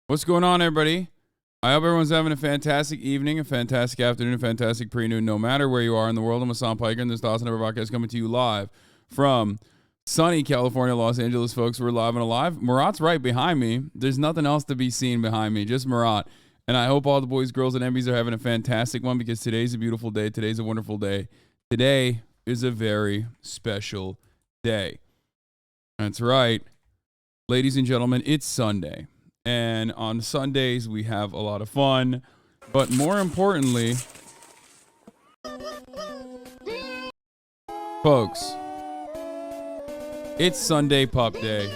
What's going on, everybody? I hope everyone's having a fantastic evening, a fantastic afternoon, a fantastic pre-noon, no matter where you are in the world. I'm Hasan Piker, and this HasanAbi podcast coming to you live from sunny California, Los Angeles, folks. We're live and alive. Murat's right behind me. There's nothing else to be seen behind me, just Murat. And I hope all the boys, girls, and MBs are having a fantastic one because today's a beautiful day. Today's a wonderful day. Today is a very special day. That's right. Ladies and gentlemen, it's Sunday. And on Sundays, we have a lot of fun. But more importantly, folks, it's Sunday Pup Day.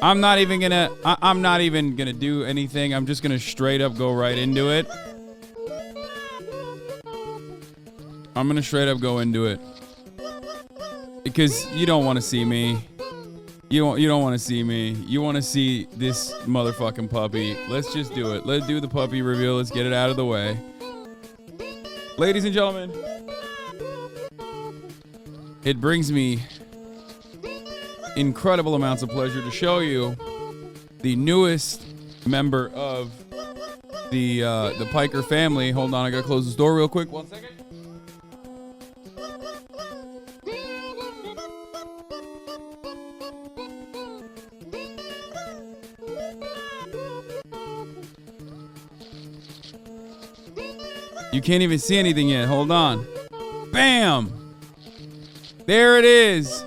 I'm not even gonna do anything. I'm just gonna straight up go right into it. I'm gonna straight up go into it. Because you don't want to see me. You don't want to see me. You want to see this motherfucking puppy. Let's just do it. Let's do the puppy reveal. Let's get it out of the way. Ladies and gentlemen, it brings me incredible amounts of pleasure to show you the newest member of the Piker family. Hold on, I gotta close this door real quick. 1 second. You can't even see anything yet. Hold on. Bam! There it is.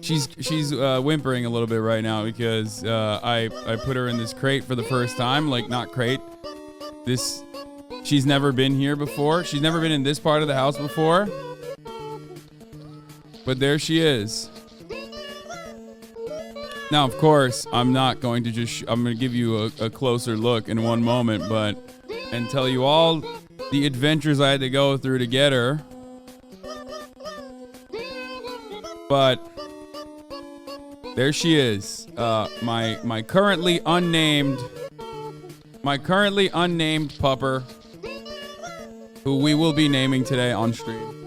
She's whimpering a little bit right now because I put her in this crate for the first time. Like, not crate. She's never been here before. She's never been in this part of the house before. But there she is. Now, of course, I'm not going to just... I'm going to give you a closer look in one moment, and tell you all the adventures I had to go through to get her. But there she is. My currently unnamed pupper, who we will be naming today on stream.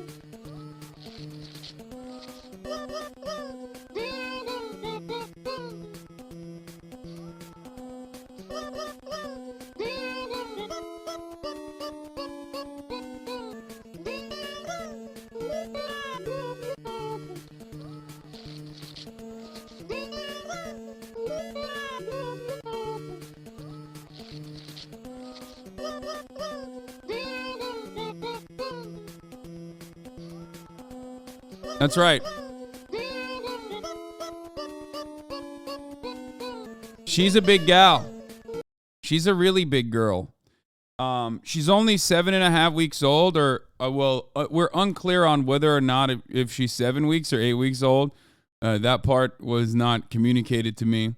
That's right. She's a big gal. She's a really big girl. She's only 7.5 weeks old, or we're unclear on whether or not if she's 7 weeks or 8 weeks old. That part was not communicated to me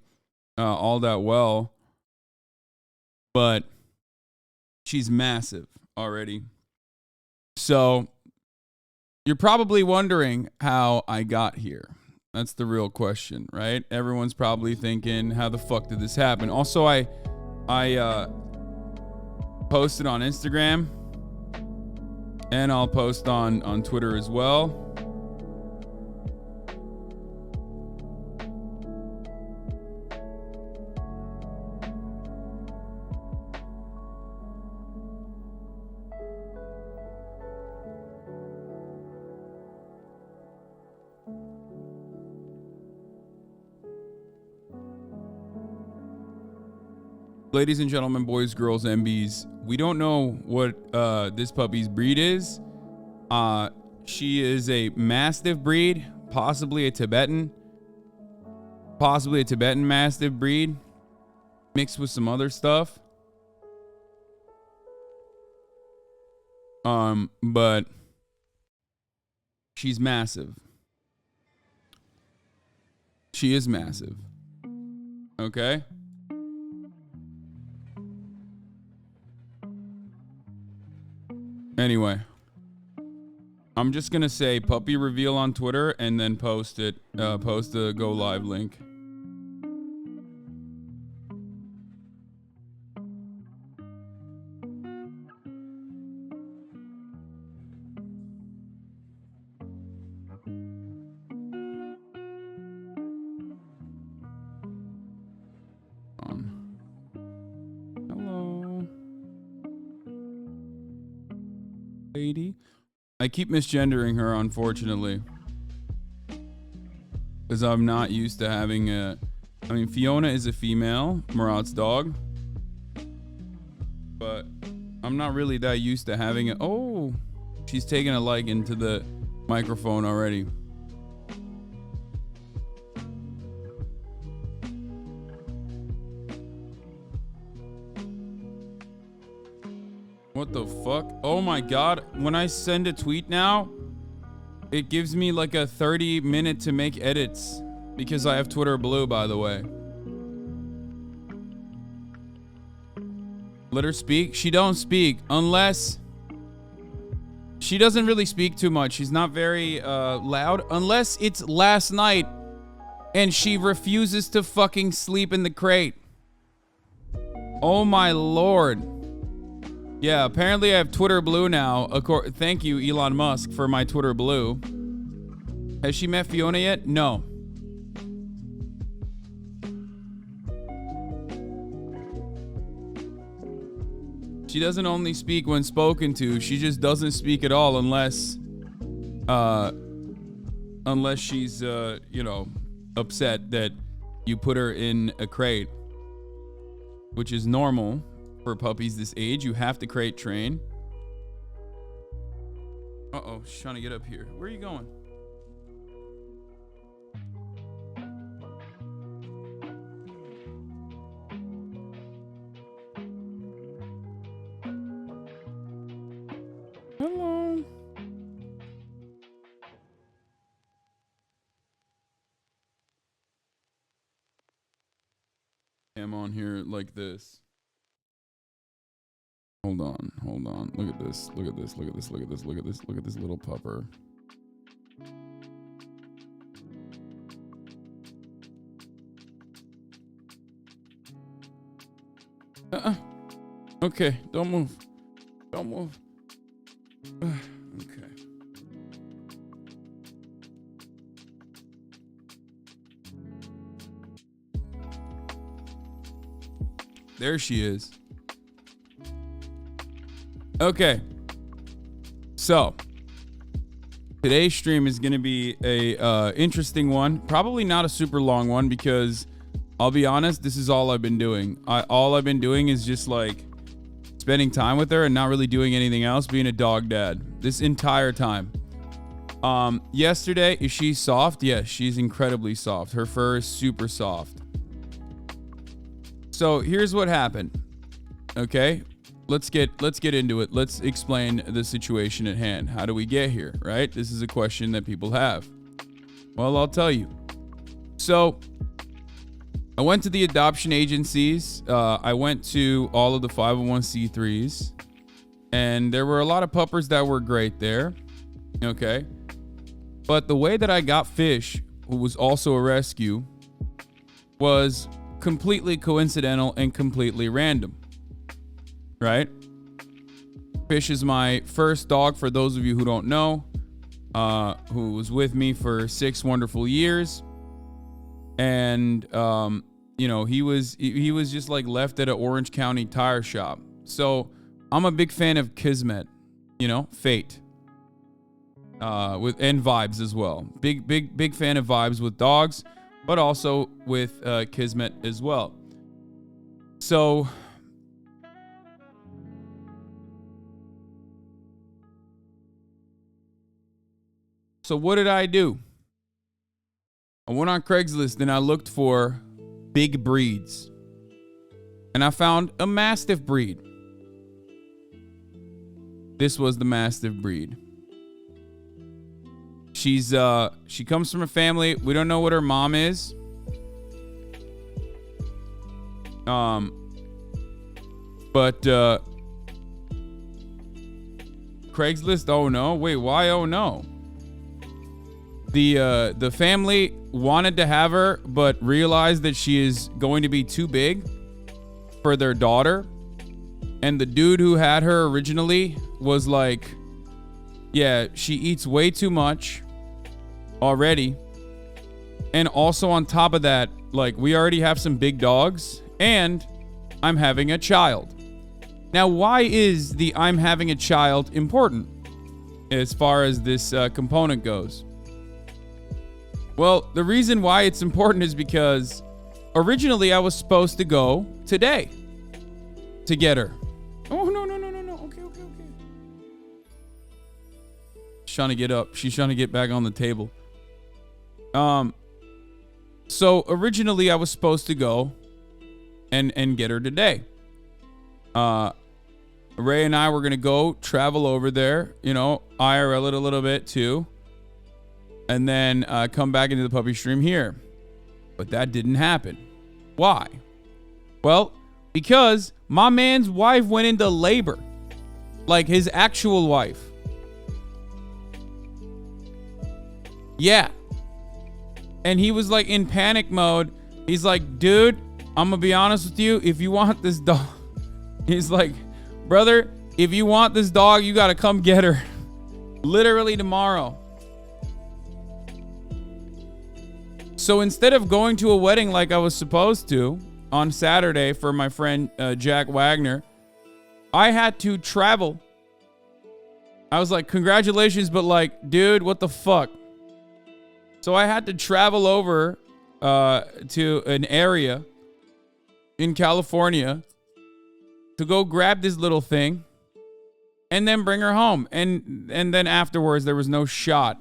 all that well. But she's massive already. So you're probably wondering how I got here. That's the real question, right? Everyone's probably thinking, how the fuck did this happen? Also, I posted on Instagram, and I'll post on Twitter as well. Ladies and gentlemen, boys, girls, MBs, we don't know what this puppy's breed is. She is a Mastiff breed, possibly a Tibetan Mastiff breed, mixed with some other stuff. But she's massive. She is massive. Okay? Anyway, I'm just gonna say puppy reveal on Twitter and then post the go live link. lady. I keep misgendering her, unfortunately. Because I'm not used to having a... I mean, Fiona is a female, Murat's dog. But I'm not really that used to having it. Oh, she's taking a liking to the microphone already. What the fuck? Oh my god. When I send a tweet now, it gives me like a 30-minute to make edits. Because I have Twitter Blue, by the way. Let her speak. She don't speak unless... She doesn't really speak too much. She's not very loud. Unless it's last night and she refuses to fucking sleep in the crate. Oh my lord. Yeah, apparently I have Twitter Blue now. Thank you, Elon Musk, for my Twitter Blue. Has she met Fiona yet? No. She doesn't only speak when spoken to. She just doesn't speak at all unless she's, you know, upset that you put her in a crate, which is normal. For puppies this age, you have to crate train. Uh-oh, she's trying to get up here. Where are you going? Hello. I'm on here like this. Hold on, hold on. Look at this. Look at this. Look at this. Look at this. Look at this. Look at this little pupper. Okay, don't move. Don't move. Okay. There she is. Okay, so today's stream is going to be a interesting one. Probably not a super long one because I'll be honest, this is all I've been doing. All I've been doing is just like spending time with her and not really doing anything else, being a dog dad this entire time. Yesterday, is she soft? Yes, she's incredibly soft. Her fur is super soft. So here's what happened. Okay. Let's get into it. Let's explain the situation at hand. How do we get here, right? This is a question that people have. Well, I'll tell you. So, I went to the adoption agencies. I went to all of the 501c3s. And there were a lot of puppers that were great there. Okay. But the way that I got Fish, who was also a rescue, was completely coincidental and completely random. Right? Fish is my first dog, for those of you who don't know, who was with me for 6 wonderful years. And, you know, he was just like left at an Orange County tire shop. So I'm a big fan of Kismet, you know, fate, and vibes as well. Big fan of vibes with dogs, but also with Kismet as well. So what did I do? I went on Craigslist and I looked for big breeds. And I found a Mastiff breed. This was the Mastiff breed. She comes from a family. We don't know what her mom is. But Craigslist, oh no. Wait, why oh no? The family wanted to have her, but realized that she is going to be too big for their daughter. And the dude who had her originally was like, yeah, she eats way too much already. And also on top of that, like, we already have some big dogs and I'm having a child. Now, why is the I'm having a child important? as far as this component goes. Well, the reason why it's important is because originally I was supposed to go today to get her. Oh, no. Okay. She's trying to get up. She's trying to get back on the table. So originally I was supposed to go and get her today. Ray and I were going to go travel over there, IRL it a little bit too. And then come back into the puppy stream here. But that didn't happen. Why? Well, because my man's wife went into labor. Like his actual wife. Yeah. And he was like in panic mode. He's like, dude, I'm going to be honest with you. If you want this dog, he's like, brother, if you want this dog, you got to come get her. Literally tomorrow. So instead of going to a wedding like I was supposed to on Saturday for my friend Jack Wagner, I had to travel. I was like, congratulations, but like, dude, what the fuck? So I had to travel over to an area in California to go grab this little thing and then bring her home. And then afterwards, there was no shot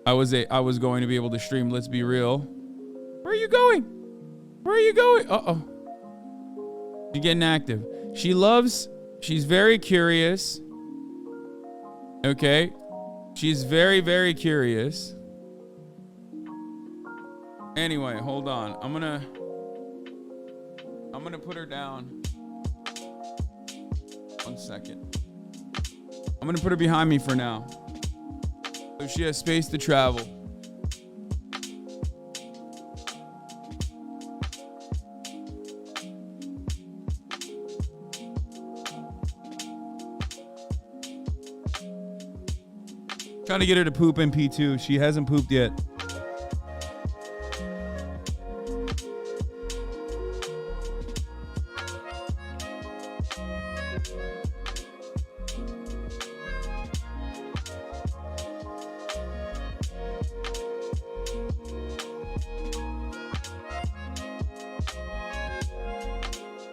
I was going to be able to stream. Let's be real. Where are you going? Where are you going? Uh-oh. She's getting active. She's very curious. Okay. She's very, very curious. Anyway, hold on. I'm gonna put her down. 1 second. I'm gonna put her behind me for now, so she has space to travel. Trying to get her to poop in P2. She hasn't pooped yet.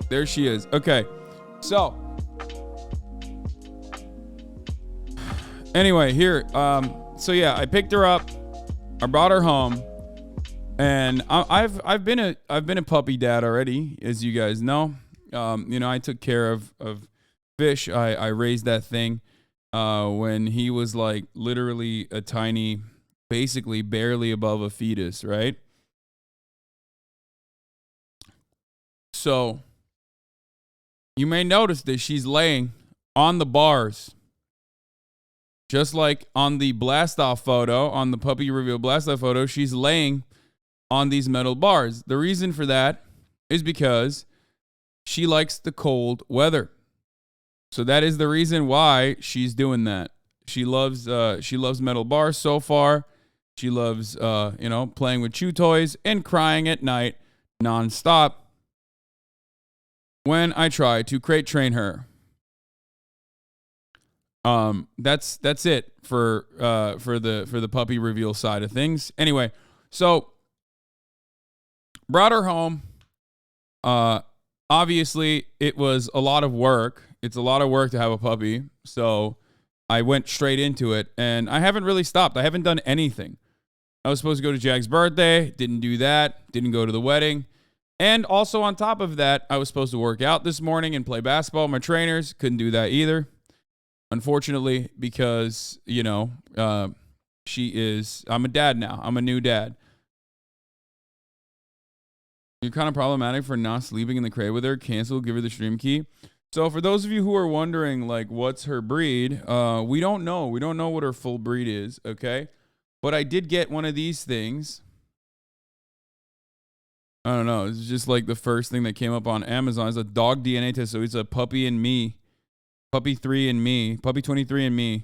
There she is. Okay. So anyway, here. So yeah, I picked her up. I brought her home, and I've been a puppy dad already, as you guys know. I took care of Fish. I raised that thing when he was like literally a tiny, basically barely above a fetus, right? So you may notice that she's laying on the bars. Just like on the blast-off photo, on the puppy reveal blast-off photo, she's laying on these metal bars. The reason for that is because she likes the cold weather. So that is the reason why she's doing that. She loves metal bars so far. She loves playing with chew toys and crying at night nonstop when I try to crate train her. That's it for the puppy reveal side of things. Anyway, so brought her home. Obviously it was a lot of work. It's a lot of work to have a puppy. So I went straight into it, and I haven't really stopped. I haven't done anything. I was supposed to go to Jack's birthday. Didn't do that. Didn't go to the wedding. And also on top of that, I was supposed to work out this morning and play basketball with my trainers. Couldn't do that either. Unfortunately, because, I'm a dad now. I'm a new dad. You're kind of problematic for not sleeping in the crate with her. Cancel, give her the stream key. So for those of you who are wondering, like, what's her breed? We don't know. We don't know what her full breed is, okay? But I did get one of these things. I don't know. It's just like the first thing that came up on Amazon. It's a dog DNA test. So it's a puppy and me. Puppy 3 and me. Puppy 23 and me.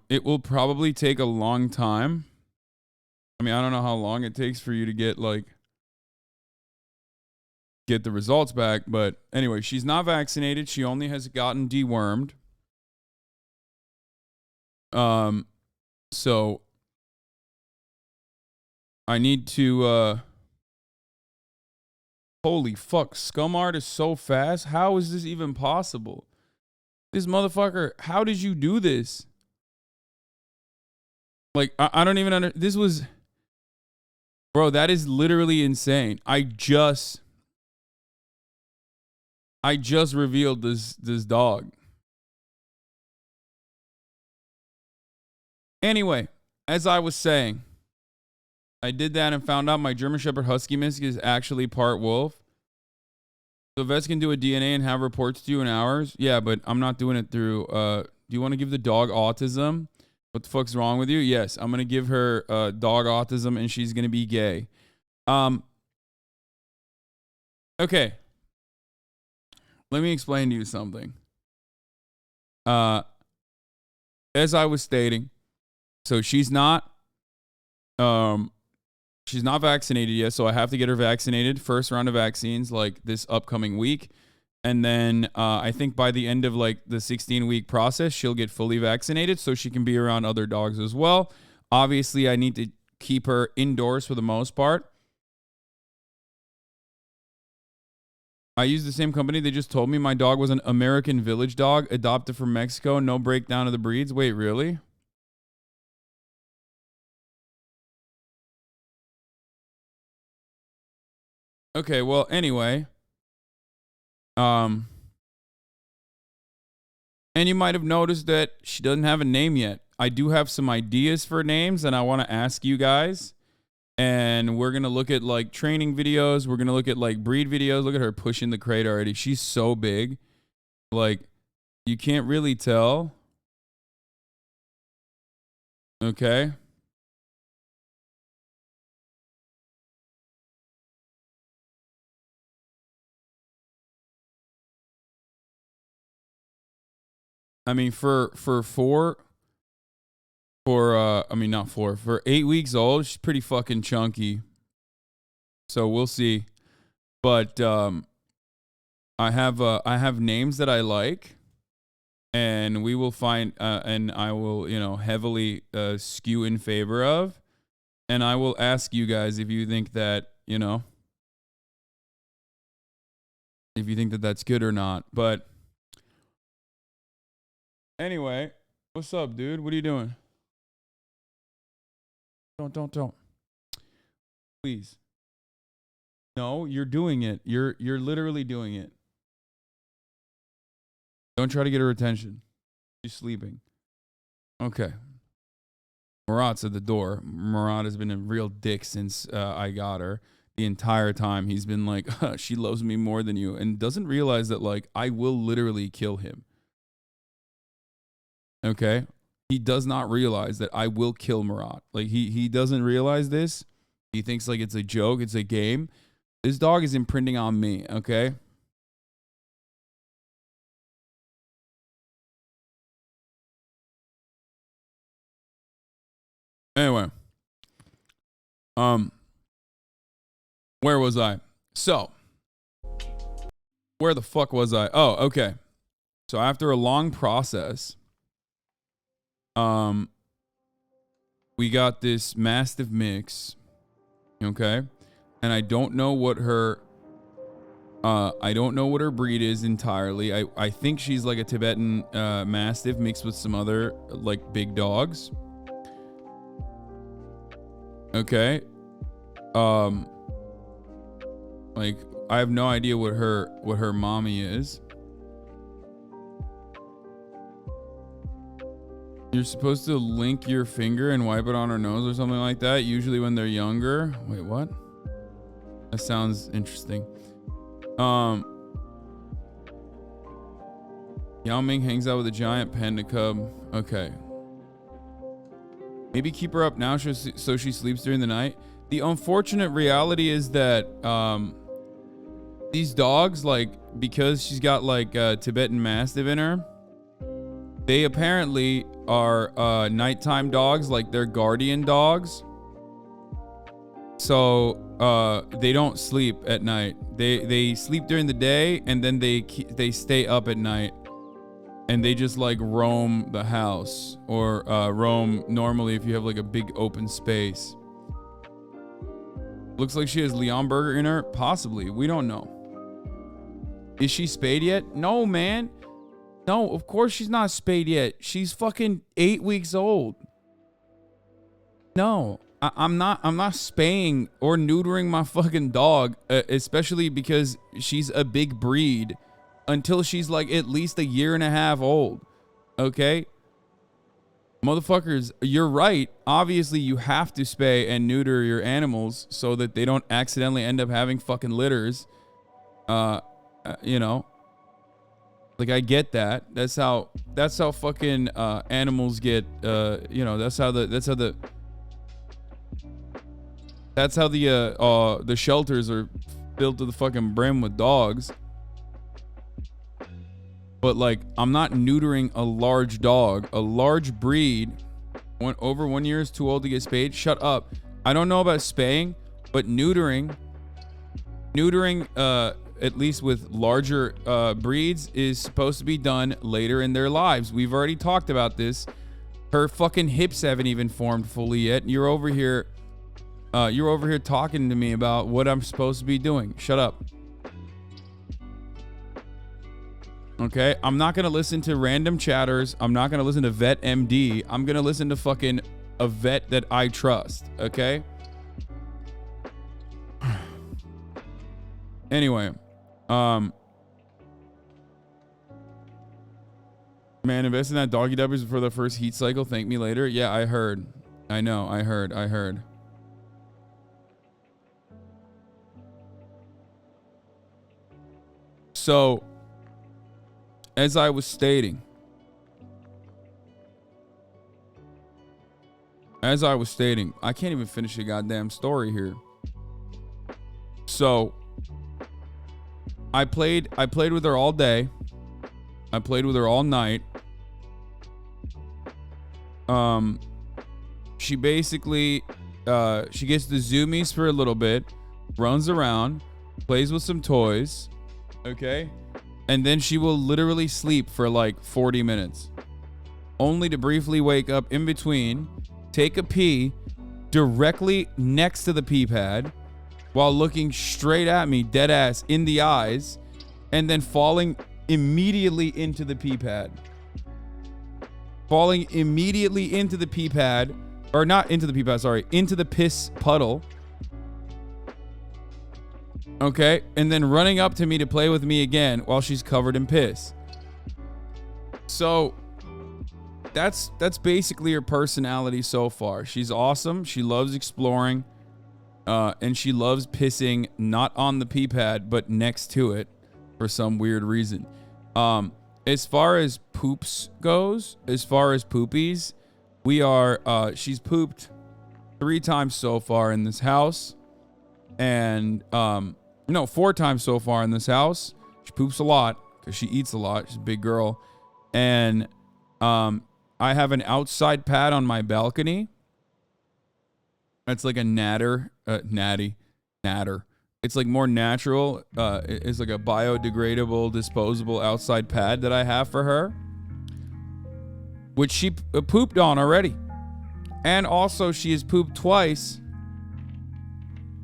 It will probably take a long time. I mean, I don't know how long it takes for you to get the results back. But anyway, she's not vaccinated. She only has gotten dewormed. So I need to holy fuck, scum art is so fast. How is this even possible? This motherfucker, how did you do this? Like, I don't even understand. This was, bro, that is literally insane. I just revealed this dog. Anyway, as I was saying, I did that and found out my German Shepherd Husky mix is actually part wolf. So vets can do a DNA and have reports to you in hours. Yeah, but I'm not doing it through. Do you want to give the dog autism? What the fuck's wrong with you? Yes, I'm gonna give her dog autism, and she's gonna be gay. Okay. Let me explain to you something. As I was stating, so she's not vaccinated yet, so I have to get her vaccinated. First round of vaccines like this upcoming week. And then I think by the end of like the 16-week process, she'll get fully vaccinated so she can be around other dogs as well. Obviously, I need to keep her indoors for the most part. I use the same company. They just told me my dog was an American Village dog, adopted from Mexico. No breakdown of the breeds. Wait, really? Okay, well, anyway. And you might have noticed that she doesn't have a name yet. I do have some ideas for names, and I want to ask you guys. And we're going to look at, like, training videos. We're going to look at, like, breed videos. Look at her pushing the crate already. She's so big. Like, you can't really tell. Okay. I mean, for 8 weeks old, she's pretty fucking chunky. So we'll see. But I have names that I like, and we will find and I will, heavily skew in favor of, and I will ask you guys if you think that, if you think that that's good or not. But anyway, what's up, dude? What are you doing? Don't. Please. No, you're doing it. You're literally doing it. Don't try to get her attention. She's sleeping. Okay. Murat's at the door. Murat has been a real dick since I got her. The entire time he's been like, she loves me more than you, and doesn't realize that, like, I will literally kill him. Okay? He does not realize that I will kill Murat. Like, he doesn't realize this. He thinks like it's a joke, it's a game. This dog is imprinting on me, okay? Anyway. Where was I? So, where the fuck was I? Oh, okay. So after a long process, we got this Mastiff mix, okay? And I don't know what her breed is entirely. I think she's like a Tibetan Mastiff mixed with some other like big dogs. Okay. Like, I have no idea what her mommy is. You're supposed to link your finger and wipe it on her nose or something like that, usually when they're younger. Wait, what? That sounds interesting. Yao Ming hangs out with a giant panda cub. Okay. Maybe keep her up now so she sleeps during the night. The unfortunate reality is that these dogs, like, because she's got like Tibetan Mastiff in her, they apparently are nighttime dogs, like they're guardian dogs. So they don't sleep at night. They sleep during the day, and then they stay up at night. and they just like roam the house or roam normally if you have like a big open space. Looks like she has Leonberger in her. Possibly. We don't know. Is she spayed yet? No, man. No, of course she's not spayed yet. She's fucking 8 weeks old. No, I'm not spaying or neutering my fucking dog, especially because she's a big breed, until she's like at least 1.5 years old. Okay? Motherfuckers, you're right. Obviously, you have to spay and neuter your animals so that they don't accidentally end up having fucking litters. You know, like I get that. That's how fucking animals get. You know, that's how the shelters are filled to the fucking brim with dogs. But like, I'm not neutering a large dog. A large breed, over 1 year is too old to get spayed. Shut up. I don't know about spaying, but neutering, at least with larger breeds, is supposed to be done later in their lives. We've already talked about this. Her fucking hips haven't even formed fully yet. You're over here talking to me about what I'm supposed to be doing. Shut up. Okay, I'm not gonna listen to random chatters. I'm not gonna listen to Vet MD. I'm gonna listen to fucking a vet that I trust. Okay. Anyway, man, invest in that doggy diapers before the first heat cycle. Thank me later. Yeah, I heard. I know. I heard. So, as I was stating, I can't even finish a goddamn story here. So, I played with her all day. I played with her all night. She basically, she gets the zoomies for a little bit, runs around, plays with some toys, okay? And then she will literally sleep for like 40 minutes, only to briefly wake up in between, take a pee directly next to the pee pad while looking straight at me, dead ass in the eyes, and then falling immediately into the pee pad. Falling immediately into the pee pad, or not into the pee pad, sorry, into the piss puddle. Okay, and then running up to me to play with me again while she's covered in piss. So that's basically her personality so far. She's awesome. She loves exploring, and she loves pissing not on the pee pad but next to it for some weird reason. As far as poops goes, as far as poopies, she's pooped 3 times so far in this house, and 4 times so far in this house. She poops a lot because she eats a lot. She's a big girl. And I have an outside pad on my balcony. It's like a natter. It's like more natural. It's like a biodegradable, disposable outside pad that I have for her, which she pooped on already. And also she has pooped twice.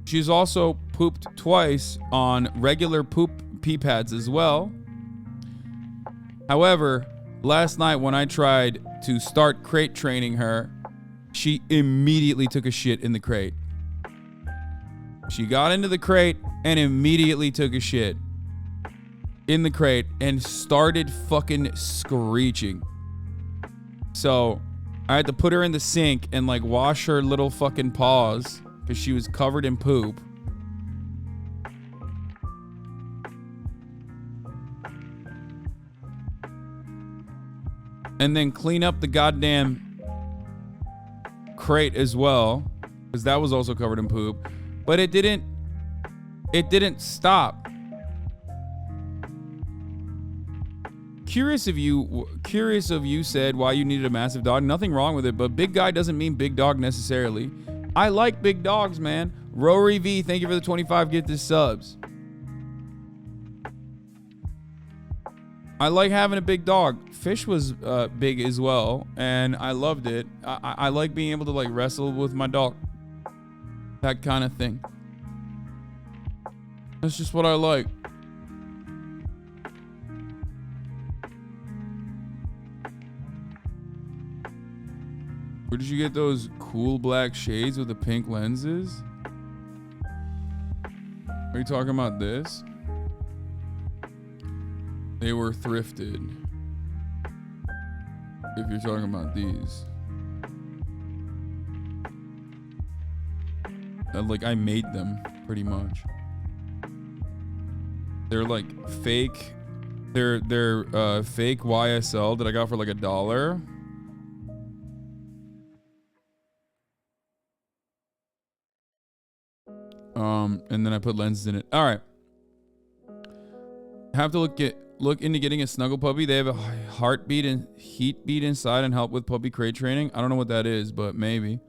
She's also pooped twice on regular pee pads as well. However, last night when I tried to start crate training her, she immediately took a shit in the crate. She got into the crate and immediately took a shit in the crate and started fucking screeching. So I had to put her in the sink and like wash her little fucking paws because she was covered in poop. And then clean up the goddamn crate as well, because that was also covered in poop. But it didn't stop. Curious of you said why you needed a massive dog. Nothing wrong with it, but big guy doesn't mean big dog necessarily. I like big dogs, man. Rory V, thank you for the 25 gifted subs. I like having a big dog. Fish was big as well, and I loved it. I like being able to like wrestle with my dog. That kind of thing. That's just what I like. Where did you get those cool black shades with the pink lenses? Are you talking about this? They were thrifted. If you're talking about these. Like I made them pretty much. They're like fake. They're fake YSL that I got for like $1. And then I put lenses in it. All right. Have to look into getting a snuggle puppy. They have a heartbeat and heat beat inside and help with puppy crate training. I don't know what that is, but maybe.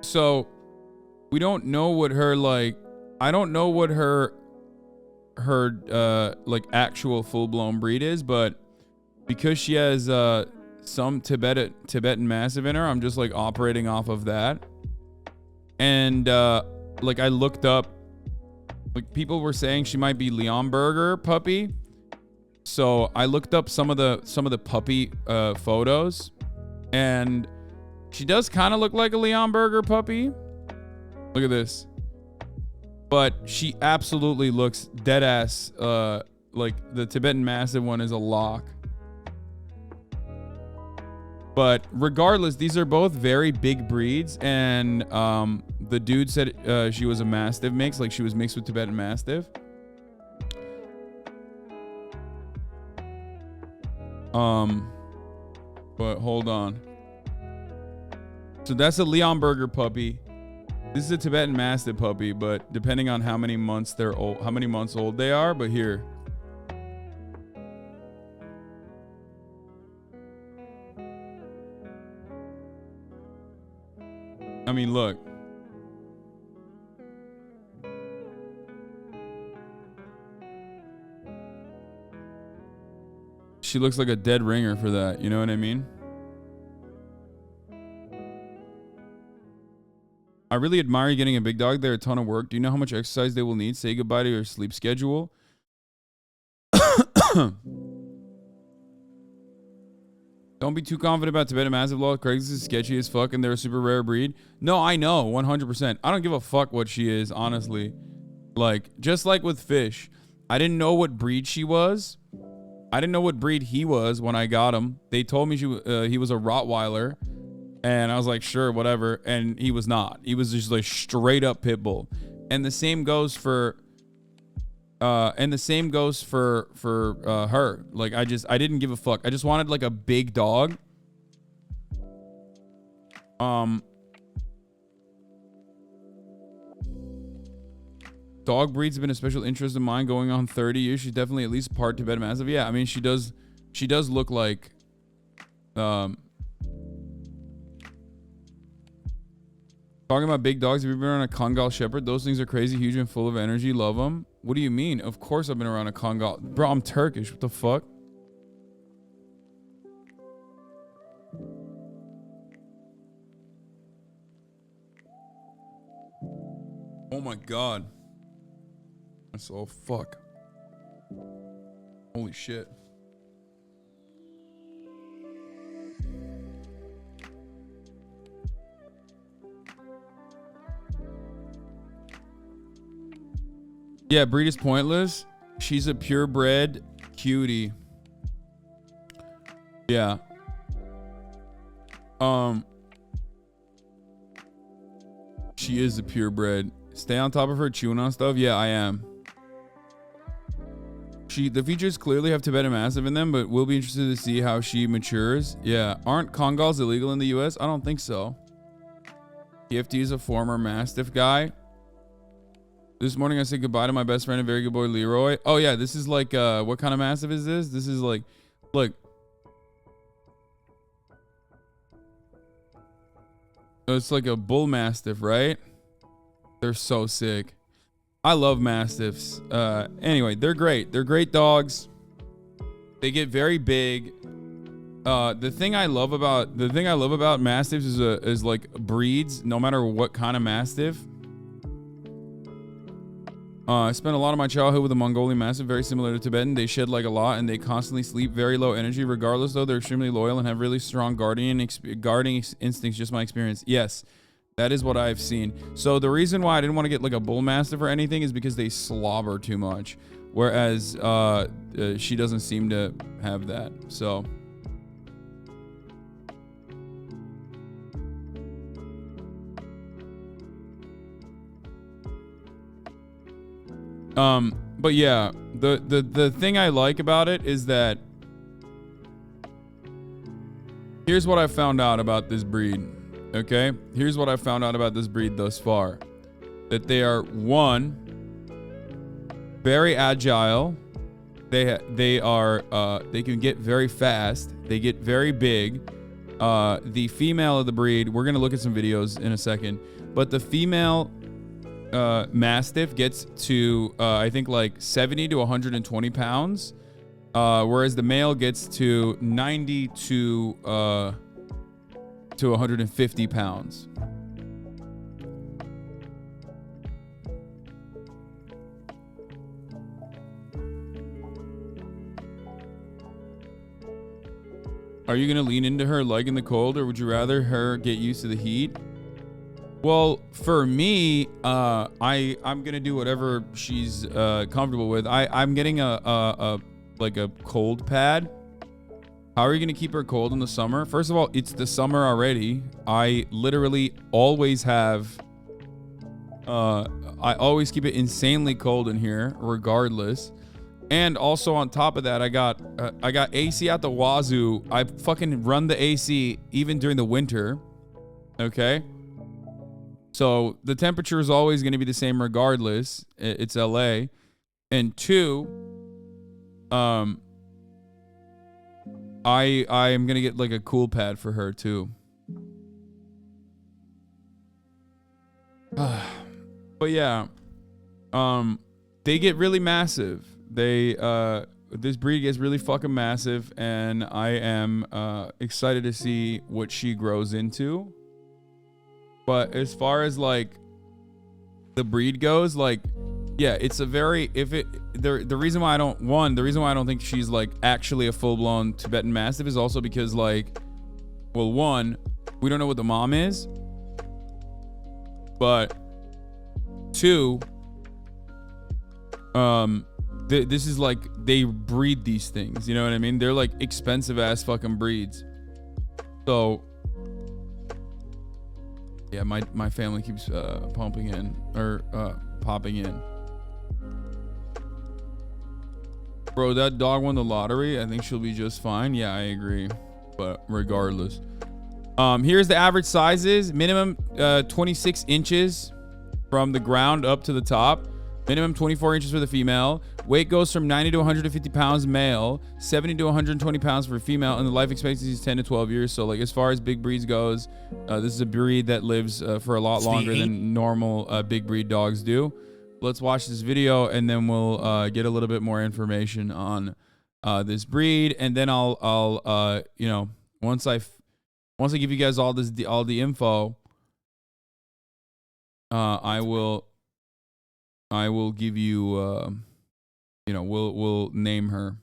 So we don't know what her like. I don't know what her like actual full blown breed is, but because she has some Tibetan Mastiff in her, I'm just like operating off of that. And like I looked up, like people were saying she might be Leonberger puppy. So I looked up some of the puppy photos, and she does kind of look like a Leonberger puppy. Look at this. But she absolutely looks dead ass like the Tibetan Mastiff one is a lock. But regardless, these are both very big breeds, and the dude said she was a Mastiff mix, like she was mixed with Tibetan Mastiff. But hold on. So that's a Leonberger puppy. This is a Tibetan Mastiff puppy, but depending on how many months they're old, how many months old they are. But here. I mean, look. She looks like a dead ringer for that. You know what I mean? I really admire you getting a big dog. They're a ton of work. Do you know how much exercise they will need? Say goodbye to your sleep schedule. Don't be too confident about Tibetan Mastiff law. Craigslist is sketchy as fuck and they're a super rare breed. No, I know, 100%. I don't give a fuck what she is, honestly. Like, just like with fish. I didn't know what breed she was. I didn't know what breed he was when I got him. They told me he was a Rottweiler. And I was like, sure, whatever. And he was not. He was just like straight up pit bull. And the same goes for her. Like I didn't give a fuck. I just wanted like a big dog. Dog breeds have been a special interest of mine going on 30 years. She's definitely at least part Tibetan Mastiff. Yeah, I mean she does look like talking about big dogs. Have you been around a Congal Shepherd? Those things are crazy, huge, and full of energy. Love them. What do you mean? Of course I've been around a Congal. Bro, I'm Turkish. What the fuck? Oh my god. That's all fuck. Holy shit. Yeah, breed is pointless. She's a purebred cutie. Yeah. She is a purebred. Stay on top of her chewing on stuff. Yeah, I am. The features clearly have Tibetan Mastiff in them, but we'll be interested to see how she matures. Yeah. Aren't Congals illegal in the US? I don't think so. TFT is a former Mastiff guy. This morning I said goodbye to my best friend and very good boy Leroy. Oh yeah, this is like what kind of Mastiff is this? This is like, look. It's like a bull Mastiff, right? They're so sick. I love Mastiffs. Anyway, they're great. They're great dogs. They get very big. The thing I love about Mastiffs is like breeds, no matter what kind of Mastiff. I spent a lot of my childhood with a Mongolian Mastiff, very similar to Tibetan. They shed like a lot, and they constantly sleep, very low energy. Regardless, though, they're extremely loyal and have really strong guarding instincts. Just my experience. Yes, that is what I've seen. So the reason why I didn't want to get like a bull Mastiff or anything is because they slobber too much, whereas she doesn't seem to have that. So. But yeah, the thing I like about it is that here's what I found out about this breed. Okay, here's what I found out about this breed thus far: that they are, one, very agile. They can get very fast. They get very big. The female of the breed, we're gonna look at some videos in a second, but the female Mastiff gets to I think like 70 to 120 pounds, whereas the male gets to 90 to 150 pounds. Are you gonna lean into her leg in the cold, or would you rather her get used to the heat? Well, for me, I'm gonna do whatever she's comfortable with. I'm getting a cold pad. How are you gonna keep her cold in the summer? First of all, it's the summer already. I literally always have. I always keep it insanely cold in here, regardless. And also on top of that, I got AC at the wazoo. I fucking run the AC even during the winter. Okay. So the temperature is always going to be the same regardless. It's LA. And two, I am going to get like a cool pad for her too. But yeah, they get really massive. This breed gets really fucking massive, and I am excited to see what she grows into. But as far as like the breed goes, like, yeah, it's a very, the reason why I don't think she's like actually a full-blown Tibetan Mastiff is also because, like, well, one, we don't know what the mom is, but two, this is like, they breed these things, you know what I mean? They're like expensive ass fucking breeds. So yeah, my family keeps popping in. Bro, that dog won the lottery. I think she'll be just fine. Yeah, I agree. But regardless, here's the average sizes. Minimum 26 inches from the ground up to the top. Minimum 24 inches for the female. Weight goes from 90 to 150 pounds male, 70 to 120 pounds for female, and the life expectancy is 10 to 12 years. So, like, as far as big breeds goes, this is a breed that lives for a lot longer than normal big breed dogs do. Let's watch this video, and then we'll get a little bit more information on this breed, and then I'll you know, once I give you guys all the info, I will give you you know, we'll name her.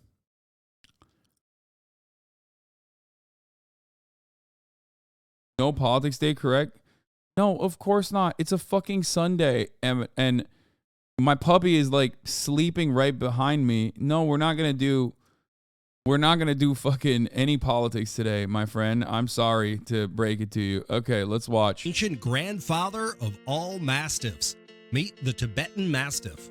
No politics day, correct? No, of course not. It's a fucking Sunday, and my puppy is like sleeping right behind me. No, we're not gonna do fucking any politics today, my friend. I'm sorry to break it to you. Okay, let's watch. Ancient grandfather of all mastiffs. Meet the Tibetan Mastiff.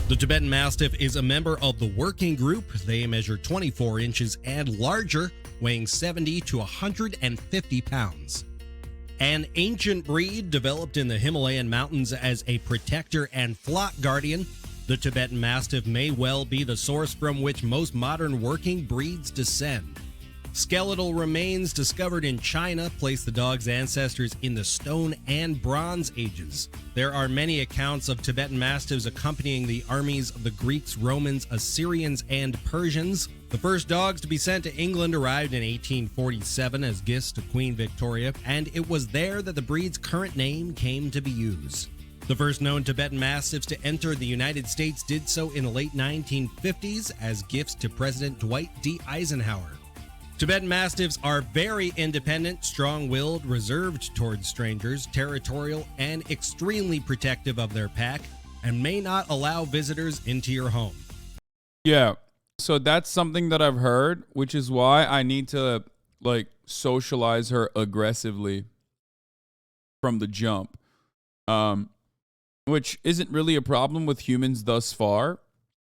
The Tibetan Mastiff is a member of the working group. They measure 24 inches and larger, weighing 70 to 150 pounds. An ancient breed developed in the Himalayan mountains as a protector and flock guardian, The Tibetan Mastiff may well be the source from which most modern working breeds descend. Skeletal remains discovered in China place the dog's ancestors in the Stone and Bronze Ages. There are many accounts of Tibetan Mastiffs accompanying the armies of the Greeks, Romans, Assyrians, and Persians. The first dogs to be sent to England arrived in 1847 as gifts to Queen Victoria, and it was there that the breed's current name came to be used. The first known Tibetan Mastiffs to enter the United States did so in the late 1950s as gifts to President Dwight D. Eisenhower. Tibetan Mastiffs are very independent, strong-willed, reserved towards strangers, territorial, and extremely protective of their pack, and may not allow visitors into your home. Yeah, so that's something that I've heard, which is why I need to, like, socialize her aggressively from the jump. Which isn't really a problem with humans thus far.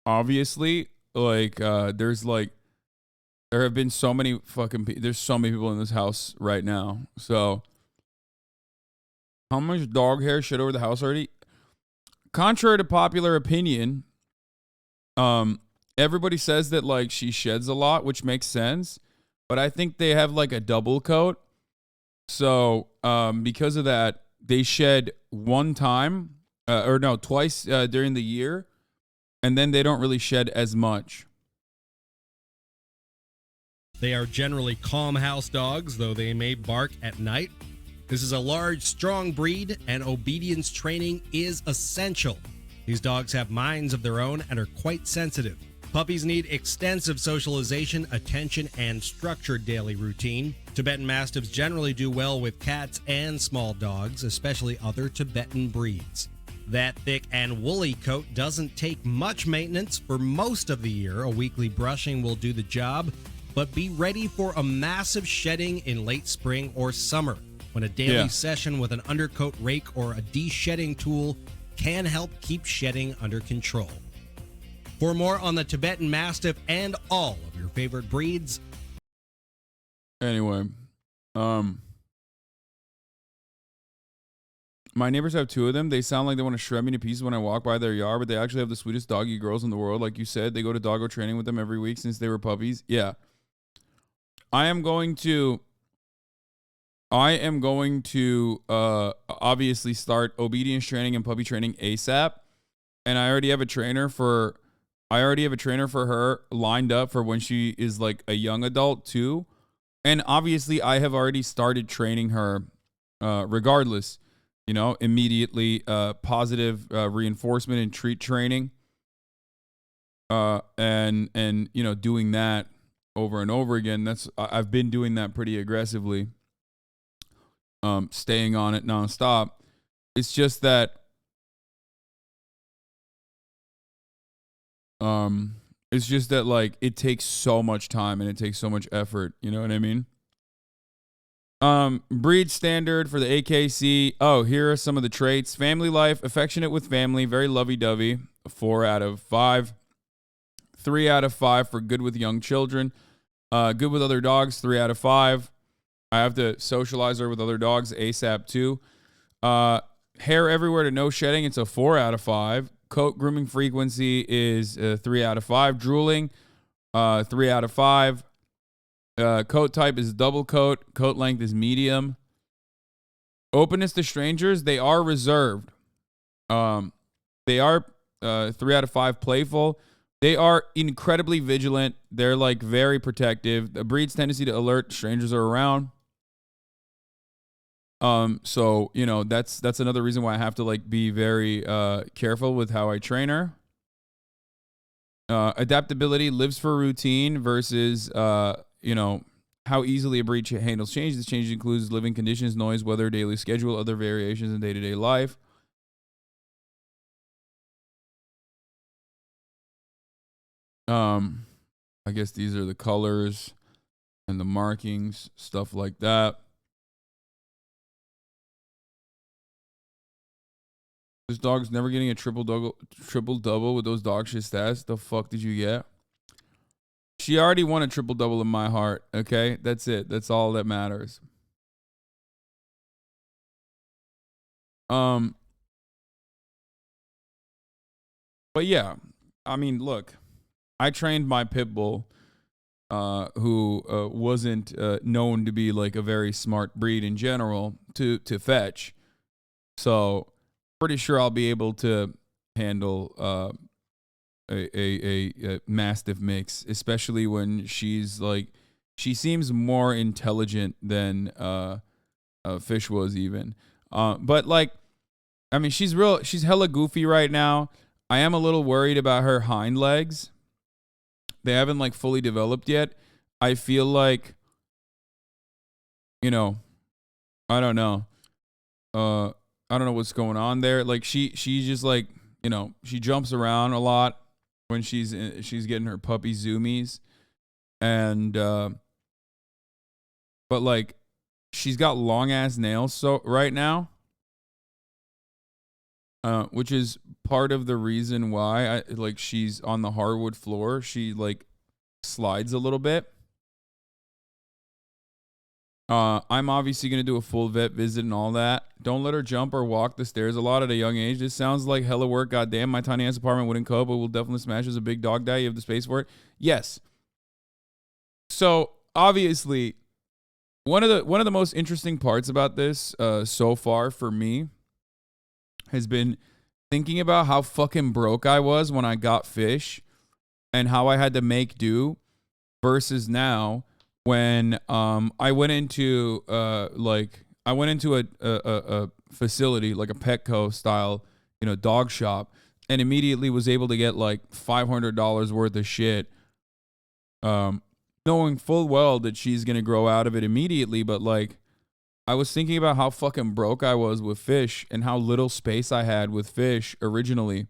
Obviously, like, there have been so many there's so many people in this house right now. So, how much dog hair shit over the house already? Contrary to popular opinion, everybody says that, like, she sheds a lot, which makes sense. But I think they have, like, a double coat. So, because of that, they shed one time. Twice during the year, and then they don't really shed as much. They are generally calm house dogs, though they may bark at night. This is a large, strong breed, and obedience training is essential. These dogs have minds of their own and are quite sensitive. Puppies need extensive socialization, attention, and structured daily routine. Tibetan Mastiffs generally do well with cats and small dogs, especially other Tibetan breeds. That thick and woolly coat doesn't take much maintenance for most of the year. A weekly brushing will do the job, but be ready for a massive shedding in late spring or summer, when a daily session with an undercoat rake or a de-shedding tool can help keep shedding under control. For more on the Tibetan Mastiff and all of your favorite breeds. Anyway, my neighbors have two of them. They sound like they want to shred me to pieces when I walk by their yard, but they actually have the sweetest doggy girls in the world. Like you said, they go to doggo training with them every week since they were puppies. Yeah. I am going to obviously start obedience training and puppy training ASAP. And I already have a trainer for her lined up for when she is like a young adult too. And obviously I have already started training her regardless. You know, immediately positive reinforcement and treat training. And you know, doing that over and over again. I've been doing that pretty aggressively. Staying on it nonstop. It's just that like it takes so much time and it takes so much effort, you know what I mean? Breed standard for the AKC. Oh, here are some of the traits. Family life, affectionate with family, very lovey-dovey, 4 out of 5. 3 out of 5 for good with young children. Good with other dogs, 3 out of 5. I have to socialize her with other dogs ASAP too. Hair everywhere to no shedding, it's a 4 out of 5. Coat grooming frequency is 3 out of 5. Drooling, 3 out of 5. Coat type is double coat. Coat length is medium. Openness to strangers, they are reserved. They are 3 out of 5 playful. They are incredibly vigilant. They're like very protective. The breed's tendency to alert strangers are around. So, you know, that's another reason why I have to like be very careful with how I train her. Adaptability, lives for routine versus you know, how easily a breed handles change. This change includes living conditions, noise, weather, daily schedule, other variations in day-to-day life. I guess these are the colors and the markings, stuff like that. This dog's never getting a triple double with those dog shit stats. The fuck did you get? She already won a triple double in my heart. Okay, that's it. That's all that matters. But But yeah, I mean, look, I trained my pit bull, who wasn't known to be like a very smart breed in general, to fetch. So pretty sure I'll be able to handle a Mastiff mix, especially when she's like, she seems more intelligent than Fish was even. But like, I mean, she's hella goofy right now. I am a little worried about her hind legs. They haven't like fully developed yet. I feel like, you know, I don't know. I don't know what's going on there. Like she's just like, you know, she jumps around a lot when she's getting her puppy zoomies, and but like she's got long ass nails so right now, which is part of the reason why she's on the hardwood floor. She like slides a little bit. I'm obviously going to do a full vet visit and all that. Don't let her jump or walk the stairs a lot at a young age. This sounds like hella work. Goddamn, my tiny ass apartment wouldn't cope, but we'll definitely smash as a big dog die. You have the space for it. Yes. So obviously, one of the most interesting parts about this so far for me has been thinking about how fucking broke I was when I got Fish and how I had to make do versus now when I went into a facility like a Petco style, you know, dog shop, and immediately was able to get like $500 worth of shit, knowing full well that she's gonna grow out of it immediately. But like, I was thinking about how fucking broke I was with Fish and how little space I had with Fish originally,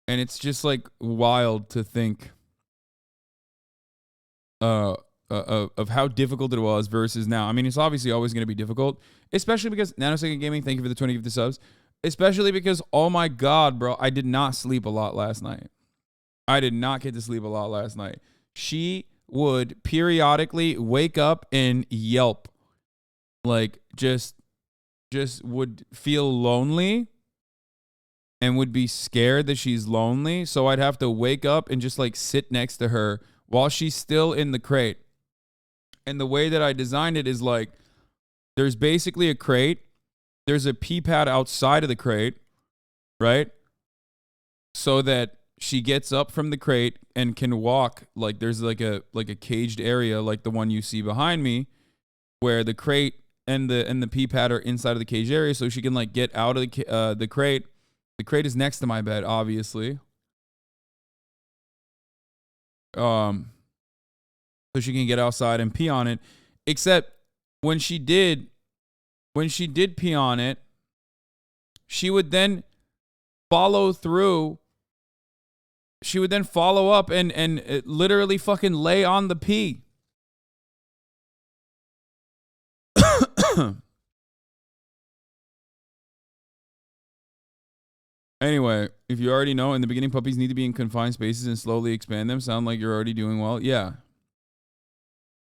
and it's just like wild to think of how difficult it was versus now. I mean, it's obviously always going to be difficult, especially because Nanosecond Gaming, thank you for the 20 gift subs, especially because, oh my God, bro, I did not sleep a lot last night. I did not get to sleep a lot last night. She would periodically wake up and yelp, like just would feel lonely and would be scared that she's lonely. So I'd have to wake up and just like sit next to her while she's still in the crate. And the way that I designed it is like, there's basically a crate. There's a pee pad outside of the crate, right? So that she gets up from the crate and can walk. Like there's like a caged area like the one you see behind me, where the crate and the pee pad are inside of the caged area, so she can like get out of the crate. The crate is next to my bed, obviously. So she can get outside and pee on it. Except when she did pee on it, she would then follow through. She would then follow up and literally fucking lay on the pee. Anyway, if you already know, in the beginning, puppies need to be in confined spaces and slowly expand them. Sound like you're already doing well. Yeah.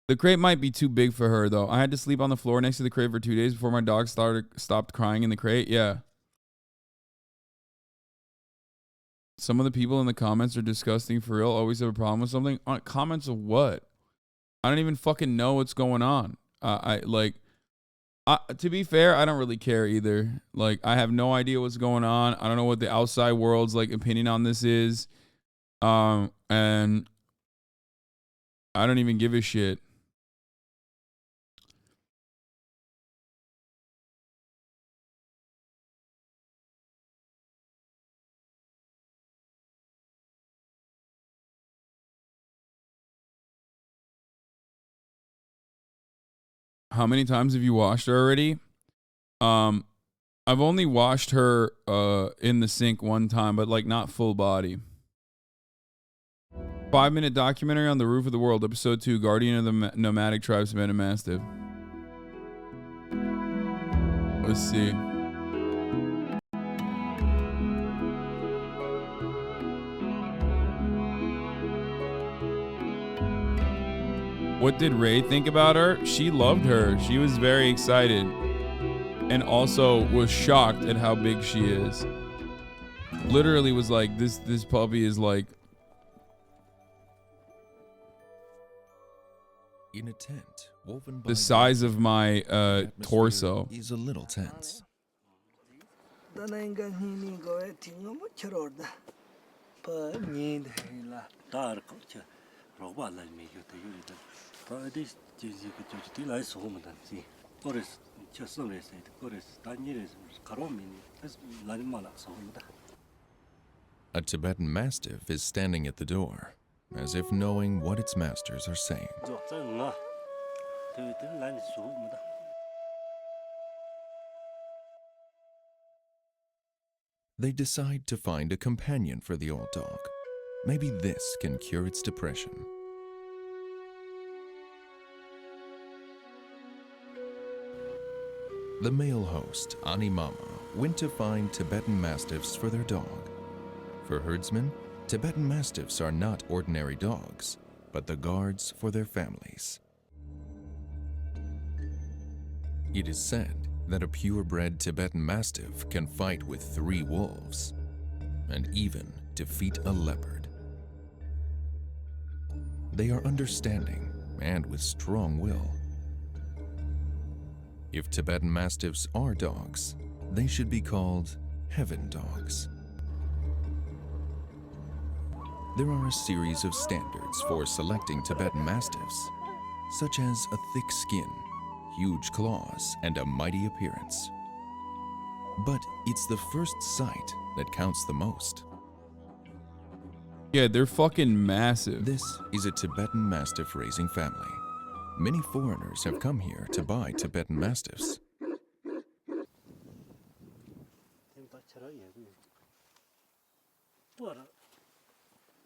The crate might be too big for her, though. I had to sleep on the floor next to the crate for 2 days before my dog stopped crying in the crate. Yeah. Some of the people in the comments are disgusting for real. Always have a problem with something. Comments of what? I don't even fucking know what's going on. To be fair, I don't really care either. Like, I have no idea what's going on. I don't know what the outside world's like opinion on this is. And I don't even give a shit. How many times have you washed her already? I've only washed her in the sink one time, but like not full body. 5-minute documentary on the roof of the world, episode 2, Guardian of the Nomadic Tribes, Tibetan Mastiff. Let's see. What did Ray think about her? She loved her. She was very excited and also was shocked at how big she is. literally was like, this puppy is like, in a tent woven by the size of my atmosphere torso. is a little tense. A Tibetan Mastiff is standing at the door, as if knowing what its masters are saying. They decide to find a companion for the old dog. Maybe this can cure its depression. The male host, Ani Mama, went to find Tibetan Mastiffs for their dog. For herdsmen, Tibetan Mastiffs are not ordinary dogs, but the guards for their families. It is said that a purebred Tibetan Mastiff can fight with 3 wolves and even defeat a leopard. They are understanding and with strong will. If Tibetan Mastiffs are dogs, they should be called heaven dogs. There are a series of standards for selecting Tibetan Mastiffs, such as a thick skin, huge claws, and a mighty appearance. But it's the first sight that counts the most. Yeah, they're fucking massive. This is a Tibetan Mastiff raising family. Many foreigners have come here to buy Tibetan Mastiffs.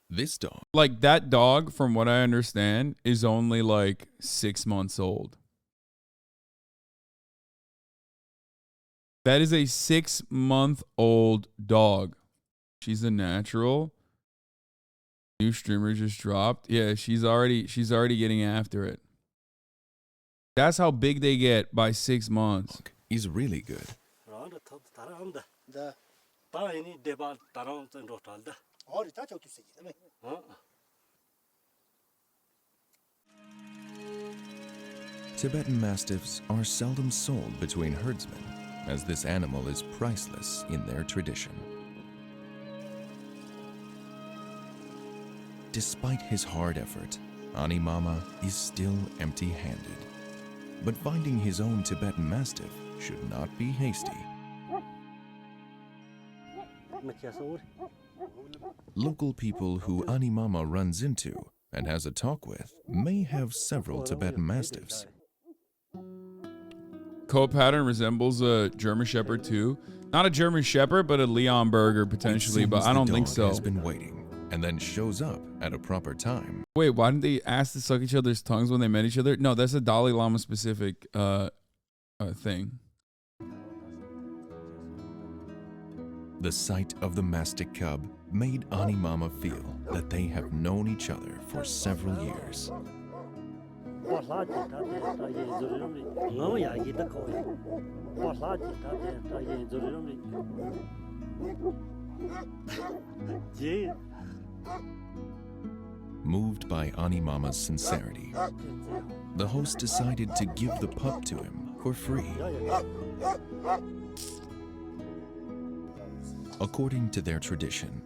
This dog, Like, that dog, from what I understand, is only like 6 months old. That is a 6-month-old dog. She's a natural. New streamer just dropped. Yeah, she's already getting after it. That's how big they get by 6 months. is really good. Tibetan Mastiffs are seldom sold between herdsmen, as this animal is priceless in their tradition. Despite his hard effort, Ani Mama is still empty-handed. But finding his own Tibetan Mastiff should not be hasty. Local people who Ani Mama runs into and has a talk with may have several Tibetan Mastiffs. Coat pattern resembles a German Shepherd too. Not a German Shepherd, but a Leon Burger potentially, It but seems I the don't think dog so. has been waiting and then shows up at a proper time. Wait, why didn't they ask to suck each other's tongues when they met each other? No, that's a Dalai Lama specific thing. The sight of the mastic cub made Ani Mama feel that they have known each other for several years. Moved by Ani Mama's sincerity, the host decided to give the pup to him for free. According to their tradition,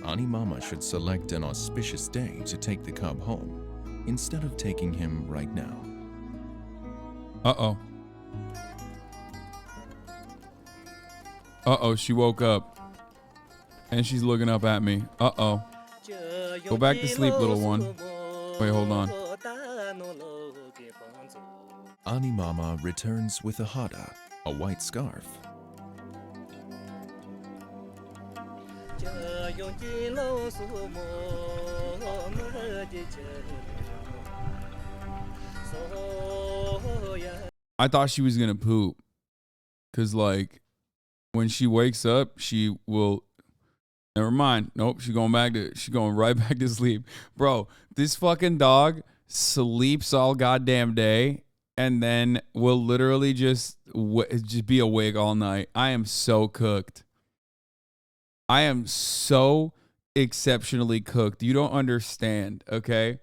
Ani Mama should select an auspicious day to take the cub home, instead of taking him right now. Uh-oh. Uh-oh, she woke up. And she's looking up at me. Uh-oh. Go back to sleep, little one. Wait, hold on. Ani Mama returns with a hada, a white scarf. I thought she was gonna poop. Cause like when she wakes up, she will never mind. Nope, she's going right back to sleep. Bro, this fucking dog sleeps all goddamn day and then will literally just be awake all night. I am so cooked. I am so exceptionally cooked. You don't understand, okay?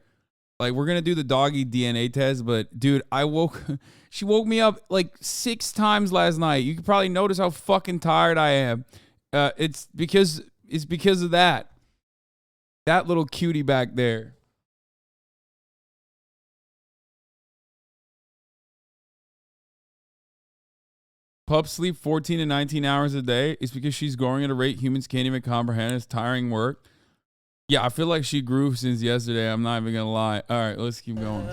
Like, we're going to do the doggy DNA test, but dude, she woke me up like 6 times last night. You can probably notice how fucking tired I am. It's because of that. That little cutie back there. Pups sleep 14 to 19 hours a day. It's because she's growing at a rate humans can't even comprehend. It's tiring work. Yeah, I feel like she grew since yesterday. I'm not even going to lie. All right, let's keep going.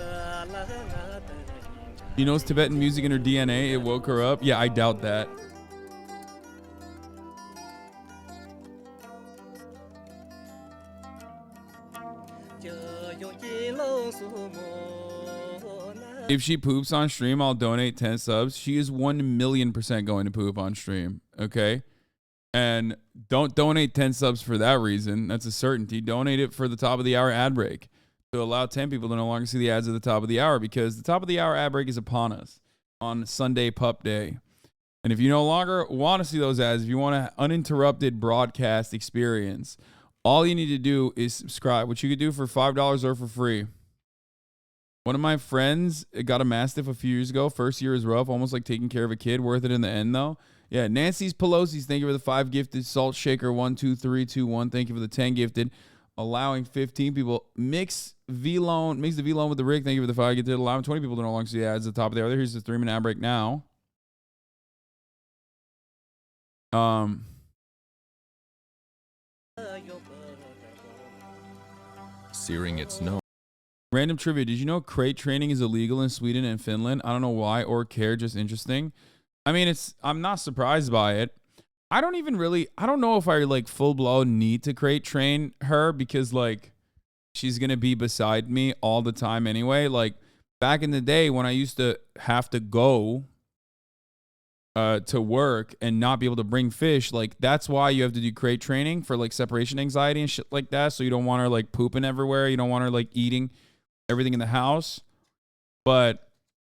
She knows Tibetan music in her DNA. It woke her up. Yeah, I doubt that. If she poops on stream, I'll donate 10 subs. She is 1,000,000% going to poop on stream. Okay. And don't donate 10 subs for that reason. That's a certainty. Donate it for the top of the hour ad break to allow 10 people to no longer see the ads at the top of the hour, because the top of the hour ad break is upon us on Sunday Pup Day. And if you no longer want to see those ads, if you want an uninterrupted broadcast experience, all you need to do is subscribe, which you could do for $5 or for free. One of my friends got a Mastiff a few years ago. First year is rough, almost like taking care of a kid. Worth it in the end, though. Yeah, Nancy's Pelosi's, thank you for the 5 gifted. Salt Shaker 12321, thank you for the 10 gifted. Allowing 15 people. Mix the V-Loan with the rig, thank you for the 5 gifted. Allowing 20 people to no longer see the ads at the top of the hour. Here's the 3-minute ad break now. Searing its nose. Random trivia. Did you know crate training is illegal in Sweden and Finland? I don't know why or care, just interesting. I mean, I'm not surprised by it. I don't know if I like full blown need to crate train her, because like she's going to be beside me all the time anyway. Like back in the day when I used to have to go to work and not be able to bring fish, like that's why you have to do crate training for like separation anxiety and shit like that. So you don't want her like pooping everywhere. You don't want her like eating everything in the house. But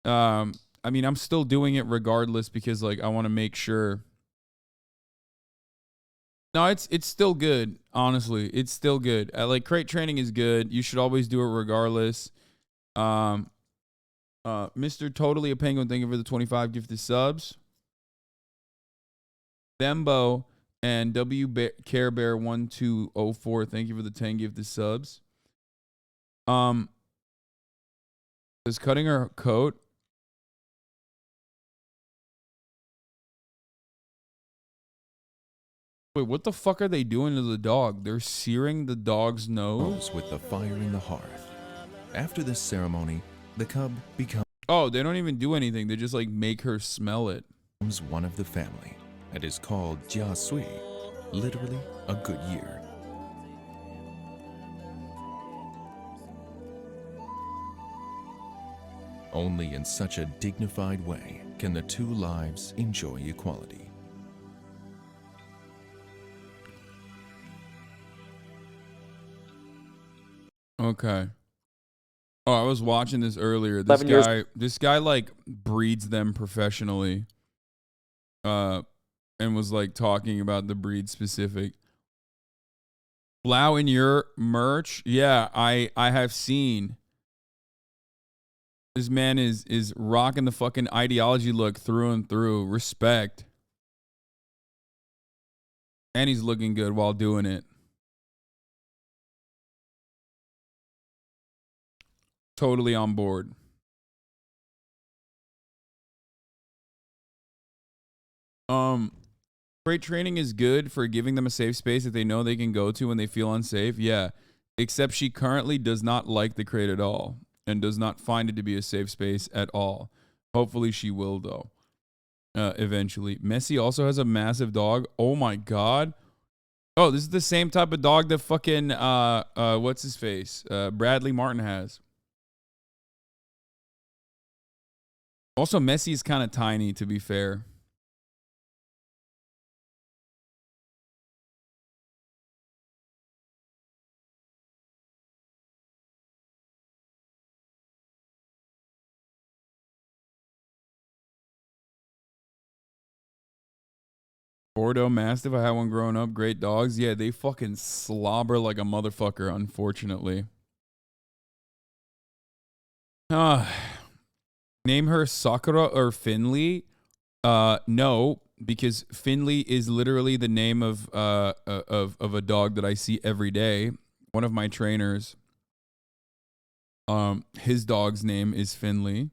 I mean, I'm still doing it regardless, because like I want to make sure. No, it's still good. Honestly, it's still good. Like crate training is good. You should always do it regardless. Mr. Totally a Penguin, thank you for the 25 gifted subs. Thembo and Care Bear 1204, thank you for the 10 gifted subs. Is cutting her coat. Wait, what the fuck are they doing to the dog? They're searing the dog's nose with the fire in the hearth. After this ceremony, the cub becomes they don't even do anything. They just like make her smell it. one of the family and is called Jia Sui, literally a good year. Only in such a dignified way can the 2 lives enjoy equality. Okay. Oh, I was watching this earlier. This guy like breeds them professionally. And was like talking about the breed specific. Blau in your merch? Yeah, I have seen. This man is rocking the fucking ideology look through and through. Respect. And he's looking good while doing it. Totally on board. Crate training is good for giving them a safe space that they know they can go to when they feel unsafe. Yeah. Except she currently does not like the crate at all and does not find it to be a safe space at all. Hopefully she will, though. Eventually. Messi also has a massive dog. Oh my god. Oh, this is the same type of dog that fucking what's his face? Bradley Martin has. Also, Messi is kind of tiny, to be fair. Bordeaux Mastiff. I had one growing up. Great dogs. Yeah, they fucking slobber like a motherfucker, unfortunately. Name her Sakura or Finley? No, because Finley is literally the name of a dog that I see every day. One of my trainers, his dog's name is Finley.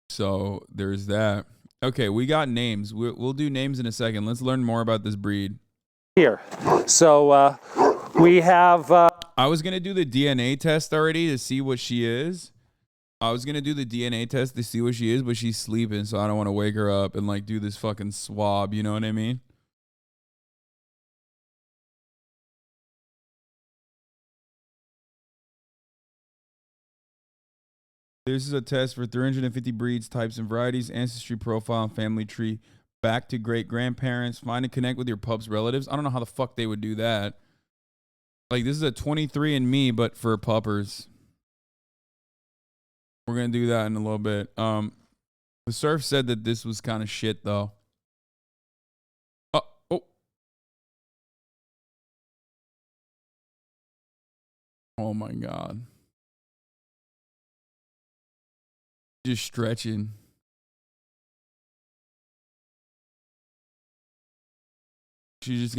So there's that. Okay, we got names. We'll do names in a second. Let's learn more about this breed. Here. So we have... I was going to do the DNA test already to see what she is. But she's sleeping, so I don't want to wake her up and like do this fucking swab, you know what I mean? This is a test for 350 breeds, types, and varieties, ancestry profile, and family tree, back to great-grandparents. Find and connect with your pup's relatives. I don't know how the fuck they would do that. Like, this is a 23andMe, but for puppers. We're going to do that in a little bit. The surf said that this was kind of shit, though. Oh, my God. Just stretching. You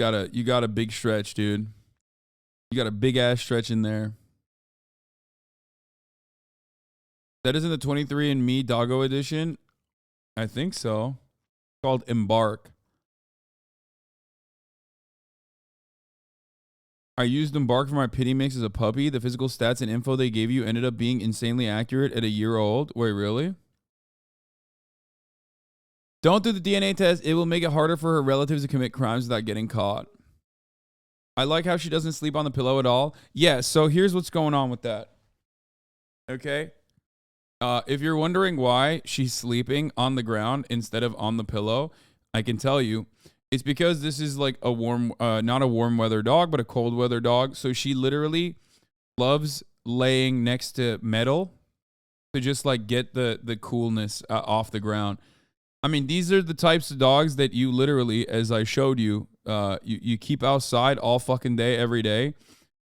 got a big stretch, dude. You got a big ass stretch in there. That isn't the 23andMe Doggo edition? I think so. It's called Embark. I used Embark for my pity mix as a puppy. The physical stats and info they gave you ended up being insanely accurate at a year old. Wait, really? Don't do the DNA test. It will make it harder for her relatives to commit crimes without getting caught. I like how she doesn't sleep on the pillow at all. Yeah, so here's what's going on with that. Okay? If you're wondering why she's sleeping on the ground instead of on the pillow, I can tell you. It's because this is like a warm, not a warm weather dog, but a cold weather dog. So she literally loves laying next to metal to just like get the coolness off the ground. I mean, these are the types of dogs that you literally, as I showed you, you keep outside all fucking day, every day,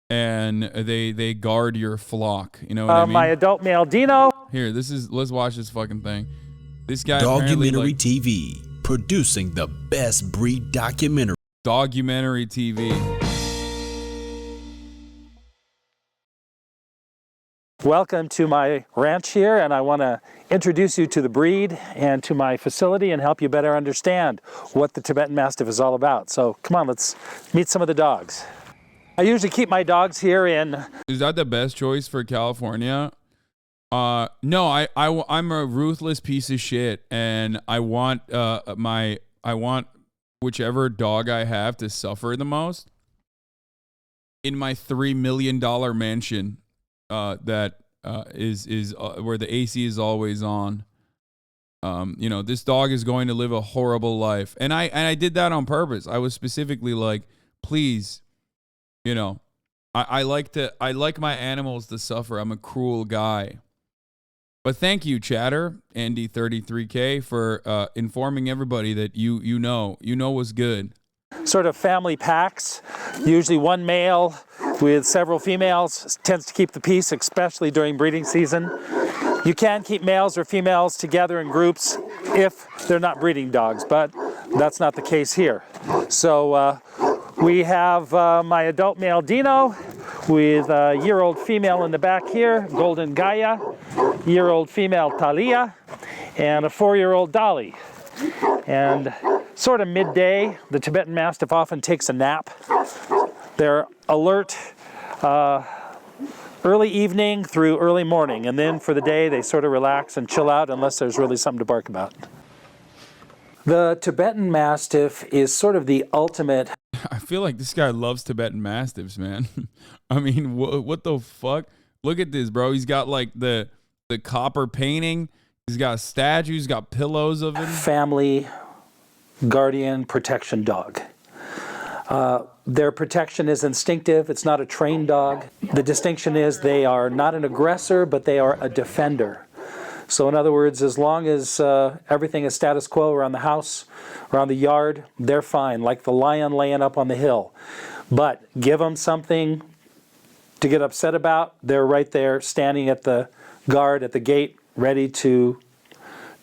and they guard your flock. You know what I mean? My adult male Dino. Here, let's watch this fucking thing. This guy Documentary like, TV, producing the best breed documentary. Documentary TV. Welcome to my ranch here, and I want to introduce you to the breed and to my facility and help you better understand what the Tibetan Mastiff is all about. So come on, let's meet some of the dogs. I usually keep my dogs here in... Is that the best choice for California? No, I'm a ruthless piece of shit, and I want whichever dog I have to suffer the most in my $3 million mansion. That is where the AC is always on. You know, this dog is going to live a horrible life, and I did that on purpose. I was specifically like, please, you know, I like my animals to suffer. I'm a cruel guy. But thank you, Chatter, Andy33K, for informing everybody that you know what's good. Sort of family packs, usually one male with several females, tends to keep the peace, especially during breeding season. You can keep males or females together in groups if they're not breeding dogs, but that's not the case here. So we have my adult male Dino with a year-old female in the back here, Golden Gaia, year-old female Talia, and a 4-year-old Dolly. And sort of midday, the Tibetan Mastiff often takes a nap. They're alert early evening through early morning, and then for the day they sort of relax and chill out unless there's really something to bark about. The Tibetan Mastiff is sort of the ultimate... I feel like this guy loves Tibetan Mastiffs, man. I mean, what the fuck? Look at this, bro. He's got like the copper painting. He's got statues, he's got pillows of him. Family guardian protection dog. Their protection is instinctive. It's not a trained dog. The distinction is they are not an aggressor, but they are a defender. So in other words, as long as everything is status quo around the house, around the yard, they're fine, like the lion laying up on the hill. But give them something to get upset about, they're right there standing at the guard at the gate, ready to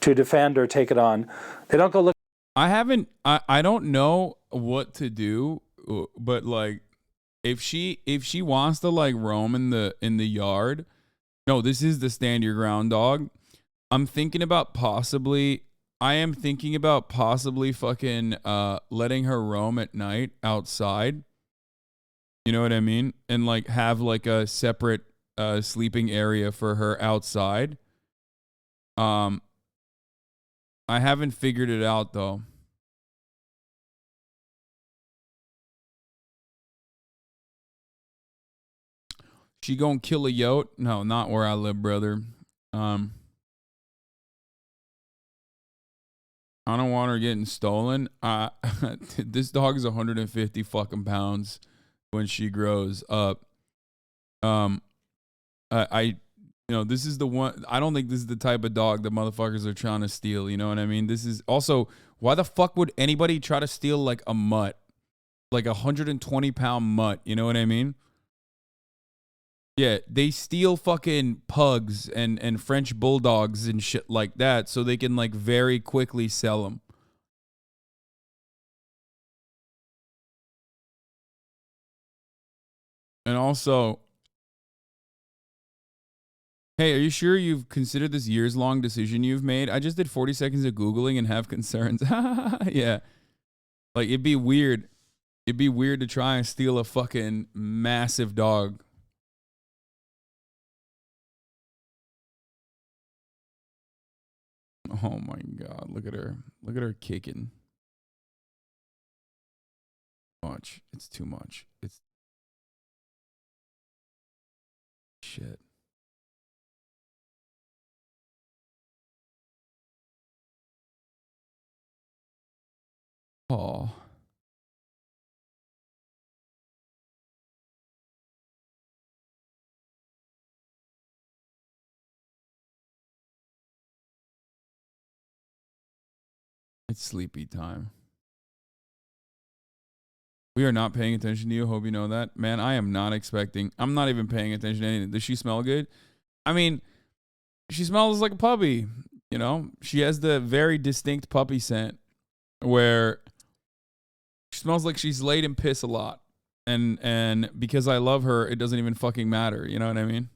defend or take it on. They don't go look. I don't know what to do, but like if she wants to like roam in the yard, no, this is the stand your ground dog. I am thinking about possibly fucking letting her roam at night outside. You know what I mean? And like have like a separate sleeping area for her outside. I haven't figured it out though. She gonna kill a yote? No, not where I live, brother. I don't want her getting stolen. This dog is 150 fucking pounds when she grows up. This is the one. I don't think this is the type of dog that motherfuckers are trying to steal. You know what I mean? This is also, why the fuck would anybody try to steal like a mutt, like 120-pound mutt? You know what I mean? Yeah, they steal fucking pugs and French bulldogs and shit like that so they can like very quickly sell them. And also, hey, are you sure you've considered this years-long decision you've made? I just did 40 seconds of Googling and have concerns. Yeah. Like, it'd be weird. It'd be weird to try and steal a fucking massive dog. Oh my God. Look at her. Look at her kicking. Much. It's too much. It's shit. Oh. It's sleepy time. We are not paying attention to you. Hope you know that. Man, I am not expecting. I'm not even paying attention to anything. Does she smell good? I mean, she smells like a puppy. You know, she has the very distinct puppy scent where she smells like she's laid in piss a lot. And because I love her, it doesn't even fucking matter. You know what I mean?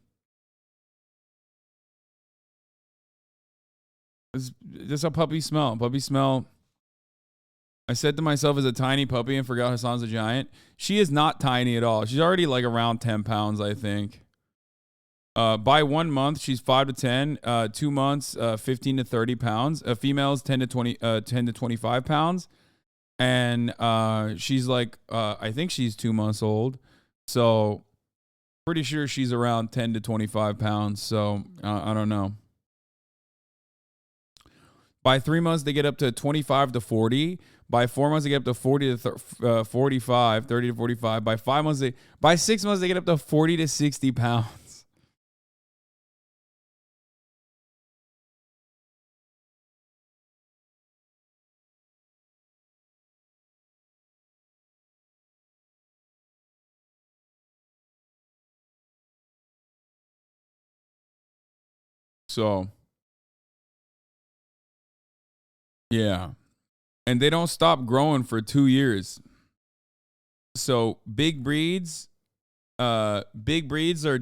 It's just how puppies smell. Puppies smell. I said to myself as a tiny puppy and forgot Hasan's a giant. She is not tiny at all. She's already like around 10 pounds, I think. By 1 month, she's 5 to 10. 2 months, 15 to 30 pounds. Females 10 to 25 pounds. And she's like, I think she's 2 months old. So pretty sure she's around 10 to 25 pounds. So I don't know. By 3 months, they get up to 25 to 40. By 4 months, they get up to 40 to 45, 30 to 45. By 6 months, they get up to 40 to 60 pounds. So, yeah. And they don't stop growing for 2 years. So big breeds are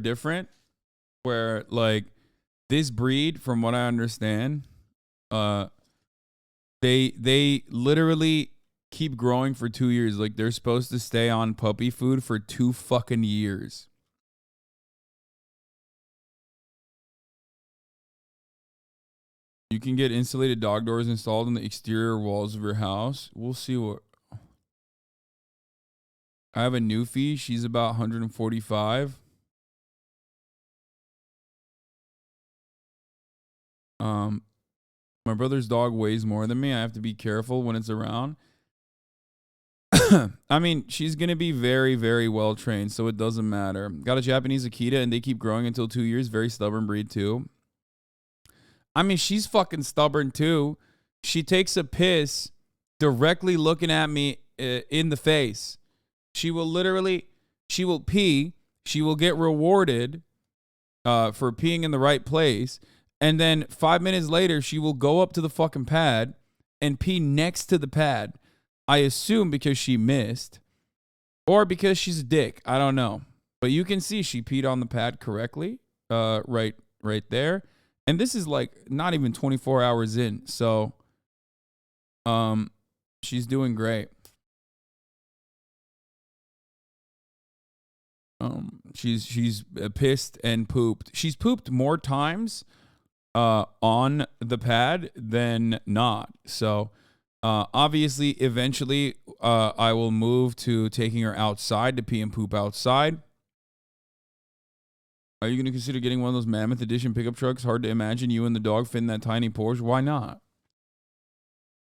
different, where like this breed, from what I understand, they literally keep growing for 2 years. Like they're supposed to stay on puppy food for 2 fucking years. You can get insulated dog doors installed in the exterior walls of your house. We'll see what. I have a Newfie. She's about 145. My brother's dog weighs more than me. I have to be careful when it's around. I mean, she's going to be very, very well trained, so it doesn't matter. Got a Japanese Akita, and they keep growing until 2 years. Very stubborn breed, too. I mean, she's fucking stubborn, too. She takes a piss directly looking at me in the face. She will pee. She will get rewarded for peeing in the right place. And then 5 minutes later, she will go up to the fucking pad and pee next to the pad. I assume because she missed or because she's a dick. I don't know. But you can see she peed on the pad correctly right there. And this is like not even 24 hours in. So she's doing great. She's pissed and pooped. She's pooped more times on the pad than not. So obviously, eventually, I will move to taking her outside to pee and poop outside. Are you going to consider getting one of those Mammoth Edition pickup trucks? Hard to imagine you and the dog fit in that tiny Porsche. Why not?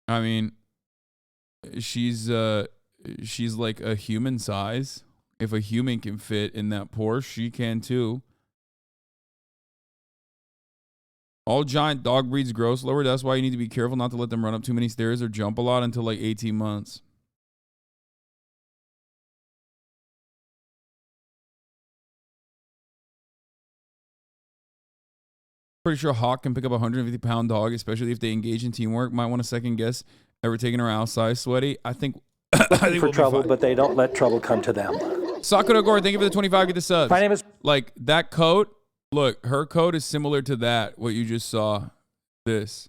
I mean, she's like a human size. If a human can fit in that Porsche, she can too. All giant dog breeds grow slower. That's why you need to be careful not to let them run up too many stairs or jump a lot until like 18 months. Pretty sure a hawk can pick up a 150-pound dog, especially if they engage in teamwork. Might want to second guess ever taking her outside, Sweaty. I think for we'll trouble, but they don't let trouble come to them. Sakura Gore, thank you for the 25. Get the subs. My name is like that coat. Look, her coat is similar to that. What you just saw. This.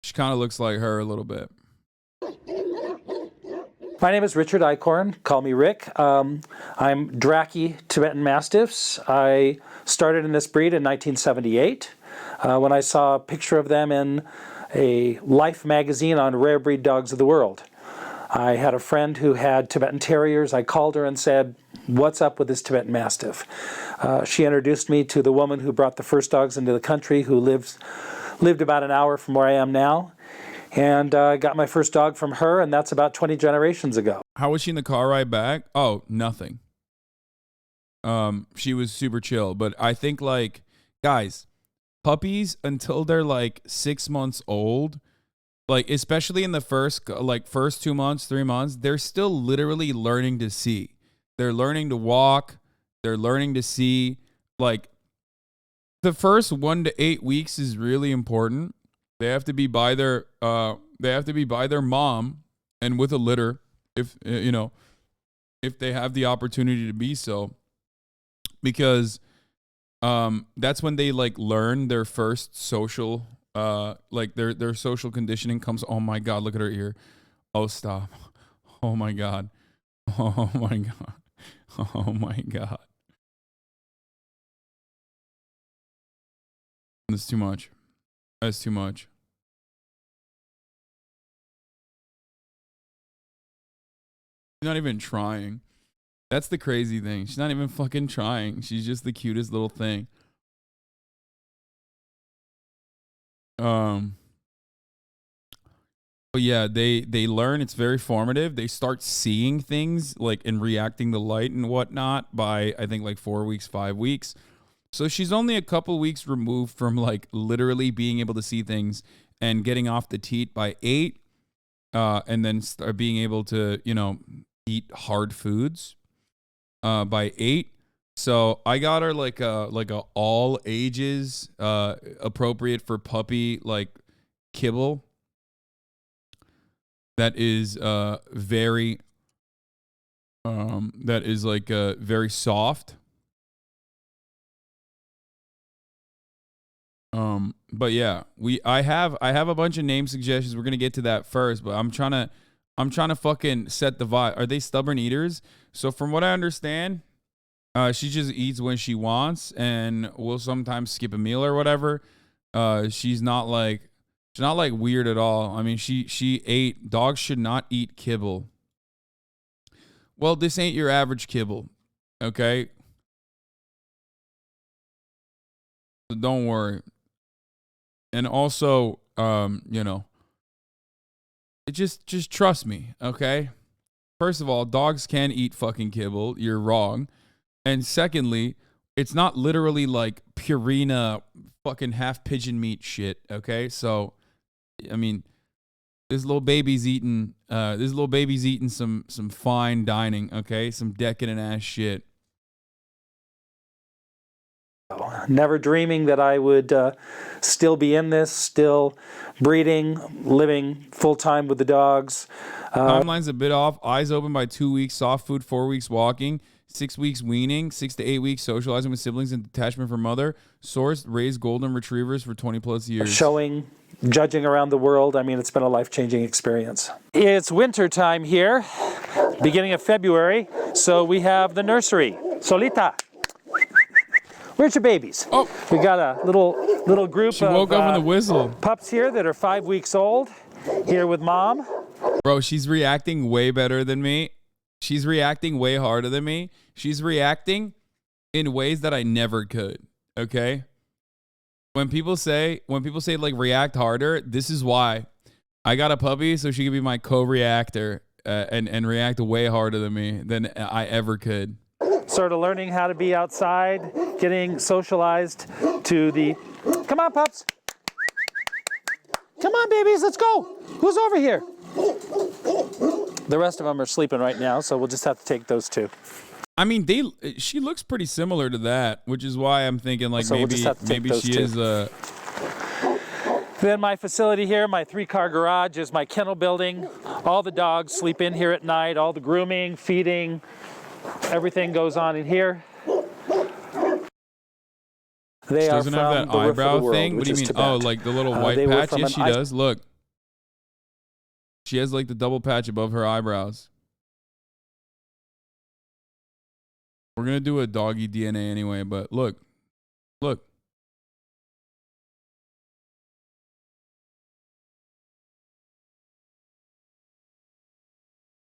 She kind of looks like her a little bit. My name is Richard Eichhorn. Call me Rick. I'm Draki Tibetan Mastiffs. I started in this breed in 1978 when I saw a picture of them in a Life magazine on rare breed dogs of the world. I had a friend who had Tibetan Terriers. I called her and said, "What's up with this Tibetan Mastiff?" She introduced me to the woman who brought the first dogs into the country, who lived about an hour from where I am now. And I got my first dog from her, and that's about 20 generations ago. How was she in the car ride back? Oh, nothing. She was super chill. But I think, like, guys, puppies, until they're, like, 6 months old, like, especially in the first 2 months, 3 months, they're still literally learning to see. They're learning to walk. They're learning to see. Like, the first 1 to 8 weeks is really important. They have to be by their mom and with a litter if they have the opportunity to be so, because that's when they like learn their first social like their social conditioning comes. Oh my God, look at her ear. Oh, stop. Oh my God. Oh my God. Oh my God. That's too much. That's too much. She's not even trying. That's the crazy thing. She's not even fucking trying. She's just the cutest little thing. But yeah, they learn. It's very formative. They start seeing things like and reacting to light and whatnot by I think like 4 weeks, 5 weeks. So she's only a couple weeks removed from like literally being able to see things and getting off the teat by 8, and then being able to, eat hard foods by 8. So I got her like a all ages appropriate for puppy like kibble that is very very soft. But yeah, I have a bunch of name suggestions. We're gonna get to that first, but I'm trying to fucking set the vibe. Are they stubborn eaters? So from what I understand, she just eats when she wants and will sometimes skip a meal or whatever. She's not like weird at all. I mean, she ate. Dogs should not eat kibble. Well, this ain't your average kibble, okay? So don't worry. And also, just trust me, okay? First of all, dogs can eat fucking kibble. You're wrong. And secondly, it's not literally like Purina fucking half pigeon meat shit, okay? So, I mean, this little baby's eating some fine dining, okay? Some decadent ass shit. Never dreaming that I would still be in this, still breeding, living full-time with the dogs. Timeline's a bit off. Eyes open by 2 weeks, soft food, 4 weeks walking, 6 weeks weaning, 6 to 8 weeks socializing with siblings and detachment from mother. Sourced, raised golden retrievers for 20 plus years. Showing, judging around the world. I mean, it's been a life-changing experience. It's winter time here, beginning of February, so we have the nursery. Solita. Where's your babies? Oh, we got a little group she woke up from the whistle. Pups here that are 5 weeks old, here with mom. Bro, she's reacting way better than me. She's reacting way harder than me. She's reacting in ways that I never could. Okay? When people say like react harder, this is why. I got a puppy so she could be my co-reactor and react way harder than me than I ever could. Sort of learning how to be outside, getting socialized to the... Come on, pups. Come on, babies, let's go. Who's over here? The rest of them are sleeping right now, so we'll just have to take those two. I mean, she looks pretty similar to that, which is why I'm thinking like so maybe she two. is Then my facility here, my 3-car garage is my kennel building. All the dogs sleep in here at night, all the grooming, feeding, everything goes on in here. They she are doesn't from have that the roof eyebrow of the world, thing. What do you mean? Tibet. Oh, like the little white patch? Yes, she does. Look. She has like the double patch above her eyebrows. We're going to do a doggy DNA anyway, but look. Look.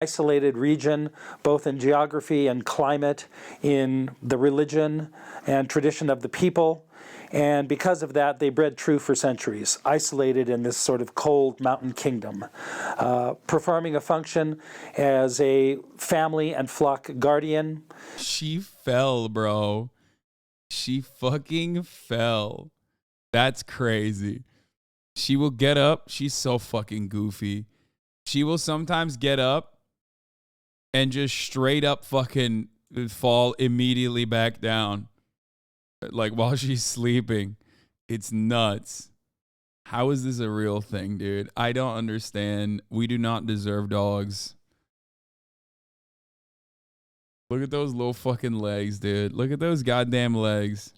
Isolated region, both in geography and climate, in the religion and tradition of the people. And because of that, they bred true for centuries, isolated in this sort of cold mountain kingdom, performing a function as a family and flock guardian. She fell, bro. She fucking fell. That's crazy. She will get up. She's so fucking goofy. She will sometimes get up and just straight up fucking fall immediately back down. Like while she's sleeping. It's nuts. How is this a real thing, dude? I don't understand. We do not deserve dogs. Look at those little fucking legs, dude. Look at those goddamn legs.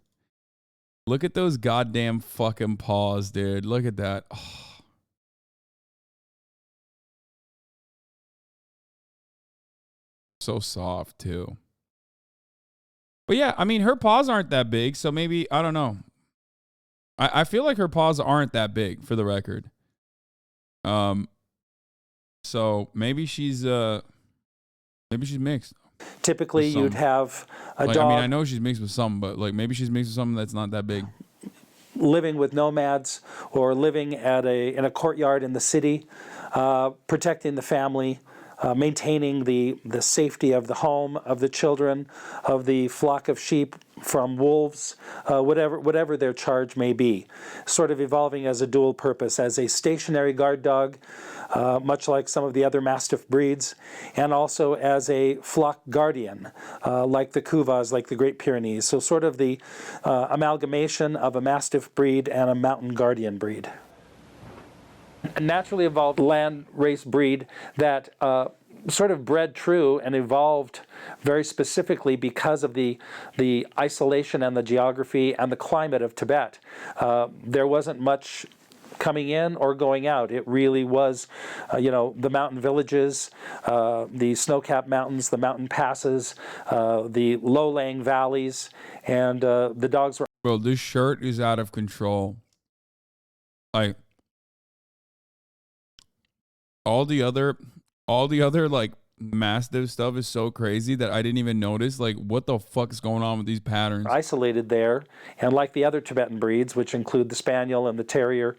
Look at those goddamn fucking paws, dude. Look at that. Oh. So soft, too. But yeah, I mean, her paws aren't that big, so maybe, I don't know. I feel like her paws aren't that big, for the record. So maybe she's mixed. Typically, you'd have a like, dog. I mean, I know she's mixed with some, but like maybe she's mixed with something that's not that big. Living with nomads or living in a courtyard in the city, protecting the family, maintaining the safety of the home, of the children, of the flock of sheep from wolves, whatever their charge may be. Sort of evolving as a dual purpose, as a stationary guard dog, much like some of the other Mastiff breeds, and also as a flock guardian, like the Kuvas, like the Great Pyrenees. So sort of the amalgamation of a Mastiff breed and a mountain guardian breed. A naturally evolved land race breed that sort of bred true and evolved very specifically because of the isolation and the geography and the climate of Tibet. There wasn't much coming in or going out. It really was, the mountain villages, the snow-capped mountains, the mountain passes, the low-lying valleys, and the dogs were... Bro, this shirt is out of control. Like, all the other like Mastiff stuff is so crazy that I didn't even notice, like, what the fuck is going on with these patterns. Isolated there, and like the other Tibetan breeds, which include the Spaniel and the Terrier,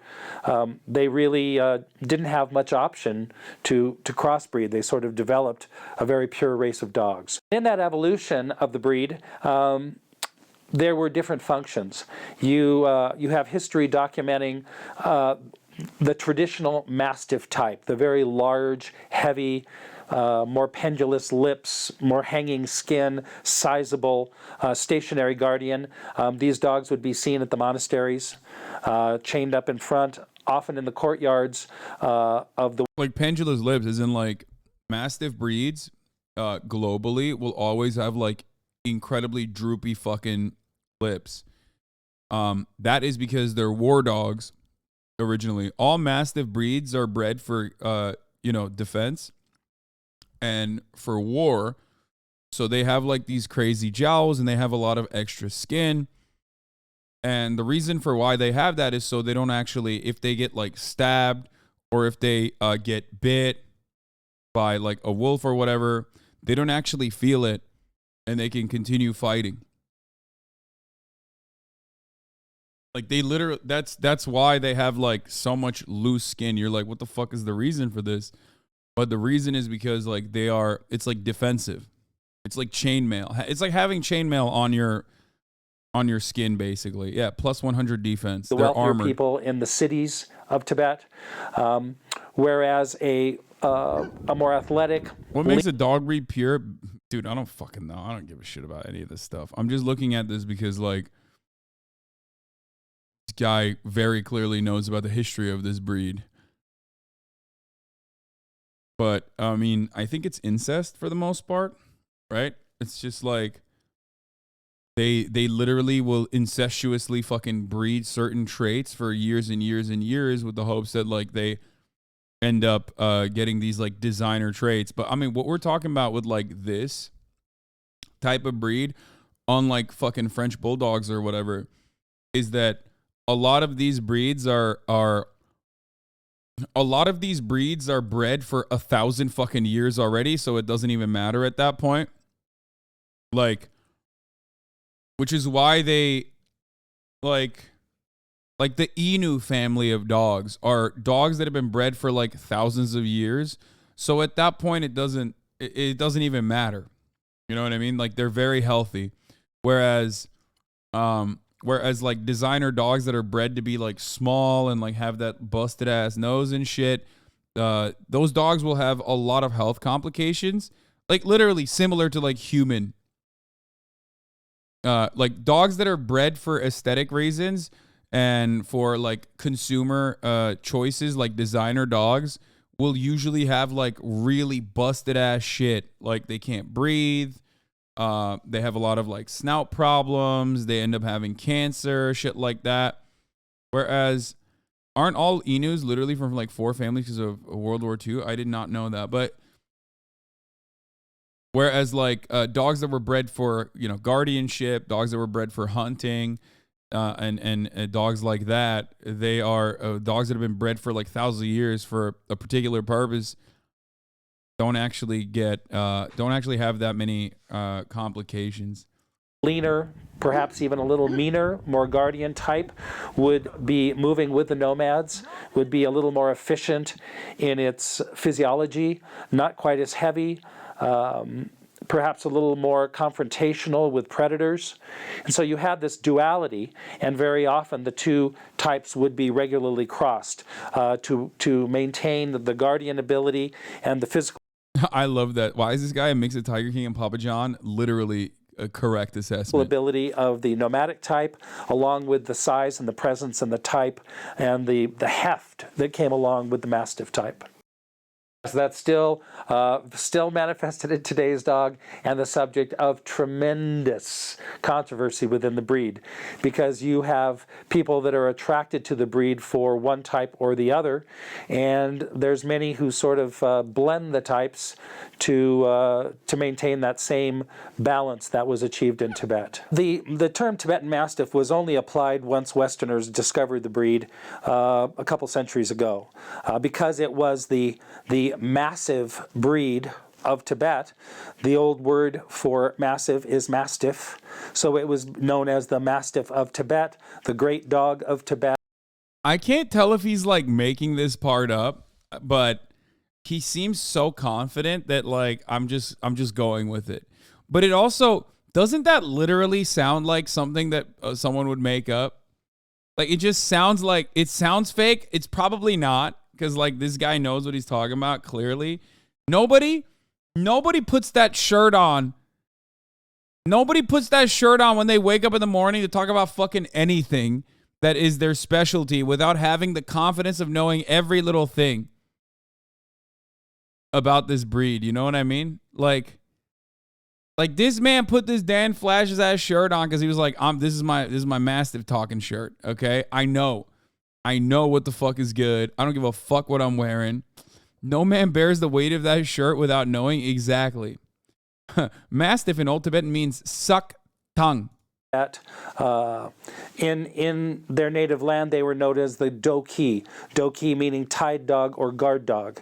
they really didn't have much option to crossbreed. They sort of developed a very pure race of dogs. In that evolution of the breed, there were different functions. You have history documenting the traditional Mastiff type, the very large, heavy, more pendulous lips, more hanging skin, sizable, stationary guardian. These dogs would be seen at the monasteries, chained up in front, often in the courtyards of the... Like pendulous lips, as in like Mastiff breeds globally will always have like incredibly droopy fucking lips. That is because they're war dogs originally. All Mastiff breeds are bred for, defense and for war. So they have like these crazy jowls and they have a lot of extra skin. And the reason for why they have that is so they don't actually, if they get like stabbed or if they get bit by like a wolf or whatever, they don't actually feel it and they can continue fighting. Like they literally, that's why they have like so much loose skin. You're like, what the fuck is the reason for this? But the reason is because like it's like defensive. It's like chainmail. It's like having chainmail on your skin, basically. Yeah, plus 100 defense. The They're wealthier armored. people in the cities of Tibet, whereas a more athletic... What makes a dog breed pure? Dude, I don't fucking know. I don't give a shit about any of this stuff. I'm just looking at this because like this guy very clearly knows about the history of this breed. But I mean, I think it's incest for the most part, right? It's just like they literally will incestuously fucking breed certain traits for years and years and years with the hopes that like they end up getting these like designer traits. But I mean, what we're talking about with like this type of breed, unlike fucking French bulldogs or whatever, is that a lot of these breeds are bred for 1,000 fucking years already, so it doesn't even matter at that point. Like, which is why they like the Inu family of dogs are dogs that have been bred for like thousands of years. So at that point, it doesn't even matter. You know what I mean? Like they're very healthy. Whereas like designer dogs that are bred to be like small and like have that busted ass nose and shit, those dogs will have a lot of health complications. Like literally similar to like human. Like dogs that are bred for aesthetic reasons and for like consumer choices, like designer dogs will usually have like really busted ass shit. Like they can't breathe. They have a lot of like snout problems. They end up having cancer, shit like that. Whereas aren't all Inus literally from like 4 families because of World War II? I did not know that. But whereas like dogs that were bred for, guardianship, dogs that were bred for hunting, and dogs like that, they are dogs that have been bred for like thousands of years for a particular purpose. Don't actually have that many complications. Leaner, perhaps even a little meaner, more guardian type would be moving with the nomads, would be a little more efficient in its physiology, not quite as heavy, perhaps a little more confrontational with predators. And so you had this duality, and very often the two types would be regularly crossed to maintain the guardian ability and the physical. I love that. Why is this guy a mix of Tiger King and Papa John? Literally a correct assessment. Ability of the nomadic type, along with the size and the presence and the type and the heft that came along with the Mastiff type. So that's still manifested in today's dog and the subject of tremendous controversy within the breed, because you have people that are attracted to the breed for one type or the other, and there's many who sort of blend the types to maintain that same balance that was achieved in Tibet. The term Tibetan Mastiff was only applied once Westerners discovered the breed a couple centuries ago, because it was the massive breed of Tibet. The old word for massive is mastiff, so it was known as the Mastiff of Tibet, the great dog of Tibet. I can't tell if he's like making this part up, but he seems so confident that like I'm just going with it. But it also doesn't that literally sound like something that someone would make up? Like it just sounds like it sounds fake. It's probably not, because like this guy knows what he's talking about clearly. Nobody puts that shirt on. Nobody puts that shirt on when they wake up in the morning to talk about fucking anything that is their specialty without having the confidence of knowing every little thing about this breed. You know what I mean? Like this man put this Dan Flash's ass shirt on because he was like, this is my Mastiff talking shirt. Okay, I know what the fuck is good. I don't give a fuck what I'm wearing. No man bears the weight of that shirt without knowing exactly. Mastiff in Old Tibetan means suck tongue. In their native land, they were known as the doki. Doki meaning tied dog or guard dog.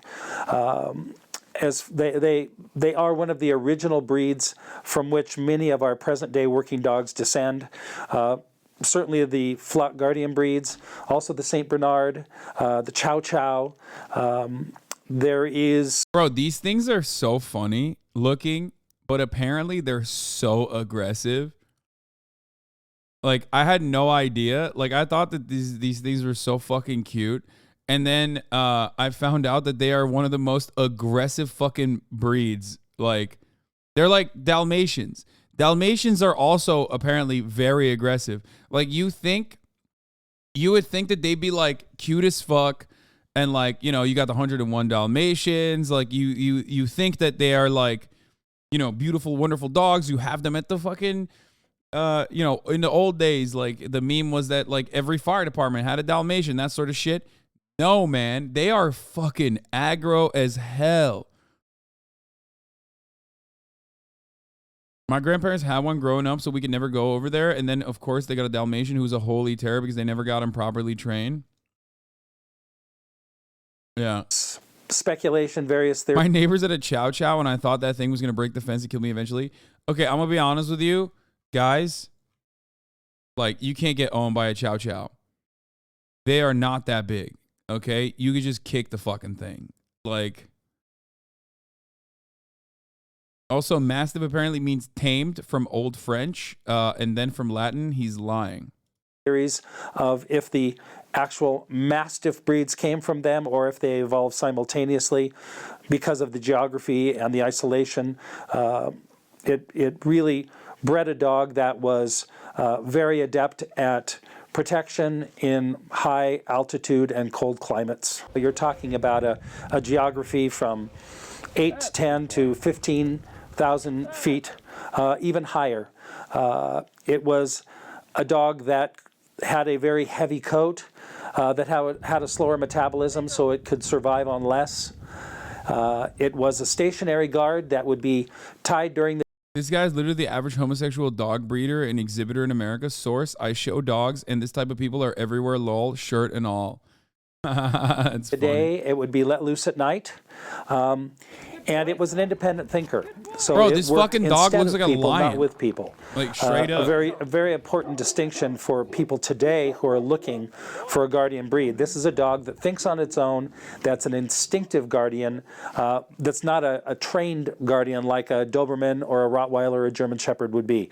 As they are one of the original breeds from which many of our present-day working dogs descend. Certainly the flock guardian breeds, also the Saint Bernard, the Chow Chow. There is... Bro, these things are so funny looking, but apparently they're so aggressive. Like, I had no idea. Like, I thought that these things were so fucking cute. And then I found out that they are one of the most aggressive fucking breeds. Like, they're like Dalmatians. Dalmatians are also apparently very aggressive. Like, you would think that they'd be like cute as fuck. And like, you know, you got the 101 Dalmatians. Like, you think that they are like, you know, beautiful, wonderful dogs. You have them at the fucking... you know, in the old days, like the meme was that like every fire department had a Dalmatian, that sort of shit. No, man, they are fucking aggro as hell. My grandparents had one growing up, so we could never go over there. And then, of course, they got a Dalmatian who was a holy terror because they never got him properly trained. Yeah. Speculation, various theories. My neighbors had a Chow Chow, and I thought that thing was going to break the fence and kill me eventually. Okay, I'm going to be honest with you. Guys, like, you can't get owned by a Chow Chow. They are not that big, okay? You could just kick the fucking thing. Like, also, Mastiff apparently means tamed from Old French, and then from Latin, he's lying. Theories of if the actual Mastiff breeds came from them or if they evolved simultaneously because of the geography and the isolation. It really... bred a dog that was very adept at protection in high altitude and cold climates. You're talking about a geography from 8 to 10 to 15,000 feet, even higher. It was a dog that had a very heavy coat, that had a slower metabolism so it could survive on less. It was a stationary guard that would be tied during the... This guy's literally the average homosexual dog breeder and exhibitor in America. Source, I show dogs, and this type of people are everywhere, lol, shirt and all. It's Today, funny. it would be let loose at night. And it was an independent thinker. So bro, it this worked fucking dog instead looks of like a people, lion. not with people. Like, straight up. A very important distinction for people today who are looking for a guardian breed. This is a dog that thinks on its own, that's an instinctive guardian, that's not a trained guardian like a Doberman or a Rottweiler or a German Shepherd would be.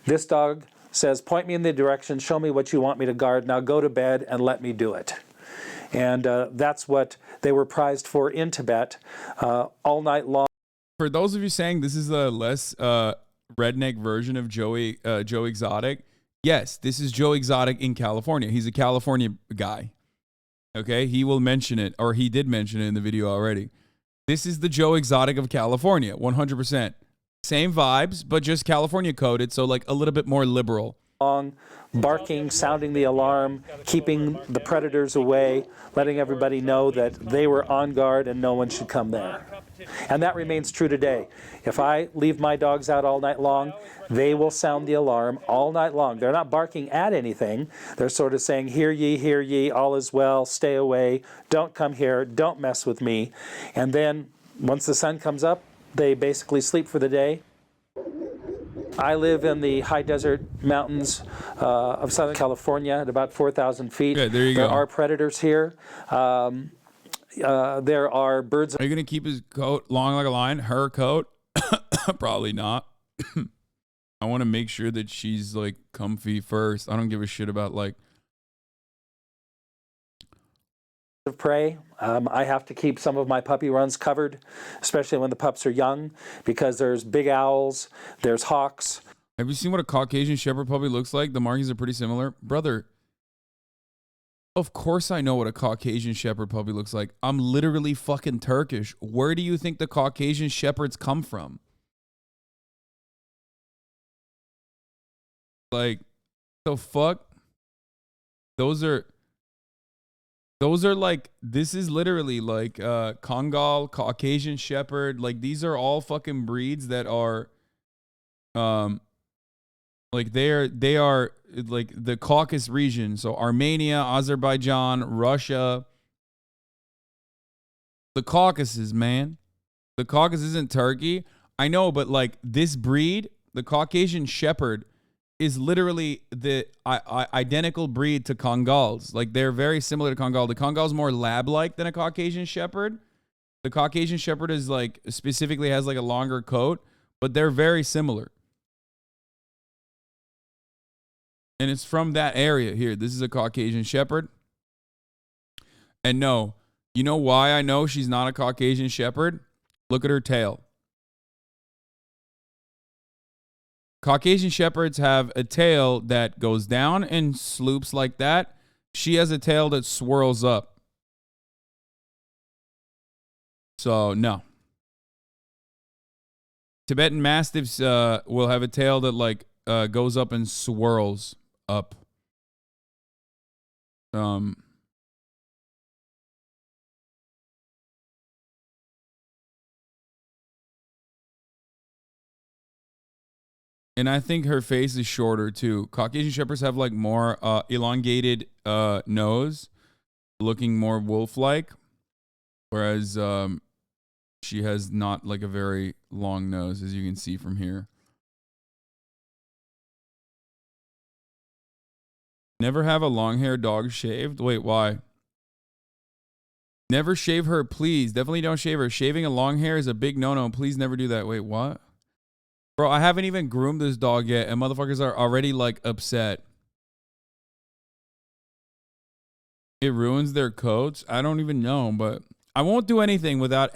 This dog says, point me in the direction, show me what you want me to guard, now go to bed and let me do it. And that's what they were prized for in Tibet all night long. For those of you saying this is a less redneck version of Joe Exotic, yes, this is Joe Exotic in California. He's a California guy. Okay, he will mention it, or he did mention it in the video already. This is the Joe Exotic of California, 100%. Same vibes, but just California coded, so like a little bit more liberal. Barking, sounding the alarm, keeping the predators away, letting everybody know that they were on guard and no one should come there. And that remains true today. If I leave my dogs out all night long, they will sound the alarm all night long. They're not barking at anything. They're sort of saying, hear ye, all is well, stay away, don't come here, don't mess with me. And then once the sun comes up, they basically sleep for the day. I live in the high desert mountains of Southern California at about 4,000 feet. Yeah, there you go. There are predators here. There are birds. Are you going to keep his coat long like a line? Her coat? Probably not. I want to make sure that she's like comfy first. I don't give a shit about like of prey. I have to keep some of my puppy runs covered, especially when the pups are young, because there's big owls, there's hawks. Have you seen what a Caucasian Shepherd puppy looks like? The markings are pretty similar. Brother, of course I know what a Caucasian Shepherd puppy looks like. I'm literally fucking Turkish. Where do you think the Caucasian Shepherds come from? Like, the fuck? Those are like, this is literally like Congal, Caucasian Shepherd. Like, these are all fucking breeds that are like they are like the Caucasus region. So Armenia, Azerbaijan, Russia. The Caucasus, man. The Caucasus isn't Turkey. I know, but like this breed, the Caucasian Shepherd, is literally the identical breed to Congals. Like, they're very similar to Congal. The Congal is more lab-like than a Caucasian Shepherd. The Caucasian Shepherd is like, specifically has like a longer coat, but they're very similar. And it's from that area here. This is a Caucasian Shepherd. And no, you know why I know she's not a Caucasian Shepherd? Look at her tail. Caucasian Shepherds have a tail that goes down and sloops like that. She has a tail that swirls up. So, no. Tibetan Mastiffs will have a tail that like goes up and swirls up. And I think her face is shorter too. Caucasian Shepherds have like more elongated nose, looking more wolf-like, whereas she has not like a very long nose, as you can see from here. Never have a long-haired dog shaved? Wait, why? Never shave her, please. Definitely don't shave her. Shaving a long hair is a big no-no. Please never do that. Wait, what? Bro, I haven't even groomed this dog yet, and motherfuckers are already, like, upset. It ruins their coats? I don't even know, but I won't do anything without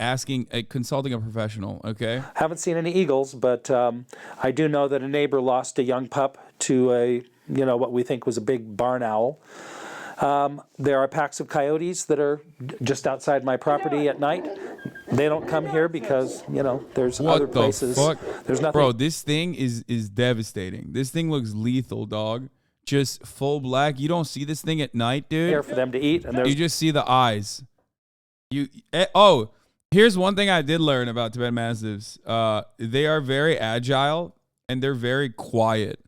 consulting a professional, okay? Haven't seen any eagles, but I do know that a neighbor lost a young pup to a, what we think was a big barn owl. There are packs of coyotes that are just outside my property at night. They don't come here because, there's other places. What the fuck? There's nothing. Bro, this thing is devastating. This thing looks lethal, dog. Just full black. You don't see this thing at night, dude. Here for them to eat. And you just see the eyes. Here's one thing I did learn about Tibetan Mastiffs. They are very agile and they're very quiet.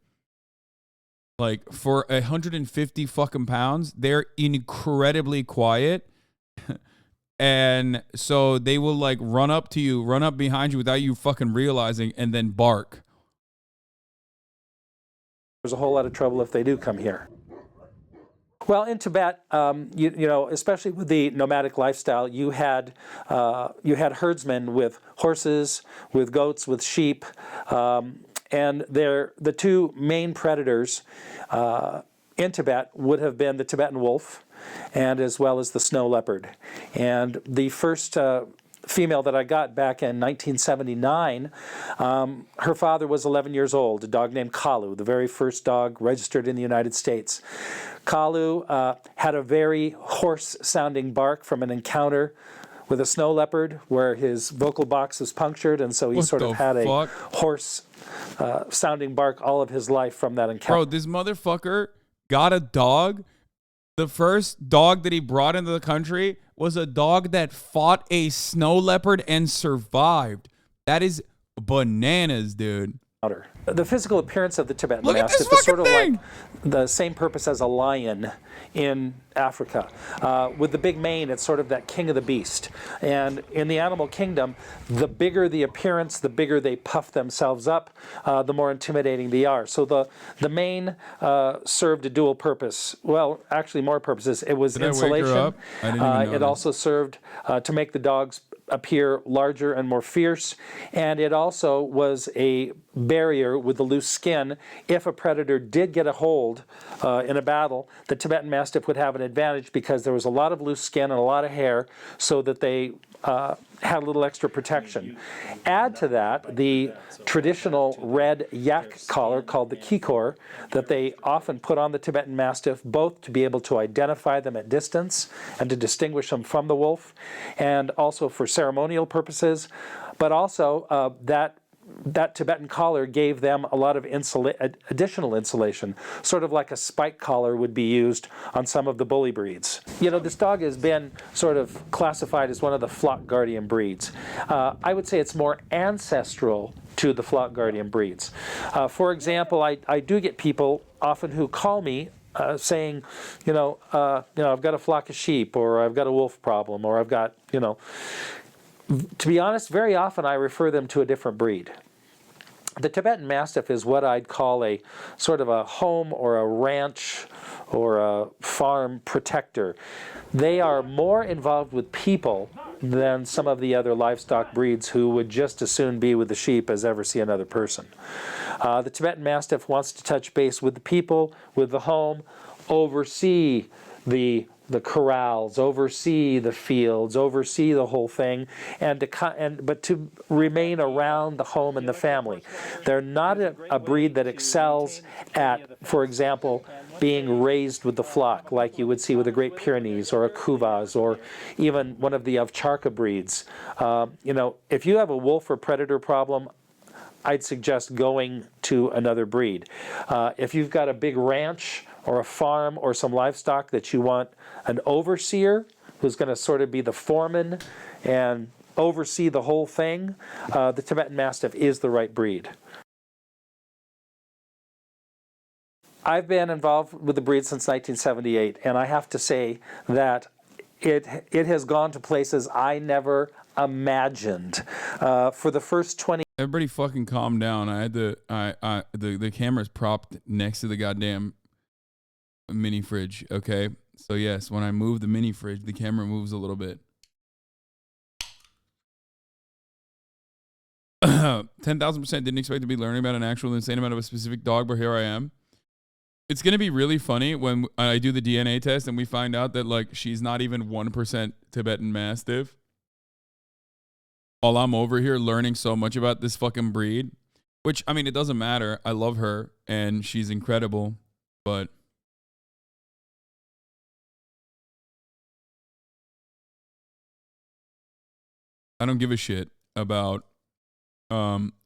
Like, for 150 fucking pounds, they're incredibly quiet. And so they will, like, run up to you, run up behind you without you fucking realizing, and then bark. There's a whole lot of trouble if they do come here. Well, in Tibet, especially with the nomadic lifestyle, you had herdsmen with horses, with goats, with sheep, and the two main predators in Tibet would have been the Tibetan wolf and as well as the snow leopard. And the first female that I got back in 1979, her father was 11 years old, a dog named Kalu, the very first dog registered in the United States. Kalu had a very hoarse-sounding bark from an encounter with a snow leopard where his vocal box was punctured, and so he sort of had a hoarse sounding bark all of his life from that encounter. Bro, this motherfucker got a dog. The first dog that he brought into the country was a dog that fought a snow leopard and survived. That is bananas, dude. The physical appearance of the Tibetan Look at this Mastiff is sort of fucking like the same purpose as a lion in Africa. With the big mane, it's sort of that king of the beast. And in the animal kingdom, the bigger the appearance, the bigger they puff themselves up, the more intimidating they are. So the mane served a dual purpose. Well, actually more purposes. It was Did I wake her insulation. up? I didn't even know It that. also served to make the dogs appear larger and more fierce, and it also was a barrier with the loose skin. If a predator did get a hold in a battle, the Tibetan Mastiff would have an advantage because there was a lot of loose skin and a lot of hair, so that they had a little extra protection. Add to that the traditional red yak collar called the kikor that they often put on the Tibetan Mastiff, both to be able to identify them at distance and to distinguish them from the wolf, and also for ceremonial purposes, but also that Tibetan collar gave them a lot of additional insulation, sort of like a spike collar would be used on some of the bully breeds. You know, this dog has been sort of classified as one of the flock guardian breeds. I would say it's more ancestral to the flock guardian breeds. For example, I do get people often who call me saying, I've got a flock of sheep, or I've got a wolf problem, or I've got, To be honest, very often I refer them to a different breed. The Tibetan Mastiff is what I'd call a sort of a home or a ranch or a farm protector. They are more involved with people than some of the other livestock breeds who would just as soon be with the sheep as ever see another person. The Tibetan Mastiff wants to touch base with the people, with the home, oversee the corrals, oversee the fields, oversee the whole thing, but to remain around the home and the family. They're not a breed that excels at, for example, being raised with the flock like you would see with a Great Pyrenees or a Kuvaz or even one of the Ovcharka breeds. If you have a wolf or predator problem, I'd suggest going to another breed. If you've got a big ranch or a farm or some livestock that you want an overseer who's going to sort of be the foreman and oversee the whole thing, the Tibetan Mastiff is the right breed. I've been involved with the breed since 1978, and I have to say that it has gone to places I never imagined. For the first 20 Everybody fucking calm down. I had the camera's propped next to the goddamn mini fridge, okay? So yes, when I move the mini fridge, the camera moves a little bit. 10,000% didn't expect to be learning about an actual insane amount of a specific dog, but here I am. It's going to be really funny when I do the DNA test and we find out that, like, she's not even 1% Tibetan Mastiff. While I'm over here learning so much about this fucking breed, which, I mean, it doesn't matter. I love her and she's incredible, but I don't give a shit about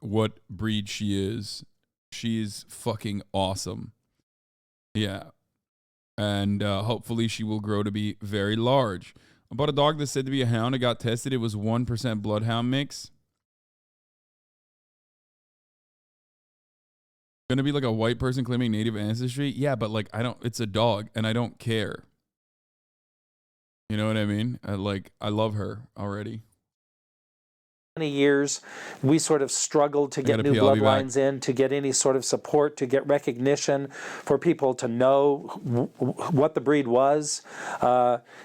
what breed she is. She's fucking awesome. Yeah. And hopefully she will grow to be very large. I bought a dog that's said to be a hound. It got tested. It was 1% bloodhound mix. Gonna be like a white person claiming native ancestry? Yeah, but like it's a dog and I don't care. You know what I mean? I love her already. years, we sort of struggled to get new bloodlines in, to get any sort of support, to get recognition, for people to know what the breed was.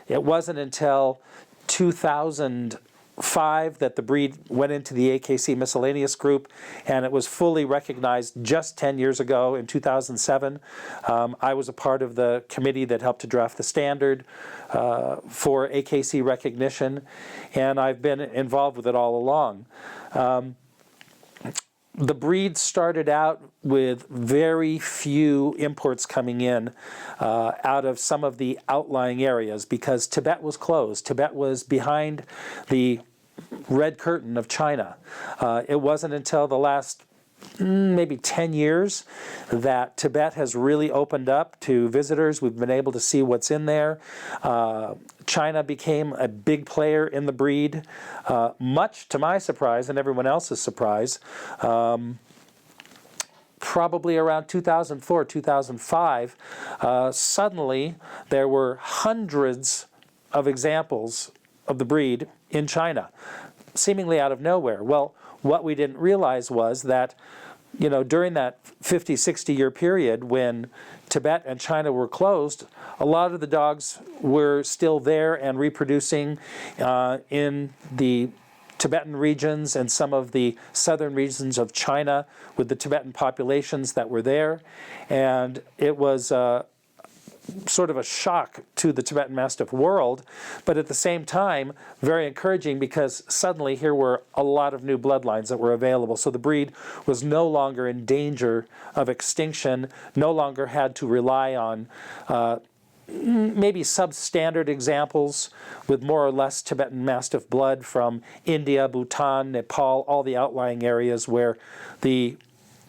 It wasn't until 2005 that the breed went into the AKC miscellaneous group, and it was fully recognized just 10 years ago in 2007. I was a part of the committee that helped to draft the standard for AKC recognition, and I've been involved with it all along. The breed started out with very few imports coming in out of some of the outlying areas because Tibet was closed. Tibet was behind the red curtain of China. It wasn't until the last maybe 10 years that Tibet has really opened up to visitors. We've been able to see what's in there. China became a big player in the breed, much to my surprise and everyone else's surprise. probably around 2004, 2005, suddenly there were hundreds of examples of the breed in China, seemingly out of nowhere. Well, what we didn't realize was that, you know, during that 50, 60-year period when Tibet and China were closed, a lot of the dogs were still there and reproducing in the Tibetan regions and some of the southern regions of China with the Tibetan populations that were there. And it was sort of a shock to the Tibetan Mastiff world, but at the same time, very encouraging because suddenly here were a lot of new bloodlines that were available. So the breed was no longer in danger of extinction, no longer had to rely on maybe substandard examples with more or less Tibetan Mastiff blood from India, Bhutan, Nepal, all the outlying areas where the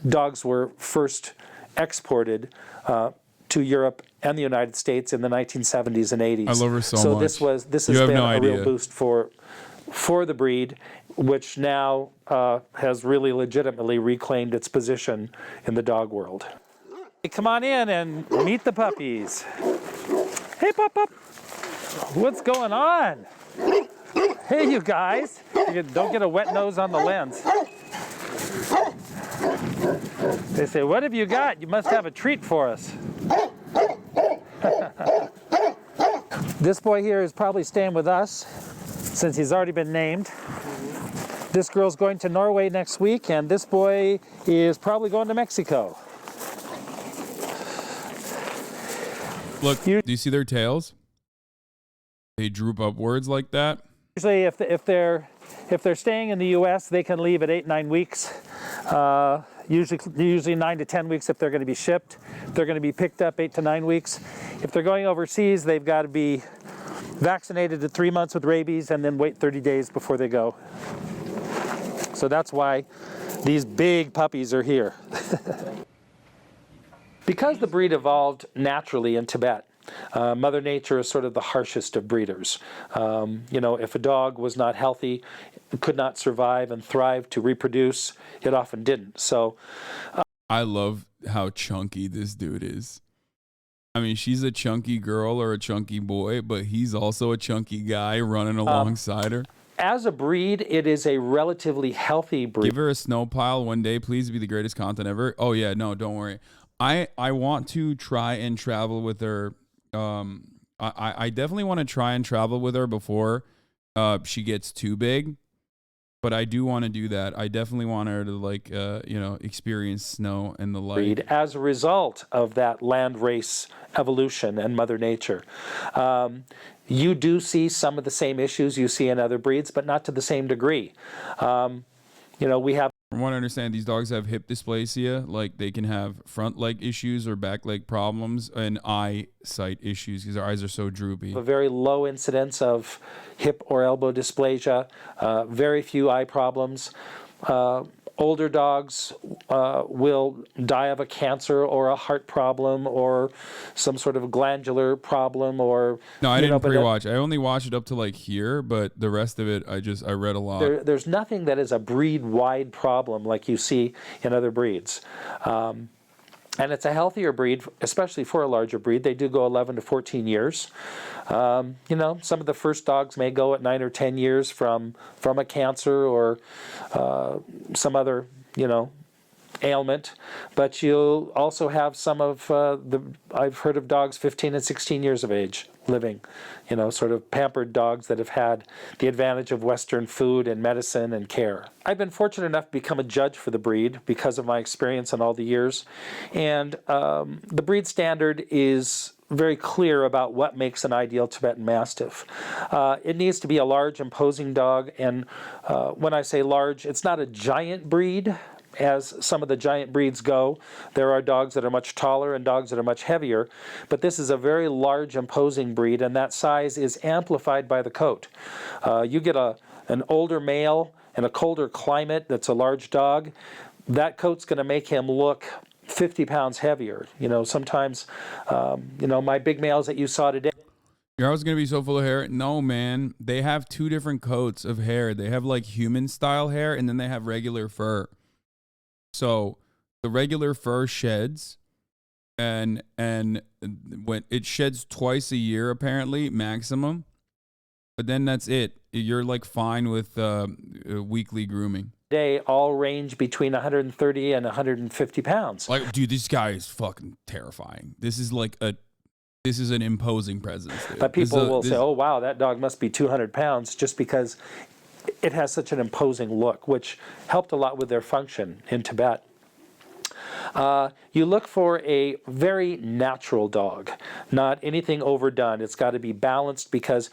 dogs were first exported to Europe and the United States in the 1970s and 80s. I love her so much. So this has been a real boost for the breed, which now has really legitimately reclaimed its position in the dog world. Hey, come on in and meet the puppies. Hey, Pup. What's going on? Hey, you guys. Don't get a wet nose on the lens. They say, what have you got? You must have a treat for us. This boy here is probably staying with us since he's already been named. This girl's going to Norway next week, and this boy is probably going to Mexico. Look, do you see their tails? They droop upwards like that. Usually, if they're staying in the U.S., they can leave at 8-9 weeks. Usually 9 to 10 weeks if they're going to be shipped. If they're going to be picked up 8 to 9 weeks. If they're going overseas, they've got to be vaccinated at 3 months with rabies and then wait 30 days before they go. So that's why these big puppies are here. Because the breed evolved naturally in Tibet, Mother Nature is sort of the harshest of breeders. You know, if a dog was not healthy, could not survive and thrive to reproduce, it often didn't. So, I love how chunky this dude is. I mean, she's a chunky girl or a chunky boy, but he's also a chunky guy running alongside her. As a breed, it is a relatively healthy breed. Give her a snow pile one day, please. Be the greatest content ever. Oh yeah, no, don't worry. I want to try and travel with her. I definitely want to try and travel with her before she gets too big. But I do want to do that. I definitely want her to, like, you know, experience snow and the like. As a result of that land race evolution and Mother Nature. You do see some of the same issues you see in other breeds, but not to the same degree. You know, we have. From what I understand, these dogs have hip dysplasia, like they can have front leg issues or back leg problems, and eyesight issues because their eyes are so droopy. A very low incidence of hip or elbow dysplasia, very few eye problems. Older dogs will die of a cancer or a heart problem or some sort of glandular problem or... No, I didn't pre-watch. I only watched it up to like here, but the rest of it, I read a lot. There's nothing that is a breed-wide problem like you see in other breeds. And it's a healthier breed, especially for a larger breed. They do go 11 to 14 years. You know, some of the first dogs may go at 9 or 10 years from a cancer or some other, you know, ailment. But you'll also have some of I've heard of dogs 15 and 16 years of age living, you know, sort of pampered dogs that have had the advantage of Western food and medicine and care. I've been fortunate enough to become a judge for the breed because of my experience in all the years. And the breed standard is very clear about what makes an ideal Tibetan Mastiff. It needs to be a large, imposing dog. And when I say large, it's not a giant breed, as some of the giant breeds go. There are dogs that are much taller and dogs that are much heavier, but this is a very large, imposing breed, and that size is amplified by the coat. You get an older male in a colder climate that's a large dog, that coat's going to make him look 50 pounds heavier. You know, sometimes, you know, my big males that you saw today, Your house is going to be so full of hair. No, man. They have two different coats of hair. They have like human style hair and then they have regular fur. So the regular fur sheds, and when it sheds twice a year apparently maximum, but then that's it. You're like fine with weekly grooming. They all range between 130 and 150 pounds. Like, dude, this guy is fucking terrifying. This is an imposing presence, dude. But people will say, oh, wow, that dog must be 200 pounds just because it has such an imposing look, which helped a lot with their function in Tibet. You look for a very natural dog, not anything overdone. It's got to be balanced because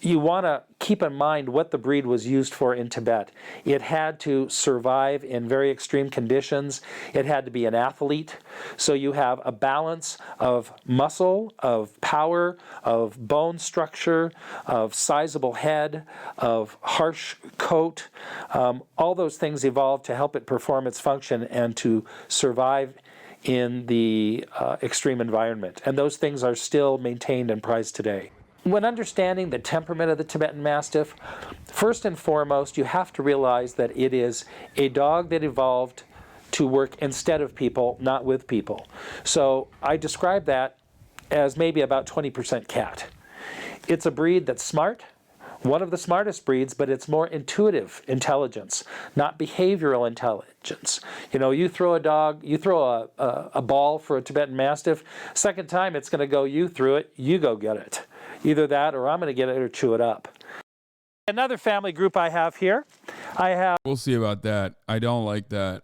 you want to keep in mind what the breed was used for in Tibet. It had to survive in very extreme conditions. It had to be an athlete. So you have a balance of muscle, of power, of bone structure, of sizable head, of harsh coat. All those things evolved to help it perform its function and to survive in the extreme environment. And those things are still maintained and prized today. When understanding the temperament of the Tibetan Mastiff, first and foremost, you have to realize that it is a dog that evolved to work instead of people, not with people. So I describe that as maybe about 20% cat. It's a breed that's smart, one of the smartest breeds, but it's more intuitive intelligence, not behavioral intelligence. You know, you throw a ball for a Tibetan Mastiff, second time it's going to go, you threw it, you go get it. Either that or I'm going to get it or chew it up. Another family group I have here, We'll see about that. I don't like that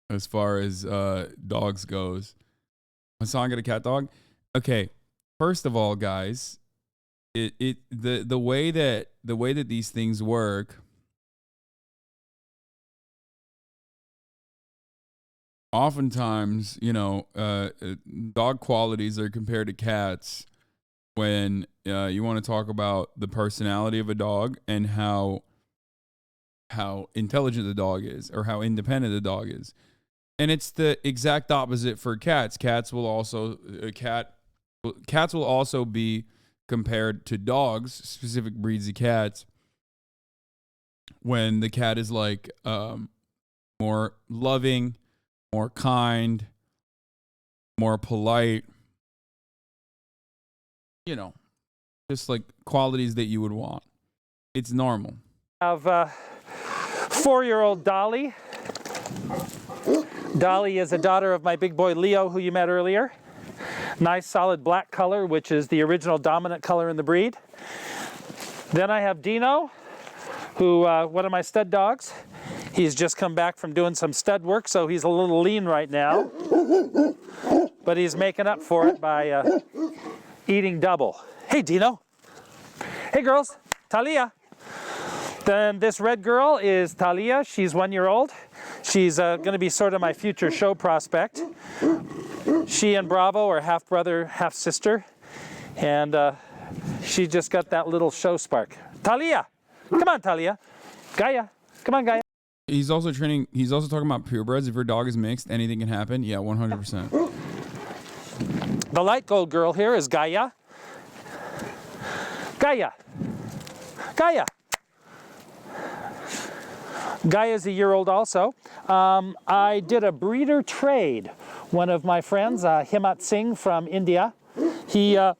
as far as dogs goes. Hasan got a cat dog? Okay, first of all, guys, the way that these things work, oftentimes, you know, dog qualities are compared to cats when you want to talk about the personality of a dog and how intelligent the dog is or how independent the dog is. And it's the exact opposite for cats. Cats will also be compared to dogs, specific breeds of cats, when the cat is like more loving, more kind, more polite, you know, just like qualities that you would want. It's normal. I have 4-year-old Dolly. Dolly is a daughter of my big boy Leo, who you met earlier. Nice solid black color, which is the original dominant color in the breed. Then I have Dino, who one of my stud dogs. He's just come back from doing some stud work, so he's a little lean right now. But he's making up for it by eating double. Hey, Dino. Hey, girls. Talia. Then this red girl is Talia. She's 1 year old. She's going to be sort of my future show prospect. She and Bravo are half brother, half sister. And she just got that little show spark. Talia! Come on, Talia. Gaia. Come on, Gaia. He's also talking about purebreds. If your dog is mixed, anything can happen. Yeah, 100%. The light gold girl here is Gaia. Gaia. Gaia. Gaia's a year old also. I did a breeder trade. One of my friends, Himmat Singh from India, he has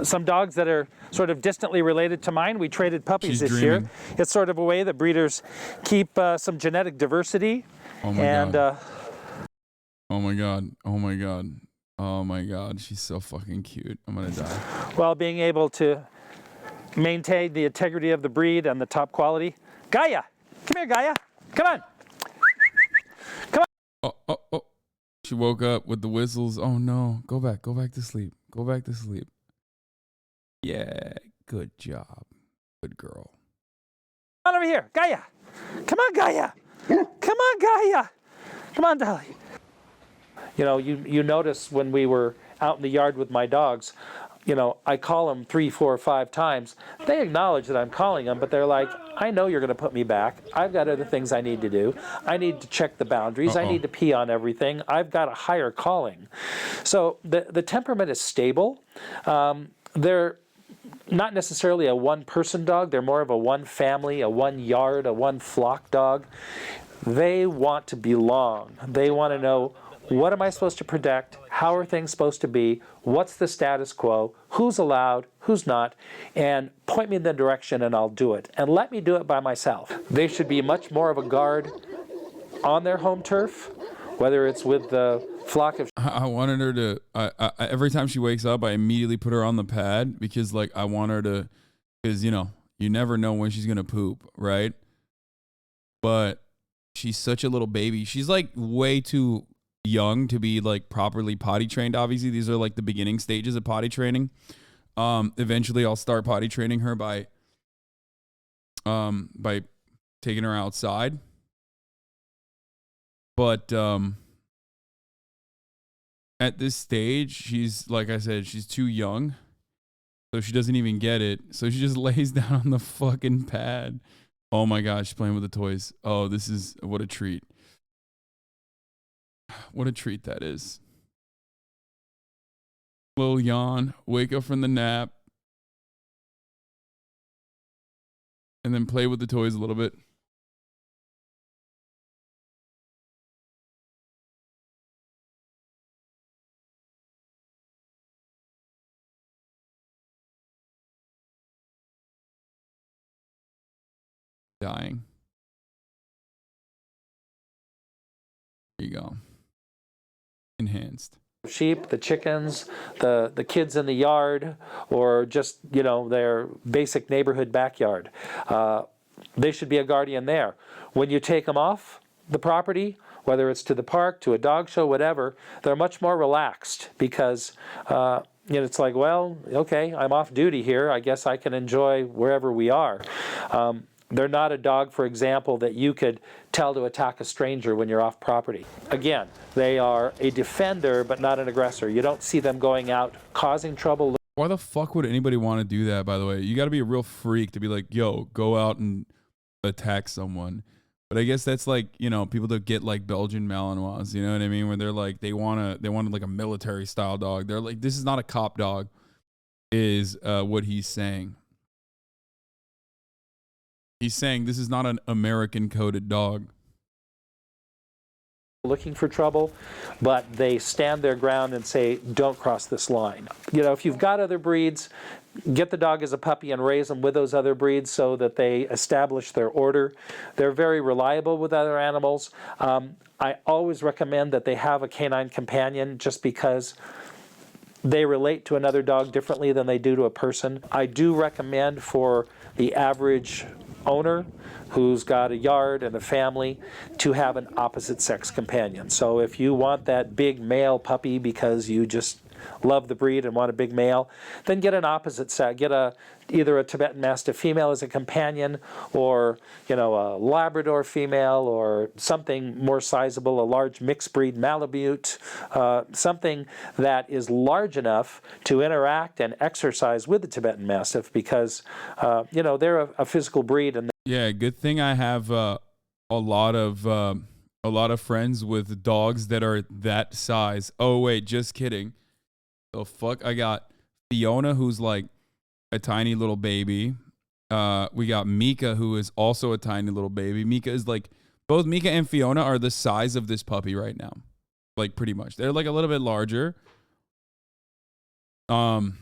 some dogs that are sort of distantly related to mine. We traded puppies this year. It's sort of a way that breeders keep some genetic diversity. Oh my God. Oh my God. Oh my God. Oh my God. She's so fucking cute. I'm gonna die. While being able to maintain the integrity of the breed and the top quality. Gaia! Come here, Gaia! Come on! Come on! Oh. She woke up with the whistles. Oh no. Go back to sleep. Go back to sleep. Yeah, good job. Good girl. Come on over here, Gaia! Come on, Gaia! Come on, Gaia! Come on, Dolly. You know, you notice when we were out in the yard with my dogs, you know, I call them 3, 4, 5 times. They acknowledge that I'm calling them, but they're like, I know you're going to put me back. I've got other things I need to do. I need to check the boundaries. I need to pee on everything. I've got a higher calling. So the temperament is stable. They're not necessarily a one-person dog. They're more of a one family, a one yard, a one flock dog. They want to belong. They want to know, what am I supposed to protect? How are things supposed to be? What's the status quo? Who's allowed? Who's not? And point me in the direction and I'll do it. And let me do it by myself. They should be much more of a guard on their home turf, whether it's with the flock of... I wanted her to, every time she wakes up, I immediately put her on the pad because, like, I want her to, because, you know, you never know when she's going to poop, right? But she's such a little baby. She's, like, way too young to be, like, properly potty trained. Obviously, these are, like, the beginning stages of potty training. Eventually, I'll start potty training her by taking her outside. But, at this stage, she's, like I said, she's too young. So she doesn't even get it. So she just lays down on the fucking pad. Oh my gosh, she's playing with the toys. Oh, this is, what a treat. What a treat that is. Little yawn, wake up from the nap. And then play with the toys a little bit. Dying. There you go. Enhanced. Sheep, the chickens, the kids in the yard, or just, you know, their basic neighborhood backyard. They should be a guardian there. When you take them off the property, whether it's to the park, to a dog show, whatever, they're much more relaxed because you know, it's like, well, okay, I'm off duty here. I guess I can enjoy wherever we are. They're not a dog, for example, that you could tell to attack a stranger when you're off property. Again, they are a defender, but not an aggressor. You don't see them going out causing trouble. Why the fuck would anybody want to do that, by the way? You got to be a real freak to be like, yo, go out and attack someone. But I guess that's like, you know, people that get like Belgian Malinois, you know what I mean? Where they're like, they wanted like a military style dog. They're like, this is not a cop dog, is what he's saying. He's saying this is not an American coded dog. Looking for trouble, but they stand their ground and say, don't cross this line. You know, if you've got other breeds, get the dog as a puppy and raise them with those other breeds so that they establish their order. They're very reliable with other animals. I always recommend that they have a canine companion just because they relate to another dog differently than they do to a person. I do recommend for the average owner who's got a yard and a family to have an opposite sex companion. So if you want that big male puppy because you just love the breed and want a big male, then get an opposite sex. Get either a Tibetan Mastiff female as a companion, or, you know, a Labrador female, or something more sizable, a large mixed breed Malamute, something that is large enough to interact and exercise with the Tibetan Mastiff, because you know, they're a physical breed. And yeah, good thing I have a lot of friends with dogs that are that size. Oh wait, just kidding. The fuck, I got Fiona, who's like a tiny little baby. We got Mika, who is also a tiny little baby. Mika is like, both Mika and Fiona are the size of this puppy right now. Like, pretty much. They're like a little bit larger. Myung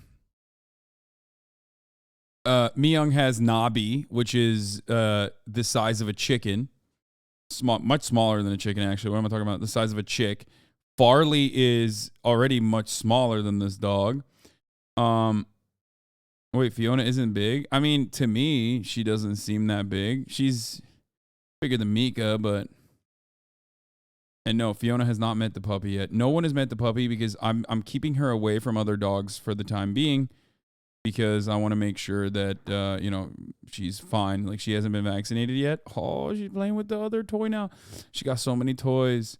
has Nabi, which is the size of a chicken. Much smaller than a chicken, actually. What am I talking about? The size of a chick. Farley is already much smaller than this dog. Wait, Fiona isn't big? I mean, to me, she doesn't seem that big. She's bigger than Mika, but... And no, Fiona has not met the puppy yet. No one has met the puppy because I'm keeping her away from other dogs for the time being, because I want to make sure that, you know, she's fine. Like, she hasn't been vaccinated yet. Oh, she's playing with the other toy now. She got so many toys.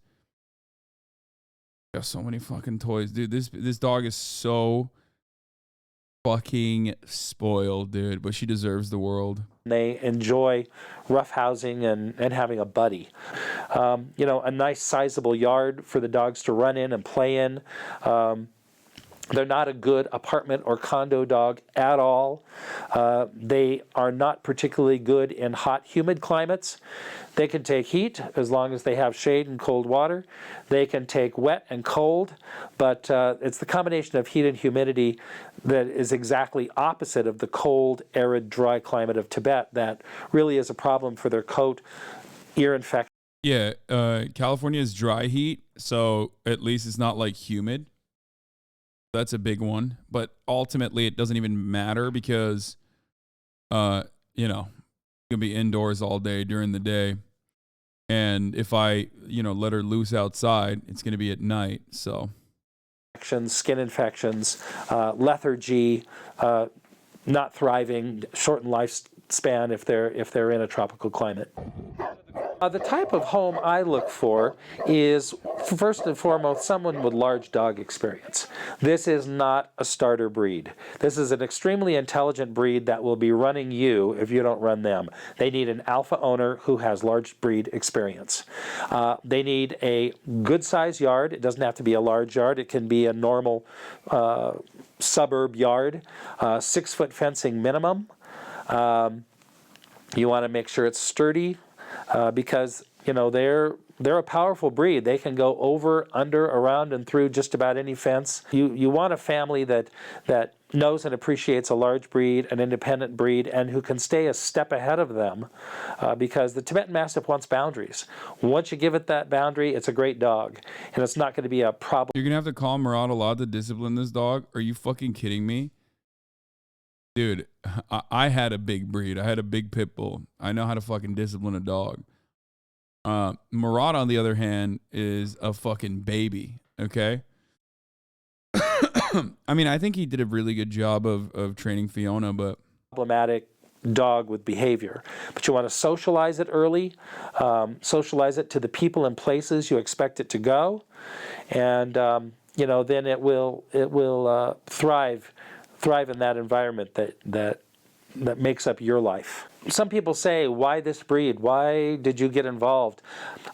Got so many fucking toys. Dude, this dog is so fucking spoiled, dude. But she deserves the world. They enjoy roughhousing and having a buddy. You know, a nice sizable yard for the dogs to run in and play in. They're not a good apartment or condo dog at all. They are not particularly good in hot, humid climates. They can take heat as long as they have shade and cold water. They can take wet and cold, but it's the combination of heat and humidity that is exactly opposite of the cold, arid, dry climate of Tibet that really is a problem for their coat, ear infection. Yeah, California is dry heat, so at least it's not like humid. That's a big one, but ultimately it doesn't even matter because, you know, you can be indoors all day during the day. And if I, let her loose outside, it's going to be at night. So, skin infections, lethargy, not thriving, shortened lifespan if they're in a tropical climate. The type of home I look for is, first and foremost, someone with large dog experience. This is not a starter breed. This is an extremely intelligent breed that will be running you if you don't run them. They need an alpha owner who has large breed experience. They need a good-sized yard. It doesn't have to be a large yard. It can be a normal suburb yard. 6-foot fencing minimum. You want to make sure it's sturdy. Because they're a powerful breed. They can go over, under, around, and through just about any fence. You want a family that knows and appreciates a large breed, an independent breed, and who can stay a step ahead of them, because the Tibetan Mastiff wants boundaries. Once you give it that boundary, it's a great dog, and it's not going to be a problem. You're going to have to call Murad a lot to discipline this dog? Are you fucking kidding me? Dude, I had a big breed. I had a big pit bull. I know how to fucking discipline a dog. Murad, on the other hand, is a fucking baby, okay? I mean, I think he did a really good job of training Fiona, but... Problematic dog with behavior. But you want to socialize it early, socialize it to the people and places you expect it to go, and, then it will thrive in that environment that makes up your life. Some people say, why this breed? Why did you get involved?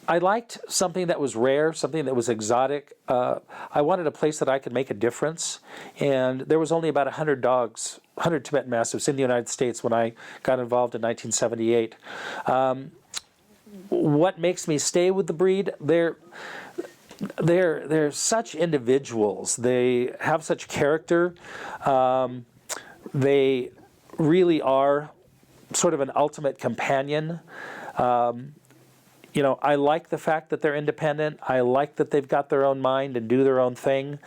I liked something that was rare, something that was exotic. I wanted a place that I could make a difference. And there was only about 100 dogs, 100 Tibetan Mastiffs in the United States when I got involved in 1978. What makes me stay with the breed? They're such individuals. They have such character. They really are sort of an ultimate companion. I like the fact that they're independent. I like that they've got their own mind and do their own thing.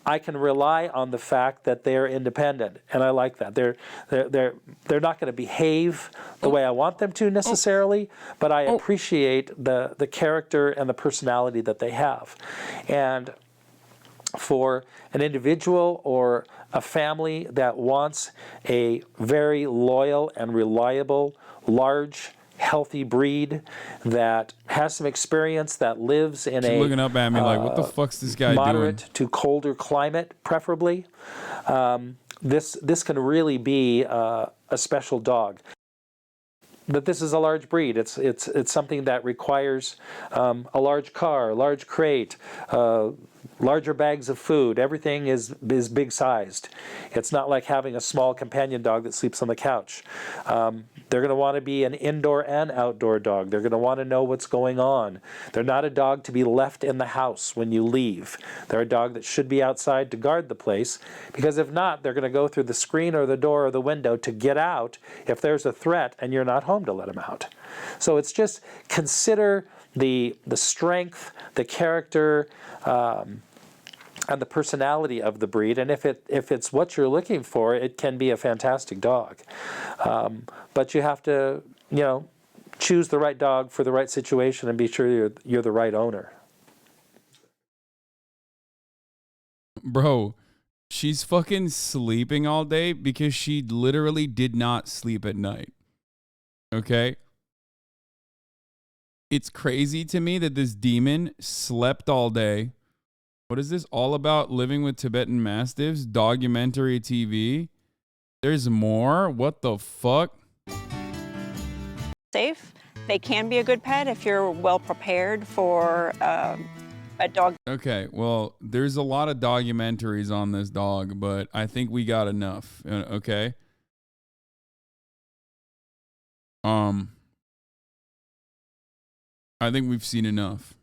I can rely on the fact that they're independent, and I like that. They're not going to behave the way I want them to necessarily, but I appreciate the character and the personality that they have. And for an individual or a family that wants a very loyal and reliable, large, healthy breed that has some experience, that lives in She's looking up at me like, what the fuck's this guy moderate doing? to colder climate, preferably, this can really be a special dog. But this is a large breed. It's something that requires a large car, a large crate, larger bags of food. Everything is big sized. It's not like having a small companion dog that sleeps on the couch. They're going to want to be an indoor and outdoor dog. They're going to want to know what's going on. They're not a dog to be left in the house when you leave. They're a dog that should be outside to guard the place, because if not, they're going to go through the screen or the door or the window to get out if there's a threat and you're not home to let them out. So it's just consider the strength, the character, and the personality of the breed, and if it's what you're looking for, it can be a fantastic dog. But you have to, choose the right dog for the right situation and be sure you're the right owner. Bro, she's fucking sleeping all day because she literally did not sleep at night. Okay? It's crazy to me that this demon slept all day. What is this all about? Living with Tibetan Mastiffs? Documentary TV? There's more? What the fuck? Safe. They can be a good pet if you're well prepared for a dog. Okay, well, there's a lot of documentaries on this dog, but I think we got enough. Okay. I think we've seen enough.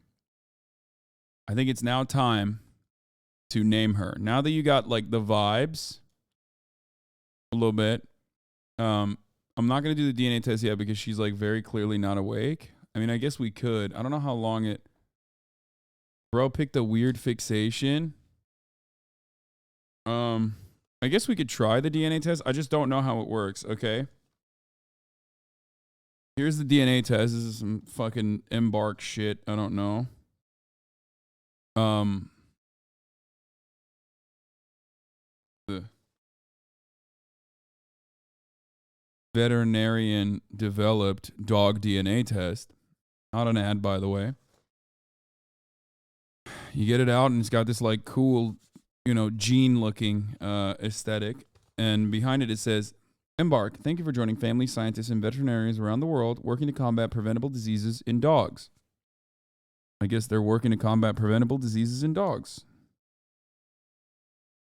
I think it's now time to name her. Now that you got like the vibes a little bit, I'm not gonna do the DNA test yet because she's like very clearly not awake. I mean, I guess we could. I don't know how long it. Bro picked a weird fixation. I guess we could try the DNA test. I just don't know how it works. Okay. Here's the DNA test. This is some fucking embark shit. I don't know. The veterinarian developed dog DNA test. Not an ad, by the way. You get it out and it's got this like cool, you know, gene looking aesthetic. And behind it, it says, Embark, thank you for joining family scientists and veterinarians around the world working to combat preventable diseases in dogs. I guess they're working to combat preventable diseases in dogs.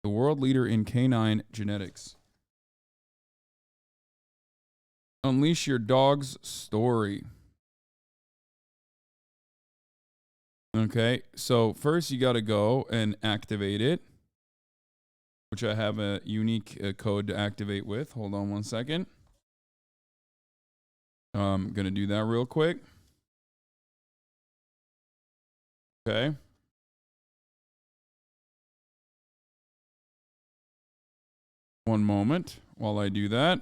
The world leader in canine genetics. Unleash your dog's story. Okay, so first you got to go and activate it, which I have a unique code to activate with. Hold on one second. I'm going to do that real quick. Okay. One moment while I do that.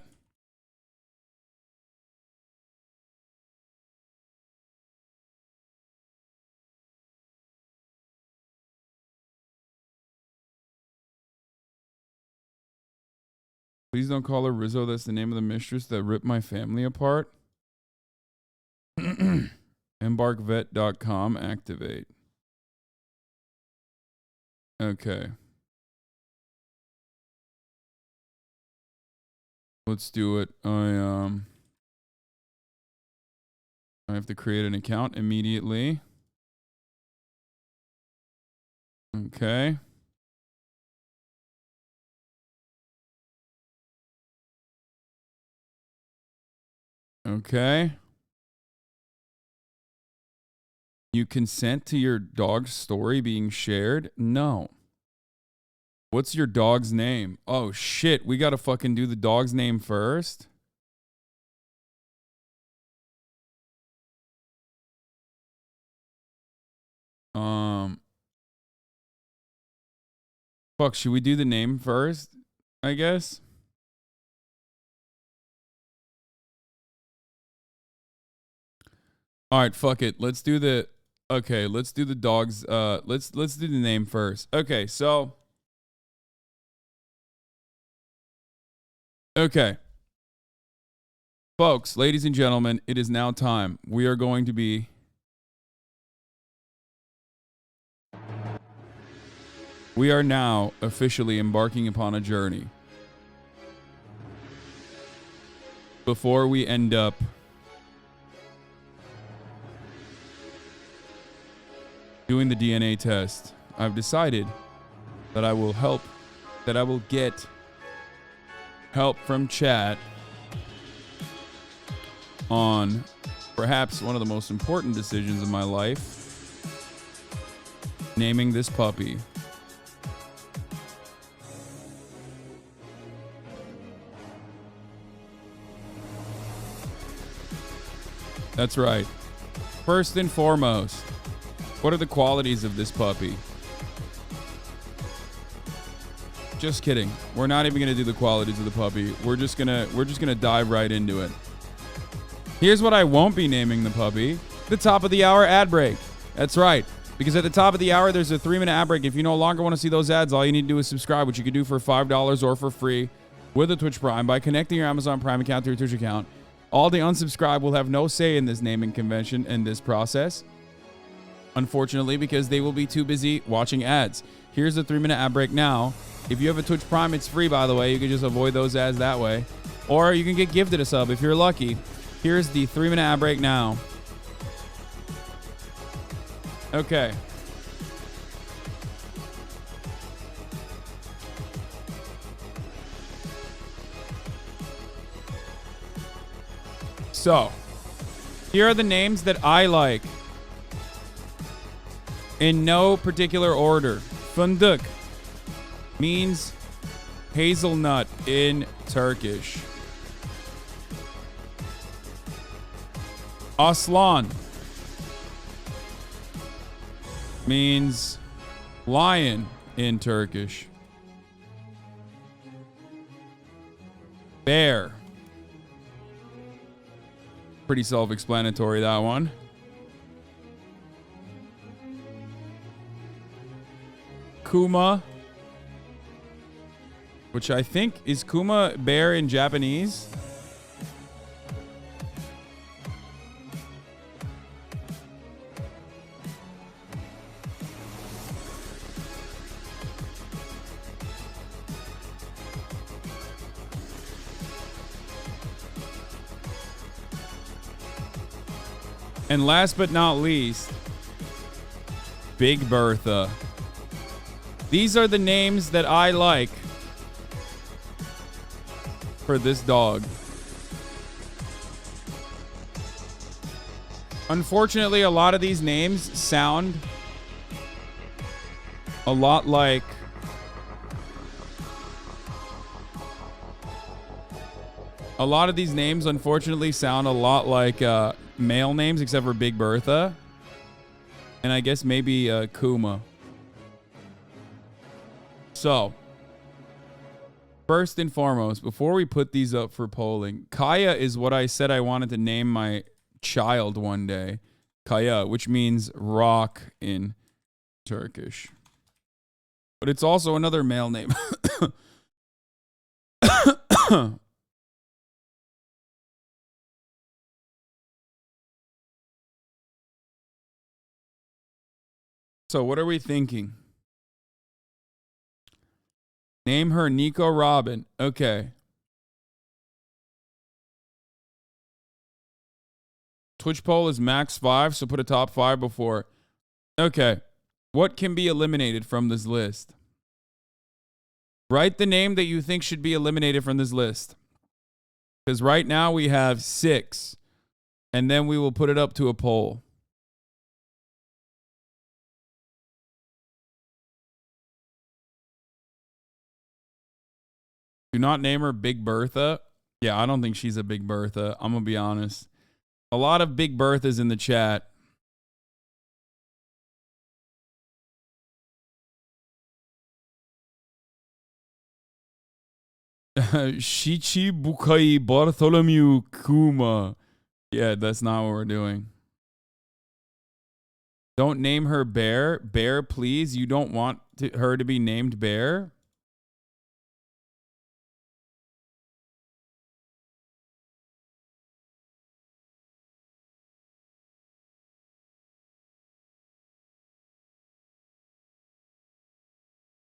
Please don't call her Rizzo. That's the name of the mistress that ripped my family apart. Embarkvet.com. Activate. Okay. Let's do it. I have to create an account immediately. Okay. Okay. You consent to your dog's story being shared? No. What's your dog's name? Oh, shit. We got to fucking do the dog's name first. Fuck, should we do the name first? I guess. All right, fuck it. Let's do the let's do the dog's let's do the name first. Okay, so okay. Folks, ladies and gentlemen, it is now time. We are going to be We are now officially embarking upon a journey. Before we end up doing the DNA test, I've decided that I will get help from chat on perhaps one of the most important decisions of my life, naming this puppy. That's right. First and foremost, what are the qualities of this puppy? Just kidding. We're not even gonna do the qualities of the puppy. We're just gonna dive right into it. Here's what I won't be naming the puppy: the top of the hour ad break. That's right. Because at the top of the hour, there's a 3-minute ad break. If you no longer want to see those ads, all you need to do is subscribe, which you can do for $5 or for free with a Twitch Prime by connecting your Amazon Prime account to your Twitch account. All the unsubscribed will have no say in this naming convention and this process, unfortunately, because they will be too busy watching ads. Here's the 3-minute ad break now. If you have a Twitch Prime, it's free, by the way. You can just avoid those ads that way. Or you can get gifted a sub if you're lucky. Here's the 3-minute ad break now. Okay. So, here are the names that I like. In no particular order. Fındık means hazelnut in Turkish. Aslan means lion in Turkish. Bear. Pretty self-explanatory, that one. Kuma, which I think is Kuma bear in Japanese. And last but not least, Big Bertha. These are the names that I like for this dog. Unfortunately, a lot of these names sound a lot like male names, except for Big Bertha. And I guess maybe Kuma. So, first and foremost, before we put these up for polling, Kaya is what I said I wanted to name my child one day. Kaya, which means rock in Turkish. But it's also another male name. So, what are we thinking? Name her Nico Robin. Okay. Twitch poll is max 5, so put a top 5 before. Okay. What can be eliminated from this list? Write the name that you think should be eliminated from this list. Because right now we have 6. And then we will put it up to a poll. Do not name her Big Bertha. Yeah, I don't think she's a Big Bertha. I'm going to be honest. A lot of Big Berthas in the chat. Shichi Bukai Bartholomew Kuma. Yeah, that's not what we're doing. Don't name her Bear. Bear, please. You don't want her to be named Bear?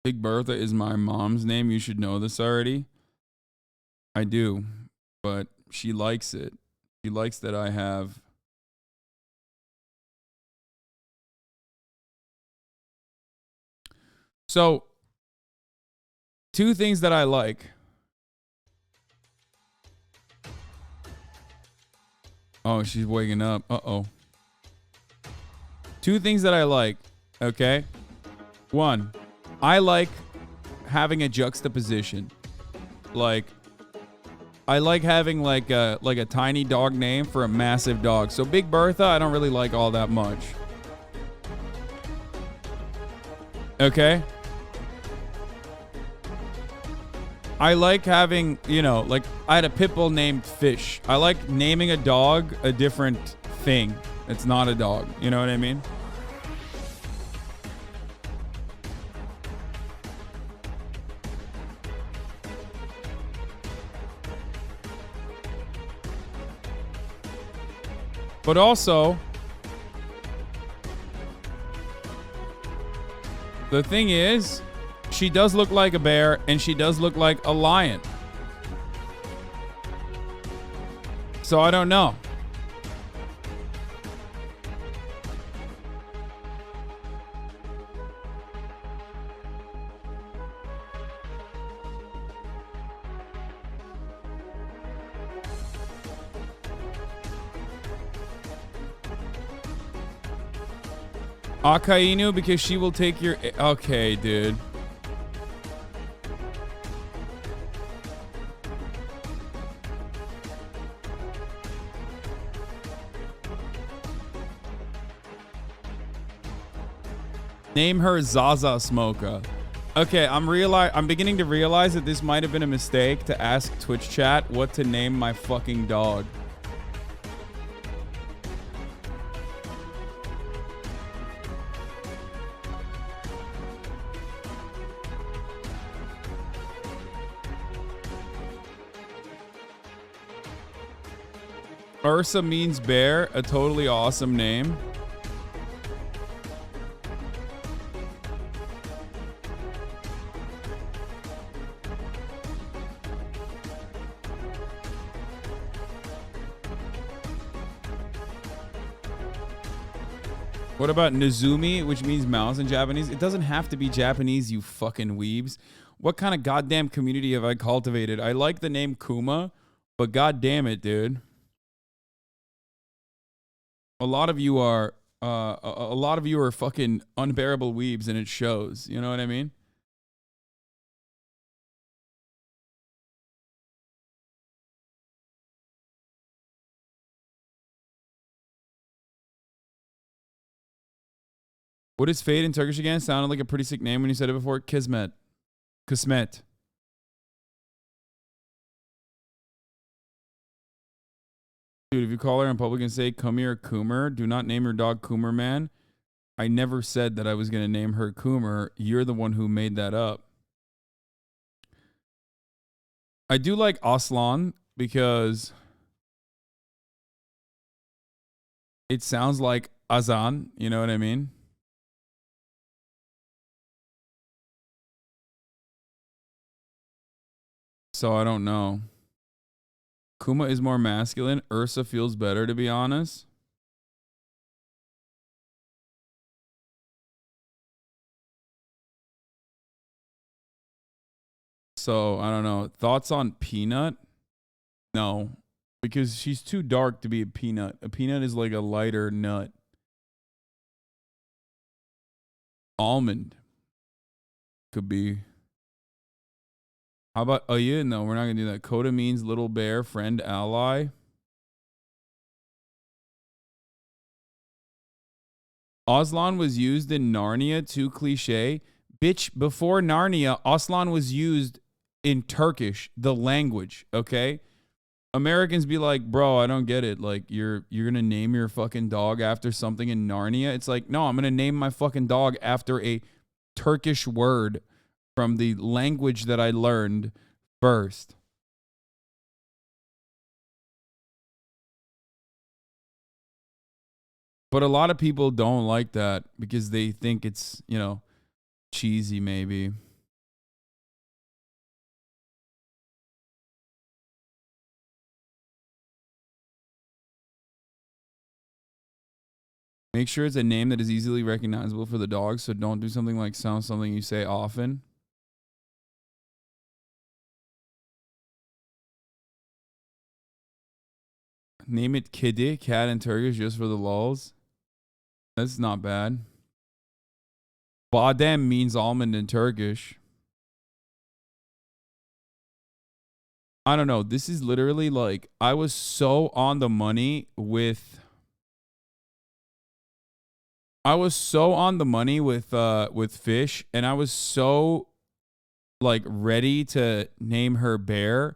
Big Bertha is my mom's name. You should know this already. I do, but she likes it. She likes that I have. So, 2 things that I like. Oh, she's waking up. Uh-oh. 2 things that I like, okay? 1, I like having a juxtaposition. Like, I like having like a tiny dog name for a massive dog. So Big Bertha, I don't really like all that much. Okay? I like having, like I had a pit bull named Fish. I like naming a dog a different thing. It's not a dog. You know what I mean? But also, the thing is, she does look like a bear and she does look like a lion. So I don't know. Akainu because she will take your... Okay, dude. Name her Zaza Smoka. Okay, I'm beginning to realize that this might have been a mistake to ask Twitch chat what to name my fucking dog. Ursa means bear, a totally awesome name. What about Nozumi, which means mouse in Japanese? It doesn't have to be Japanese, you fucking weebs. What kind of goddamn community have I cultivated? I like the name Kuma, but goddamn it, dude. A lot of you are fucking unbearable weebs, and it shows. You know what I mean? What is Fade in Turkish again? Sounded like a pretty sick name when you said it before. Kismet. Kismet. Dude, if you call her in public and say, come here, Coomer, do not name your dog Coomer, man. I never said that I was going to name her Coomer. You're the one who made that up. I do like Aslan because it sounds like Azan. You know what I mean? So I don't know. Kuma is more masculine. Ursa feels better, to be honest. So I don't know. Thoughts on Peanut? No, because she's too dark to be a peanut. A peanut is like a lighter nut. Almond could be. How about Aya? No, we're not going to do that. Coda means little bear, friend, ally. Aslan was used in Narnia, too cliche. Bitch, before Narnia, Aslan was used in Turkish, the language, okay? Americans be like, bro, I don't get it. Like, you're going to name your fucking dog after something in Narnia? It's like, no, I'm going to name my fucking dog after a Turkish word from the language that I learned first. But a lot of people don't like that because they think it's, you know, cheesy maybe. Make sure it's a name that is easily recognizable for the dog, so don't do something like sound something you say often. Name it Kedi, cat in Turkish, just for the lulz. That's not bad. Badem means almond in Turkish. I don't know. This is literally like, I was so on the money with... fish, and I was so like ready to name her bear,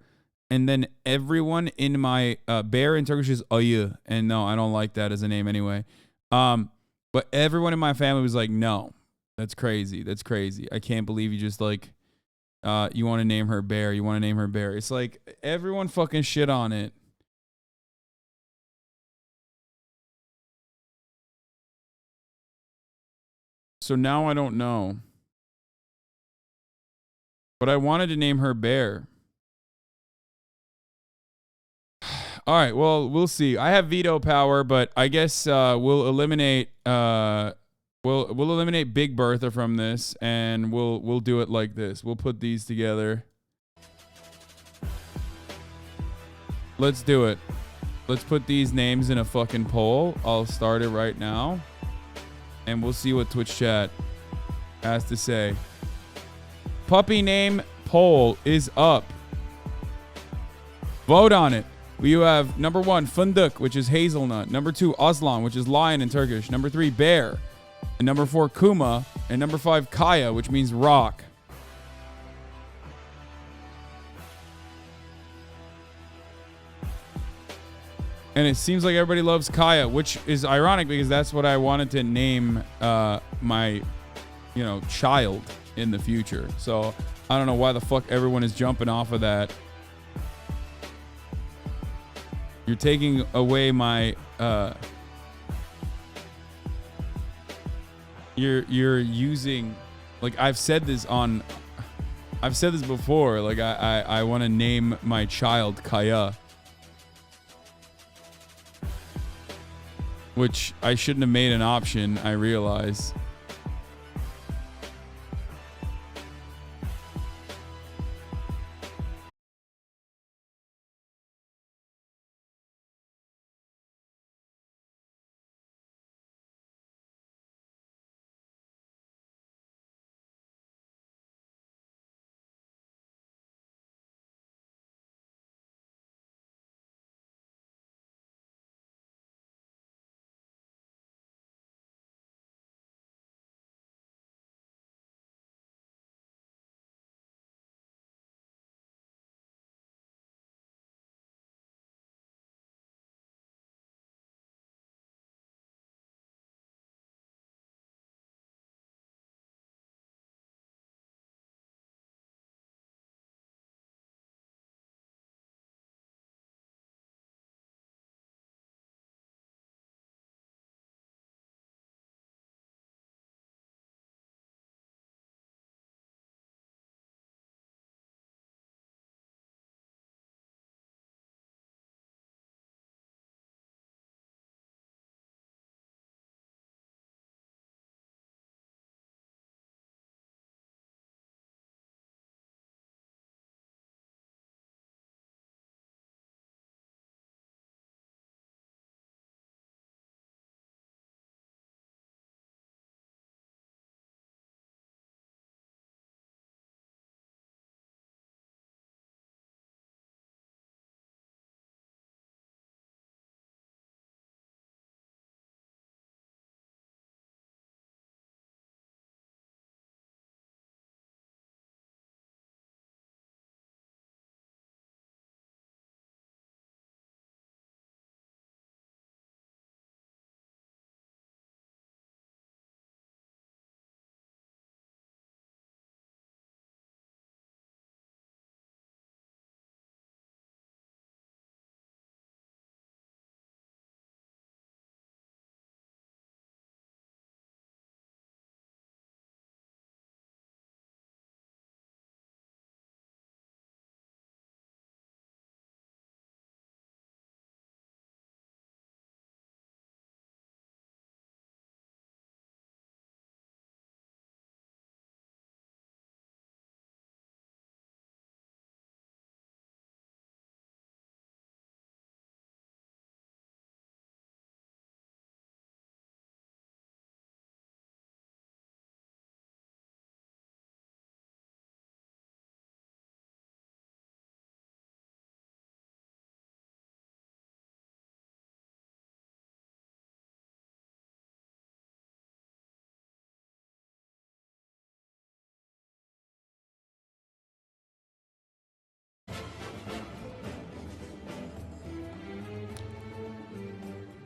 and then everyone in my bear in Turkish is Ayı, and no, I don't like that as a name anyway. But everyone in my family was like, no, that's crazy. That's crazy. I can't believe you just like you want to name her bear. You want to name her bear. It's like everyone fucking shit on it. So now I don't know. But I wanted to name her Bear. All right, well, we'll see. I have veto power, but I guess we'll eliminate we'll eliminate Big Bertha from this, and we'll do it like this. We'll put these together. Let's do it. Let's put these names in a fucking poll. I'll start it right now. and we'll see what Twitch chat has to say. Puppy name poll is up. Vote on it. You have number 1, Fındık, which is hazelnut. Number 2, Aslan, which is lion in Turkish. Number 3, bear. And number 4, Kuma. And number 5, Kaya, which means rock. And it seems like everybody loves Kaya, which is ironic because that's what I wanted to name my, child in the future. So I don't know why the fuck everyone is jumping off of that. You're taking away my you're using, like, I've said this before, like I want to name my child Kaya, which I shouldn't have made an option, I realize.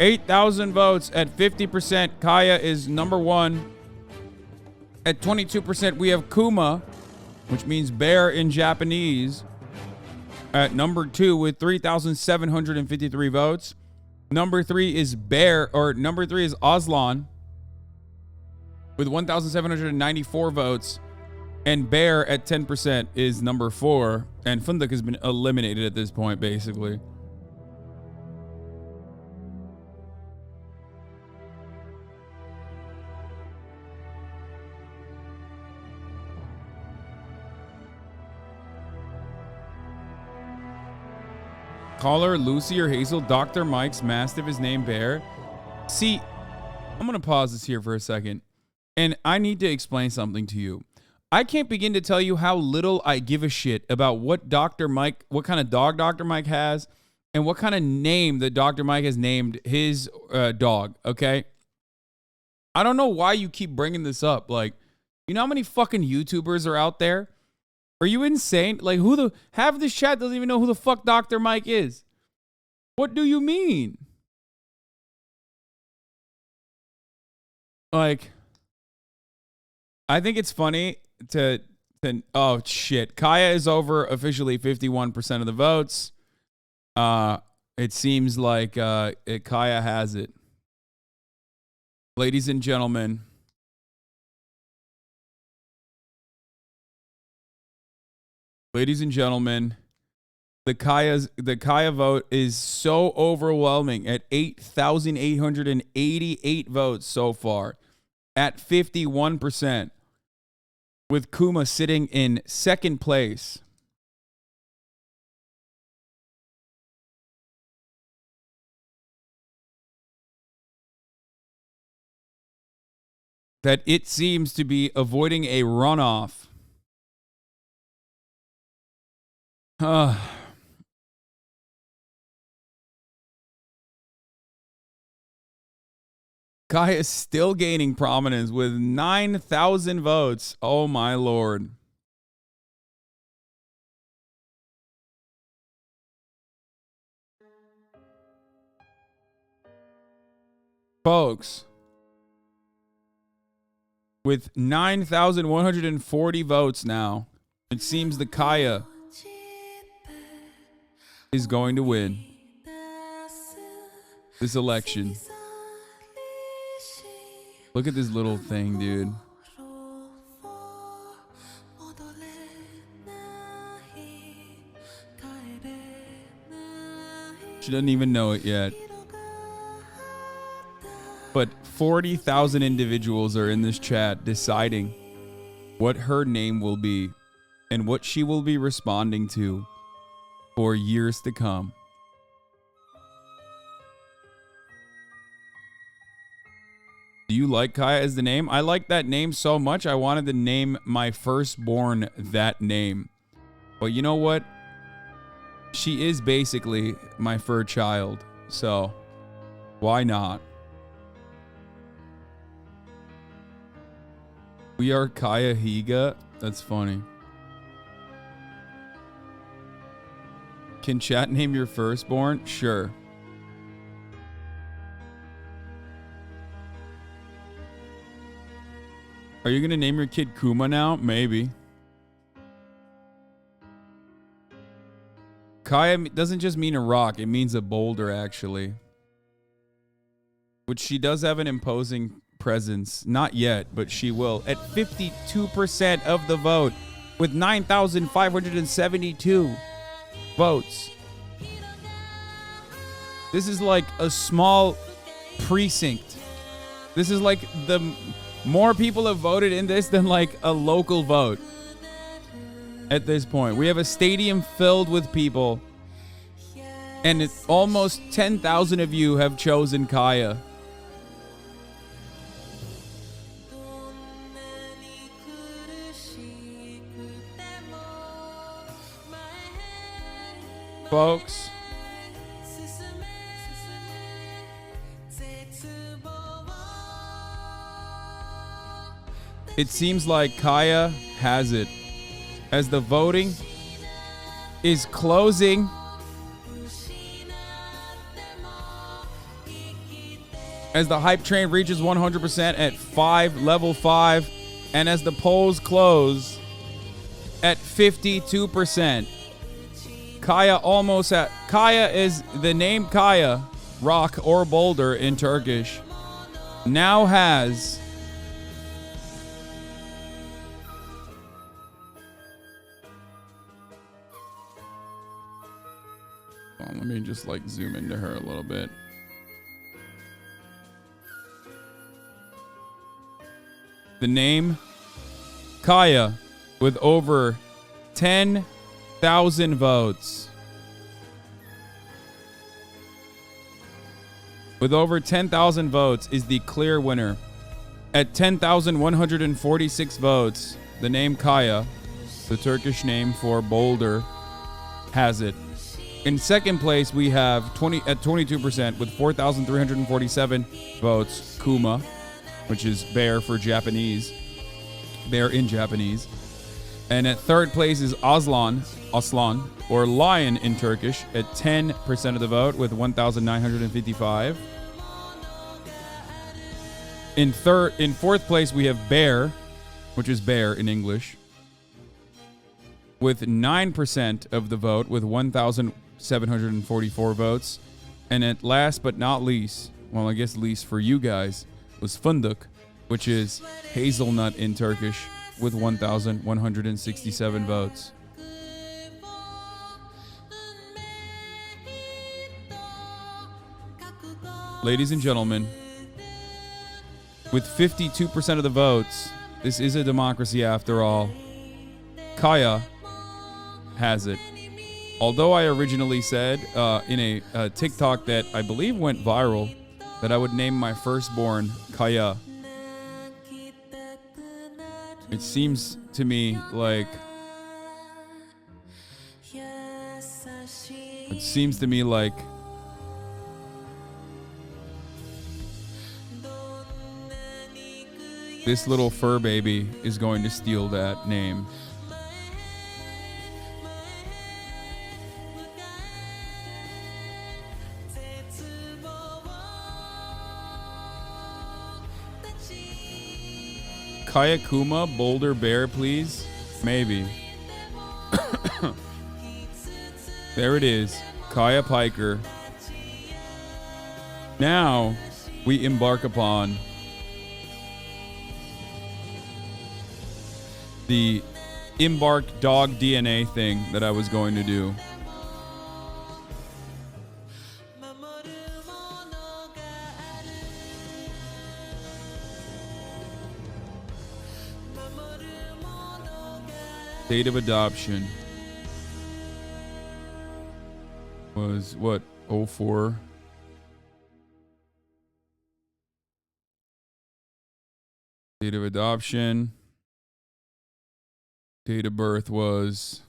$8,000 votes at 50%. Kaya is number 1. At 22%, we have Kuma, which means bear in Japanese, at number 2 with 3,753 votes. Number 3 is number 3 is Aslan with 1,794 votes. And bear at 10% is number 4. And Fındık has been eliminated at this point, basically. Caller Lucy or Hazel, Dr. Mike's Mastiff is named Bear. See, I'm going to pause this here for a second. And I need to explain something to you. I can't begin to tell you how little I give a shit about what Dr. Mike, what kind of dog Dr. Mike has, and what kind of name that Dr. Mike has named his dog, okay? I don't know why you keep bringing this up. Like, you know how many fucking YouTubers are out there? Are you insane? Like, half of this chat doesn't even know who the fuck Dr. Mike is. What do you mean? Like, I think it's funny to oh shit. Kaya is over officially 51% of the votes. It seems like Kaya has it. Ladies and gentlemen, the Kaya vote is so overwhelming at 8,888 votes so far, at 51%, with Kuma sitting in second place. That it seems to be avoiding a runoff. Kai is still gaining prominence with 9,000 votes. Oh my lord. Folks, with 9,140 votes now, it seems the Kaya is going to win this election. Look at this little thing, dude. She doesn't even know it yet. But 40,000 individuals are in this chat deciding what her name will be and what she will be responding to for years to come. Do you like Kaya as the name? I like that name so much, I wanted to name my firstborn that name. But you know what? She is basically my fur child, so why not? We are Kaya Higa? That's funny. Can chat name your firstborn? Sure. Are you going to name your kid Kuma now? Maybe. Kaya doesn't just mean a rock. It means a boulder, actually. Which she does have an imposing presence. Not yet, but she will. At 52% of the vote. With 9,572 votes. This is like a small precinct. This is like the... More people have voted in this than like a local vote at this point. We have a stadium filled with people, and it's almost 10,000 of you have chosen Kaya. Folks, it seems like Kaya has it as the voting is closing. As the hype train reaches 100% at level 5, and as the polls close at 52%. Kaya is the name Kaya, rock or boulder in Turkish, now has let me just like zoom into her a little bit. The name Kaya with over 10,000 votes. with over 10,000 votes, is the clear winner. At 10,146 votes, the name Kaya, the Turkish name for boulder, has it. In second place, we have 22% with 4,347 votes, Kuma, which is bear for Japanese, bear in Japanese. And at third place is Aslan, or lion in Turkish, at 10% of the vote with 1,955. In fourth place, we have bear, which is bear in English, with 9% of the vote with 1,744 votes. And at last but not least, well, I guess least for you guys, was fındık, which is hazelnut in Turkish, with 1,167 votes. Ladies and gentlemen, with 52% of the votes, this is a democracy after all. Kaya has it. Although I originally said in a TikTok that I believe went viral that I would name my firstborn Kaya, it seems to me like this little fur baby is going to steal that name. Kaya Kuma, Boulder Bear, please? Maybe. There it is. Kaya Piker. Now we embark upon the embark dog DNA thing that I was going to do. Date of adoption was what? 04. Date of adoption. Date of birth was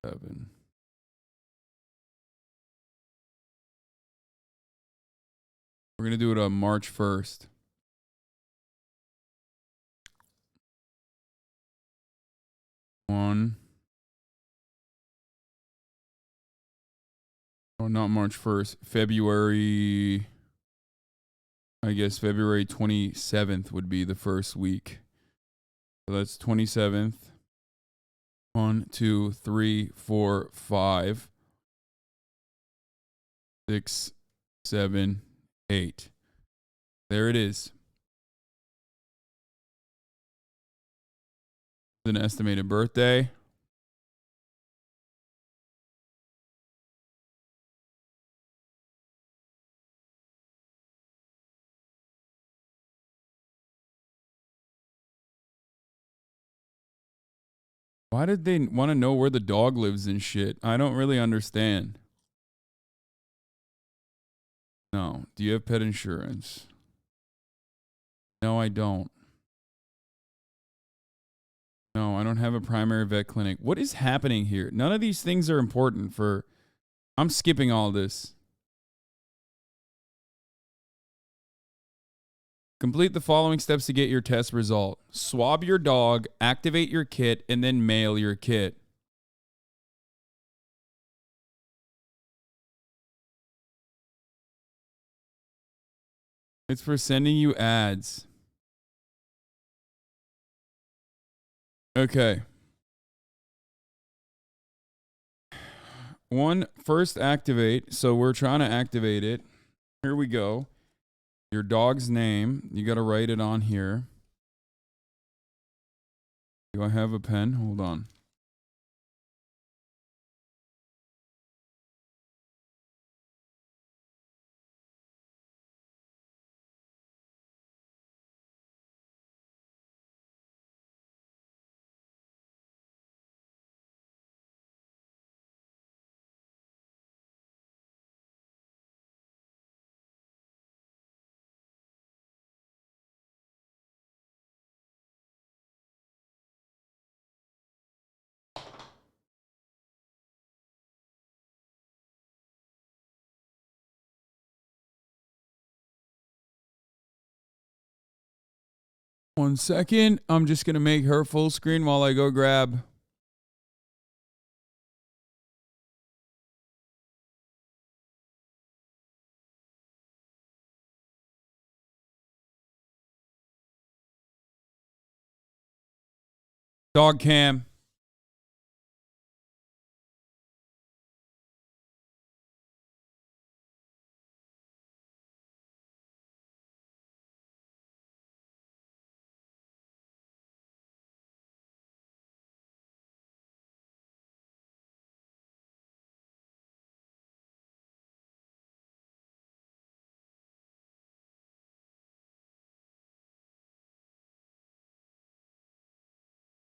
seven. We're going to do it on March 1st. Not March 1st. February, I guess February 27th would be the first week. So that's 27th. 1, 2, 3, 4, 5, 6, 7, 8. There it is. An estimated birthday. Why did they want to know where the dog lives and shit? I don't really understand. No. Do you have pet insurance? No, I don't. No, I don't have a primary vet clinic. What is happening here? None of these things are important for... I'm skipping all this. Complete the following steps to get your test result. Swab your dog, activate your kit, and then mail your kit. It's for sending you ads. Okay. First activate. So we're trying to activate it. Here we go. Your dog's name. You got to write it on here. Do I have a pen? Hold on. 1 second. I'm just going to make her full screen while I go grab. Dog cam.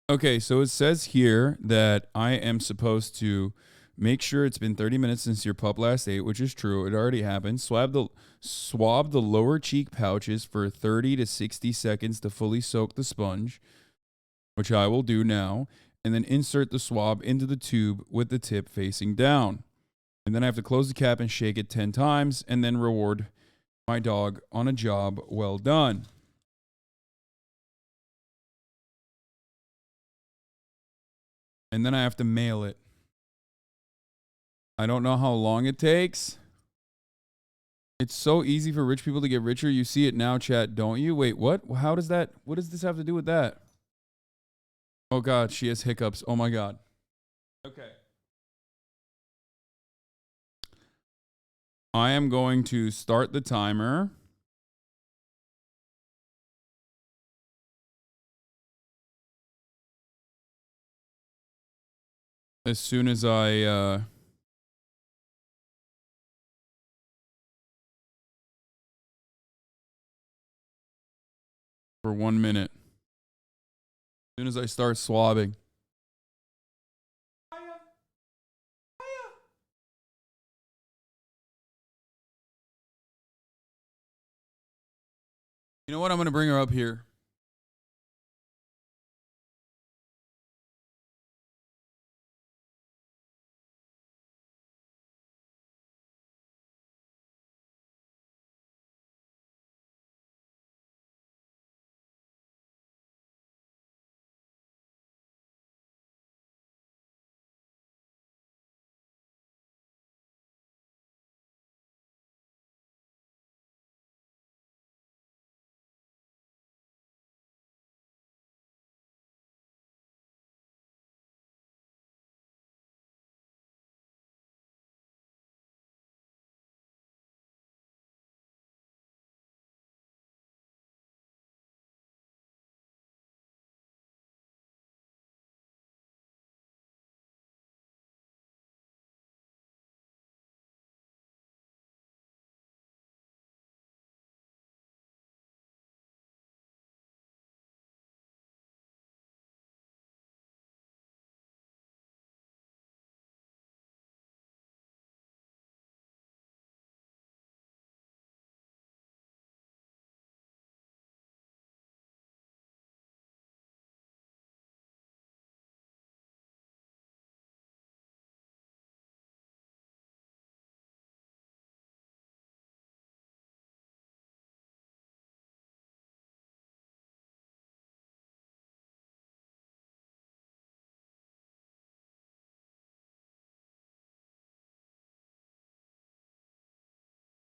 Okay, so it says here that I am supposed to make sure it's been 30 minutes since your pup last ate, which is true. It already happened. Swab the lower cheek pouches for 30 to 60 seconds to fully soak the sponge, which I will do now, and then insert the swab into the tube with the tip facing down. And then I have to close the cap and shake it 10 times and then reward my dog on a job well done. And then I have to mail it. I don't know how long it takes. It's so easy for rich people to get richer. You see it now, chat, don't you? Wait, what? How does that? What does this have to do with that? Oh, God, she has hiccups. Oh, my God. Okay. I am going to start the timer. As soon as I for 1 minute. As soon as I start swabbing. You know what? I'm going to bring her up here.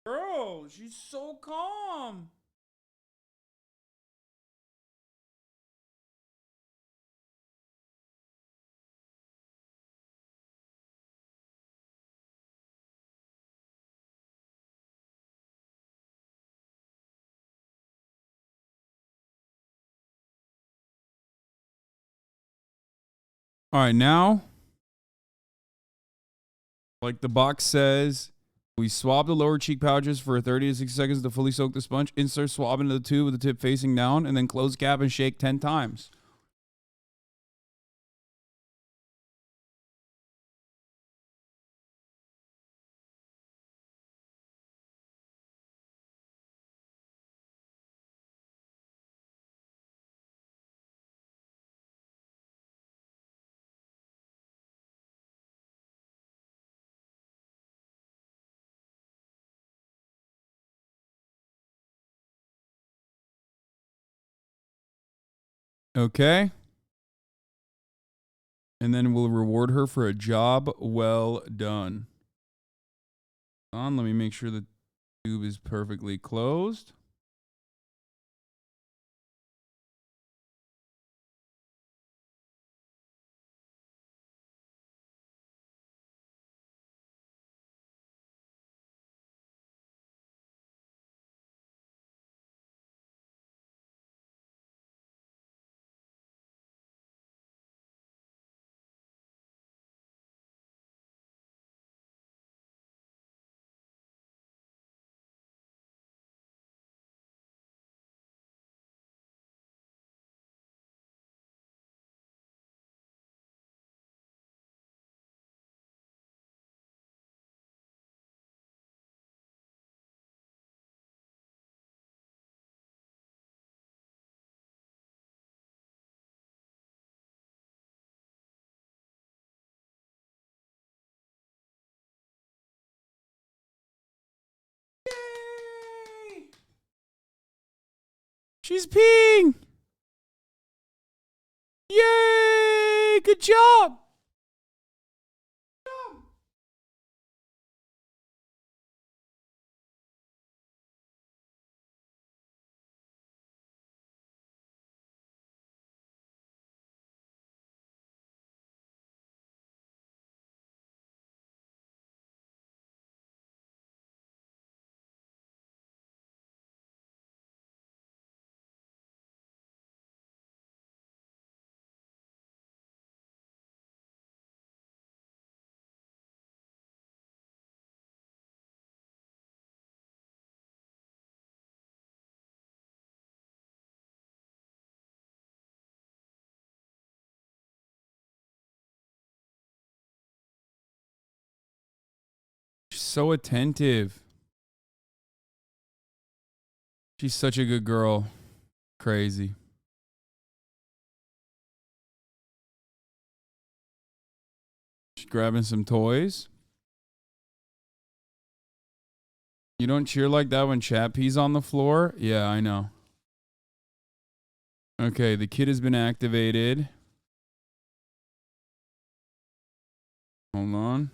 Girl, she's so calm. All right, now, like the box says, we swab the lower cheek pouches for 30 to 60 seconds to fully soak the sponge. Insert swab into the tube with the tip facing down, and then close cap and shake 10 times. Okay. And then we'll reward her for a job well done. Let me make sure the tube is perfectly closed. Yay! She's peeing. Yay! Good job. She's so attentive. She's such a good girl. Crazy. She's grabbing some toys. You don't cheer like that when chat pees on the floor? Yeah, I know. Okay, the kid has been activated. Hold on.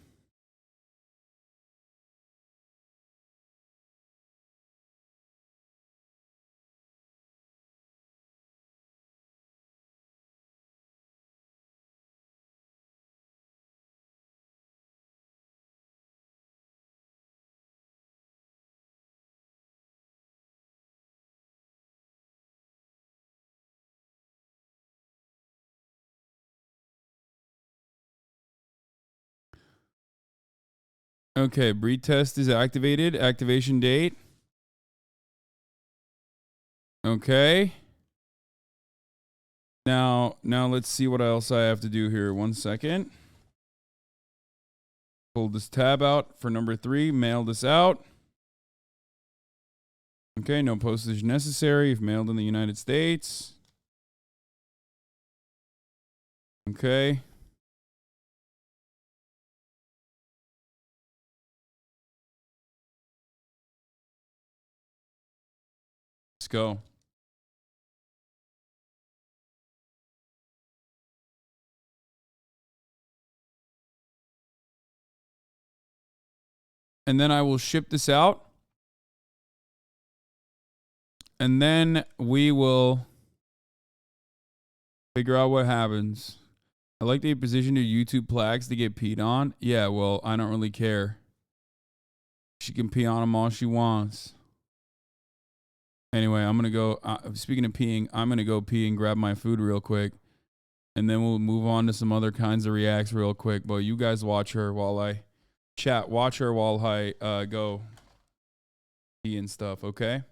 Okay, breed test is activated. Activation date. Okay. Now let's see what else I have to do here. 1 second. Pull this tab out for number 3. Mail this out. Okay, no postage necessary if mailed in the United States. Okay. Let's go. And then I will ship this out. And then we will figure out what happens. I like that you positioned your YouTube plaques to get peed on. Yeah, well, I don't really care. She can pee on them all she wants. Anyway, I'm going to go. Speaking of peeing, I'm going to go pee and grab my food real quick. And then we'll move on to some other kinds of reacts real quick. But you guys watch her while I chat. Watch her while I go pee and stuff, okay?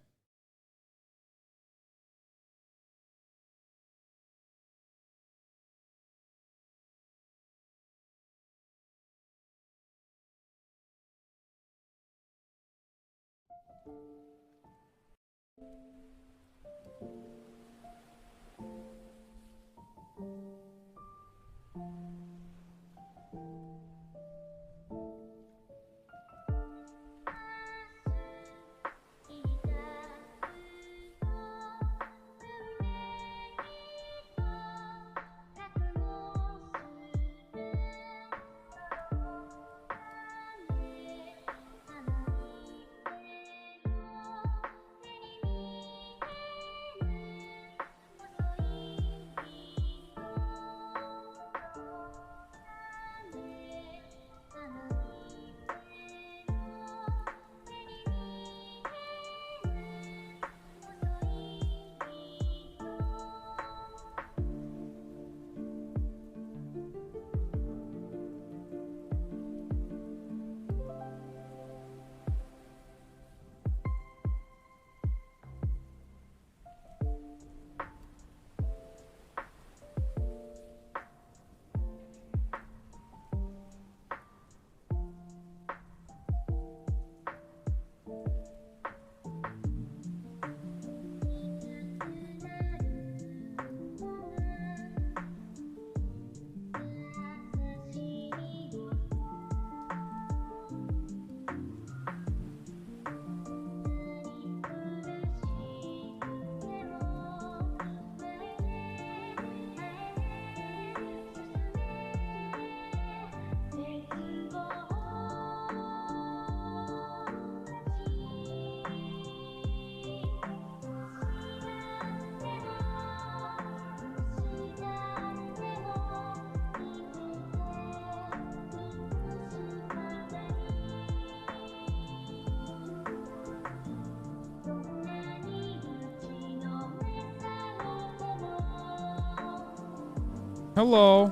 Hello.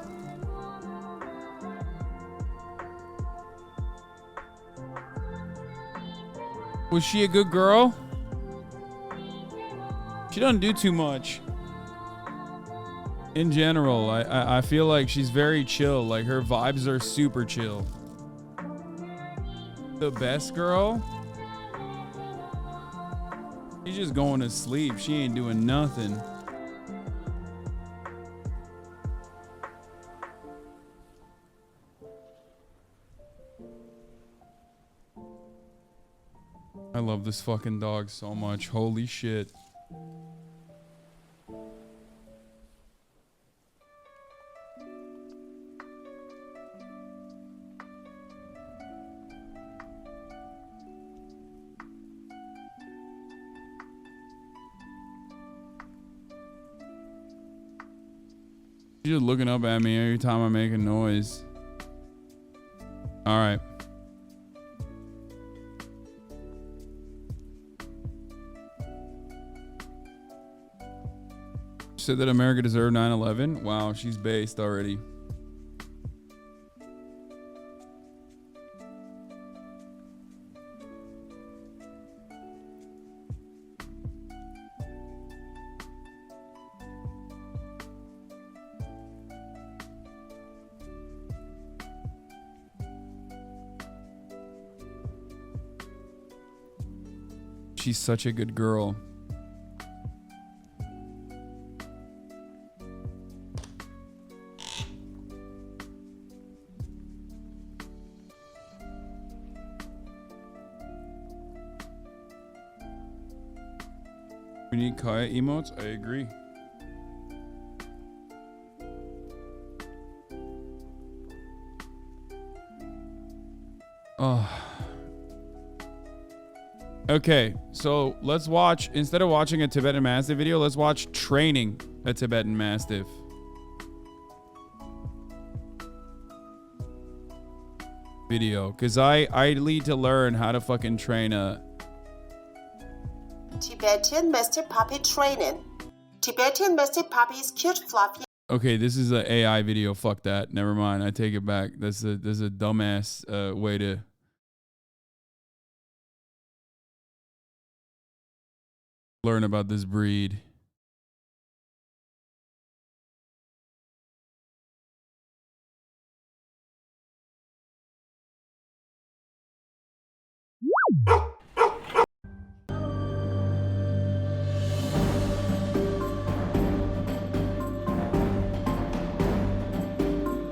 Was she a good girl? She doesn't do too much. In general, I feel like she's very chill. Like her vibes are super chill. The best girl? She's just going to sleep. She ain't doing nothing. I love this fucking dog so much. Holy shit. She's just looking up at me every time I make a noise. All right. Said that America deserved 9/11. Wow, she's based already. She's such a good girl. We need Kaya emotes? I agree. Oh. Okay, so let's watch, instead of watching a Tibetan Mastiff video, let's watch training a Tibetan Mastiff. Video, because I need to learn how to fucking train a Tibetan Mastiff puppy training. Tibetan Mastiff puppy is cute, fluffy. Okay, this is an AI video. Fuck that. Never mind. I take it back. That's a dumbass way to learn about this breed.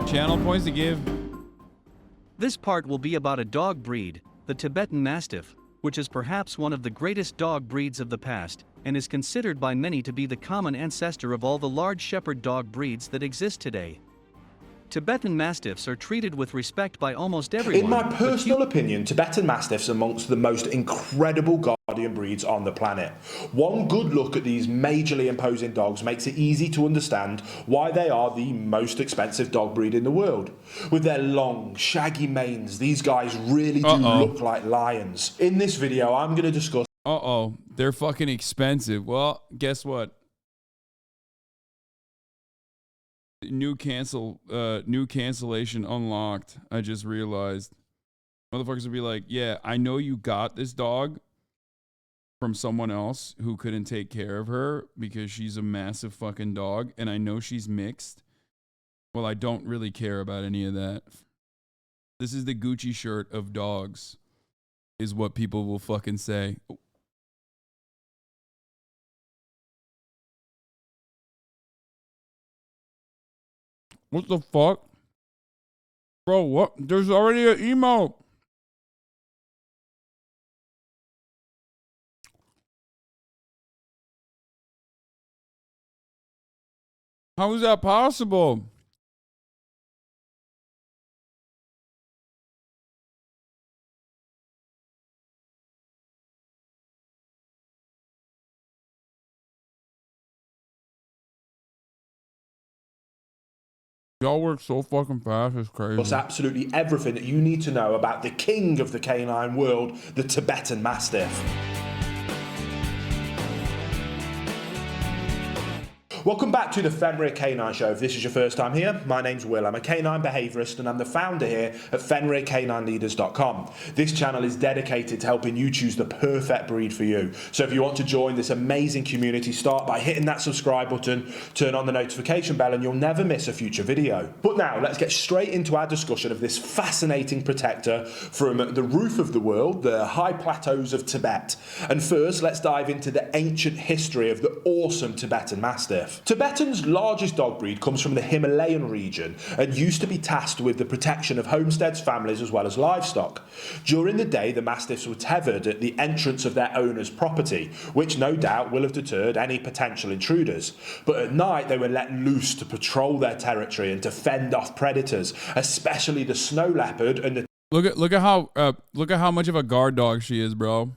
Channel points to give. This part will be about a dog breed, the Tibetan Mastiff, which is perhaps one of the greatest dog breeds of the past, and is considered by many to be the common ancestor of all the large shepherd dog breeds that exist today. Tibetan Mastiffs are treated with respect by almost everyone. In my personal opinion, Tibetan Mastiffs are amongst the most incredible guardian breeds on the planet. One good look at these majorly imposing dogs makes it easy to understand why they are the most expensive dog breed in the world. With their long, shaggy manes, these guys really do look like lions. In this video, I'm going to discuss... They're fucking expensive. Well, guess what? New cancellation unlocked. I just realized. Motherfuckers would be like, yeah, I know you got this dog from someone else who couldn't take care of her because she's a massive fucking dog, and I know she's mixed. Well, I don't really care about any of that. This is the Gucci shirt of dogs, is what people will fucking say. What the fuck? Bro, what? There's already an emote. How is that possible? Y'all work so fucking fast, it's crazy. Plus absolutely everything that you need to know about the king of the canine world, the Tibetan Mastiff. Welcome back to the Fenrir Canine Show. If this is your first time here, my name's Will. I'm a canine behaviourist and I'm the founder here at FenrirCanineLeaders.com. This channel is dedicated to helping you choose the perfect breed for you. So if you want to join this amazing community, start by hitting that subscribe button, turn on the notification bell, and you'll never miss a future video. But now, let's get straight into our discussion of this fascinating protector from the roof of the world, the high plateaus of Tibet. And first, let's dive into the ancient history of the awesome Tibetan Mastiff. Tibetan's largest dog breed comes from the Himalayan region and used to be tasked with the protection of homesteads, families, as well as livestock. During the day, the Mastiffs were tethered at the entrance of their owner's property, which no doubt will have deterred any potential intruders. But at night, they were let loose to patrol their territory and to fend off predators, especially the snow leopard and the... Look at how much of a guard dog she is, bro.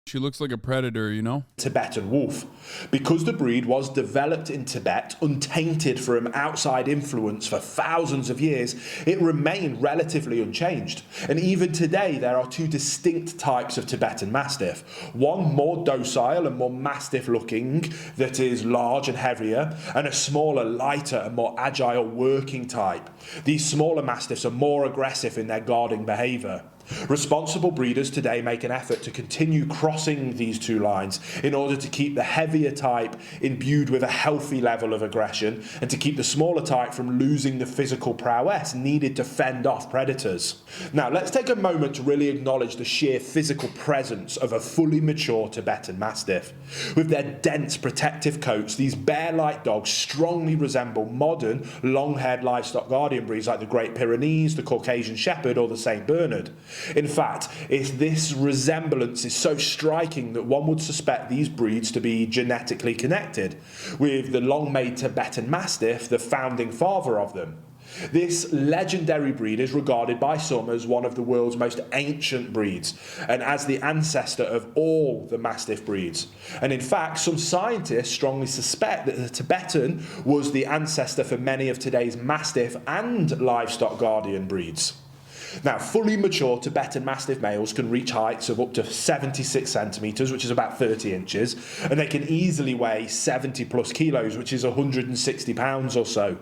She looks like a predator, you know? Tibetan wolf. Because the breed was developed in Tibet, untainted from outside influence for thousands of years, it remained relatively unchanged. And even today, there are two distinct types of Tibetan Mastiff. One more docile and more mastiff looking, that is large and heavier, and a smaller, lighter and more agile working type. These smaller Mastiffs are more aggressive in their guarding behaviour. Responsible breeders today make an effort to continue crossing these two lines in order to keep the heavier type imbued with a healthy level of aggression and to keep the smaller type from losing the physical prowess needed to fend off predators. Now, let's take a moment to really acknowledge the sheer physical presence of a fully mature Tibetan Mastiff. With their dense protective coats, these bear-like dogs strongly resemble modern, long-haired livestock guardian breeds like the Great Pyrenees, the Caucasian Shepherd, or the St. Bernard. In fact, this resemblance is so striking that one would suspect these breeds to be genetically connected, with the long-made Tibetan Mastiff the founding father of them. This legendary breed is regarded by some as one of the world's most ancient breeds and as the ancestor of all the Mastiff breeds. And in fact, some scientists strongly suspect that the Tibetan was the ancestor for many of today's Mastiff and livestock guardian breeds. Now, fully mature Tibetan Mastiff males can reach heights of up to 76 centimetres, which is about 30 inches, and they can easily weigh 70 plus kilos, which is 160 pounds or so.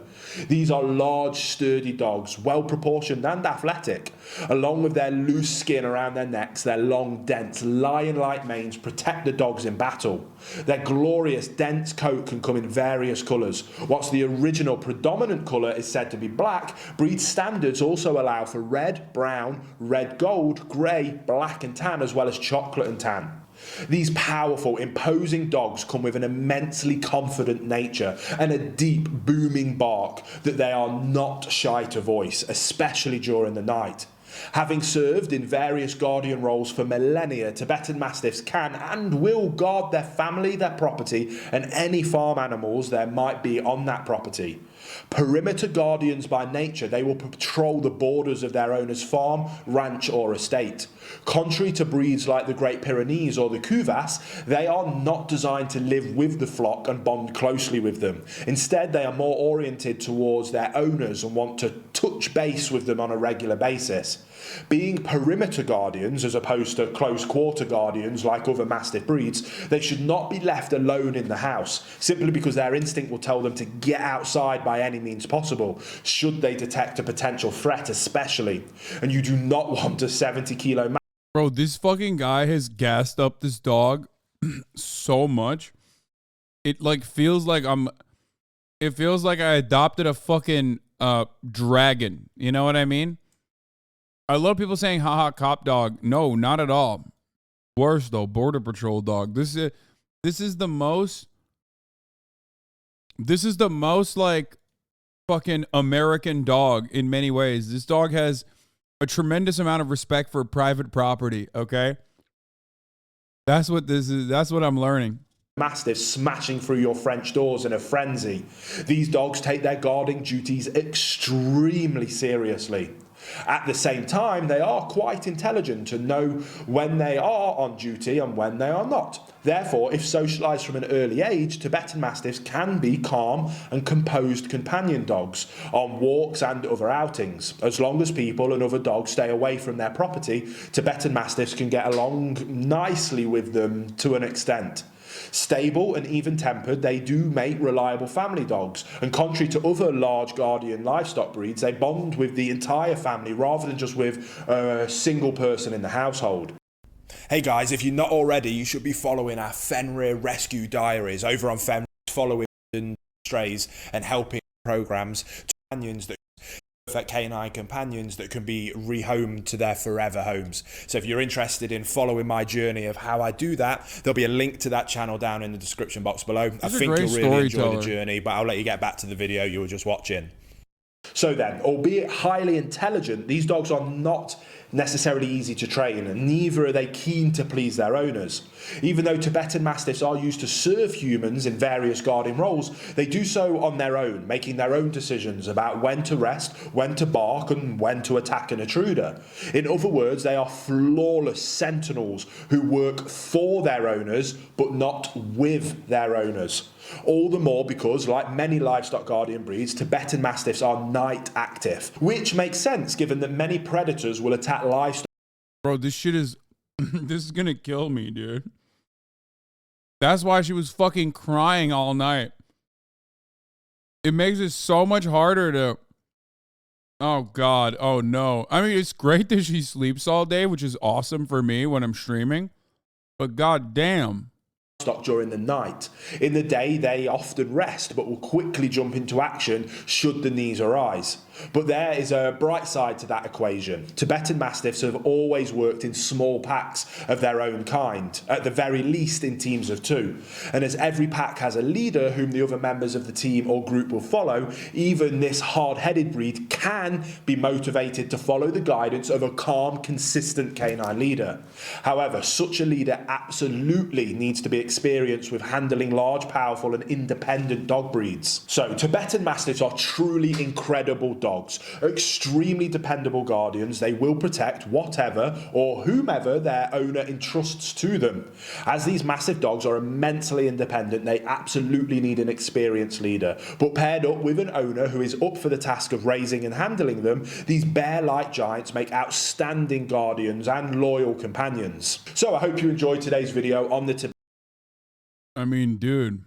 These are large, sturdy dogs, well proportioned and athletic. Along with their loose skin around their necks, their long, dense, lion-like manes protect the dogs in battle. Their glorious, dense coat can come in various colours. Whilst the original predominant colour is said to be black, breed standards also allow for red, brown, red gold, grey, black and tan, as well as chocolate and tan. These powerful, imposing dogs come with an immensely confident nature and a deep, booming bark that they are not shy to voice, especially during the night. Having served in various guardian roles for millennia, Tibetan Mastiffs can and will guard their family, their property, and any farm animals there might be on that property. Perimeter guardians by nature, they will patrol the borders of their owner's farm, ranch or estate. Contrary to breeds like the Great Pyrenees or the Kuvas, they are not designed to live with the flock and bond closely with them. Instead, they are more oriented towards their owners and want to touch base with them on a regular basis. Being perimeter guardians as opposed to close quarter guardians like other Mastiff breeds, they should not be left alone in the house, simply because their instinct will tell them to get outside by any means possible, should they detect a potential threat especially. And you do not want a 70-kilo... Bro, this fucking guy has gassed up this dog so much. It like feels like it feels like I adopted a fucking dragon. You know what I mean? I love people saying haha cop dog. No, not at all. Worse though, border patrol dog. This is the most like fucking American dog in many ways. This dog has a tremendous amount of respect for private property, okay? That's what this is. That's what I'm learning. Mastiff smashing through your French doors in a frenzy. These dogs take their guarding duties extremely seriously. At the same time, they are quite intelligent and know when they are on duty and when they are not. Therefore, if socialised from an early age, Tibetan Mastiffs can be calm and composed companion dogs on walks and other outings. As long as people and other dogs stay away from their property, Tibetan Mastiffs can get along nicely with them to an extent. Stable and even-tempered, they do make reliable family dogs, and contrary to other large guardian livestock breeds, they bond with the entire family rather than just with a single person in the household. Hey guys, if you're not already, you should be following our Fenrir Rescue Diaries over on Fenrir, following strays and helping programs to companions that canine companions that can be rehomed to their forever homes. So if you're interested in following my journey of how I do that, there'll be a link to that channel down in the description box below. I think you'll really enjoy the journey, but I'll let you get back to the video you were just watching. So then, albeit highly intelligent, these dogs are not necessarily easy to train, and neither are they keen to please their owners. Even though Tibetan Mastiffs are used to serve humans in various guarding roles, they do so on their own, making their own decisions about when to rest, when to bark, and when to attack an intruder. In other words, they are flawless sentinels who work for their owners, but not with their owners. All the more because, like many livestock guardian breeds, Tibetan Mastiffs are night active, which makes sense given that many predators will attack livestock. Bro, this shit is, this is gonna kill me, dude. That's why she was fucking crying all night. It makes it so much harder to, oh God, oh no. I mean, it's great that she sleeps all day, which is awesome for me when I'm streaming, but god damn. During the night. In the day, they often rest, but will quickly jump into action should the needs arise. But there is a bright side to that equation. Tibetan Mastiffs have always worked in small packs of their own kind, at the very least in teams of 2. And as every pack has a leader whom the other members of the team or group will follow, even this hard-headed breed can be motivated to follow the guidance of a calm, consistent canine leader. However, such a leader absolutely needs to be experienced with handling large, powerful and independent dog breeds. So Tibetan Mastiffs are truly incredible dogs, extremely dependable guardians. They will protect whatever or whomever their owner entrusts to them. As these massive dogs are immensely independent, they absolutely need an experienced leader, but paired up with an owner who is up for the task of raising and handling them, these bear-like giants make outstanding guardians and loyal companions. So I hope you enjoyed today's video on the I mean, dude.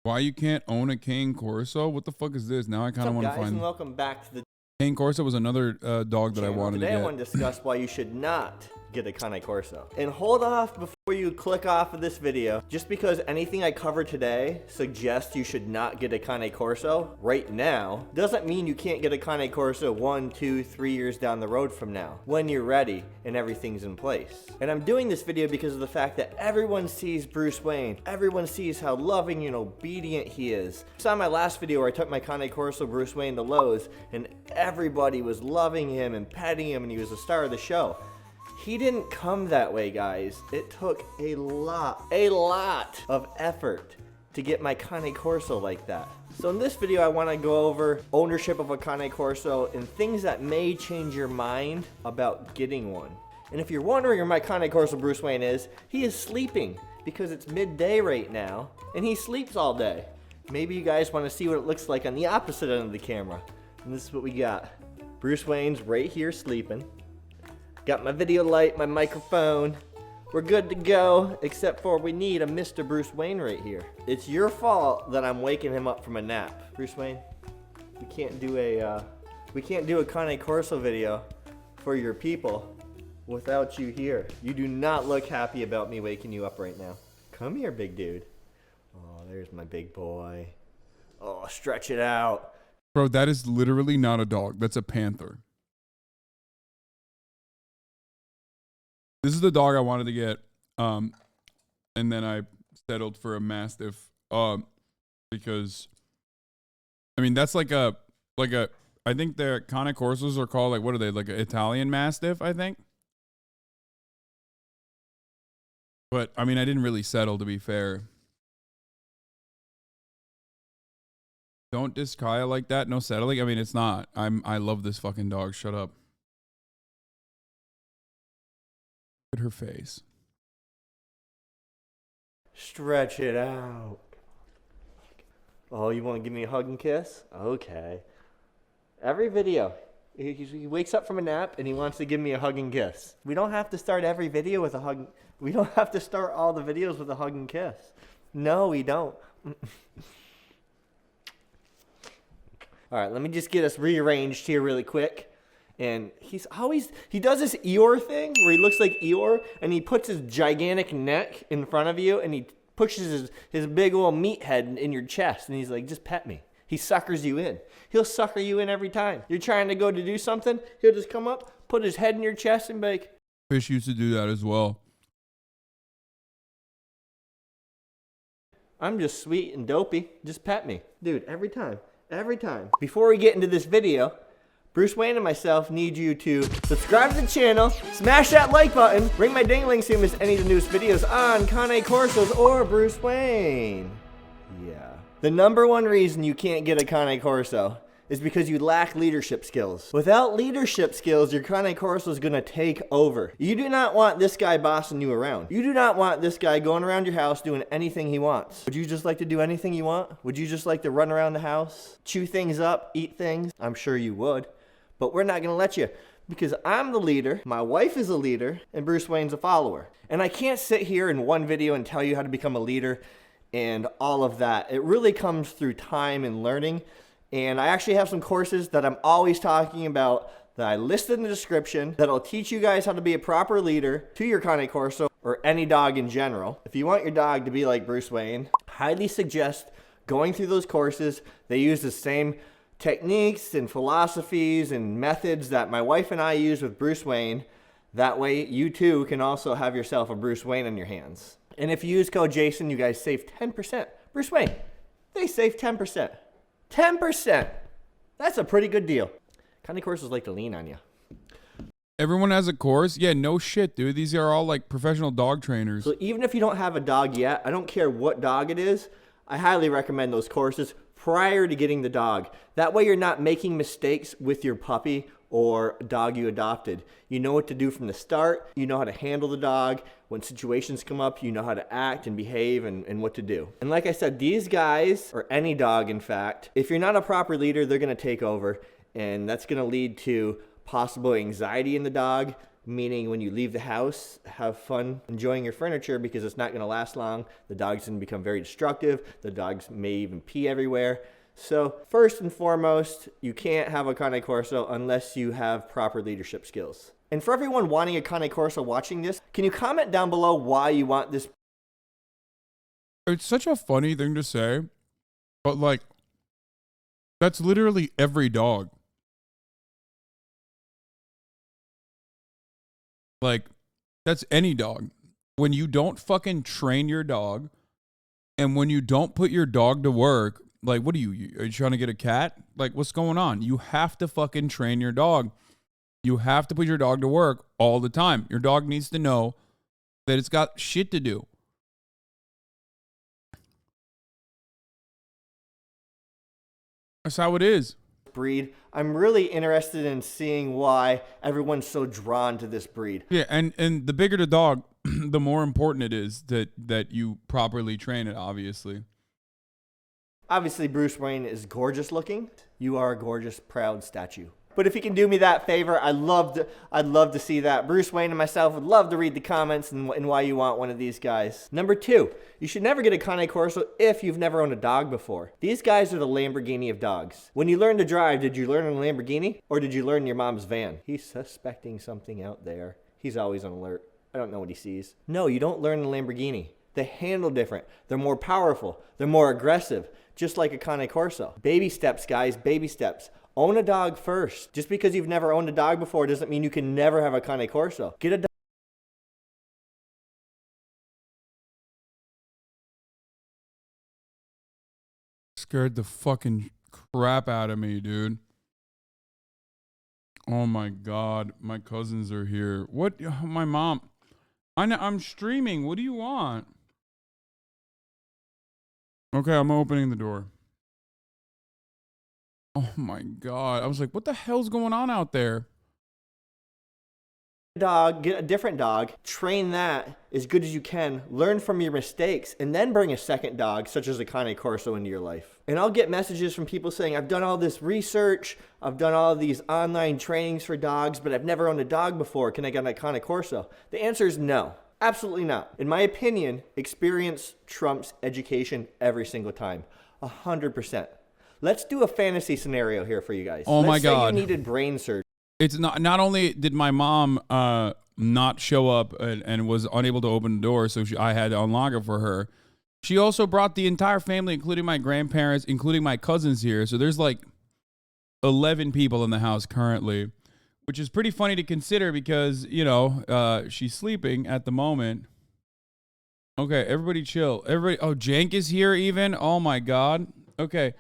Why you can't own a Cane Corso? What the fuck is this? Now I kind of want to find. And welcome back to the Cane Corso was another dog that I wanted to get. Today I want to discuss why you should not get a Cane Corso. And hold off before you click off of this video. Just because anything I cover today suggests you should not get a Cane Corso right now, doesn't mean you can't get a Cane Corso 1, 2, 3 years down the road from now, when you're ready and everything's in place. And I'm doing this video because of the fact that everyone sees Bruce Wayne. Everyone sees how loving and obedient he is. I saw my last video where I took my Cane Corso Bruce Wayne to Lowe's, and everybody was loving him and petting him, and he was the star of the show. He didn't come that way, guys. It took a lot of effort to get my Cane Corso like that. So in this video, I want to go over ownership of a Cane Corso and things that may change your mind about getting one. And if you're wondering where my Cane Corso Bruce Wayne is, he is sleeping because it's midday right now, and he sleeps all day. Maybe you guys want to see what it looks like on the opposite end of the camera. And this is what we got. Bruce Wayne's right here sleeping. Got my video light, my microphone. We're good to go, except for we need a Mr. Bruce Wayne right here. It's your fault that I'm waking him up from a nap. Bruce Wayne, we can't do a Cane Corso video for your people without you here. You do not look happy about me waking you up right now. Come here, big dude. Oh, there's my big boy. Oh, stretch it out. Bro, that is literally not a dog. That's a panther. This is the dog I wanted to get, and then I settled for a Mastiff, because, I mean, that's like a, I think their Cane Corsos are called, like, what are they, like an Italian Mastiff, I think? But, I mean, I didn't really settle, to be fair. Don't diss Kaya like that, no settling. I mean, it's not. I love this fucking dog, shut up. Look at her face. Stretch it out. Oh, you want to give me a hug and kiss? Okay. Every video, He wakes up from a nap and he wants to give me a hug and kiss. We don't have to start every video with a hug. We don't have to start all the videos with a hug and kiss. No, we don't. All right, let me just get us rearranged here really quick. And he does this Eeyore thing where he looks like Eeyore and he puts his gigantic neck in front of you and he pushes his big old meat head in your chest and he's like, just pet me. He suckers you in. He'll sucker you in every time. You're trying to go to do something, he'll just come up, put his head in your chest and be like, Fish used to do that as well. I'm just sweet and dopey. Just pet me. Dude, every time. Every time. Before we get into this video, Bruce Wayne and myself need you to subscribe to the channel, smash that like button, ring my ding-a-ling so you miss any of the newest videos on Cane Corsos or Bruce Wayne. Yeah. The #1 reason you can't get a Cane Corso is because you lack leadership skills. Without leadership skills, your Cane Corso is gonna take over. You do not want this guy bossing you around. You do not want this guy going around your house doing anything he wants. Would you just like to do anything you want? Would you just like to run around the house, chew things up, eat things? I'm sure you would, but we're not gonna let you because I'm the leader, my wife is a leader, and Bruce Wayne's a follower. And I can't sit here in one video and tell you how to become a leader and all of that. It really comes through time and learning. And I actually have some courses that I'm always talking about that I listed in the description that'll teach you guys how to be a proper leader to your Cane Corso or any dog in general. If you want your dog to be like Bruce Wayne, highly suggest going through those courses. They use the same techniques and philosophies and methods that my wife and I use with Bruce Wayne. That way you too can also have yourself a Bruce Wayne on your hands. And if you use code Jason, you guys save 10%. Bruce Wayne, they save 10%. 10%. That's a pretty good deal. Cane Corsos like to lean on you. Everyone has a course? Yeah, no shit, dude. These are all like professional dog trainers. So even if you don't have a dog yet, I don't care what dog it is, I highly recommend those courses prior to getting the dog. That way you're not making mistakes with your puppy or dog you adopted. You know what to do from the start. You know how to handle the dog. When situations come up, you know how to act and behave and what to do. And like I said, these guys, or any dog in fact, if you're not a proper leader, they're gonna take over. And that's gonna lead to possible anxiety in the dog, meaning when you leave the house, have fun enjoying your furniture because it's not gonna last long. The dog's gonna become very destructive. The dogs may even pee everywhere. So first and foremost, you can't have a Cane Corso unless you have proper leadership skills. And for everyone wanting a Cane Corso watching this, can you comment down below why you want this? It's such a funny thing to say, but like, that's literally every dog. Like, that's any dog. When you don't fucking train your dog, and when you don't put your dog to work, like, what are you trying to get a cat? Like, what's going on? You have to fucking train your dog. You have to put your dog to work all the time. Your dog needs to know that it's got shit to do. That's how it is. Breed. I'm really interested in seeing why everyone's so drawn to this breed. Yeah, and the bigger the dog, the more important it is that you properly train it, obviously. Obviously, Bruce Wayne is gorgeous looking. You are a gorgeous, proud statue. But if you can do me that favor, I'd love to see that. Bruce Wayne and myself would love to read the comments and why you want one of these guys. Number 2, you should never get a Cane Corso if you've never owned a dog before. These guys are the Lamborghini of dogs. When you learned to drive, did you learn in a Lamborghini or did you learn in your mom's van? He's suspecting something out there. He's always on alert. I don't know what he sees. No, you don't learn in a Lamborghini. They handle different. They're more powerful. They're more aggressive, just like a Cane Corso. Baby steps, guys, baby steps. Own a dog first. Just because you've never owned a dog before doesn't mean you can never have a Cane Corso. Get a dog. Scared the fucking crap out of me, dude. Oh my God, my cousins are here. What? My mom. I'm streaming. What do you want? Okay, I'm opening the door. Oh my God. I was like, what the hell's going on out there? dog, get a different dog, train that as good as you can, learn from your mistakes, and then bring a second dog, such as a Cane Corso, into your life. And I'll get messages from people saying, I've done all this research, I've done all of these online trainings for dogs, but I've never owned a dog before. Can I get a Cane Corso? The answer is no. Absolutely not. In my opinion, experience trumps education every single time. 100%. Let's do a fantasy scenario here for you guys. Oh my God. Let's say you needed brain surgery. It's not only did my mom not show up and was unable to open the door, so I had to unlock it for her. She also brought the entire family, including my grandparents, including my cousins here. So there's like 11 people in the house currently, which is pretty funny to consider because, you know, she's sleeping at the moment. Okay, everybody chill. Everybody. Oh, Jank is here even. Oh my God. Okay.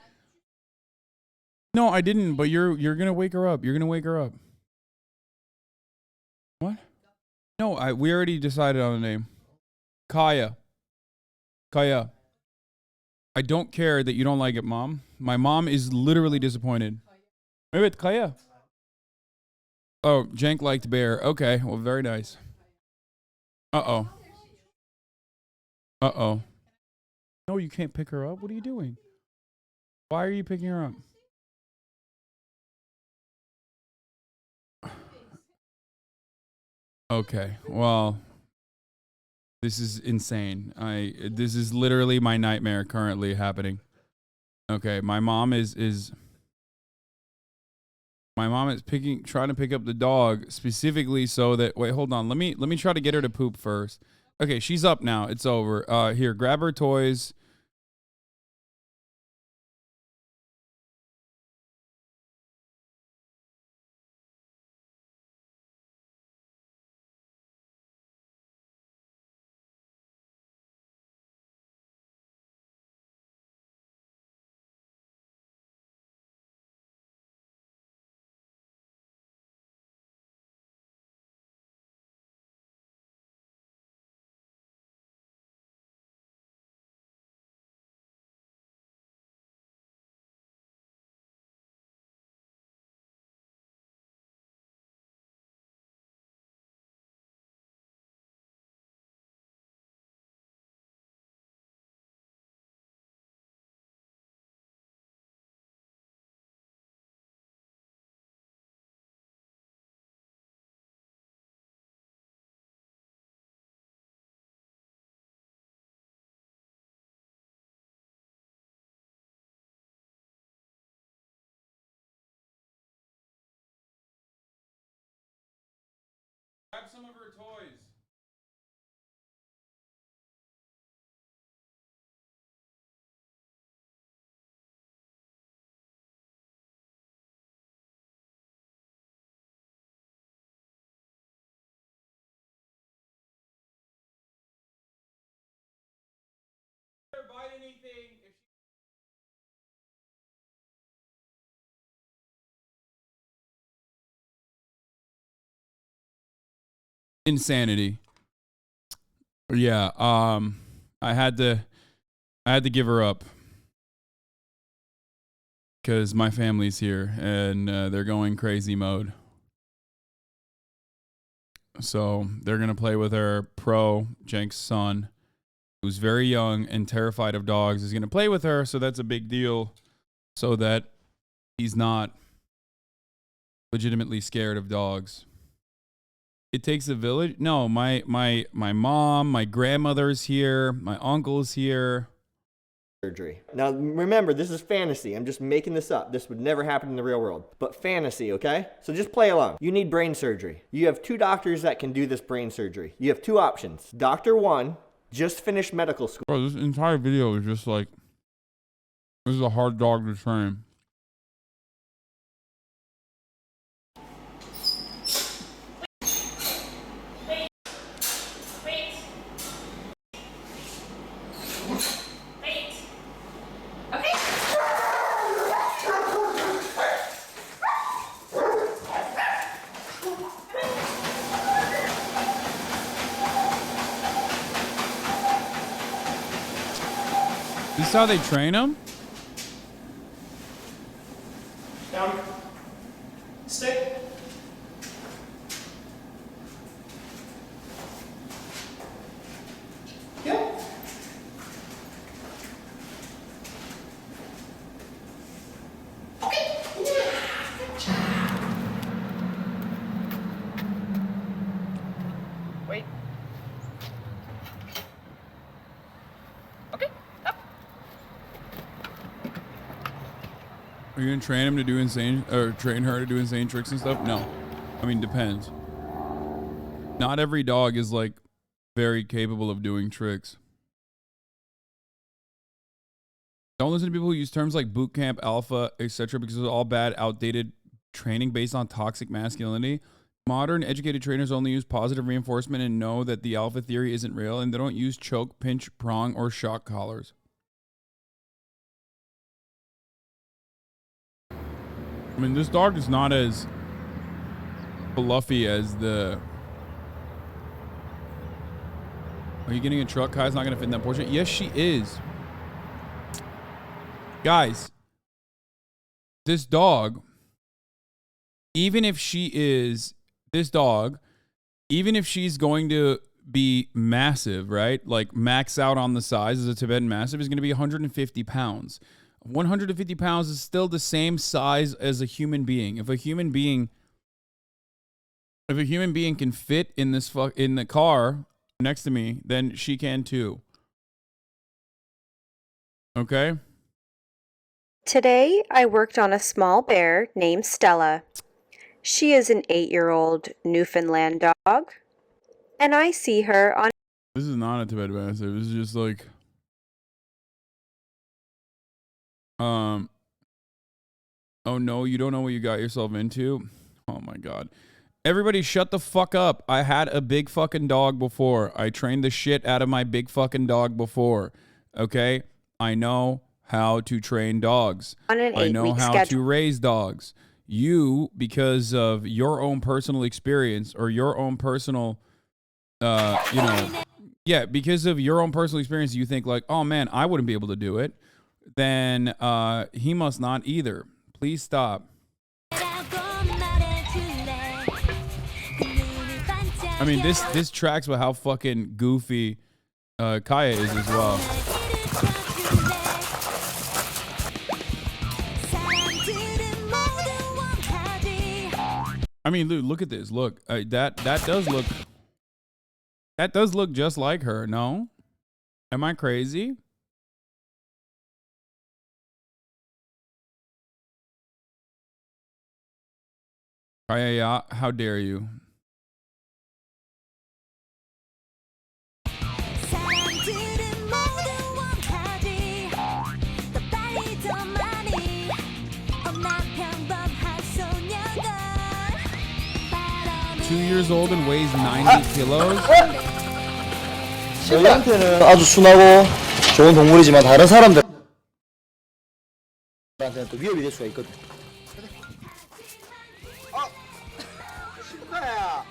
No, I didn't. But you're gonna wake her up. You're gonna wake her up. What? No, we already decided on the name. Kaya. Kaya. I don't care that you don't like it, Mom. My mom is literally disappointed. Wait, Kaya. Oh, Jank liked bear. Okay, well, very nice. Uh-oh. Uh-oh. No, you can't pick her up. What are you doing? Why are you picking her up? Okay, well, this is insane. This is literally my nightmare currently happening. Okay, my mom is trying to pick up the dog specifically so that, wait, hold on. Let me try to get her to poop first. Okay, she's up now. It's over. Here, grab her toys. Grab some of her toys. Bite anything. Insanity. Yeah, I had to give her up because my family's here and they're going crazy mode. So they're gonna play with her. Jank's son, who's very young and terrified of dogs, is gonna play with her. So that's a big deal, so that he's not legitimately scared of dogs. It takes a village. No, my mom, my grandmother's here, my uncle's here. Surgery. Now remember, this is fantasy. I'm just making this up. This would never happen in the real world. But fantasy, okay? So just play along. You need brain surgery. You have 2 doctors that can do this brain surgery. You have 2 options. Doctor 1 just finished medical school. Bro, this entire video is just like, this is a hard dog to train. This is how they train them? Down. Stick. Are you gonna train him to do insane, or train her to do insane tricks and stuff? No. I mean, depends. Not every dog is like very capable of doing tricks. Don't listen to people who use terms like boot camp, alpha, etc. because it's all bad, outdated training based on toxic masculinity. Modern educated trainers only use positive reinforcement and know that the alpha theory isn't real, and they don't use choke, pinch, prong, or shock collars. I mean, this dog is not as fluffy as the... Are you getting a truck? Kai's not going to fit in that portion. Yes, she is. Guys, this dog, even if she is... This dog, even if she's going to be massive, right? Like max out on the size as a Tibetan Mastiff, is going to be 150 pounds. 150 pounds is still the same size as a human being. If a human being can fit in this in the car next to me, then she can too. Okay? Today, I worked on a small bear named Stella. She is an 8-year-old Newfoundland dog, and I see her on... This is not a Tibetan Mastiff. This is just like... Oh no, you don't know what you got yourself into? Oh my god. Everybody shut the fuck up. I had a big fucking dog before. I trained the shit out of my big fucking dog before. Okay? I know how to train dogs. I know how to raise dogs. You, because of your own personal experience or your own personal, because of your own personal experience, you think like, oh man, I wouldn't be able to do it. Then he must not either. Please stop. I mean, this tracks with how fucking goofy Kaya is as well. I mean, look at this. Look, that does look just like her. No, am I crazy? Kaya, how dare you? Two years old and weighs 90 kilos. 저희한테는 아주 순하고 좋은 동물이지만 다른 사람들한테는 또 위협이 될 수가 있거든. 신나야.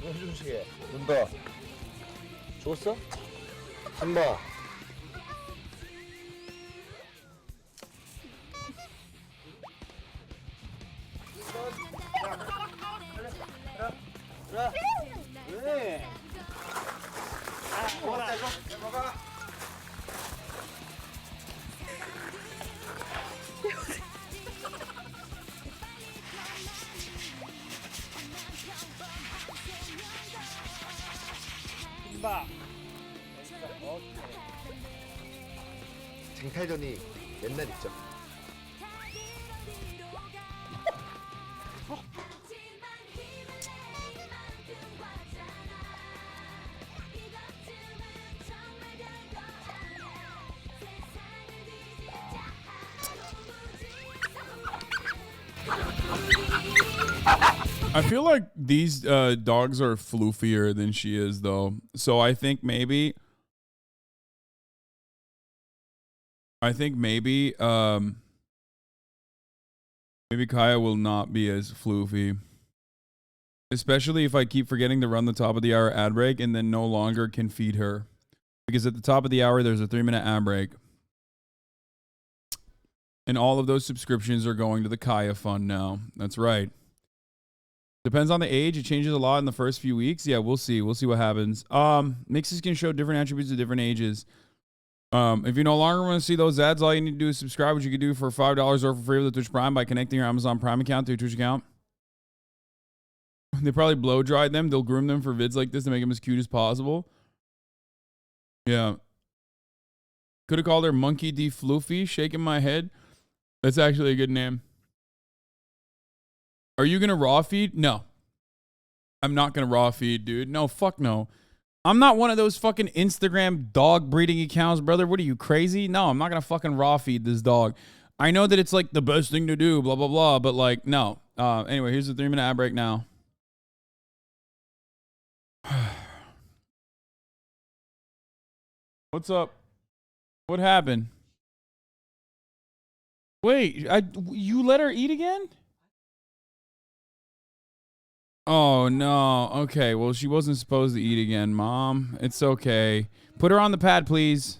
왜 준식해? 눈봐. 죽었어? 한봐. 왜? 먹었다 이거? 먹어. 봐. 쟁탈전이 옛날 있죠. I feel like these dogs are floofier than she is, though. So I think maybe maybe Kaya will not be as floofy. Especially if I keep forgetting to run the top of the hour ad break and then no longer can feed her. Because at the top of the hour, there's a 3-minute ad break. And all of those subscriptions are going to the Kaya fund now. That's right. Depends on the age. It changes a lot in the first few weeks. Yeah, we'll see. We'll see what happens. Mixes can show different attributes at different ages. If you no longer want to see those ads, all you need to do is subscribe, which you can do for $5 or for free with the Twitch Prime by connecting your Amazon Prime account to your Twitch account. They probably blow dried them. They'll groom them for vids like this to make them as cute as possible. Yeah. Could have called her Monkey D. Floofy. Shaking my head. That's actually a good name. Are you going to raw feed? No. I'm not going to raw feed, dude. No, fuck no. I'm not one of those fucking Instagram dog breeding accounts, brother. What are you, crazy? No, I'm not going to fucking raw feed this dog. I know that it's like the best thing to do, blah, blah, blah. But like, no. Anyway, here's the 3-minute ad break now. What's up? What happened? Wait, you let her eat again? Oh, no. Okay, well, she wasn't supposed to eat again, Mom. It's okay. Put her on the pad, please.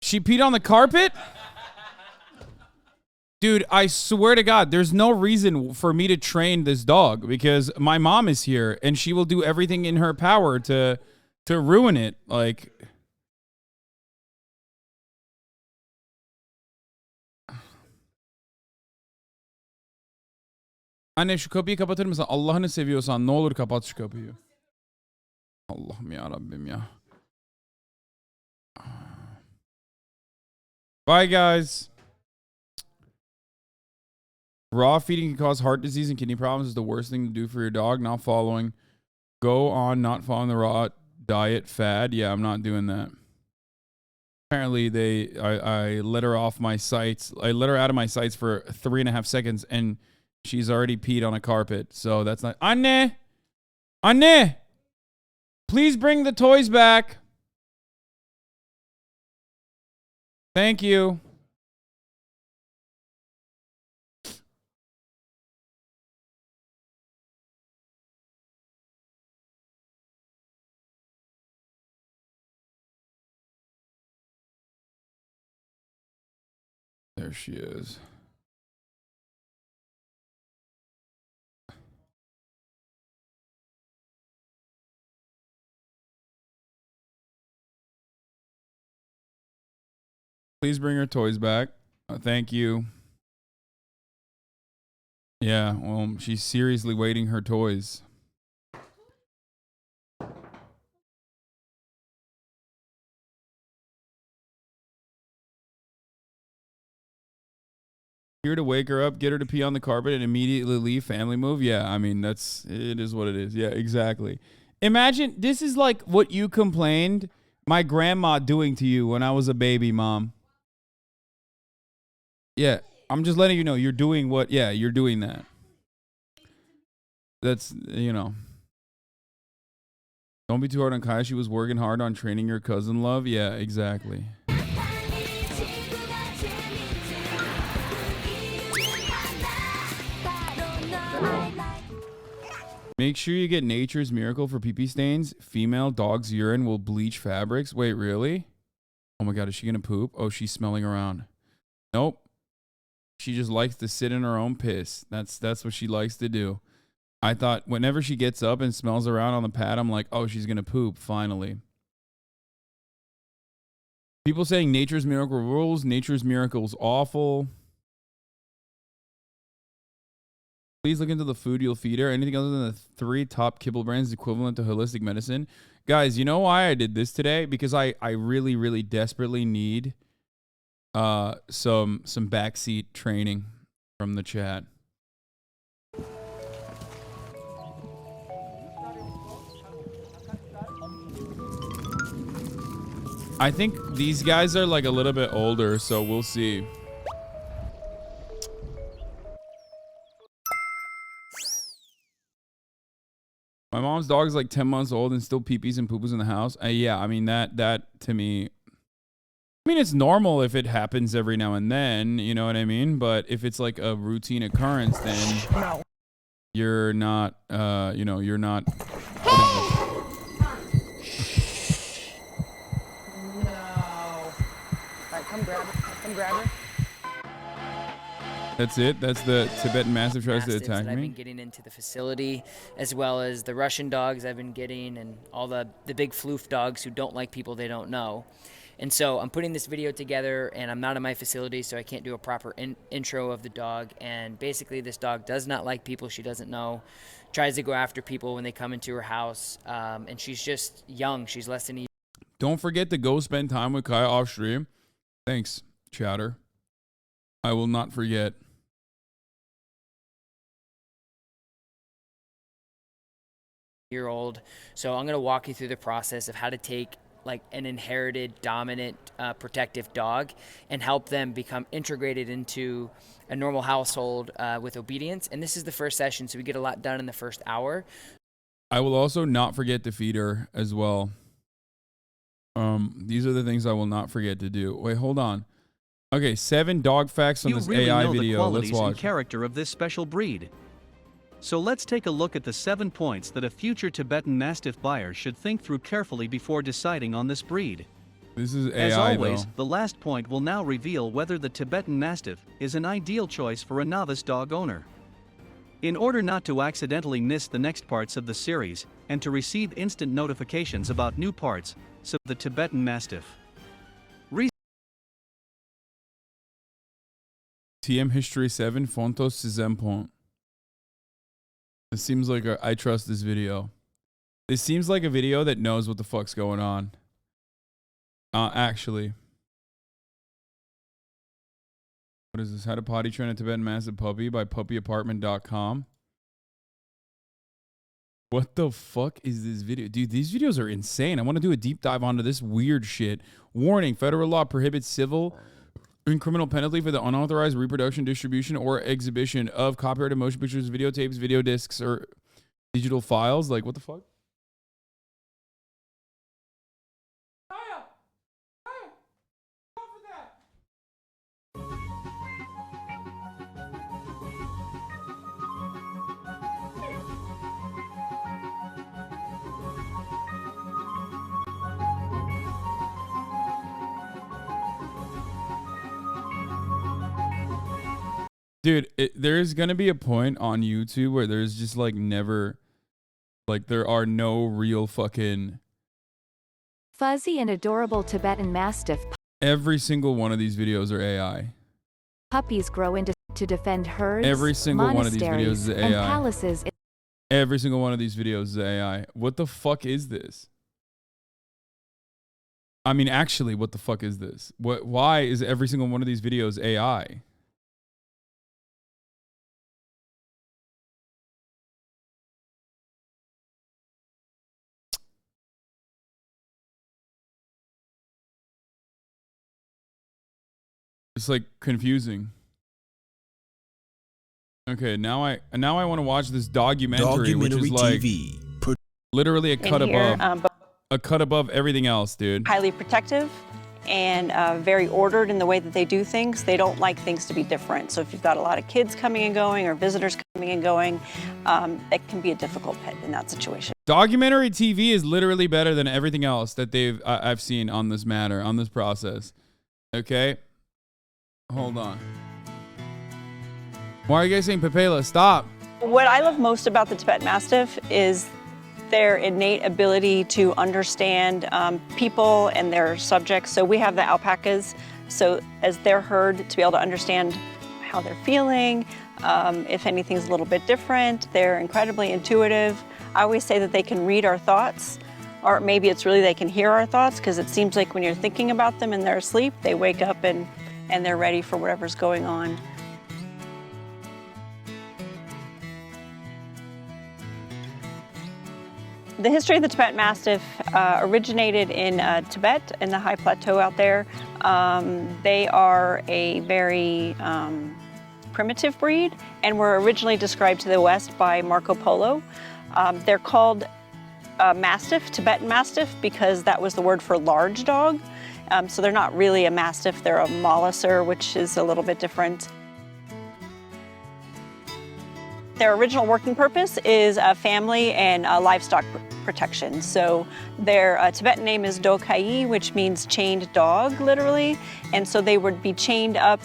She peed on the carpet? Dude, I swear to God, there's no reason for me to train this dog because my mom is here and she will do everything in her power to ruin it. Like... Anne şu kapıyı kapatır mısın? Allah'ını seviyorsan ne olur kapat şu kapıyı. Allah'ım ya Rabbim ya. Bye guys. Raw feeding can cause heart disease and kidney problems. Is the worst thing to do for your dog. Not following. Go on not following the raw diet fad. Yeah, I'm not doing that. Apparently I let her off my sites. I let her out of my sites for 3.5 seconds and she's already peed on a carpet, so that's not... Anne! Anne! Please bring the toys back. Thank you. There she is. Please bring her toys back. Thank you. Yeah, well, she's seriously waiting her toys. Here to wake her up, get her to pee on the carpet, and immediately leave. Family move. Yeah, I mean, it is what it is. Yeah, exactly. Imagine, this is like what you complained my grandma doing to you when I was a baby, Mom. Yeah, I'm just letting you know you're doing what, yeah, you're doing that. That's, you know. Don't be too hard on Kaya. She was working hard on training your cousin, love. Yeah, exactly. Make sure you get Nature's Miracle for pee-pee stains. Female dog's urine will bleach fabrics. Wait, really? Oh my God, is she gonna poop? Oh, she's smelling around. Nope. She just likes to sit in her own piss. That's what she likes to do. I thought whenever she gets up and smells around on the pad, I'm like, oh, she's going to poop, finally. People saying Nature's Miracle rules. Nature's Miracle is awful. Please look into the food you'll feed her. Anything other than the 3 top kibble brands is equivalent to holistic medicine. Guys, you know why I did this today? Because I really, really desperately need... some backseat training from the chat. I think these guys are like a little bit older, so we'll see. My mom's dog is like 10 months old and still pee-pees and poo-poos in the house. Yeah, I mean that to me, I mean, it's normal if it happens every now and then, you know what I mean? But if it's like a routine occurrence, then you're not, you know, you're not. No. Alright, come grab her. Come grab her. That's it? That's the Tibetan Mastiff tries to attack that I've me? been getting into the facility, as well as the Russian dogs I've been getting, and all the big floof dogs who don't like people they don't know. And so I'm putting this video together, and I'm not in my facility, so I can't do a proper intro of the dog. And basically, this dog does not like people she doesn't know, tries to go after people when they come into her house, and she's just young. She's less than a year. Don't forget to go spend time with Kaya off stream. Thanks, chatter. I will not forget. Year-old. So I'm going to walk you through the process of how to take like an inherited dominant protective dog and help them become integrated into a normal household with obedience. And this is the first session, so we get a lot done in the first hour. I will also not forget to feed her as well. These are the things I will not forget to do. Wait, hold on. Okay, 7 dog facts on You this really AI know the video. qualities Let's watch. and character of this special breed. So let's take a look at the 7 points that a future Tibetan Mastiff buyer should think through carefully before deciding on this breed. This is AI, As always, though. the last point will now reveal whether the Tibetan Mastiff is an ideal choice for a novice dog owner. In order not to accidentally miss the next parts of the series and to receive instant notifications about new parts, so the Tibetan Mastiff. TM History 7 Fontos Point. This seems like I trust this video. This seems like a video that knows what the fuck's going on. Actually. What is this? How to potty train a Tibetan Mastiff puppy by puppyapartment.com. What the fuck is this video? Dude, these videos are insane. I want to do a deep dive onto this weird shit. Warning, federal law prohibits civil and criminal penalty for the unauthorized reproduction, distribution, or exhibition of copyrighted motion pictures, videotapes, video discs, or digital files. Like, what the fuck? Dude, there's going to be a point on YouTube where there's just like never, like there are no real fucking... Fuzzy and adorable Tibetan Mastiff Every single one of these videos are AI. puppies grow into to defend herds, Every single one of these videos is and AI. palaces. Every single one of these videos is AI. What the fuck is this? I mean, actually, what the fuck is this? Why is every single one of these videos AI? It's like confusing. Okay, now I want to watch this documentary, which is like TV. Literally a cut here, above, a cut above everything else, dude. Highly protective and very ordered in the way that they do things. They don't like things to be different. So if you've got a lot of kids coming and going or visitors coming and going, it can be a difficult pet in that situation. Documentary TV is literally better than everything else that I've seen on this matter, on this process. Okay, hold on. Why are you guys saying Pepela? Stop. What I love most about the Tibetan Mastiff is their innate ability to understand people and their subjects. So we have the alpacas, so as they're herd, to be able to understand how they're feeling, if anything's a little bit different. They're incredibly intuitive. I always say that they can read our thoughts, or maybe it's really they can hear our thoughts, because it seems like when you're thinking about them and they're asleep, they wake up and they're ready for whatever's going on. The history of the Tibetan Mastiff originated in Tibet, in the high plateau out there. They are a very primitive breed and were originally described to the West by Marco Polo. They're called Mastiff, Tibetan Mastiff, because that was the word for large dog. So they're not really a Mastiff, they're a Molosser, which is a little bit different. Their original working purpose is family and livestock protection. So their Tibetan name is Do Kai, which means chained dog, literally. And so they would be chained up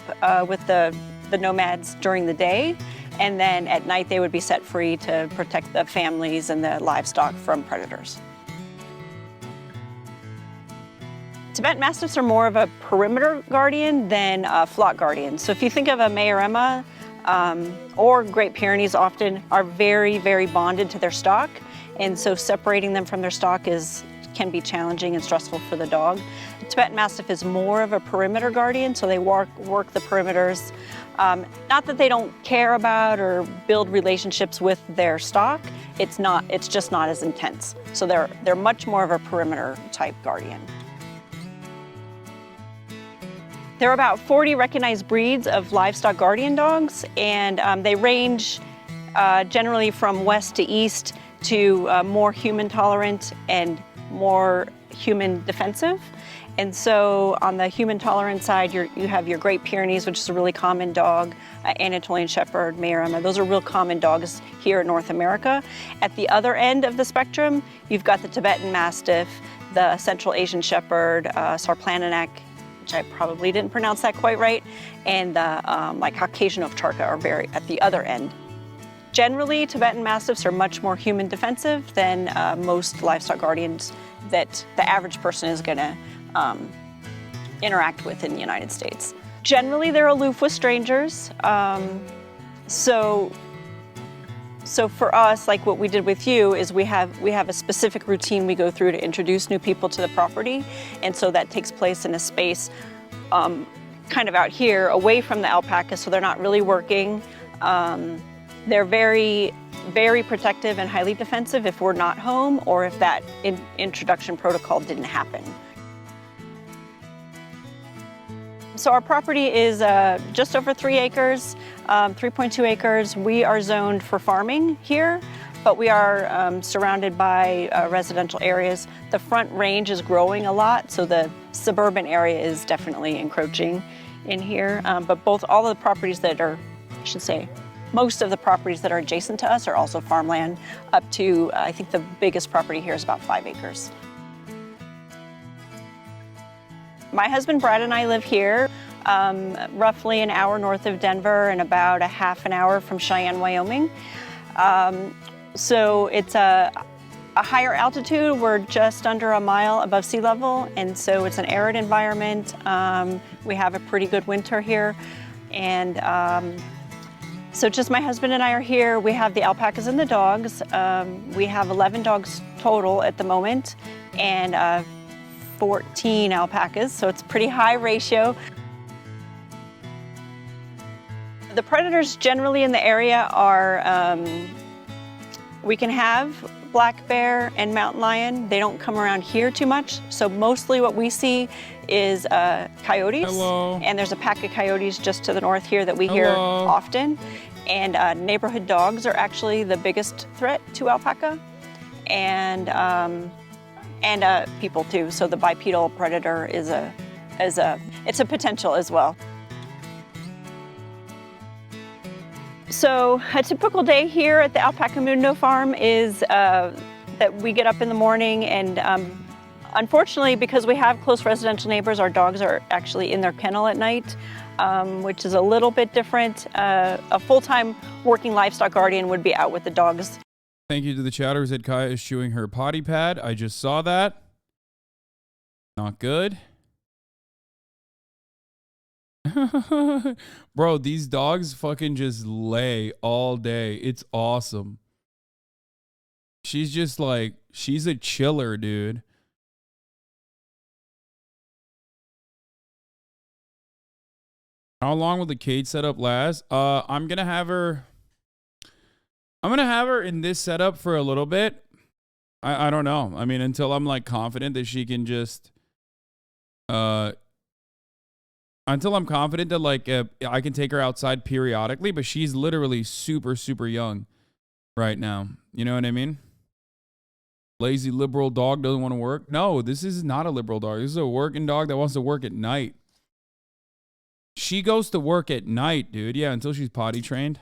with the nomads during the day, and then at night they would be set free to protect the families and the livestock from predators. Tibetan Mastiffs are more of a perimeter guardian than a flock guardian. So if you think of a Mayarema or Great Pyrenees, often are very, very bonded to their stock. And so separating them from their stock can be challenging and stressful for the dog. The Tibetan Mastiff is more of a perimeter guardian, so they work the perimeters. Not that they don't care about or build relationships with their stock, it's just not as intense. So they're much more of a perimeter type guardian. There are about 40 recognized breeds of livestock guardian dogs, and they range generally from west to east to more human tolerant and more human defensive. And so on the human tolerant side, you have your Great Pyrenees, which is a really common dog, Anatolian Shepherd, Mayarema. Those are real common dogs here in North America. At the other end of the spectrum, you've got the Tibetan Mastiff, the Central Asian Shepherd, Sarplananak, which I probably didn't pronounce that quite right, and the like Caucasian Ovcharka are very at the other end. Generally, Tibetan Mastiffs are much more human defensive than most livestock guardians that the average person is going to interact with in the United States. Generally, they're aloof with strangers. So for us, like what we did with you, is we have a specific routine we go through to introduce new people to the property, and so that takes place in a space kind of out here, away from the alpaca, so they're not really working. They're very, very protective and highly defensive if we're not home or if that introduction protocol didn't happen. So our property is just over 3 acres, 3.2 acres. We are zoned for farming here, but we are surrounded by residential areas. The Front Range is growing a lot, so the suburban area is definitely encroaching in here. But all of the properties that are, I should say, most of the properties that are adjacent to us are also farmland, up to, I think the biggest property here is about 5 acres. My husband Brad and I live here, roughly an hour north of Denver and about a half an hour from Cheyenne, Wyoming. So it's a higher altitude. We're just under a mile above sea level, and so it's an arid environment. We have a pretty good winter here, and so just my husband and I are here. We have the alpacas and the dogs. We have 11 dogs total at the moment, and 14 alpacas, so it's a pretty high ratio. The predators generally in the area are, we can have black bear and mountain lion. They don't come around here too much, so mostly what we see is coyotes. Hello. And there's a pack of coyotes just to the north here that we hear often. And neighborhood dogs are actually the biggest threat to alpaca, and people too. So the bipedal predator is a potential as well. So a typical day here at the Alpaca Mundo farm is that we get up in the morning, and unfortunately, because we have close residential neighbors, our dogs are actually in their kennel at night, which is a little bit different. A full-time working livestock guardian would be out with the dogs. Thank you to the chatter who said Kaya is chewing her potty pad. I just saw that. Not good. Bro, these dogs fucking just lay all day. It's awesome. She's just like, she's a chiller, dude. How long will the cage setup last? I'm gonna have her in this setup for a little bit. I don't know. I mean, until I'm like confident that she can just until I'm confident that like I can take her outside periodically, but she's literally super, super young right now. You know what I mean? Lazy liberal dog doesn't want to work. No, this is not a liberal dog. This is a working dog that wants to work at night. She goes to work at night, dude. Yeah, until she's potty trained.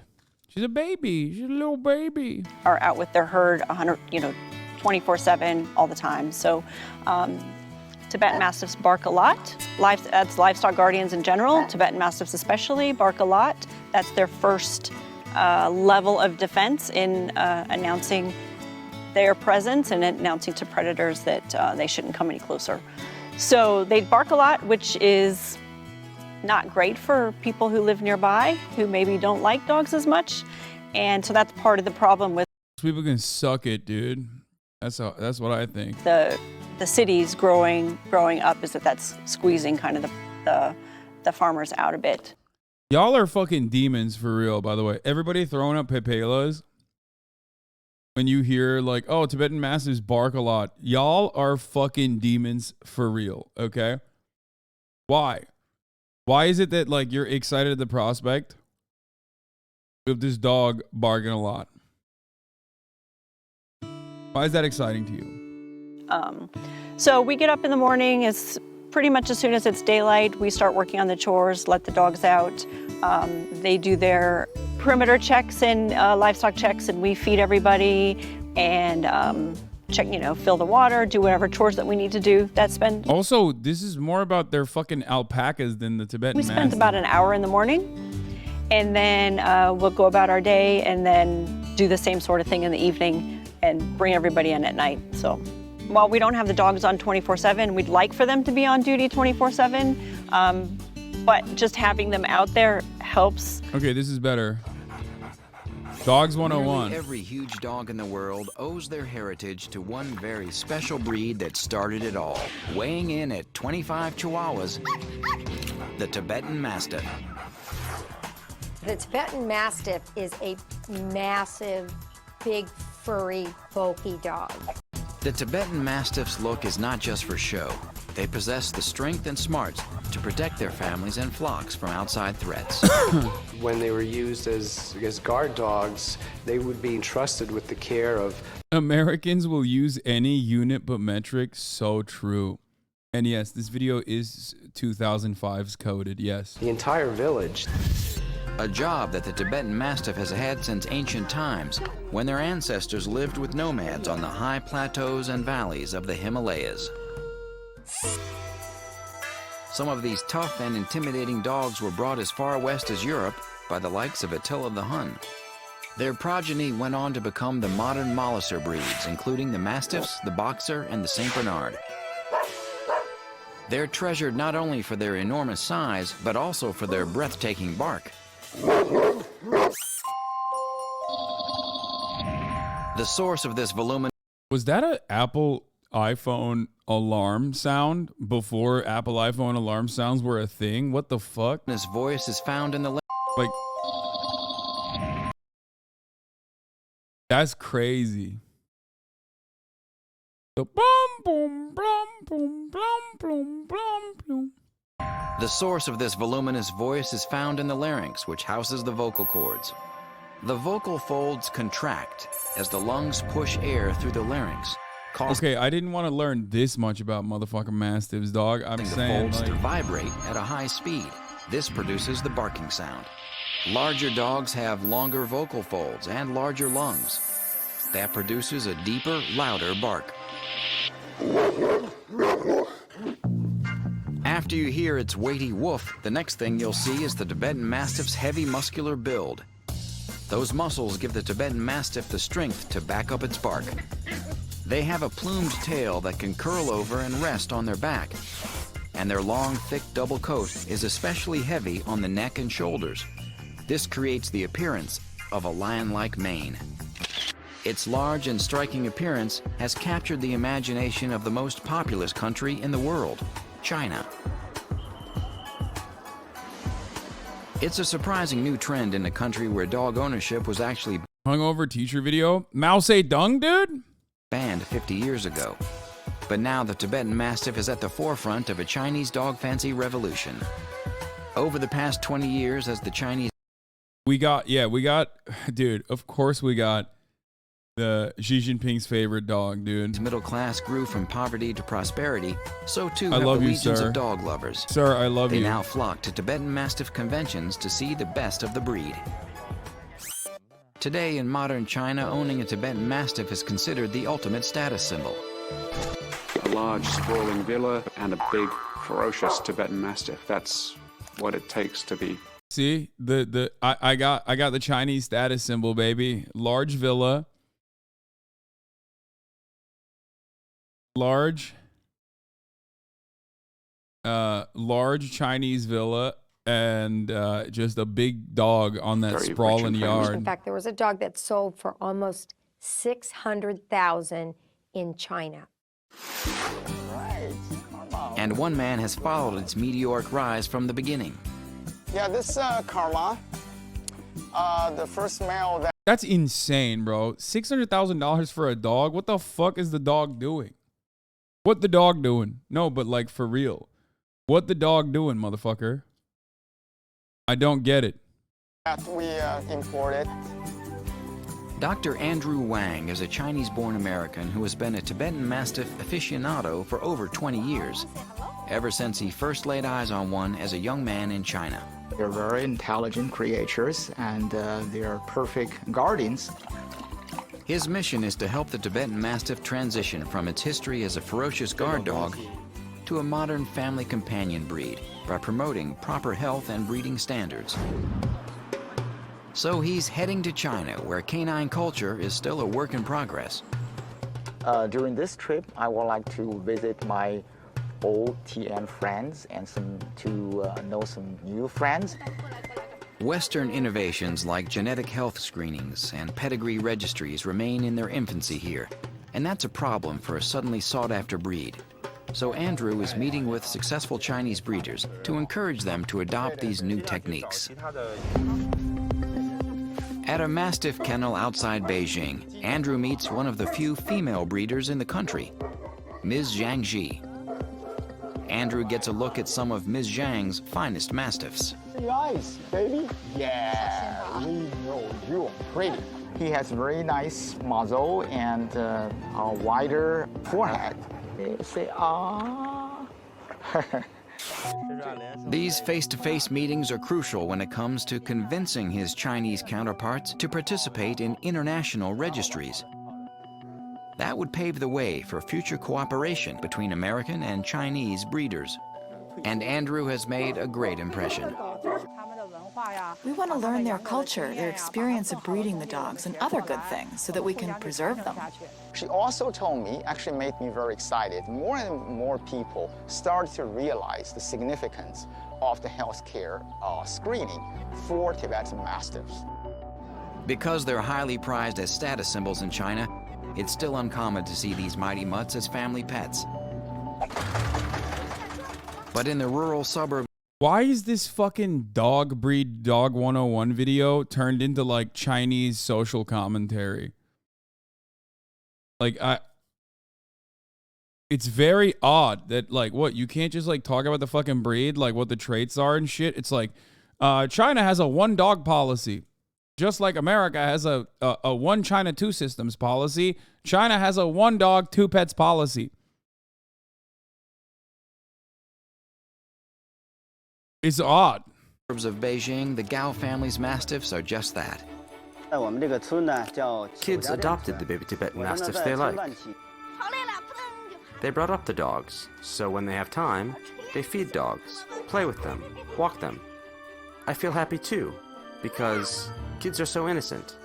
She's a baby. She's a little baby. Are out with their herd 24/7 all the time. So Tibetan Mastiffs bark a lot. That's livestock guardians in general. Tibetan Mastiffs especially bark a lot. That's their first level of defense in announcing their presence and announcing to predators that they shouldn't come any closer. So they bark a lot, which is not great for people who live nearby, who maybe don't like dogs as much. And so that's part of the problem with People can suck it, dude. That's what I think. the cities growing up, is that's squeezing kind of the farmers out a bit. Y'all are fucking demons for real, by the way. Everybody throwing up pepelas. When you hear like, oh, Tibetan Mastiffs bark a lot. Y'all are fucking demons for real, okay? Why? Why is it that like you're excited at the prospect of this dog barking a lot? Why is that exciting to you? So we get up in the morning, it's pretty much as soon as it's daylight, we start working on the chores, let the dogs out. They do their perimeter checks and livestock checks, and we feed everybody and check, fill the water, do whatever chores that we need to do. Also, this is more about their fucking alpacas than the Tibetan We spend Mastiff. about an hour in the morning, and then we'll go about our day and then do the same sort of thing in the evening and bring everybody in at night. So while we don't have the dogs on 24/7, we'd like for them to be on duty 24/7, but just having them out there helps. Okay, this is better. Dogs 101. Nearly every huge dog in the world owes their heritage to one very special breed that started it all. Weighing in at 25 Chihuahuas, the Tibetan Mastiff. The Tibetan Mastiff is a massive, big, furry, bulky dog. The Tibetan Mastiff's look is not just for show. They possess the strength and smarts to protect their families and flocks from outside threats. When they were used as guard dogs, they would be entrusted with the care of... Americans will use any unit but metric. So true. And yes, this video is 2005's coded, yes. The entire village. A job that the Tibetan Mastiff has had since ancient times, when their ancestors lived with nomads on the high plateaus and valleys of the Himalayas. Some of these tough and intimidating dogs were brought as far west as Europe by the likes of Attila the Hun. Their progeny went on to become the modern Molosser breeds, including the Mastiffs, the Boxer, and the St. Bernard. They're treasured not only for their enormous size, but also for their breathtaking bark. The source of this voluminous... Was that an Apple iPhone alarm sound before Apple iPhone alarm sounds were a thing? What the fuck? This voice is found in the... Like... That's crazy. The boom, boom, blum, boom, blum, blum, blum, blum. The source of this voluminous voice is found in the larynx, which houses the vocal cords. The vocal folds contract as the lungs push air through the larynx. Okay, I didn't want to learn this much about motherfucking Mastiffs, dog. I'm saying, the folds like... to vibrate at a high speed. This produces the barking sound. Larger dogs have longer vocal folds and larger lungs. That produces a deeper, louder bark. After you hear its weighty woof, the next thing you'll see is the Tibetan Mastiff's heavy muscular build. Those muscles give the Tibetan Mastiff the strength to back up its bark. They have a plumed tail that can curl over and rest on their back, and their long, thick double coat is especially heavy on the neck and shoulders. This creates the appearance of a lion-like mane. Its large and striking appearance has captured the imagination of the most populous country in the world, China. It's a surprising new trend in a country where dog ownership was actually hungover teacher video. Mao Zedong, dude? Banned 50 years ago. But now the Tibetan Mastiff is at the forefront of a Chinese dog fancy revolution. Over the past 20 years as the Chinese... Dude, of course we got the Xi Jinping's favorite dog, dude. Middle class grew from poverty to prosperity, so too have love the you, legions sir. of dog lovers. Sir, I love They you. now flock to Tibetan Mastiff conventions to see the best of the breed. Today in modern China, owning a Tibetan Mastiff is considered the ultimate status symbol. A large sprawling villa and a big ferocious Tibetan Mastiff. That's what it takes to be. See, I got the Chinese status symbol, baby. Large villa, large Chinese villa and just a big dog on that sprawling yard. In fact, there was a dog that sold for almost $600,000 in China. And one man has followed its meteoric rise from the beginning. Yeah, this Karma, the first male that... That's insane, bro. $600,000 for a dog? What the fuck is the dog doing? What the dog doing? No, but like for real. What the dog doing, motherfucker? I don't get it. That we imported. Dr. Andrew Wang is a Chinese-born American who has been a Tibetan Mastiff aficionado for over 20 years, ever since he first laid eyes on one as a young man in China. They're very intelligent creatures, and they are perfect guardians. His mission is to help the Tibetan Mastiff transition from its history as a ferocious guard dog to a modern family companion breed by promoting proper health and breeding standards. So he's heading to China, where canine culture is still a work in progress. During this trip, I would like to visit my old TN friends and know some new friends. Western innovations like genetic health screenings and pedigree registries remain in their infancy here, and that's a problem for a suddenly sought-after breed. So Andrew is meeting with successful Chinese breeders to encourage them to adopt these new techniques. At a Mastiff kennel outside Beijing, Andrew meets one of the few female breeders in the country, Ms. Zhang Ji. Andrew gets a look at some of Ms. Zhang's finest Mastiffs. Nice, baby. Yeah, we know you're pretty. He has very nice muzzle and a wider forehead. Say, ah. These face-to-face meetings are crucial when it comes to convincing his Chinese counterparts to participate in international registries. That would pave the way for future cooperation between American and Chinese breeders. And Andrew has made a great impression. We want to learn their culture, their experience of breeding the dogs, and other good things so that we can preserve them. She also told me, actually made me very excited, more and more people started to realize the significance of the healthcare screening for Tibetan Mastiffs. Because they're highly prized as status symbols in China, it's still uncommon to see these mighty mutts as family pets. But in the rural suburb, why is this fucking dog breed dog 101 video turned into like Chinese social commentary? Like it's very odd that like what, you can't just like talk about the fucking breed, like what the traits are and shit. It's like China has a one dog policy. Just like America has a one China two systems policy, China has a one dog, two pets policy. It's odd. Of Beijing, the Gao family's Mastiffs are just that. Kids adopted the baby Tibetan Mastiffs they like. They brought up the dogs, so when they have time, they feed dogs, play with them, walk them. I feel happy too, because kids are so innocent.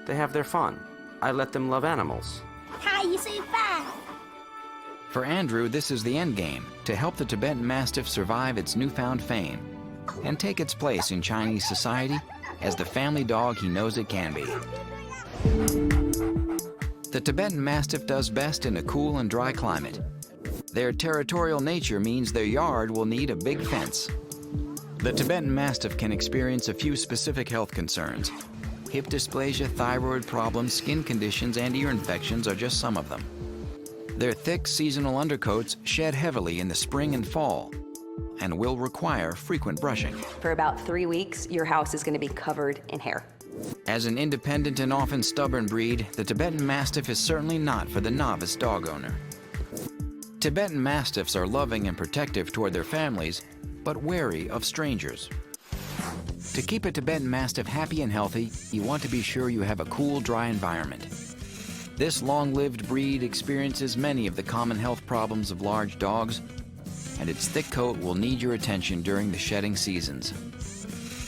They have their fun. I let them love animals. For Andrew, this is the end game, to help the Tibetan Mastiff survive its newfound fame and take its place in Chinese society as the family dog he knows it can be. The Tibetan Mastiff does best in a cool and dry climate. Their territorial nature means their yard will need a big fence. The Tibetan Mastiff can experience a few specific health concerns. Hip dysplasia, thyroid problems, skin conditions, and ear infections are just some of them. Their thick seasonal undercoats shed heavily in the spring and fall and will require frequent brushing. For about 3 weeks, your house is going to be covered in hair. As an independent and often stubborn breed, the Tibetan Mastiff is certainly not for the novice dog owner. Tibetan Mastiffs are loving and protective toward their families, but wary of strangers. To keep a Tibetan Mastiff happy and healthy, you want to be sure you have a cool, dry environment. This long-lived breed experiences many of the common health problems of large dogs, and its thick coat will need your attention during the shedding seasons.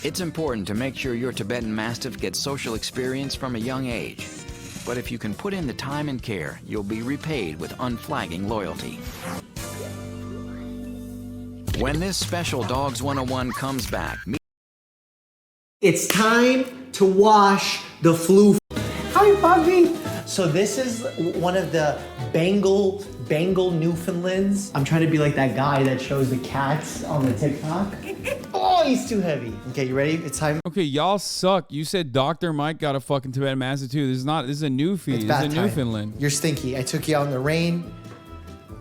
It's important to make sure your Tibetan Mastiff gets social experience from a young age. But if you can put in the time and care, you'll be repaid with unflagging loyalty. When this special Dogs 101 comes back, It's time to wash the flu. Hi, puppy. So this is one of the Bengal Newfoundlands. I'm trying to be like that guy that shows the cats on the TikTok. Oh, he's too heavy. Okay, you ready? It's time. Okay, y'all suck. You said Dr. Mike got a fucking Tibetan Mastiff too. This is a new feed. This is a Newfoundland. You're stinky. I took you out in the rain.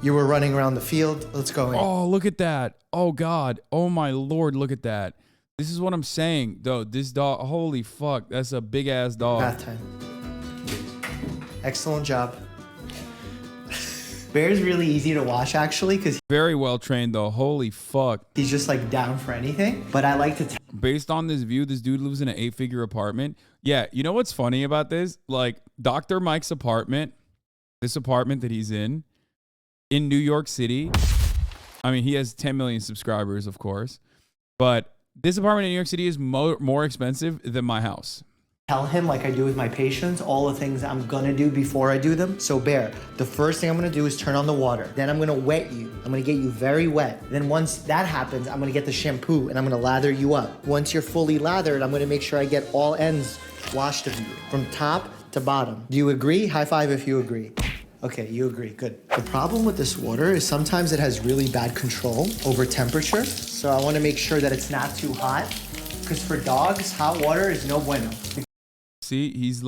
You were running around the field. Let's go in. Oh, look at that. Oh, God. Oh, my Lord. Look at that. This is what I'm saying, though. This dog, holy fuck. That's a big-ass dog. Bath time. Excellent job. Bear's really easy to wash, actually, because very well trained, though. Holy fuck. He's just, like, down for anything. But I like to... Based on this view, this dude lives in an 8-figure apartment. Yeah, you know what's funny about this? Like, Dr. Mike's apartment, this apartment that he's in New York City, I mean, he has 10 million subscribers, of course, but this apartment in New York City is more expensive than my house. Tell him, like I do with my patients, all the things I'm gonna do before I do them. So Bear, the first thing I'm gonna do is turn on the water. Then I'm gonna wet you. I'm gonna get you very wet. Then once that happens, I'm gonna get the shampoo and I'm gonna lather you up. Once you're fully lathered, I'm gonna make sure I get all ends washed of you, from top to bottom. Do you agree? High five if you agree. Okay, you agree, good. The problem with this water is sometimes it has really bad control over temperature. So I wanna make sure that it's not too hot, because for dogs, hot water is no bueno. See, he's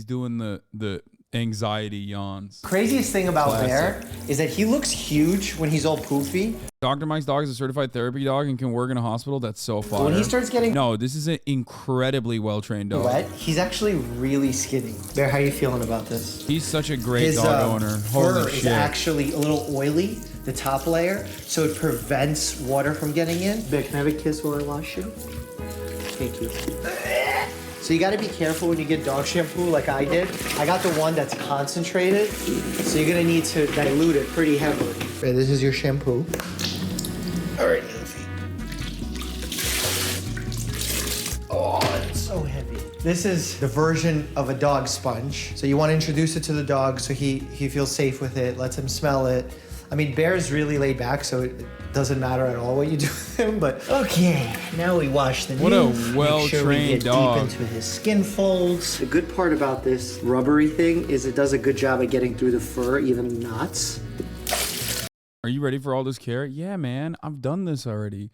doing the anxiety yawns. Craziest thing about Bear is that he looks huge when he's all poofy. Dr. Mike's dog is a certified therapy dog and can work in a hospital. That's so far. When he starts getting... No, this is an incredibly well-trained dog. Wet, he's actually really skinny. Bear, how are you feeling about this? He's such a great dog owner. Fur Holy is shit. actually a little oily, the top layer, so it prevents water from getting in. Bear, can I have a kiss while I wash you? Thank you. So you gotta be careful when you get dog shampoo like I did. I got the one that's concentrated, so you're gonna need to dilute it pretty heavily. Okay, this is your shampoo. All right, Luffy. Oh, it's so heavy. This is the version of a dog sponge. So you wanna introduce it to the dog so he feels safe with it, lets him smell it. I mean, Bear's really laid back, so it doesn't matter at all what you do with him, but okay, now we wash the What a Make well-trained sure we get dog. deep into his skin folds. The good part about this rubbery thing is it does a good job at getting through the fur, even knots. Are you ready for all this care? Yeah, man, I've done this already.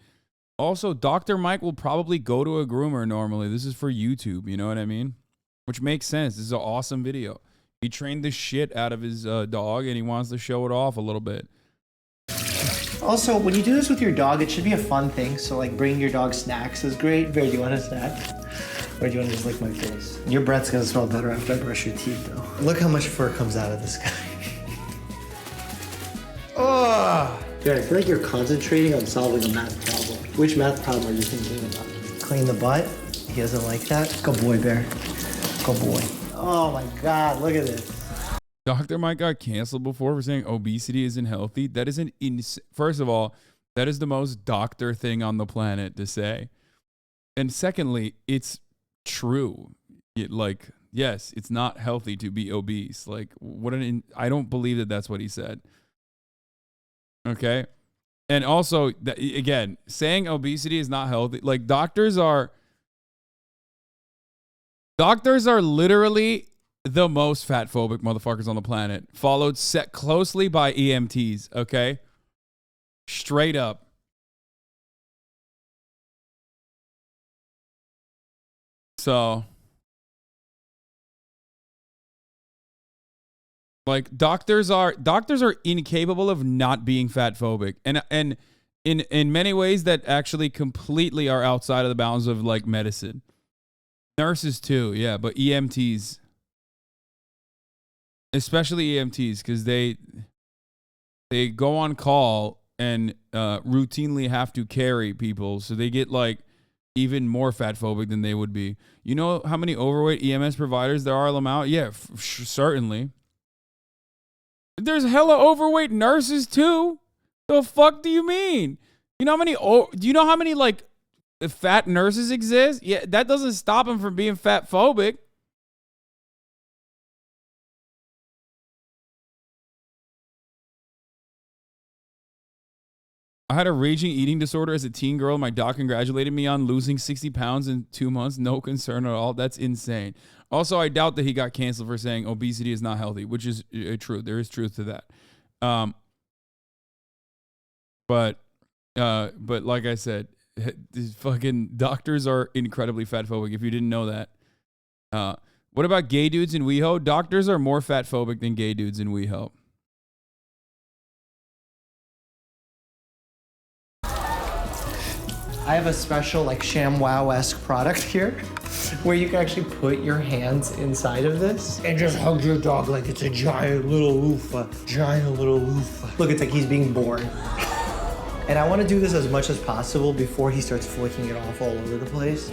Also, Dr. Mike will probably go to a groomer normally. This is for YouTube, you know what I mean? Which makes sense. This is an awesome video. He trained the shit out of his dog and he wants to show it off a little bit. Also, when you do this with your dog, it should be a fun thing. So, like, bringing your dog snacks is great. Bear, do you want a snack? Or do you want to just lick my face? Your breath's gonna smell better after I brush your teeth, though. Look how much fur comes out of this guy. Oh! Bear, I feel like you're concentrating on solving a math problem. Which math problem are you thinking about? Clean the butt? He doesn't like that? Good boy, Bear. Good boy. Oh my God, look at this. Dr. Mike got canceled before for saying obesity isn't healthy. That isn't first of all, that is the most doctor thing on the planet to say. And secondly, it's true. Yes, it's not healthy to be obese. Like, I don't believe that that's what he said. Okay? And also, again, saying obesity is not healthy. Like, doctors are literally the most fat phobic motherfuckers on the planet, followed set closely by EMTs, okay? Straight up. So, like, doctors are incapable of not being fat phobic. And in many ways that actually completely are outside of the bounds of, like, medicine. Nurses too, yeah, but EMTs, especially EMTs, because they go on call and routinely have to carry people, so they get like even more fat phobic than they would be. You know how many overweight EMS providers there are, Lamau? Yeah, certainly. There's hella overweight nurses too. The fuck do you mean? You know how many? Do you know how many like fat nurses exist? Yeah, that doesn't stop them from being fat phobic. I had a raging eating disorder as a teen girl. My doc congratulated me on losing 60 pounds in 2 months. No concern at all. That's insane. Also, I doubt that he got canceled for saying obesity is not healthy, which is true. There is truth to that. But like I said, these fucking doctors are incredibly fat phobic. If you didn't know that. What about gay dudes in WeHo? Doctors are more fat phobic than gay dudes in WeHo. I have a special like ShamWow-esque product here where you can actually put your hands inside of this and just hug your dog like it's a giant little loofah. Giant little loofah. Look, it's like he's being born. And I want to do this as much as possible before he starts flicking it off all over the place.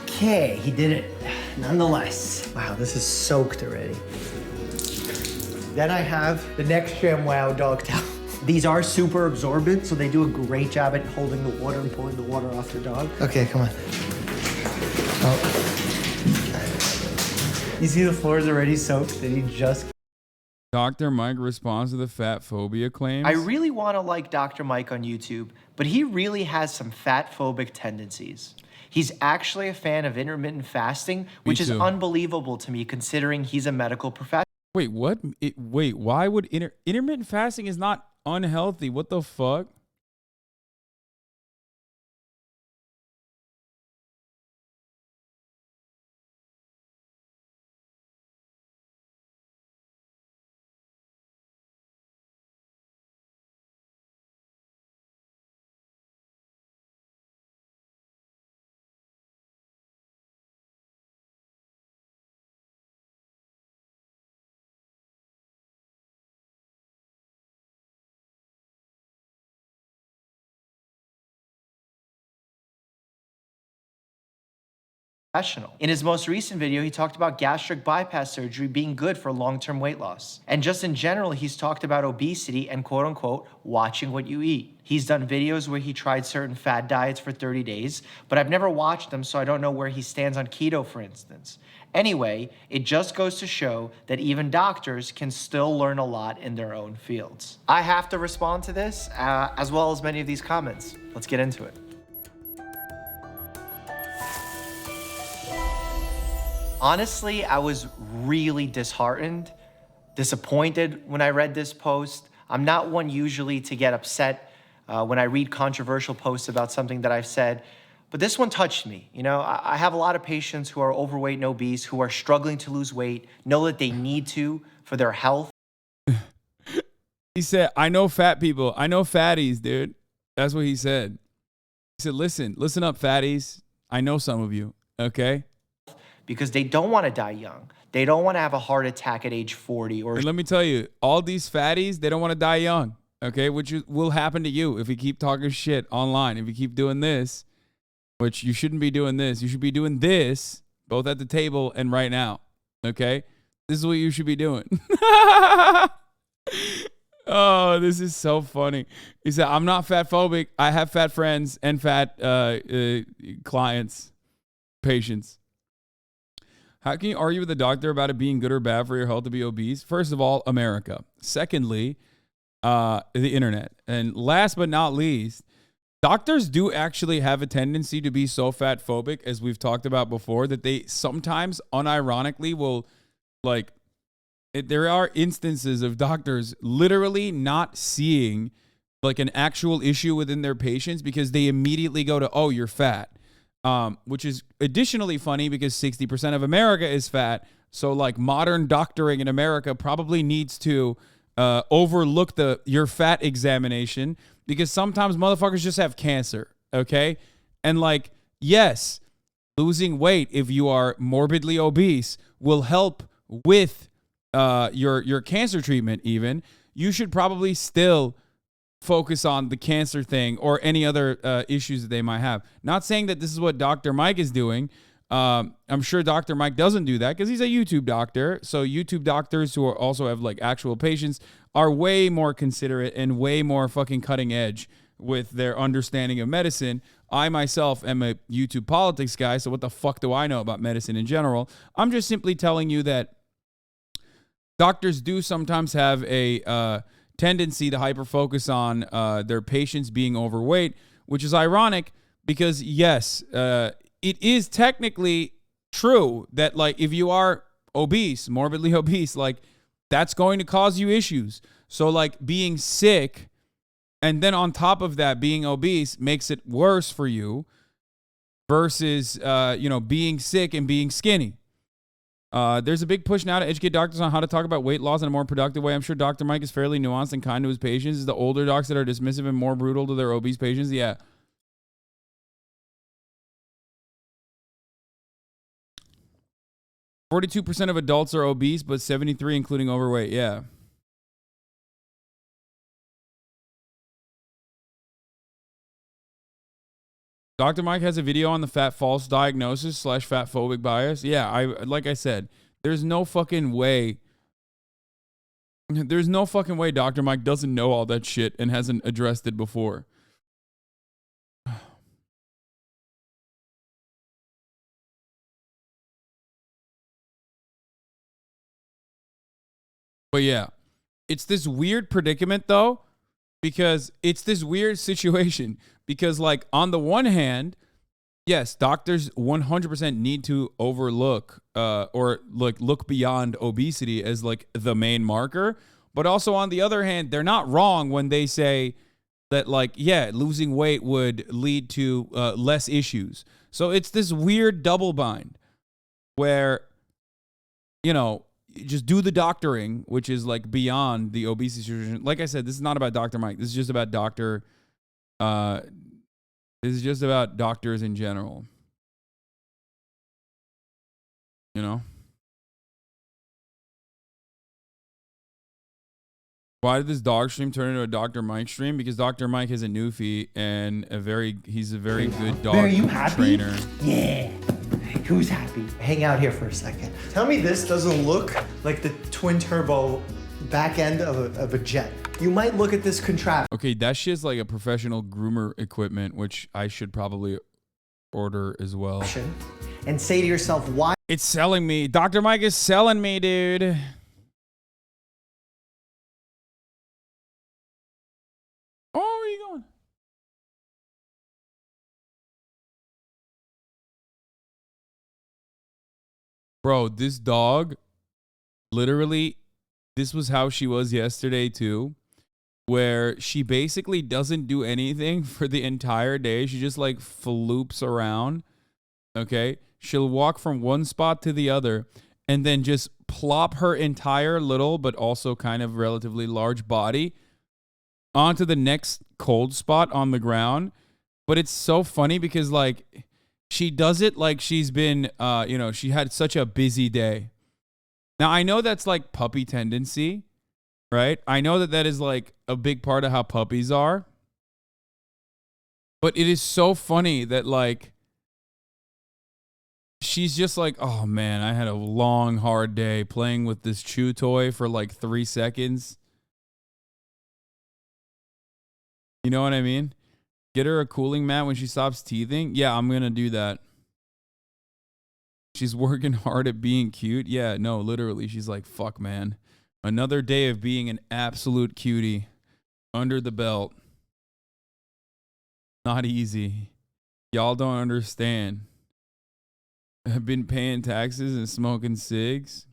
Okay, he did it nonetheless. Wow, this is soaked already. Then I have the next ShamWow dog towel. These are super absorbent, so they do a great job at holding the water and pulling the water off the dog. Okay, come on. Oh. You see the floor is already soaked and he just... Dr. Mike responds to the fat phobia claims. I really want to like Dr. Mike on YouTube, but he really has some fat phobic tendencies. He's actually a fan of intermittent fasting, which is unbelievable to me considering he's a medical professional. Wait, what? Wait, why would intermittent fasting is not unhealthy? What the fuck? In his most recent video, he talked about gastric bypass surgery being good for long-term weight loss. And just in general, he's talked about obesity and quote unquote, watching what you eat. He's done videos where he tried certain fad diets for 30 days, but I've never watched them, so I don't know where he stands on keto, for instance. Anyway, it just goes to show that even doctors can still learn a lot in their own fields. I have to respond to this, as well as many of these comments. Let's get into it. Honestly, I was really disheartened, disappointed when I read this post. I'm not one usually to get upset when I read controversial posts about something that I've said, but this one touched me. You know, I have a lot of patients who are overweight and obese, who are struggling to lose weight, know that they need to for their health. He said, I know fat people. I know fatties, dude. That's what he said. He said, listen up, fatties. I know some of you, okay? Because they don't want to die young. They don't want to have a heart attack at age 40 or... And let me tell you, all these fatties, they don't want to die young, okay? Which will happen to you if you keep talking shit online. If you keep doing this, which you shouldn't be doing this. You should be doing this, both at the table and right now, okay? This is what you should be doing. Oh, this is so funny. He said, I'm not fat phobic. I have fat friends and fat clients, patients. How can you argue with a doctor about it being good or bad for your health to be obese? First of all, America. Secondly, the internet. And last but not least, doctors do actually have a tendency to be so fat phobic, as we've talked about before, that they sometimes unironically will, like, there are instances of doctors literally not seeing like an actual issue within their patients because they immediately go to, oh, you're fat. Which is additionally funny because 60% of America is fat. So like modern doctoring in America probably needs to overlook your fat examination because sometimes motherfuckers just have cancer, okay? And like, yes, losing weight if you are morbidly obese will help with your cancer treatment even. You should probably still focus on the cancer thing or any other issues that they might have. Not saying that this is what Dr. Mike is doing. I'm sure Dr. Mike doesn't do that because he's a YouTube doctor. So YouTube doctors who also have like actual patients are way more considerate and way more fucking cutting edge with their understanding of medicine. I myself am a YouTube politics guy, so what the fuck do I know about medicine in general? I'm just simply telling you that doctors do sometimes have a tendency to hyper-focus on their patients being overweight, which is ironic because, yes, it is technically true that, like, if you are obese, morbidly obese, like, that's going to cause you issues. So, like, being sick and then on top of that, being obese makes it worse for you versus, being sick and being skinny. There's a big push now to educate doctors on how to talk about weight loss in a more productive way. I'm sure Dr. Mike is fairly nuanced and kind to his patients. It's the older docs that are dismissive and more brutal to their obese patients. Yeah. %42% of adults are obese, but 73% including overweight. Yeah. Dr. Mike has a video on the fat false diagnosis / fat phobic bias. Yeah, like I said, there's no fucking way. There's no fucking way Dr. Mike doesn't know all that shit and hasn't addressed it before. But yeah, it's this weird predicament though, because it's this weird situation because, like, on the one hand, yes, doctors 100% need to overlook or like look beyond obesity as like the main marker. But also on the other hand, they're not wrong when they say that, like, yeah, losing weight would lead to less issues. So it's this weird double bind where, just do the doctoring, which is like beyond the obesity situation. Like I said, this is not about Dr. Mike. This is just about this is just about doctors in general. Why did this dog stream turn into a Dr. Mike stream? Because Dr. Mike is a newfie and he's a very good dog trainer. Yeah. Who's happy? Hang out here for a second. Tell me this doesn't look like the twin turbo back end of a jet. You might look at this contraption. Okay, that shit's like a professional groomer equipment, which I should probably order as well. And say to yourself, why? It's selling me. Dr. Mike is selling me, dude. Oh, where are you going? Bro, this dog, literally, this was how she was yesterday too, where she basically doesn't do anything for the entire day. She just like floops around, okay? She'll walk from one spot to the other and then just plop her entire little but also kind of relatively large body onto the next cold spot on the ground. But it's so funny because, like, she does it like she's been, she had such a busy day. Now, I know that's like puppy tendency, right? I know that is like a big part of how puppies are. But it is so funny that, like, she's just like, oh man, I had a long, hard day playing with this chew toy for like 3 seconds. You know what I mean? Get her a cooling mat when she stops teething. Yeah, I'm going to do that. She's working hard at being cute. Yeah, no, literally. She's like, fuck, man. Another day of being an absolute cutie under the belt. Not easy. Y'all don't understand. I've been paying taxes and smoking cigs.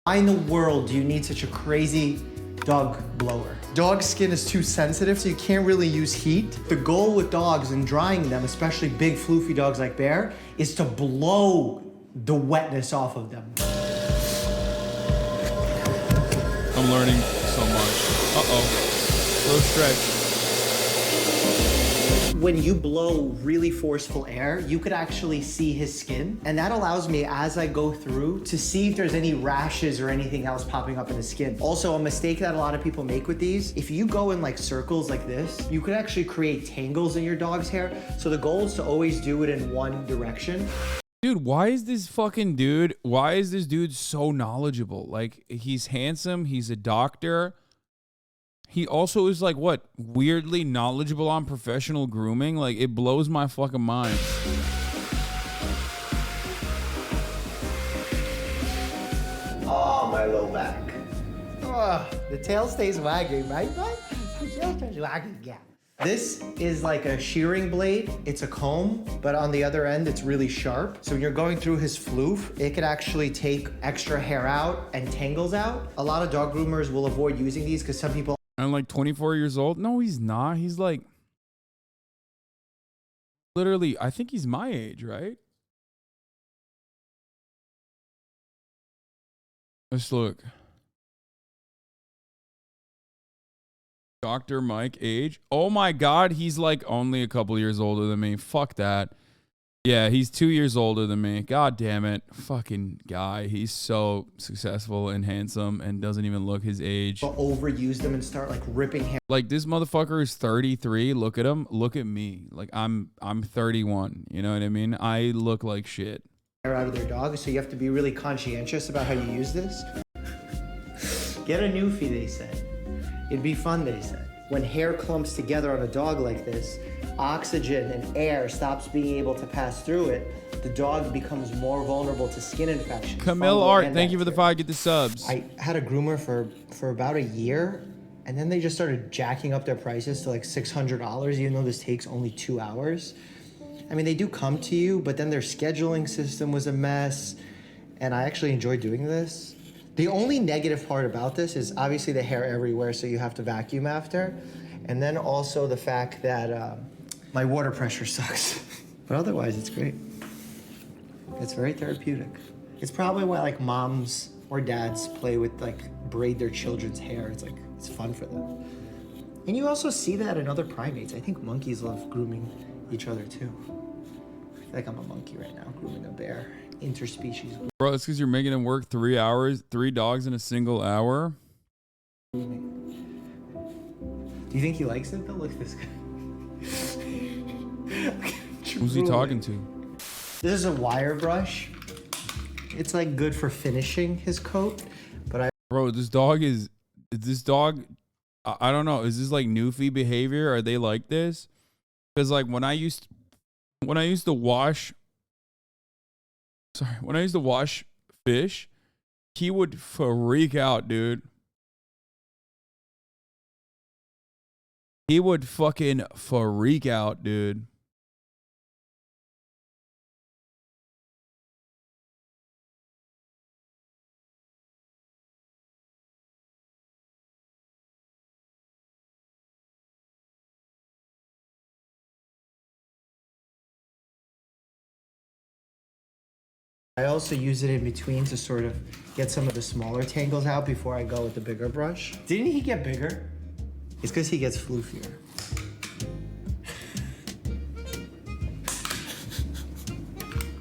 Why in the world do you need such a crazy dog blower? Dog skin is too sensitive, so you can't really use heat. The goal with dogs and drying them, especially big floofy dogs like Bear, is to blow the wetness off of them. I'm learning so much. Uh-oh. Slow stretch. When you blow really forceful air, you could actually see his skin. And that allows me, as I go through, to see if there's any rashes or anything else popping up in the skin. Also, a mistake that a lot of people make with these, if you go in like circles like this, you could actually create tangles in your dog's hair. So the goal is to always do it in one direction. Dude, why is this dude so knowledgeable? Like, he's handsome, he's a doctor. He also is like, what, weirdly knowledgeable on professional grooming? Like, it blows my fucking mind. Oh, my low back. Oh. The tail stays wagging, right, bud? The tail stays wagging, yeah. This is like a shearing blade. It's a comb, but on the other end, it's really sharp. So when you're going through his floof, it could actually take extra hair out and tangles out. A lot of dog groomers will avoid using these because some people... I'm like 24 years old. No, he's not. He's like... Literally, I think he's my age, right? Let's look. Dr. Mike age. Oh my God, he's like only a couple years older than me. Fuck that. Yeah, he's 2 years older than me. God damn it. Fucking guy. He's so successful and handsome and doesn't even look his age. Overuse them and start like ripping hair. Like this motherfucker is 33. Look at him. Look at me. Like I'm 31. You know what I mean? I look like shit. Out of their dog, so you have to be really conscientious about how you use this. Get a newfie, they said. It'd be fun, they said. When hair clumps together on a dog like this, oxygen and air stops being able to pass through it. The dog becomes more vulnerable to skin infections. Camille Art, thank you for the 5. Get the subs. I had a groomer for about a year, and then they just started jacking up their prices to like $600, even though this takes only 2 hours. I mean, they do come to you, but then their scheduling system was a mess, and I actually enjoy doing this. The only negative part about this is obviously the hair everywhere, so you have to vacuum after, and then also the fact that my water pressure sucks. But otherwise, it's great. It's very therapeutic. It's probably why like moms or dads play with like braid their children's hair. It's like, it's fun for them. And you also see that in other primates. I think monkeys love grooming each other too. I feel like I'm a monkey right now, grooming a bear. Interspecies. Bro, it's because you're making them work 3 hours, 3 dogs in a single hour. Grooming. Do you think he likes it though? Look at this guy. Who's he talking to? This is a wire brush. It's like good for finishing his coat, but Bro, this dog is this dog, I don't know, is this like newfie behavior? Are they like this? Because like when I used to wash fish, he would freak out, dude. He would fucking freak out, dude. I also use it in between to sort of get some of the smaller tangles out before I go with the bigger brush. Didn't he get bigger? It's because he gets floofier.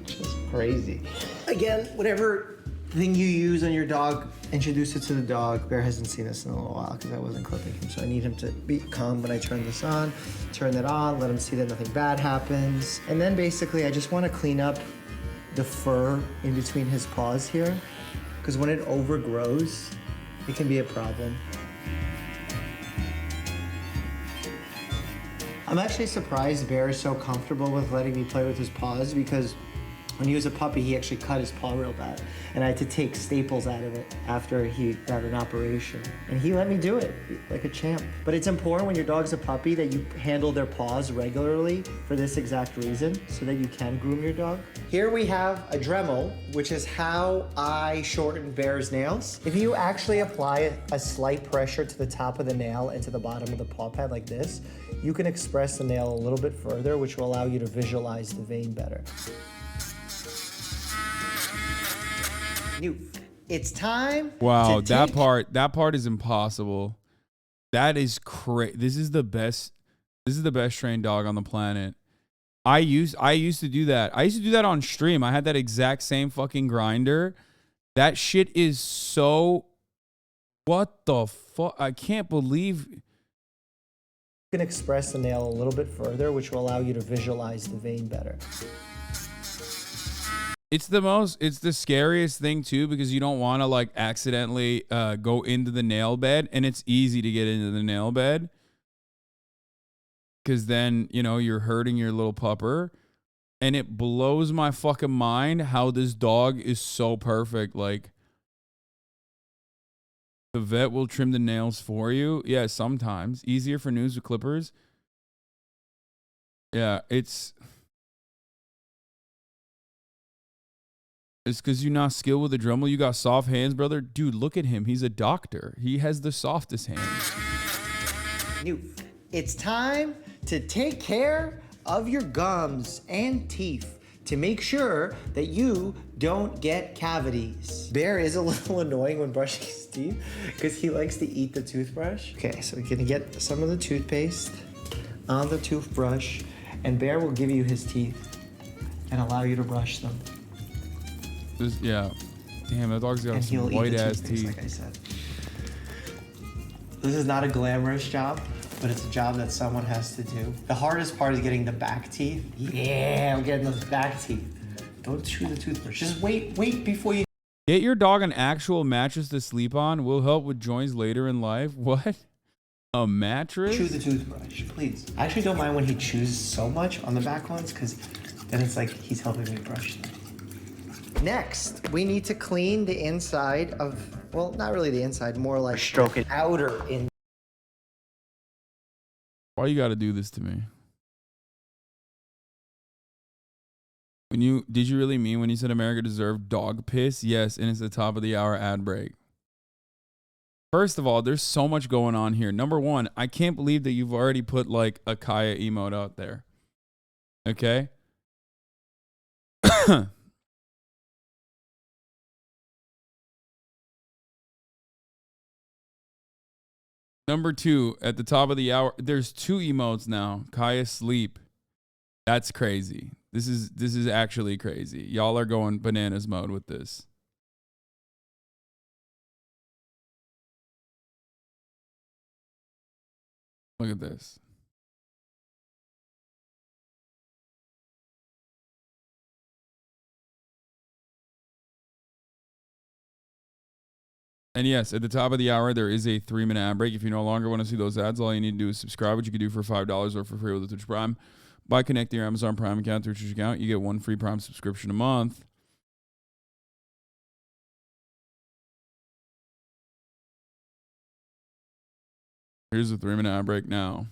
Just crazy. Again, whatever thing you use on your dog, introduce it to the dog. Bear hasn't seen this in a little while because I wasn't clipping him, so I need him to be calm when I turn this on. Turn that on, let him see that nothing bad happens. And then basically I just want to clean up the fur in between his paws here, because when it overgrows, it can be a problem. I'm actually surprised Bear is so comfortable with letting me play with his paws, because when he was a puppy, he actually cut his paw real bad, and I had to take staples out of it after he got an operation. And he let me do it like a champ. But it's important when your dog's a puppy that you handle their paws regularly for this exact reason, so that you can groom your dog. Here we have a Dremel, which is how I shorten Bear's nails. If you actually apply a slight pressure to the top of the nail and to the bottom of the paw pad like this, you can express the nail a little bit further, which will allow you to visualize the vein better. It's time. Wow, that part is impossible. That is crazy. This is the best trained dog on the planet. I used to do that. I used to do that on stream. I had that exact same fucking grinder. That shit is so, what the fuck? I can't believe. You can express the nail a little bit further, which will allow you to visualize the vein better. It's the scariest thing too, because you don't want to like accidentally go into the nail bed, and it's easy to get into the nail bed because then, you know, you're hurting your little pupper, and it blows my fucking mind how this dog is so perfect. Like, The vet will trim the nails for you. Yeah, sometimes. Easier for news with clippers. Yeah, it's because you're not skilled with a Dremel. You got soft hands, brother. Dude, look at him. He's a doctor. He has the softest hands. It's time to take care of your gums and teeth to make sure that you don't get cavities. Bear is a little annoying when brushing his teeth because he likes to eat the toothbrush. Okay, so we're gonna get some of the toothpaste on the toothbrush, and Bear will give you his teeth and allow you to brush them. Yeah. Damn, that dog's got some white ass teeth. Like I said. This is not a glamorous job, but it's a job that someone has to do. The hardest part is getting the back teeth. Yeah, I'm getting those back teeth. Don't chew the toothbrush. Just wait before you. Get your dog an actual mattress to sleep on. Will help with joints later in life. What? A mattress? Chew the toothbrush, please. I actually don't mind when he chews so much on the back ones because then it's like he's helping me brush them. Next, we need to clean the inside of, well, not really the inside, more like stroke it outer in. Why you gotta do this to me? Did you really mean when you said America deserved dog piss? Yes, and it's the top of the hour ad break. First of all, there's so much going on here. Number one, I can't believe that you've already put like a Kaya emote out there. Okay? Number two, at the top of the hour, there's 2 emotes now. Kaya sleep. That's crazy. This is actually crazy. Y'all are going bananas mode with this. Look at this. And yes, at the top of the hour, there is a 3-minute ad break. If you no longer want to see those ads, all you need to do is subscribe, which you can do for $5 or for free with the Twitch Prime. By connecting your Amazon Prime account to your Twitch account, you get 1 free Prime subscription a month. Here's the 3-minute ad break now.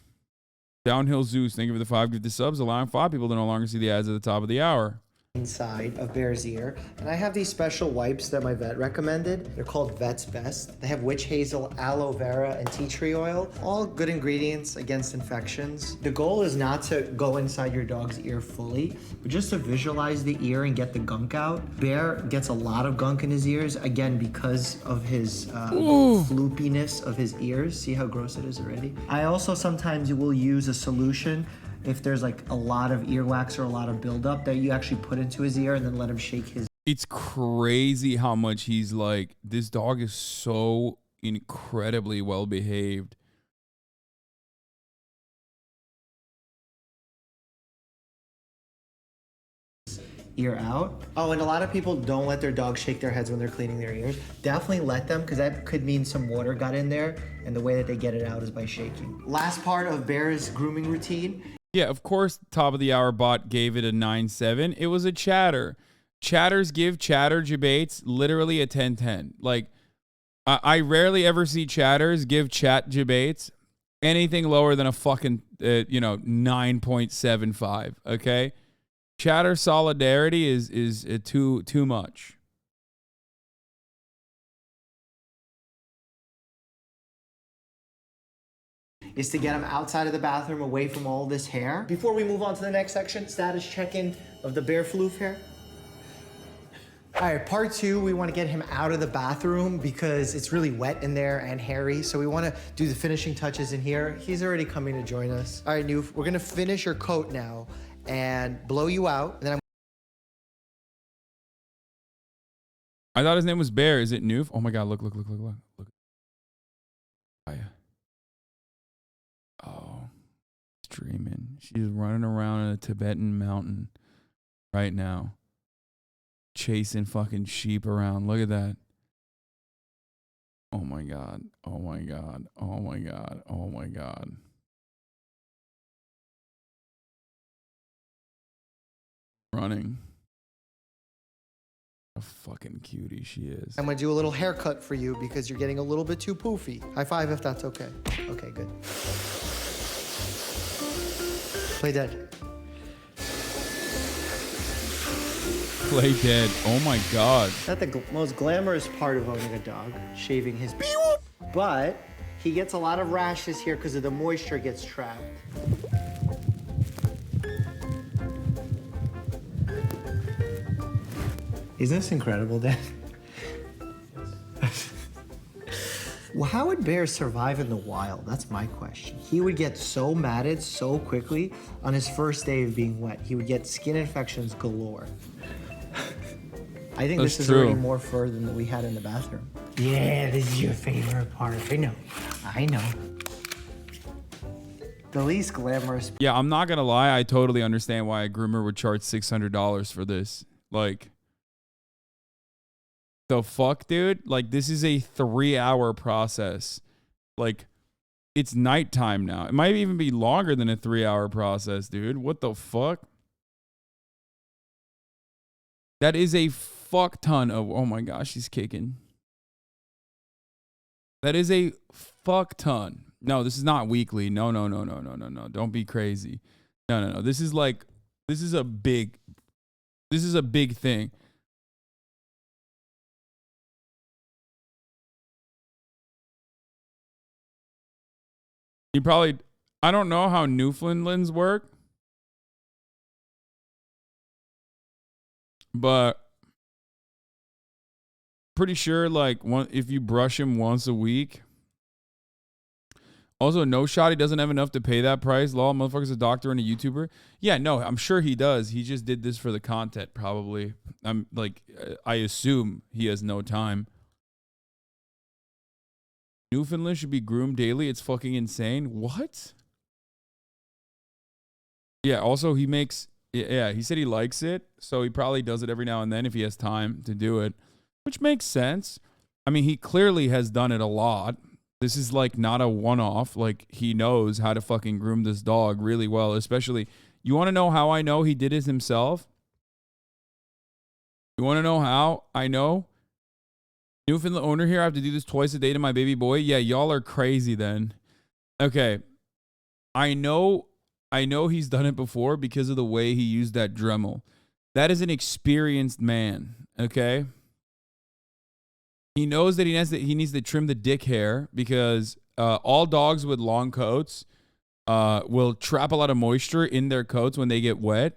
Downhill Zeus, thank you for the 5 gifted subs, allowing 5 people to no longer see the ads at the top of the hour. Inside of Bear's ear, and I have these special wipes that my vet recommended. They're called Vet's Best. They have witch hazel, aloe vera, and tea tree oil, all good ingredients against infections. The goal is not to go inside your dog's ear fully, but just to visualize the ear and get the gunk out. Bear gets a lot of gunk in his ears, again, because of his floopiness of his ears. See how gross it is already? I also sometimes will use a solution if there's like a lot of earwax or a lot of buildup that you actually put into his ear and then let him shake his. It's crazy how much he's like, this dog is so incredibly well behaved. Ear out. Oh, and a lot of people don't let their dogs shake their heads when they're cleaning their ears. Definitely let them, because that could mean some water got in there, and the way that they get it out is by shaking. Last part of Bear's grooming routine. Yeah, of course, top of the hour bot gave it a 9.7. It was a chatter. Chatters give chatter debates literally a 10-10. Like, I rarely ever see chatters give chat debates anything lower than a fucking, 9.75. Okay? Chatter solidarity is too much. Is to get them outside of the bathroom, away from all this hair. Before we move on to the next section, status check-in of the Bear floof hair. All right, part 2, we want to get him out of the bathroom because it's really wet in there and hairy. So we want to do the finishing touches in here. He's already coming to join us. All right, Noof, we're going to finish your coat now and blow you out. And then I thought his name was Bear. Is it Noof? Oh my God, look. Oh, streaming. She's running around in a Tibetan mountain right now, chasing fucking sheep around. Look at that. Oh my God. Oh my God. Oh my God. Oh my God. Running. A fucking cutie she is. I'm gonna do a little haircut for you because you're getting a little bit too poofy. High five if that's okay. Okay, good. Play dead. Play dead. Oh my god. Not the most glamorous part of owning a dog, shaving his but he gets a lot of rashes here because of the moisture gets trapped. Isn't this incredible, Dad? Well, how would bears survive in the wild? That's my question. He would get so matted so quickly on his first day of being wet. He would get skin infections galore. I think That's this is true. already more fur than we had in the bathroom. Yeah, this is your favorite part. I know. I know. The least glamorous. Yeah, I'm not gonna lie. I totally understand why a groomer would charge $600 for this. Like, the fuck, dude? Like, this is a 3-hour process. Like, it's nighttime now. It might even be longer than a 3-hour process, dude. What the fuck? That is a fuck ton of. Oh my gosh, he's kicking. That is a fuck ton. No, this is not weekly. No. Don't be crazy. No. This is a big thing. You probably, I don't know how Newfoundlands work, but pretty sure like if you brush him once a week. Also, no shot, he doesn't have enough to pay that price. Law, motherfucker's a doctor and a YouTuber. Yeah, no, I'm sure he does. He just did this for the content, probably. I assume he has no time. Newfoundland should be groomed daily. It's fucking insane. What? Yeah, also he makes, yeah, he said he likes it, so he probably does it every now and then if he has time to do it, which makes sense. I mean, he clearly has done it a lot. This is like not a one-off. Like, he knows how to fucking groom this dog really well, especially, you want to know how I know he did it himself? You want to know how I know? Newfoundland owner here, I have to do this twice a day to my baby boy. Yeah, y'all are crazy then. Okay. I know he's done it before because of the way he used that Dremel. That is an experienced man, okay? He knows that he needs to trim the dick hair because all dogs with long coats will trap a lot of moisture in their coats when they get wet.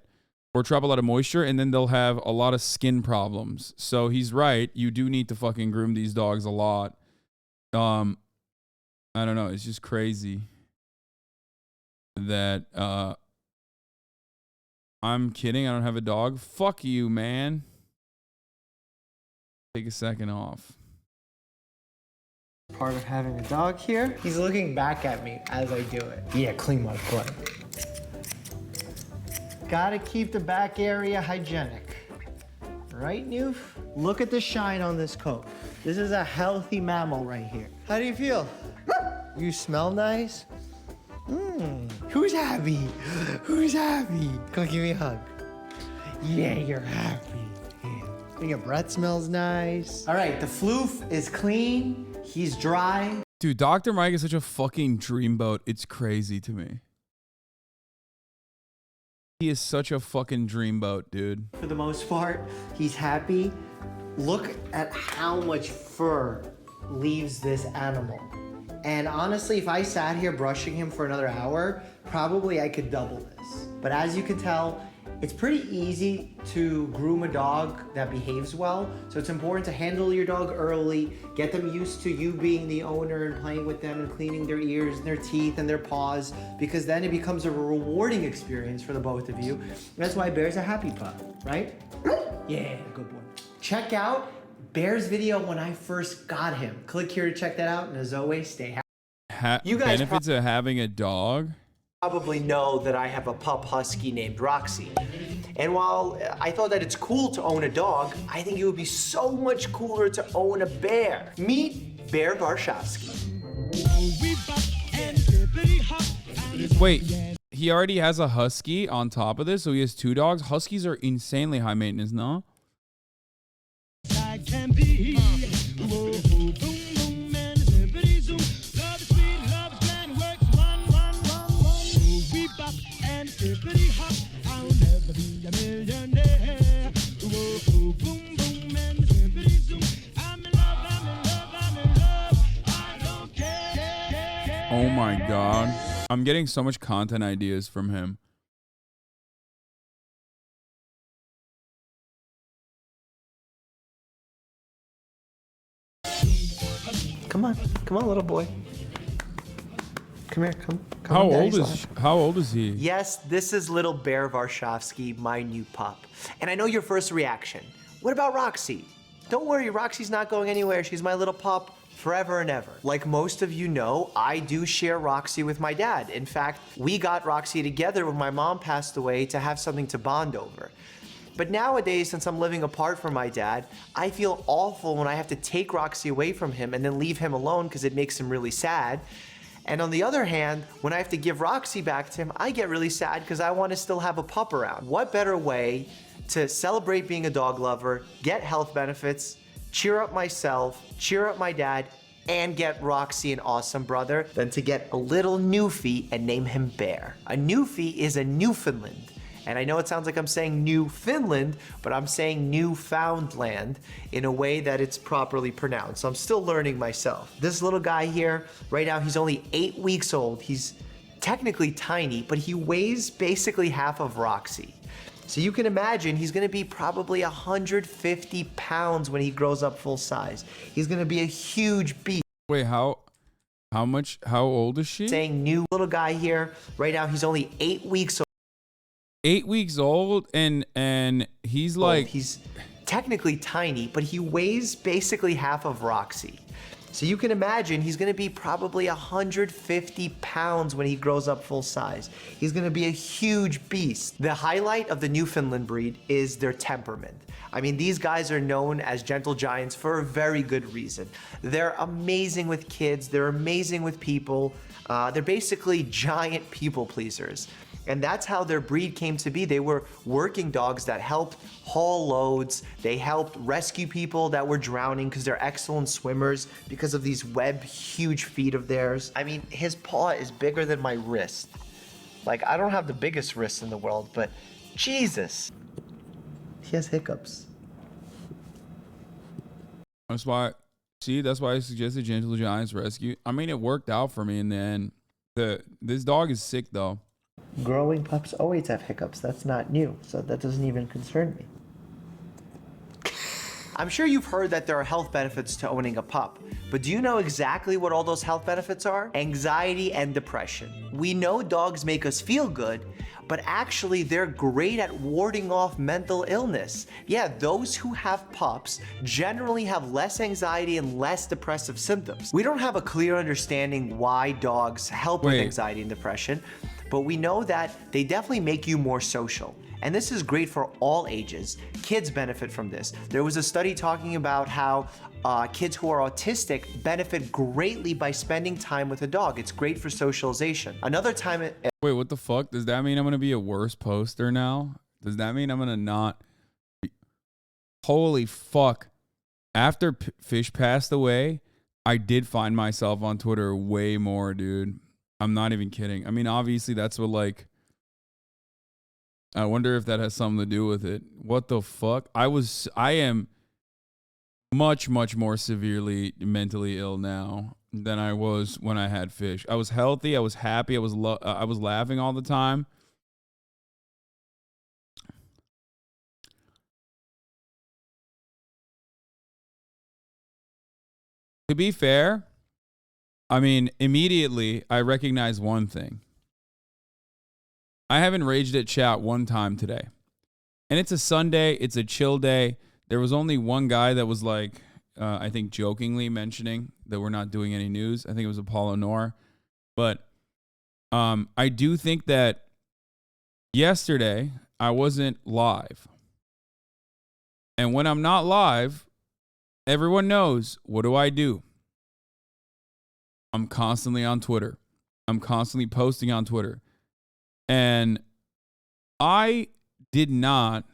Or trap a lot of moisture, and then they'll have a lot of skin problems. So he's right. You do need to fucking groom these dogs a lot. I don't know. It's just crazy that I'm kidding. I don't have a dog. Fuck you, man. Take a second off. Part of having a dog here. He's looking back at me as I do it. Yeah, clean my butt. Gotta keep the back area hygienic. Right, Noof? Look at the shine on this coat. This is a healthy mammal right here. How do you feel? You smell nice? Who's happy? Who's happy? Come give me a hug. Yeah, you're happy. Yeah. I think your breath smells nice. All right, the floof is clean. He's dry. Dude, Dr. Mike is such a fucking dreamboat. It's crazy to me. He is such a fucking dreamboat, dude. For the most part, he's happy. Look at how much fur leaves this animal. And honestly, if I sat here brushing him for another hour, probably I could double this. But as you can tell, it's pretty easy to groom a dog that behaves well. So it's important to handle your dog early, get them used to you being the owner and playing with them and cleaning their ears and their teeth and their paws, because then it becomes a rewarding experience for the both of you. That's why Bear's a happy pup, right? Yeah, good boy. Check out Bear's video when I first got him. Click here to check that out, and as always, stay happy. You guys benefits of having a dog? Probably know that I have a pup husky named Roxy. And while I thought that it's cool to own a dog, I think it would be so much cooler to own a bear. Meet Bear Barshowski. Wait, he already has a husky on top of this, so he has 2 dogs? Huskies are insanely high maintenance, no? Oh my God. I'm getting so much content ideas from him. Come on, little boy. Come here, come. How on, old Daddy's is lap. how old is he? Yes, this is little Bear Varshavsky, my new pup. And I know your first reaction. What about Roxy? Don't worry, Roxy's not going anywhere. She's my little pup forever and ever. Like most of you know, I do share Roxy with my dad. In fact, we got Roxy together when my mom passed away to have something to bond over. But nowadays, since I'm living apart from my dad, I feel awful when I have to take Roxy away from him and then leave him alone because it makes him really sad. And on the other hand, when I have to give Roxy back to him, I get really sad because I want to still have a pup around. What better way to celebrate being a dog lover, get health benefits, cheer up myself, cheer up my dad, and get Roxy an awesome brother than to get a little Newfie and name him Bear. A Newfie is a Newfoundland. And I know it sounds like I'm saying New Finland, but I'm saying Newfoundland in a way that it's properly pronounced. So I'm still learning myself. This little guy here, right now, he's only 8 weeks old. He's technically tiny, but he weighs basically half of Roxy. So you can imagine he's gonna be probably 150 pounds when he grows up full size. He's gonna be a huge beast. Wait, how old is she? Saying new little guy here, right now, he's only 8 weeks old. 8 weeks old, and he's like... He's technically tiny, but he weighs basically half of Roxy. So you can imagine he's gonna be probably 150 pounds when he grows up full size. He's gonna be a huge beast. The highlight of the Newfoundland breed is their temperament. I mean, these guys are known as gentle giants for a very good reason. They're amazing with kids, they're amazing with people. They're basically giant people pleasers. And that's how their breed came to be. They were working dogs that helped haul loads. They helped rescue people that were drowning because they're excellent swimmers because of these webbed, huge feet of theirs. I mean, his paw is bigger than my wrist. Like, I don't have the biggest wrist in the world, but Jesus. He has hiccups. That's why I suggested Gentle Giants Rescue. I mean, it worked out for me in the end. This dog is sick, though. Growing pups always have hiccups. That's not new, so that doesn't even concern me. I'm sure you've heard that there are health benefits to owning a pup, but do you know exactly what all those health benefits are? Anxiety and depression. We know dogs make us feel good, but actually they're great at warding off mental illness. Yeah, those who have pups generally have less anxiety and less depressive symptoms. We don't have a clear understanding why dogs help with anxiety and depression, but we know that they definitely make you more social. And this is great for all ages. Kids benefit from this. There was a study talking about how kids who are autistic benefit greatly by spending time with a dog. It's great for socialization. Another time... Wait, what the fuck? Does that mean I'm going to be a worse poster now? Does that mean I'm going to not... Holy fuck. After Fish passed away, I did find myself on Twitter way more, dude. I'm not even kidding. I mean, obviously that's what, like... I wonder if that has something to do with it. What the fuck? I am much, much more severely mentally ill now than I was when I had Fish. I was healthy. I was happy. I was laughing all the time. To be fair, I mean, immediately I recognize one thing. I haven't raged at chat one time today. And it's a Sunday. It's a chill day. There was only one guy that was like, I think jokingly mentioning that we're not doing any news. I think it was Apollo Noor. But I do think that yesterday I wasn't live. And when I'm not live, everyone knows, what do? I'm constantly on Twitter. I'm constantly posting on Twitter. And I did not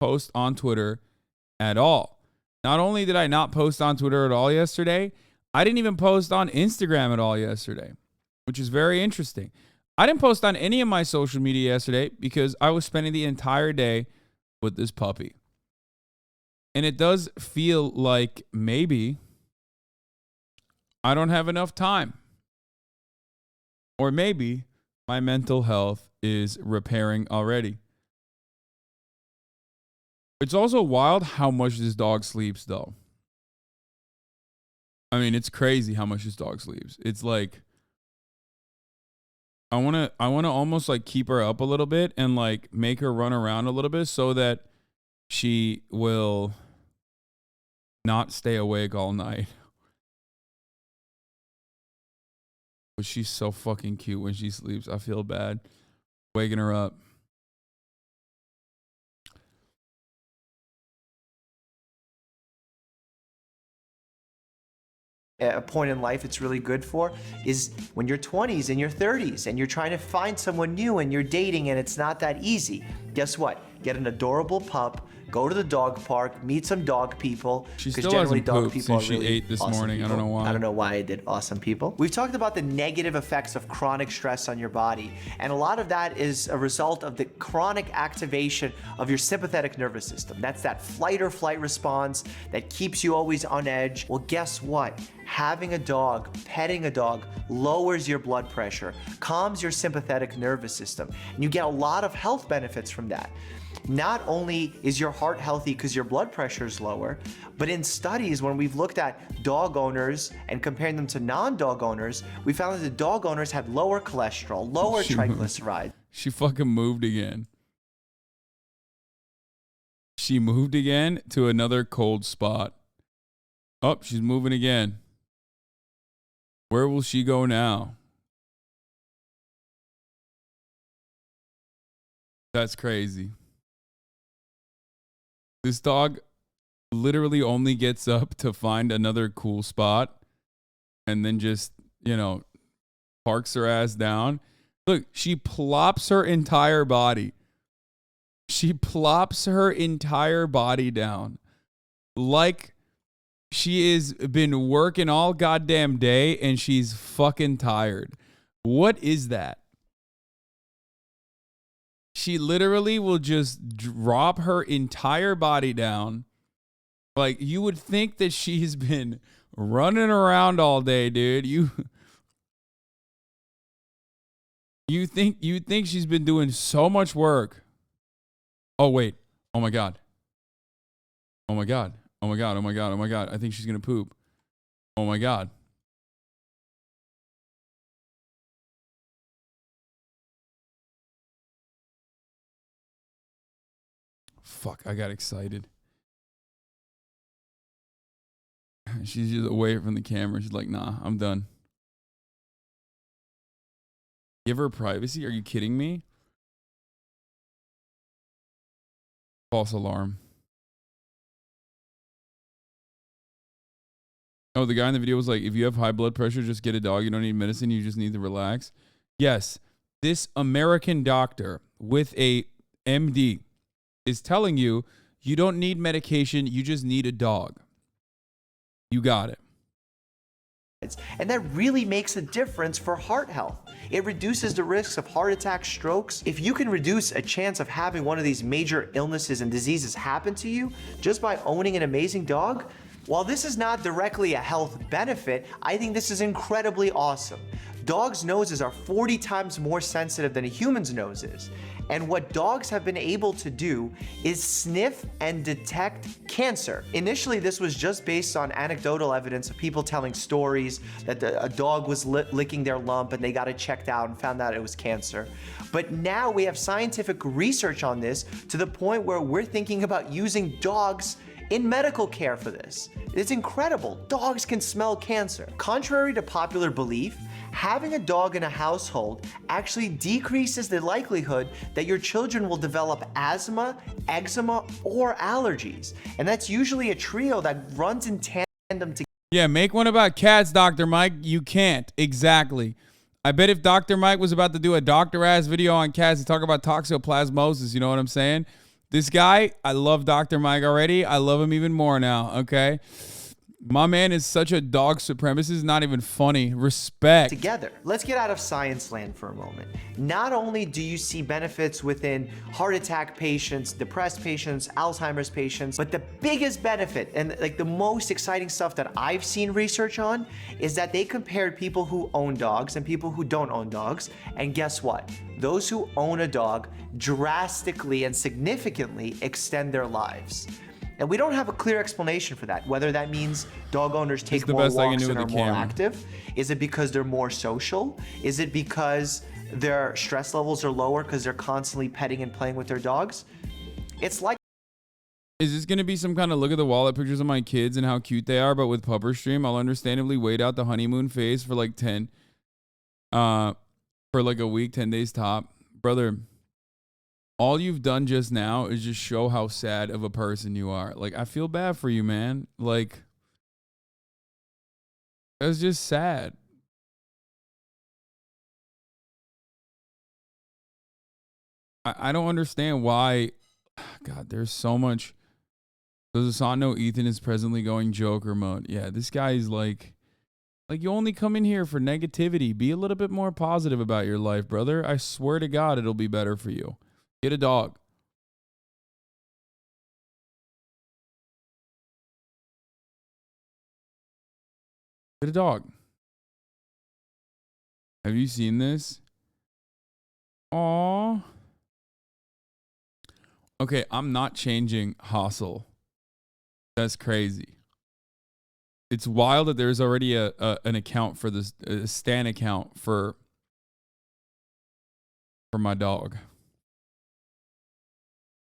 post on Twitter at all. Not only did I not post on Twitter at all yesterday, I didn't even post on Instagram at all yesterday, which is very interesting. I didn't post on any of my social media yesterday because I was spending the entire day with this puppy. And it does feel like maybe I don't have enough time. Or maybe my mental health is repairing already. It's also wild how much this dog sleeps, though. I mean, it's crazy how much this dog sleeps. It's like, I wanna almost like keep her up a little bit and like make her run around a little bit so that she will not stay awake all night. But she's so fucking cute when she sleeps. I feel bad waking her up. A point in life it's really good for is when you're 20s and your 30s and you're trying to find someone new and you're dating and it's not that easy. Guess what? Get an adorable pup, go to the dog park, meet some dog people. She because still generally hasn't dog pooped people since are really she ate this awesome morning. I don't people. know why. I don't know why I did awesome people. We've talked about the negative effects of chronic stress on your body, and a lot of that is a result of the chronic activation of your sympathetic nervous system. That's that flight or flight response that keeps you always on edge. Well, guess what? Having a dog, petting a dog, lowers your blood pressure, calms your sympathetic nervous system, and you get a lot of health benefits from that. Not only is your heart healthy because your blood pressure is lower, but in studies, when we've looked at dog owners and comparing them to non-dog owners, we found that the dog owners had lower cholesterol, lower triglycerides. She fucking moved again. She moved again to another cold spot. Oh, she's moving again. Where will she go now? That's crazy. This dog literally only gets up to find another cool spot and then just, you know, parks her ass down. Look, she plops her entire body. She plops her entire body down like she has been working all goddamn day and she's fucking tired. What is that? She literally will just drop her entire body down. Like, you would think that she's been running around all day, dude. You think she's been doing so much work. Oh, wait. Oh, my God. Oh, my God. Oh, my God. Oh, my God. Oh, my God. I think she's going to poop. Oh, my God. Fuck, I got excited. She's just away from the camera. She's like, nah, I'm done. Give her privacy? Are you kidding me? False alarm. Oh, the guy in the video was like, if you have high blood pressure, just get a dog. You don't need medicine. You just need to relax. Yes, this American doctor with a MD is telling you, you don't need medication. You just need a dog. You got it. And that really makes a difference for heart health. It reduces the risks of heart attacks, strokes. If you can reduce a chance of having one of these major illnesses and diseases happen to you just by owning an amazing dog, while this is not directly a health benefit, I think this is incredibly awesome. Dogs' noses are 40 times more sensitive than a human's nose is. And what dogs have been able to do is sniff and detect cancer. Initially, this was just based on anecdotal evidence of people telling stories that a dog was licking their lump and they got it checked out and found out it was cancer. But now we have scientific research on this to the point where we're thinking about using dogs in medical care for this. It's incredible. Dogs can smell cancer. Contrary to popular belief, having a dog in a household actually decreases the likelihood that your children will develop asthma, eczema, or allergies. And that's usually a trio that runs in tandem together. Yeah, make one about cats, Dr. Mike. You can't. Exactly. I bet if Dr. Mike was about to do a doctor-ass video on cats to talk about toxoplasmosis, you know what I'm saying? This guy, I love Dr. Mike already. I love him even more now, okay? My man is such a dog supremacist, not even funny. Respect. Together. Let's get out of science land for a moment. Not only do you see benefits within heart attack patients, depressed patients, Alzheimer's patients, but the biggest benefit and like the most exciting stuff that I've seen research on is that they compared people who own dogs and people who don't own dogs. And guess what? Those who own a dog drastically and significantly extend their lives. And we don't have a clear explanation for that. Whether that means dog owners take more walks and are more active. Is it because they're more social? Is it because their stress levels are lower because they're constantly petting and playing with their dogs? It's like... Is this going to be some kind of look at the wallet pictures of my kids and how cute they are, but with pupper stream? I'll understandably wait out the honeymoon phase for like for like a week, 10 days top. Brother, all you've done just now is just show how sad of a person you are. Like, I feel bad for you, man. Like, it's just sad. I don't understand why. God, there's so much. Does Hasan know Ethan is presently going Joker mode? Yeah, this guy is like you only come in here for negativity. Be a little bit more positive about your life, brother. I swear to God, it'll be better for you. Get a dog. Get a dog. Have you seen this? Aww. Okay, I'm not changing Hassel. That's crazy. It's wild that there's already an account for this, a Stan account for my dog.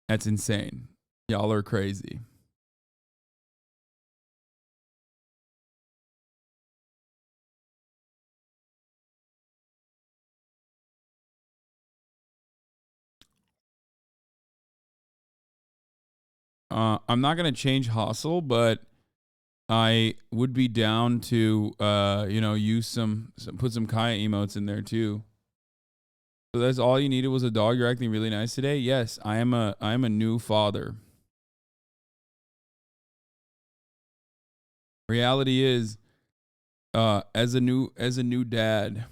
That's insane. Y'all are crazy. I'm not gonna change Hassel, but I would be down to use put some Kaya emotes in there too. So that's all you needed was a dog. You're acting really nice today. Yes, I am a new father. Reality is, as a new dad,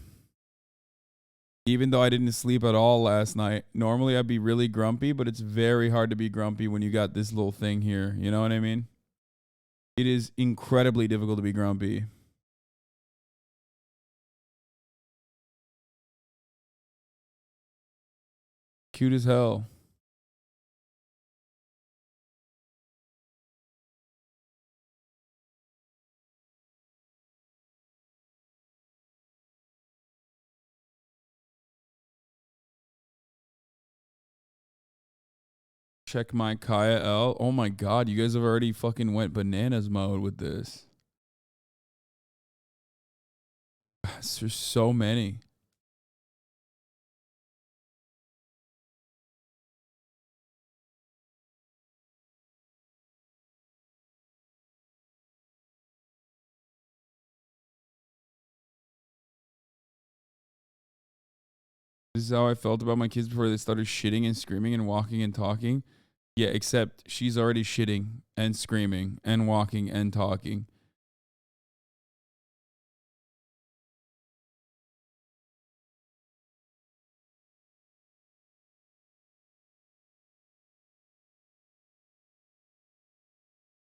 even though I didn't sleep at all last night, normally I'd be really grumpy, but it's very hard to be grumpy when you got this little thing here. You know what I mean? It is incredibly difficult to be grumpy. Cute as hell. Check my Kaya L. Oh my God, you guys have already fucking went bananas mode with this. There's so many. This is how I felt about my kids before they started shitting and screaming and walking and talking. Yeah, except she's already shitting and screaming and walking and talking.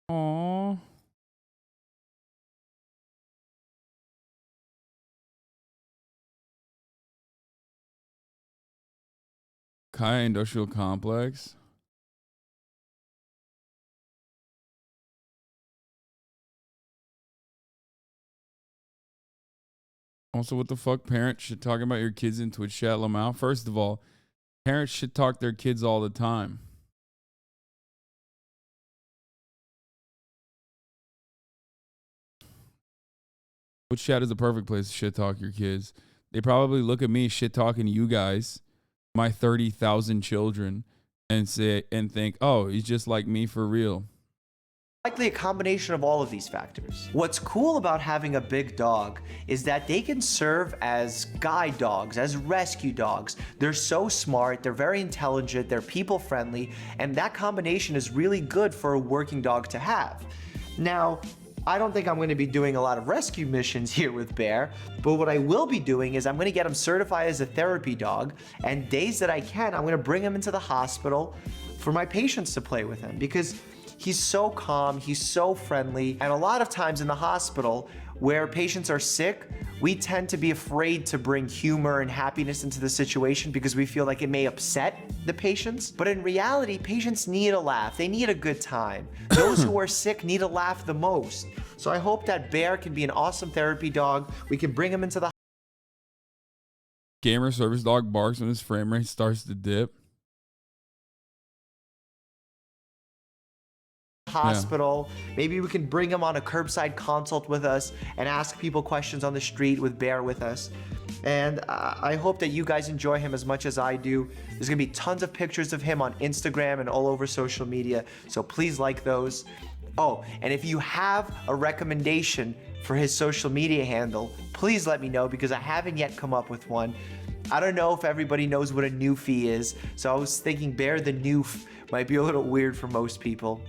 Aww. Kaya Industrial Complex. Also, what the fuck? Parents should talk about your kids in Twitch chat, Lamau. First of all, parents should talk their kids all the time. Twitch chat is the perfect place to shit talk your kids. They probably look at me shit talking you guys, my 30,000 children, and think, oh, he's just like me for real. Likely a combination of all of these factors. What's cool about having a big dog is that they can serve as guide dogs, as rescue dogs. They're so smart, they're very intelligent, they're people friendly, and that combination is really good for a working dog to have. Now, I don't think I'm going to be doing a lot of rescue missions here with Bear, but what I will be doing is I'm going to get him certified as a therapy dog, and days that I can, I'm going to bring him into the hospital for my patients to play with him, because he's so calm, he's so friendly, and a lot of times in the hospital where patients are sick, we tend to be afraid to bring humor and happiness into the situation because we feel like it may upset the patients. But in reality, patients need a laugh. They need a good time. Those who are sick need a laugh the most. So I hope that Bear can be an awesome therapy dog. We can bring him into the Gamer service dog barks when his frame rate starts to dip. hospital. Maybe we can bring him on a curbside consult with us and ask people questions on the street with Bear with us. And I hope that you guys enjoy him as much as I do. There's gonna be tons of pictures of him on Instagram and all over social media, so please like those. Oh, and if you have a recommendation for his social media handle, please let me know, because I haven't yet come up with one. I don't know if everybody knows what a newfie is, so I was thinking Bear the Noof might be a little weird for most people.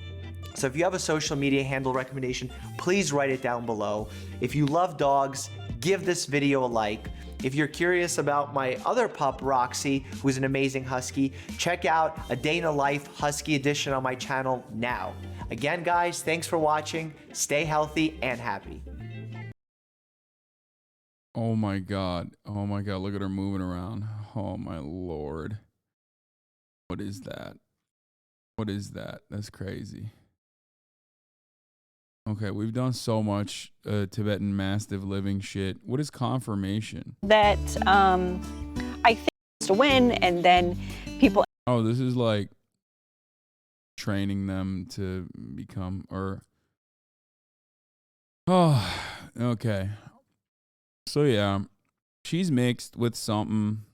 So if you have a social media handle recommendation, please write it down below. If you love dogs, give this video a like. If you're curious about my other pup, Roxy, who's an amazing husky, check out A Day in the Life Husky Edition on my channel now. Again, guys, thanks for watching. Stay healthy and happy. Oh my God. Oh my God. Look at her moving around. Oh my Lord. What is that? What is that? That's crazy. Okay, we've done so much Tibetan Mastiff living shit. What is confirmation? That I think to win, and then people. Oh, this is like training them to become, or oh, okay. So yeah, she's mixed with something.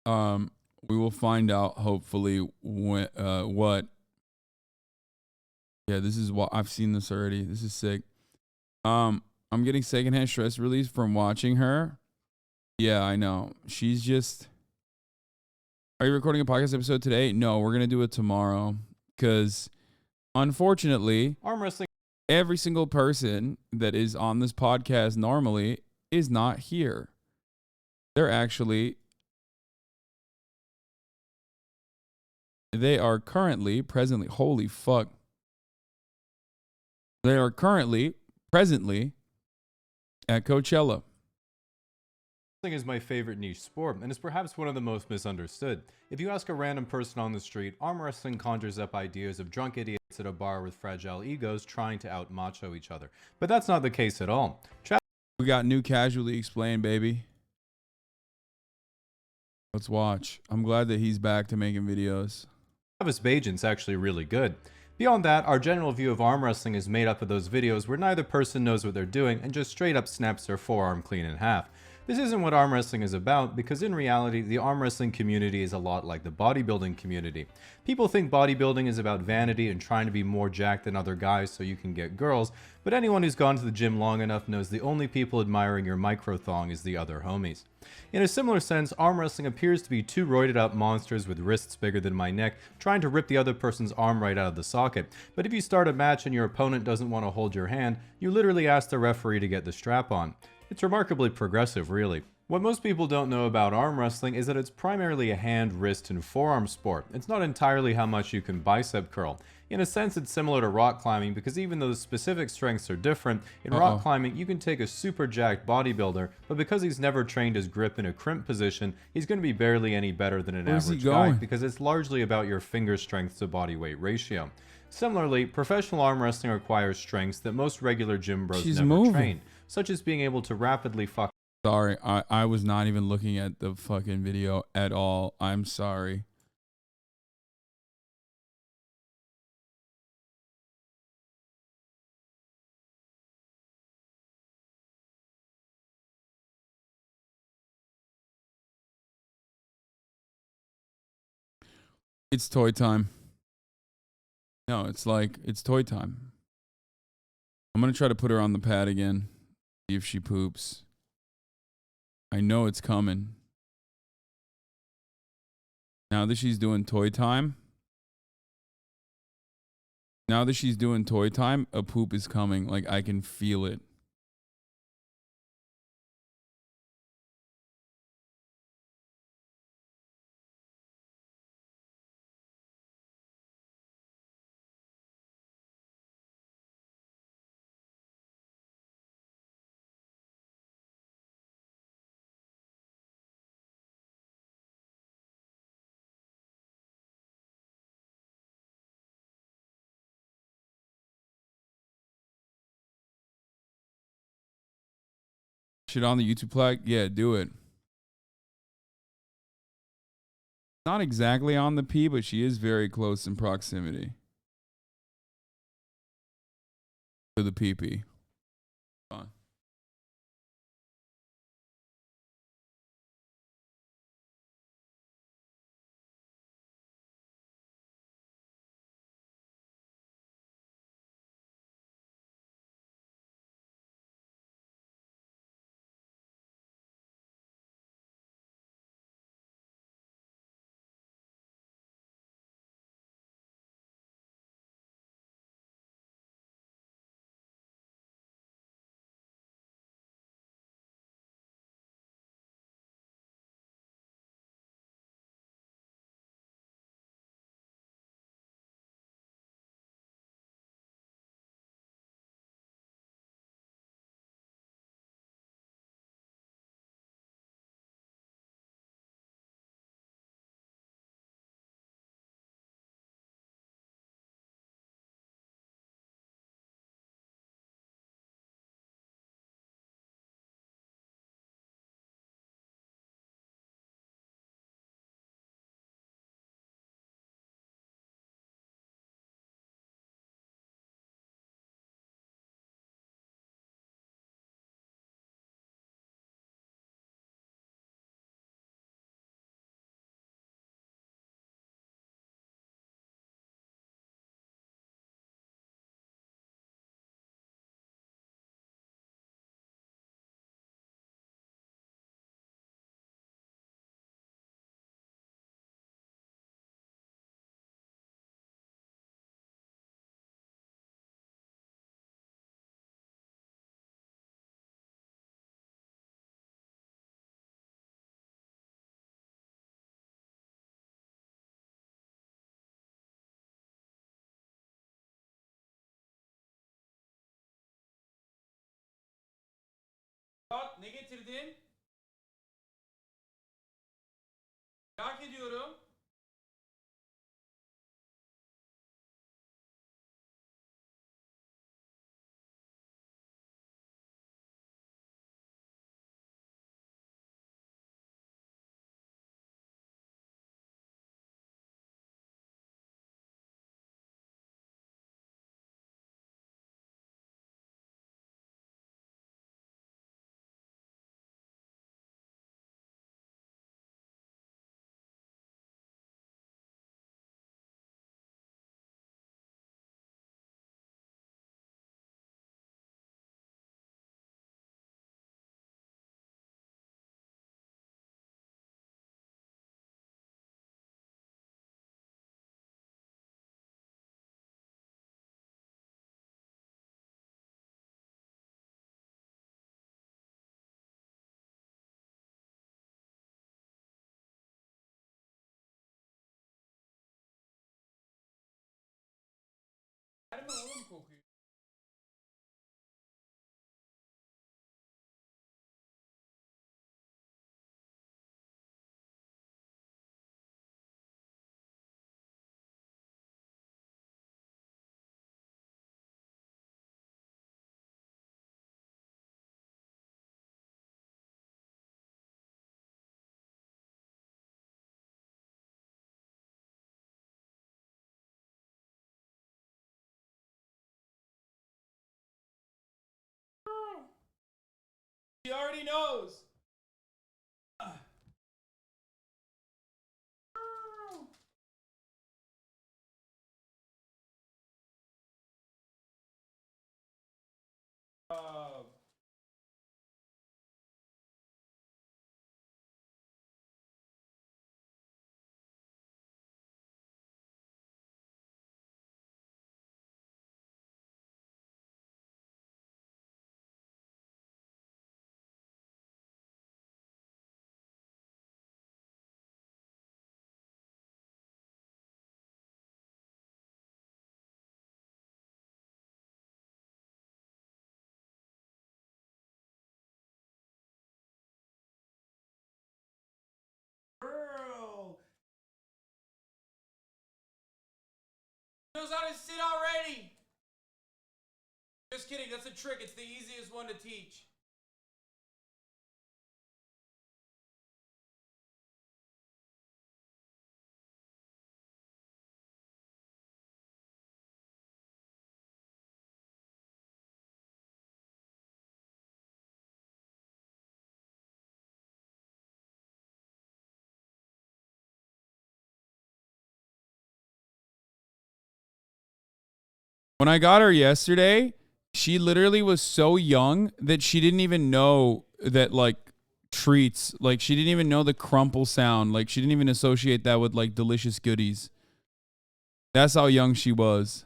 We will find out hopefully when, what. Yeah, this is what I've seen this already. This is sick. I'm getting secondhand stress relief from watching her. Yeah, I know. She's just. Are you recording a podcast episode today? No, we're gonna do it tomorrow, because unfortunately, arm wrestling. Every single person that is on this podcast normally is not here. They're actually. They are currently, presently. Holy fuck. They are presently at Coachella. Wrestling is my favorite niche sport, and is perhaps one of the most misunderstood. If you ask a random person on the street, arm wrestling conjures up ideas of drunk idiots at a bar with fragile egos trying to out-macho each other. But that's not the case at all. We got new Casually Explained, baby. Let's watch. I'm glad that he's back to making videos. Travis Bajan's actually really good. Beyond that, our general view of arm wrestling is made up of those videos where neither person knows what they're doing and just straight up snaps their forearm clean in half. This isn't what arm wrestling is about, because in reality, the arm wrestling community is a lot like the bodybuilding community. People think bodybuilding is about vanity and trying to be more jacked than other guys so you can get girls, but anyone who's gone to the gym long enough knows the only people admiring your micro thong is the other homies. In a similar sense, arm wrestling appears to be two roided up monsters with wrists bigger than my neck trying to rip the other person's arm right out of the socket. But if you start a match and your opponent doesn't want to hold your hand, you literally ask the referee to get the strap on. It's remarkably progressive, really. What most people don't know about arm wrestling is that it's primarily a hand, wrist, and forearm sport. It's not entirely how much you can bicep curl. In a sense, it's similar to rock climbing, because even though the specific strengths are different, in rock climbing you can take a super jacked bodybuilder, but because he's never trained his grip in a crimp position, he's going to be barely any better than an average guy, because it's largely about your finger strength to body weight ratio. Similarly, professional arm wrestling requires strengths that most regular gym bros never train, such as being able to rapidly fuck. Sorry, I was not even looking at the fucking video at all. I'm sorry. It's toy time. No, it's like, it's toy time. I'm going to try to put her on the pad again. See if she poops. I know it's coming. Now that she's doing toy time, Now that she's doing toy time, a poop is coming. Like, I can feel it. Shit on the YouTube plug? Yeah, do it. Not exactly on the P, but she is very close in proximity to the PP. On. Ne getirdin? Merak ediyorum. Verme oğlum kokuyu. She already knows. knows how to sit already. Just kidding. That's a trick. It's the easiest one to teach. When I got her yesterday, she literally was so young that she didn't even know that, like, treats, like, she didn't even know the crumple sound. Like, she didn't even associate that with, like, delicious goodies. That's how young she was.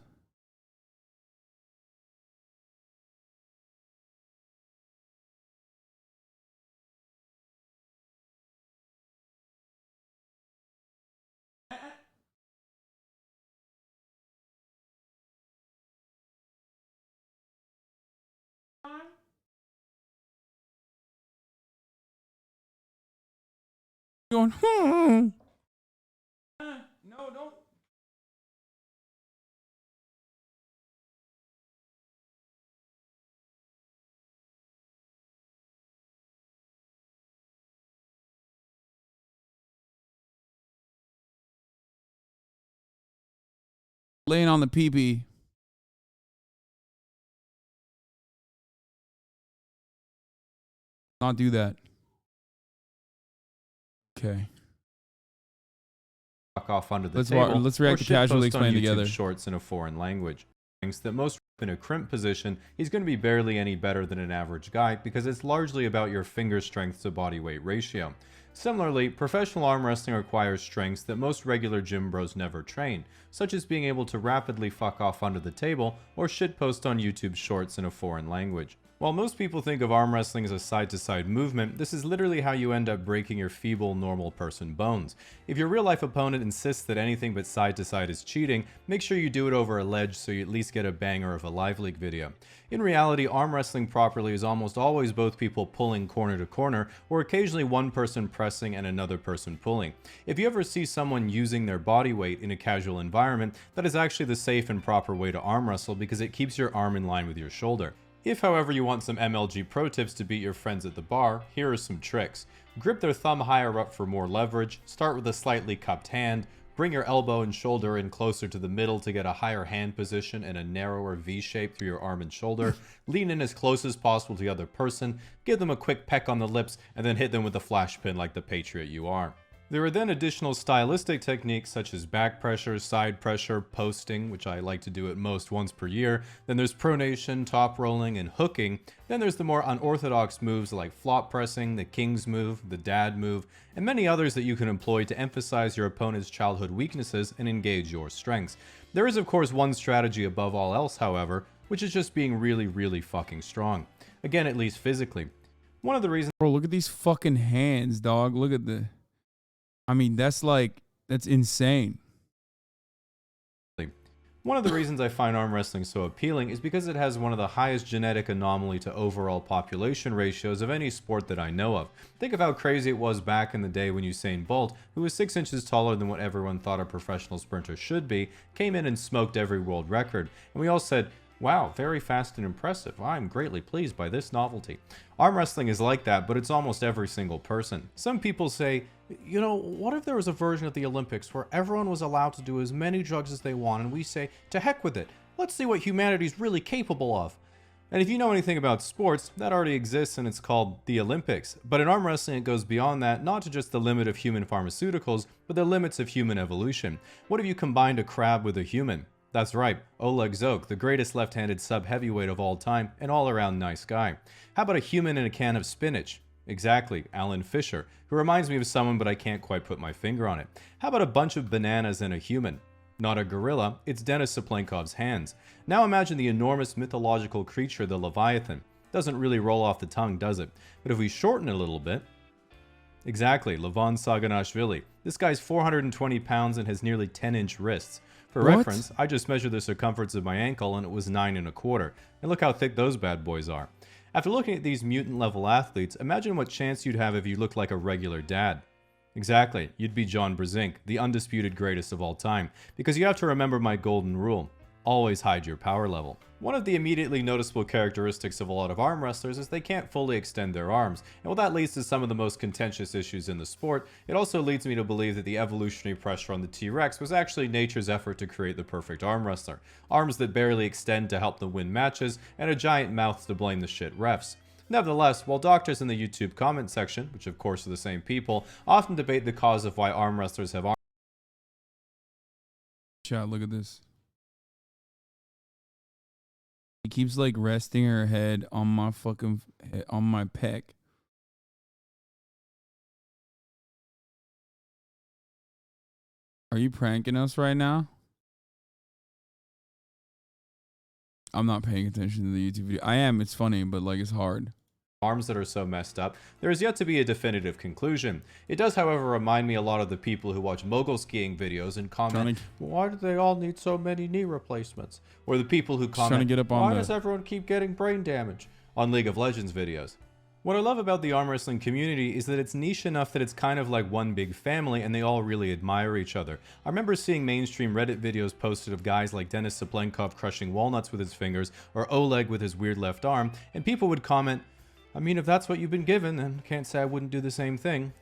Going, no, don't. Laying on the pee-pee. Not do that. Okay. Off under the Let's table. let's react to casually explain together. Shorts in a foreign language. Thinks that most in a crimp position, he's going to be barely any better than an average guy because it's largely about your finger strength to body weight ratio. Similarly, professional arm wrestling requires strengths that most regular gym bros never train, such as being able to rapidly fuck off under the table or shitpost on YouTube shorts in a foreign language. While most people think of arm wrestling as a side-to-side movement, this is literally how you end up breaking your feeble, normal person bones. If your real-life opponent insists that anything but side-to-side is cheating, make sure you do it over a ledge so you at least get a banger of a live leak video. In reality, arm wrestling properly is almost always both people pulling corner to corner, or occasionally one person pressing and another person pulling. If you ever see someone using their body weight in a casual environment, that is actually the safe and proper way to arm wrestle because it keeps your arm in line with your shoulder. If, however, you want some MLG pro tips to beat your friends at the bar, here are some tricks. Grip their thumb higher up for more leverage, start with a slightly cupped hand, bring your elbow and shoulder in closer to the middle to get a higher hand position and a narrower V shape through your arm and shoulder, lean in as close as possible to the other person, give them a quick peck on the lips, and then hit them with a flash pin like the patriot you are. There are then additional stylistic techniques such as back pressure, side pressure, posting, which I like to do at most once per year. Then there's pronation, top rolling, and hooking. Then there's the more unorthodox moves like flop pressing, the king's move, the dad move, and many others that you can employ to emphasize your opponent's childhood weaknesses and engage your strengths. There is of course one strategy above all else, however, which is just being really, really fucking strong. Again, at least physically. One of the reasons— Bro, look at these fucking hands, dog. Look at the— I mean, that's insane. One of the reasons I find arm wrestling so appealing is because it has one of the highest genetic anomaly to overall population ratios of any sport that I know of. Think of how crazy it was back in the day when Usain Bolt, who was 6 inches taller than what everyone thought a professional sprinter should be, came in and smoked every world record. And we all said, wow, very fast and impressive. I'm greatly pleased by this novelty. Arm wrestling is like that, but it's almost every single person. Some people say, you know, what if there was a version of the Olympics where everyone was allowed to do as many drugs as they want, and we say, to heck with it, let's see what humanity's really capable of. And if you know anything about sports, that already exists and it's called the Olympics. But in arm wrestling it goes beyond that, not to just the limit of human pharmaceuticals, but the limits of human evolution. What if you combined a crab with a human? That's right, Oleg Zok, the greatest left-handed sub-heavyweight of all time, and all-around nice guy. How about a human in a can of spinach? Exactly, Alan Fisher, who reminds me of someone but I can't quite put my finger on it. How about a bunch of bananas and a human? Not a gorilla, it's Denis Saplenkov's hands. Now imagine the enormous mythological creature, the Leviathan. Doesn't really roll off the tongue, does it? But if we shorten it a little bit— exactly, Levon Saganashvili. This guy's 420 pounds and has nearly 10-inch wrists. For reference, I just measured the circumference of my ankle and it was 9 1/4. And look how thick those bad boys are. After looking at these mutant level athletes, imagine what chance you'd have if you looked like a regular dad. Exactly, you'd be John Brzenk, the undisputed greatest of all time, because you have to remember my golden rule. Always hide your power level. One of the immediately noticeable characteristics of a lot of arm wrestlers is they can't fully extend their arms, and while that leads to some of the most contentious issues in the sport, it also leads me to believe that the evolutionary pressure on the T-Rex was actually nature's effort to create the perfect arm wrestler. Arms that barely extend to help them win matches, and a giant mouth to blame the shit refs. Nevertheless, while doctors in the YouTube comment section, which of course are the same people, often debate the cause of why arm wrestlers have arm. Chat, look at this. He keeps like resting her head on my fucking on my pec. Are you pranking us right now? I'm not paying attention to the YouTube video. I am. It's funny, but like it's hard. Arms that are so messed up, there is yet to be a definitive conclusion. It does, however, remind me a lot of the people who watch mogul skiing videos and comment, why do they all need so many knee replacements? Or the people who comment, why does everyone keep getting brain damage? On League of Legends videos. What I love about the arm wrestling community is that it's niche enough that it's kind of like one big family and they all really admire each other. I remember seeing mainstream Reddit videos posted of guys like Denis Sablenkov crushing walnuts with his fingers or Oleg with his weird left arm, and people would comment, I mean, if that's what you've been given, then can't say I wouldn't do the same thing.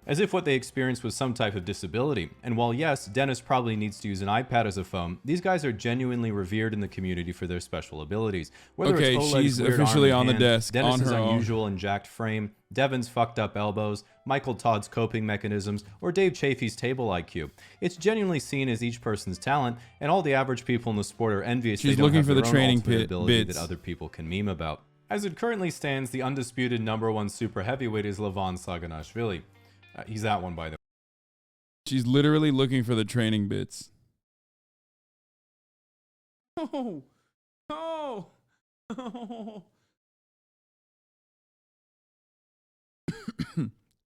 As if what they experienced was some type of disability. And while yes, Dennis probably needs to use an iPad as a phone, these guys are genuinely revered in the community for their special abilities. Whether okay, it's Oleg's she's weird officially arm on and the hand, desk. Dennis's on her unusual and jacked frame, Devin's fucked up elbows, Michael Todd's coping mechanisms, or Dave Chafee's table IQ. It's genuinely seen as each person's talent, and all the average people in the sport are envious She's they don't looking have for their the own training ultimate ability bits. that other people can meme about. As it currently stands, the undisputed #1 super heavyweight is Levon Saganashvili. He's that one, by the way. She's literally looking for the training bits. Oh, oh, oh.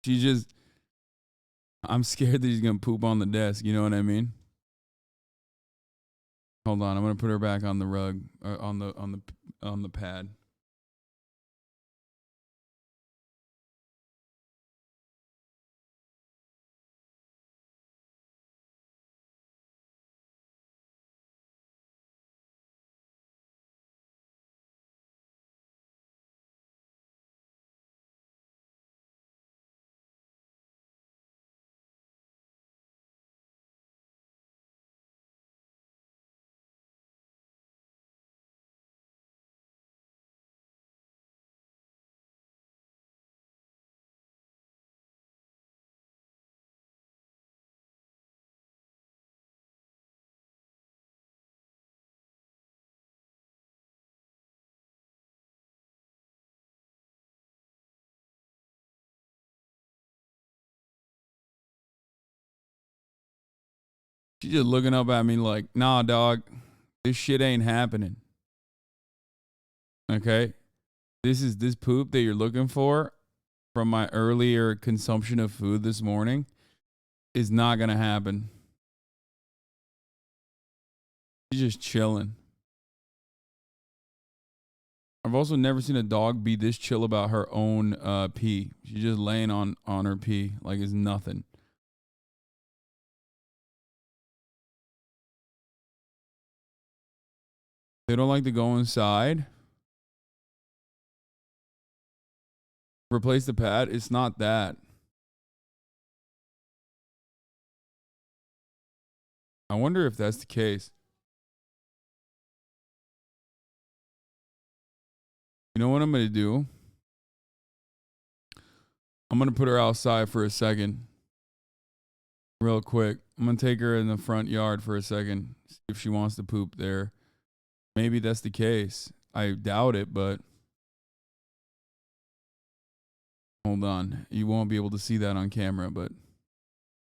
She just, I'm scared that he's gonna poop on the desk. You know what I mean? Hold on, I'm gonna put her back on the rug, or on the pad. She's just looking up at me like, nah, dog, this shit ain't happening. Okay? This poop that you're looking for from my earlier consumption of food this morning is not going to happen. She's just chilling. I've also never seen a dog be this chill about her own pee. She's just laying on her pee like it's nothing. They don't like to go inside. Replace the pad. It's not that. I wonder if that's the case. You know what I'm going to do? I'm going to put her outside for a second. Real quick. I'm going to take her in the front yard for a second. See if she wants to poop there. Maybe that's the case. I doubt it, but hold on. You won't be able to see that on camera, but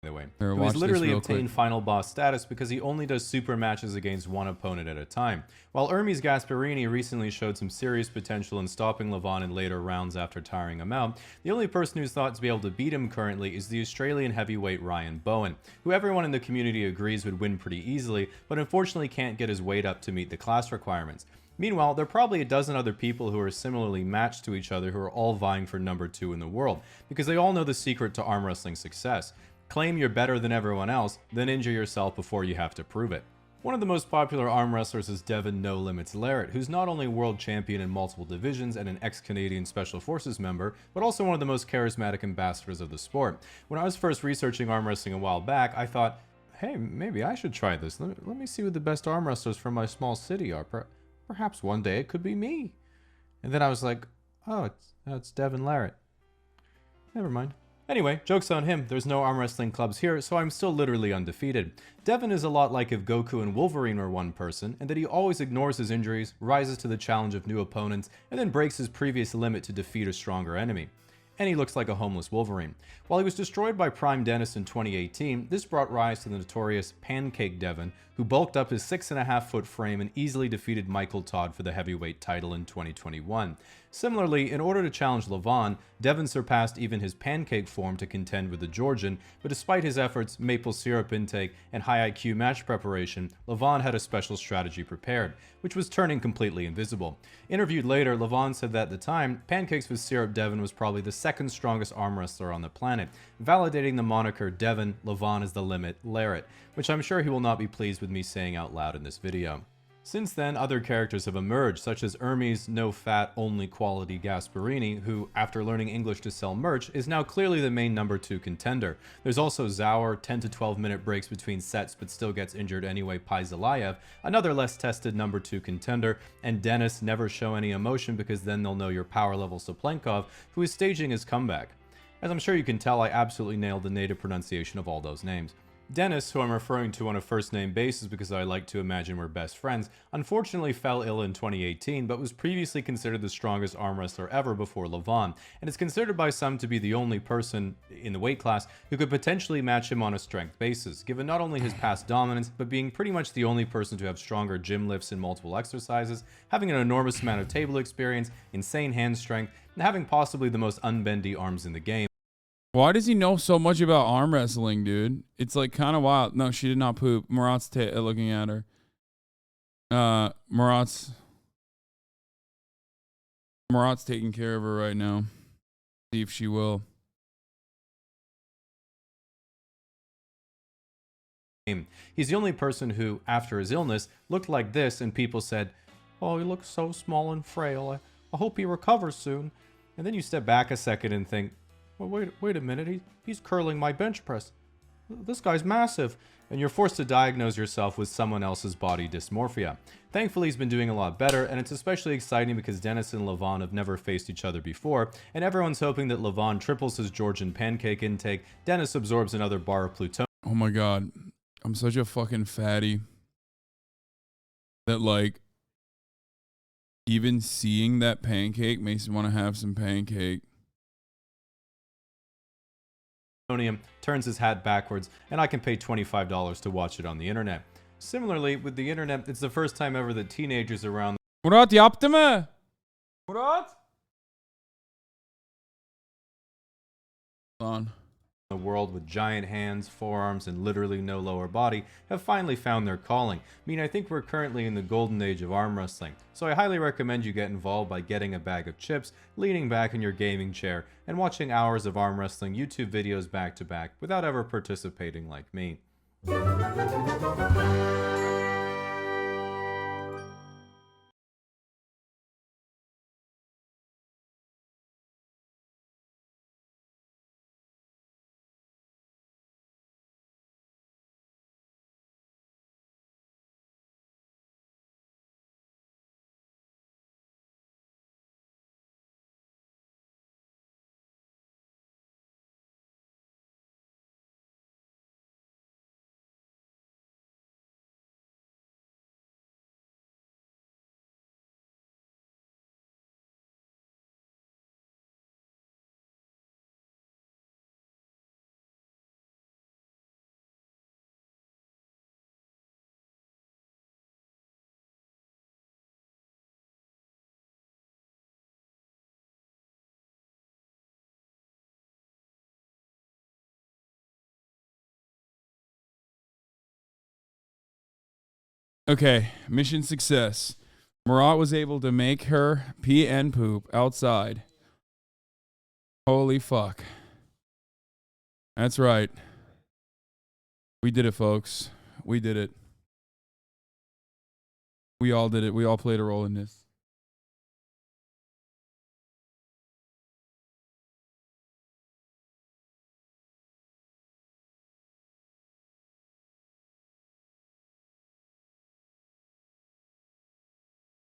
Anyway, here, who has watch literally this real obtained quick. final boss status because he only does super matches against one opponent at a time. While Hermes Gasparini recently showed some serious potential in stopping Levon in later rounds after tiring him out, the only person who's thought to be able to beat him currently is the Australian heavyweight Ryan Bowen, who everyone in the community agrees would win pretty easily, but unfortunately can't get his weight up to meet the class requirements. Meanwhile, there are probably a dozen other people who are similarly matched to each other who are all vying for number 2 in the world, because they all know the secret to arm wrestling success. Claim you're better than everyone else, then injure yourself before you have to prove it. One of the most popular arm wrestlers is Devin No Limits Larratt, who's not only world champion in multiple divisions and an ex-Canadian Special Forces member, but also one of the most charismatic ambassadors of the sport. When I was first researching arm wrestling a while back, I thought, hey, maybe I should try this. Let me see who the best arm wrestlers from my small city are. Perhaps one day it could be me. And then I was like, oh, it's Devin Larratt. Never mind. Anyway, joke's on him, there's no arm wrestling clubs here, so I'm still literally undefeated. Devin is a lot like if Goku and Wolverine were one person, and that he always ignores his injuries, rises to the challenge of new opponents, and then breaks his previous limit to defeat a stronger enemy. And he looks like a homeless Wolverine. While he was destroyed by Prime Dennis in 2018, this brought rise to the notorious Pancake Devin, who bulked up his 6.5-foot frame and easily defeated Michael Todd for the heavyweight title in 2021. Similarly, in order to challenge Levon, Devin surpassed even his pancake form to contend with the Georgian, but despite his efforts, maple syrup intake, and high IQ match preparation, Levon had a special strategy prepared, which was turning completely invisible. Interviewed later, Levon said that at the time, Pancakes with Syrup Devin was probably the second strongest arm wrestler on the planet, validating the moniker Devin, Levon is the limit, Larratt, which I'm sure he will not be pleased with me saying out loud in this video. Since then, other characters have emerged, such as Hermes no-fat, only-quality Gasparini, who, after learning English to sell merch, is now clearly the main number 2 contender. There's also Zaur, 10 to 12 minute breaks between sets but still gets injured anyway, Paizalayev, another less tested number 2 contender, and Dennis, never show any emotion because then they'll know your power level Saplenkov, who is staging his comeback. As I'm sure you can tell, I absolutely nailed the native pronunciation of all those names. Dennis, who I'm referring to on a first-name basis because I like to imagine we're best friends, unfortunately fell ill in 2018, but was previously considered the strongest arm wrestler ever before Levon, and is considered by some to be the only person in the weight class who could potentially match him on a strength basis, given not only his past dominance, but being pretty much the only person to have stronger gym lifts in multiple exercises, having an enormous amount of table experience, insane hand strength, and having possibly the most unbendy arms in the game. Why does he know so much about arm wrestling, dude? It's like kind of wild. No, she did not poop. Murat's looking at her. Murat's taking care of her right now. See if she will. He's the only person who, after his illness, looked like this and people said, oh, he looks so small and frail. I hope he recovers soon. And then you step back a second and think, well, wait a minute, he's curling my bench press. This guy's massive. And you're forced to diagnose yourself with someone else's body dysmorphia. Thankfully, he's been doing a lot better, and it's especially exciting because Dennis and Levon have never faced each other before, and everyone's hoping that Levon triples his Georgian pancake intake, Dennis absorbs another bar of plutonium. Oh my god, I'm such a fucking fatty that, like, even seeing that pancake makes me want to have some pancake. Turns his hat backwards, and I can pay $25 to watch it on the internet. Similarly, with the internet, it's the first time ever that teenagers around Murat yaptı mı? Murat? On. The world with giant hands, forearms, and literally no lower body have finally found their calling. I mean, I think we're currently in the golden age of arm wrestling, so I highly recommend you get involved by getting a bag of chips, leaning back in your gaming chair, and watching hours of arm wrestling YouTube videos back to back without ever participating like me. Okay, mission success. Murat was able to make her pee and poop outside. Holy fuck. That's right. We did it, folks. We did it. We all did it. We all played a role in this.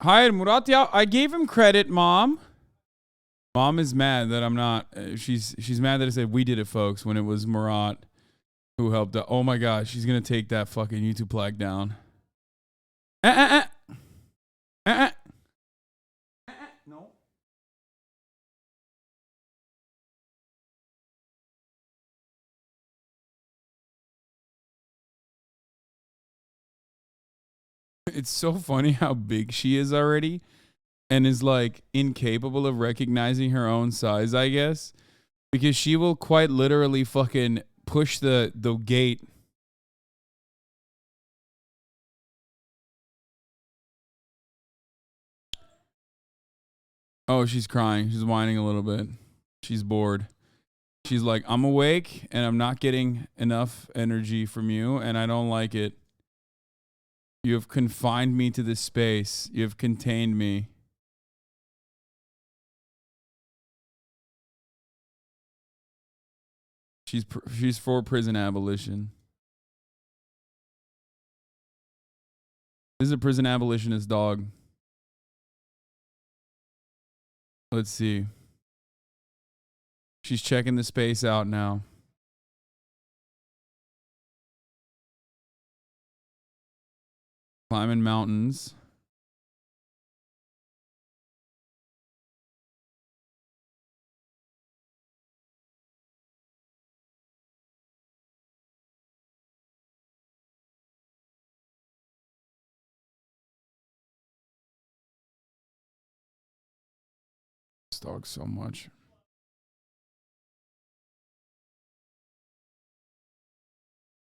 Hi, Murat. Yeah, I gave him credit, Mom. Mom is mad that I'm not. She's mad that I said we did it, folks, when it was Murat who helped out. Oh my gosh, she's gonna take that fucking YouTube flag down. No. It's so funny how big she is already and is like incapable of recognizing her own size, I guess, because she will quite literally fucking push the gate. Oh, she's crying. She's whining a little bit. She's bored. She's like, I'm awake and I'm not getting enough energy from you and I don't like it. You have confined me to this space. You have contained me. She's for prison abolition. This is a prison abolitionist dog. Let's see. She's checking the space out now. Climbing mountains. This dog so much.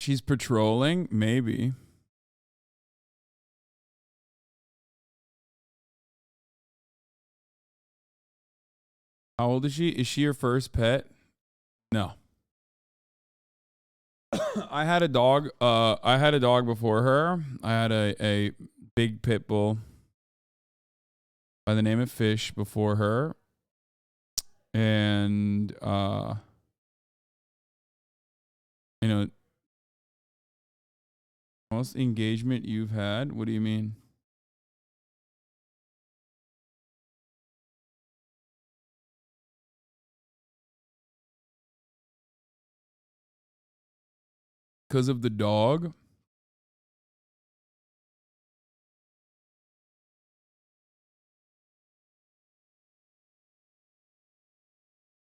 She's patrolling? Maybe. How old is she? Is she your first pet? No. I had a dog. I had a dog before her. I had a big pit bull by the name of Fish before her. And you know, most engagement you've had? What do you mean? Because of the dog?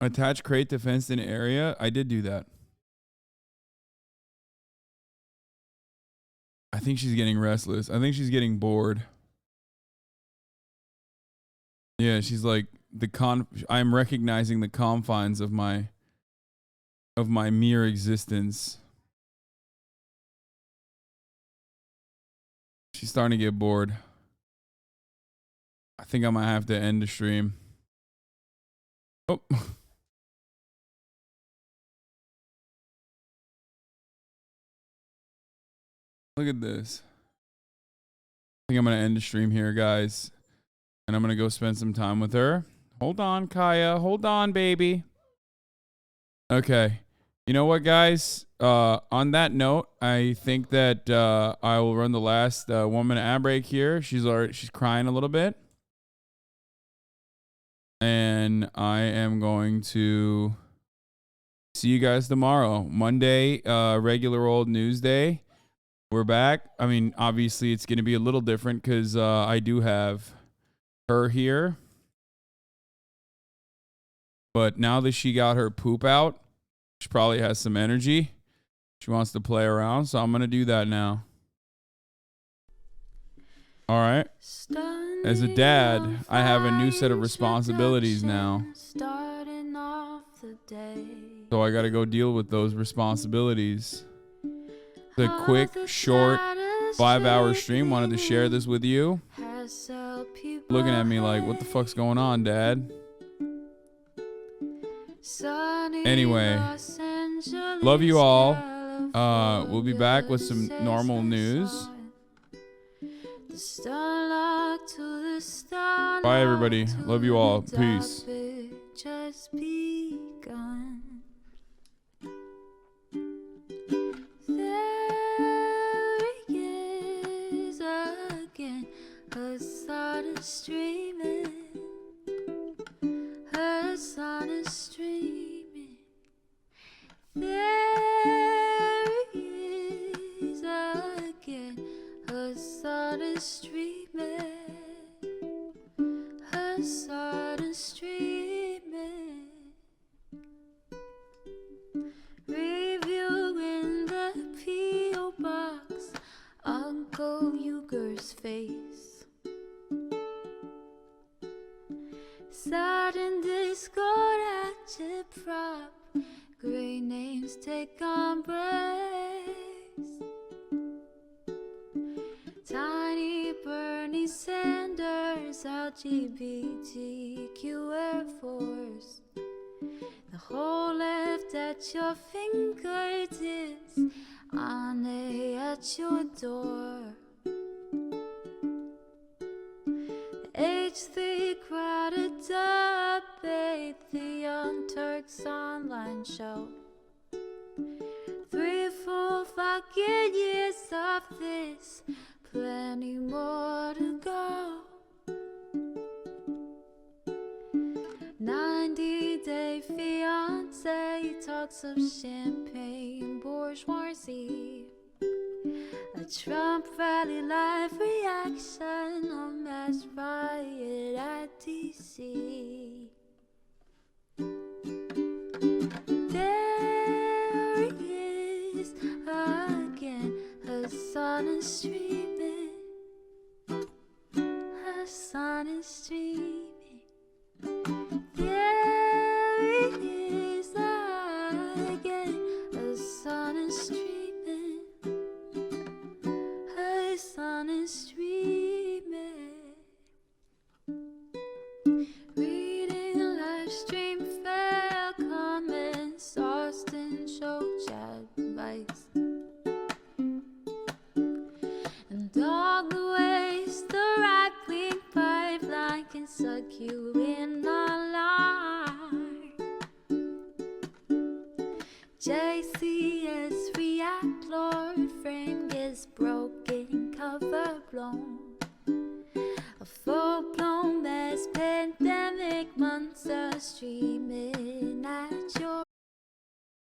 Attach crate to fenced in area? I did do that. I think she's getting restless. I think she's getting bored. Yeah, she's like I'm recognizing the confines of my mere existence. She's starting to get bored. I think I might have to end the stream. Oh. Look at this. I think I'm going to end the stream here, guys. And I'm going to go spend some time with her. Hold on, Kaya. Hold on, baby. Okay. You know what, guys? On that note, I think that I will run the last 1 minute ad break here. She's crying a little bit. And I am going to see you guys tomorrow. Monday, regular old news day. We're back. I mean, obviously, it's going to be a little different because I do have her here. But now that she got her poop out, she probably has some energy. She wants to play around, so I'm going to do that now. All right. As a dad, I have a new set of responsibilities now. So I got to go deal with those responsibilities. It's a quick, short, 5-hour stream. Wanted to share this with you. looking at me like, what the fuck's going on, Dad? Anyway, love you all. We'll be back with some normal news. Bye, everybody. Love you all. Peace. Hasan is streaming. Hasan is streaming. There he is again. Hasan is streaming. Hasan is streaming. Reviewing the P.O. box. Uncle Uger's face. Sat in Discord at your prop. Great names take embrace. Tiny Bernie Sanders, LGBTQ Air Force. The whole left at your fingertips. Ane at your door. H3 crowded debate, the Young Turks online show. 3 full fucking years of this, plenty more to go. 90-day fiance, talks of champagne bourgeoisie. A Trump rally live reaction on mass riot at DC. There he is again. Hasan is streaming. Hasan is streaming. There he is again. Hasan is streaming. Hasan is streaming. Reading live stream fair comments, Austin show chat advice, and all the ways the right-wing pipeline can suck you in online. JCS react, Lord frame gets broken, cover blown. A full-blown mass pandemic monster streaming.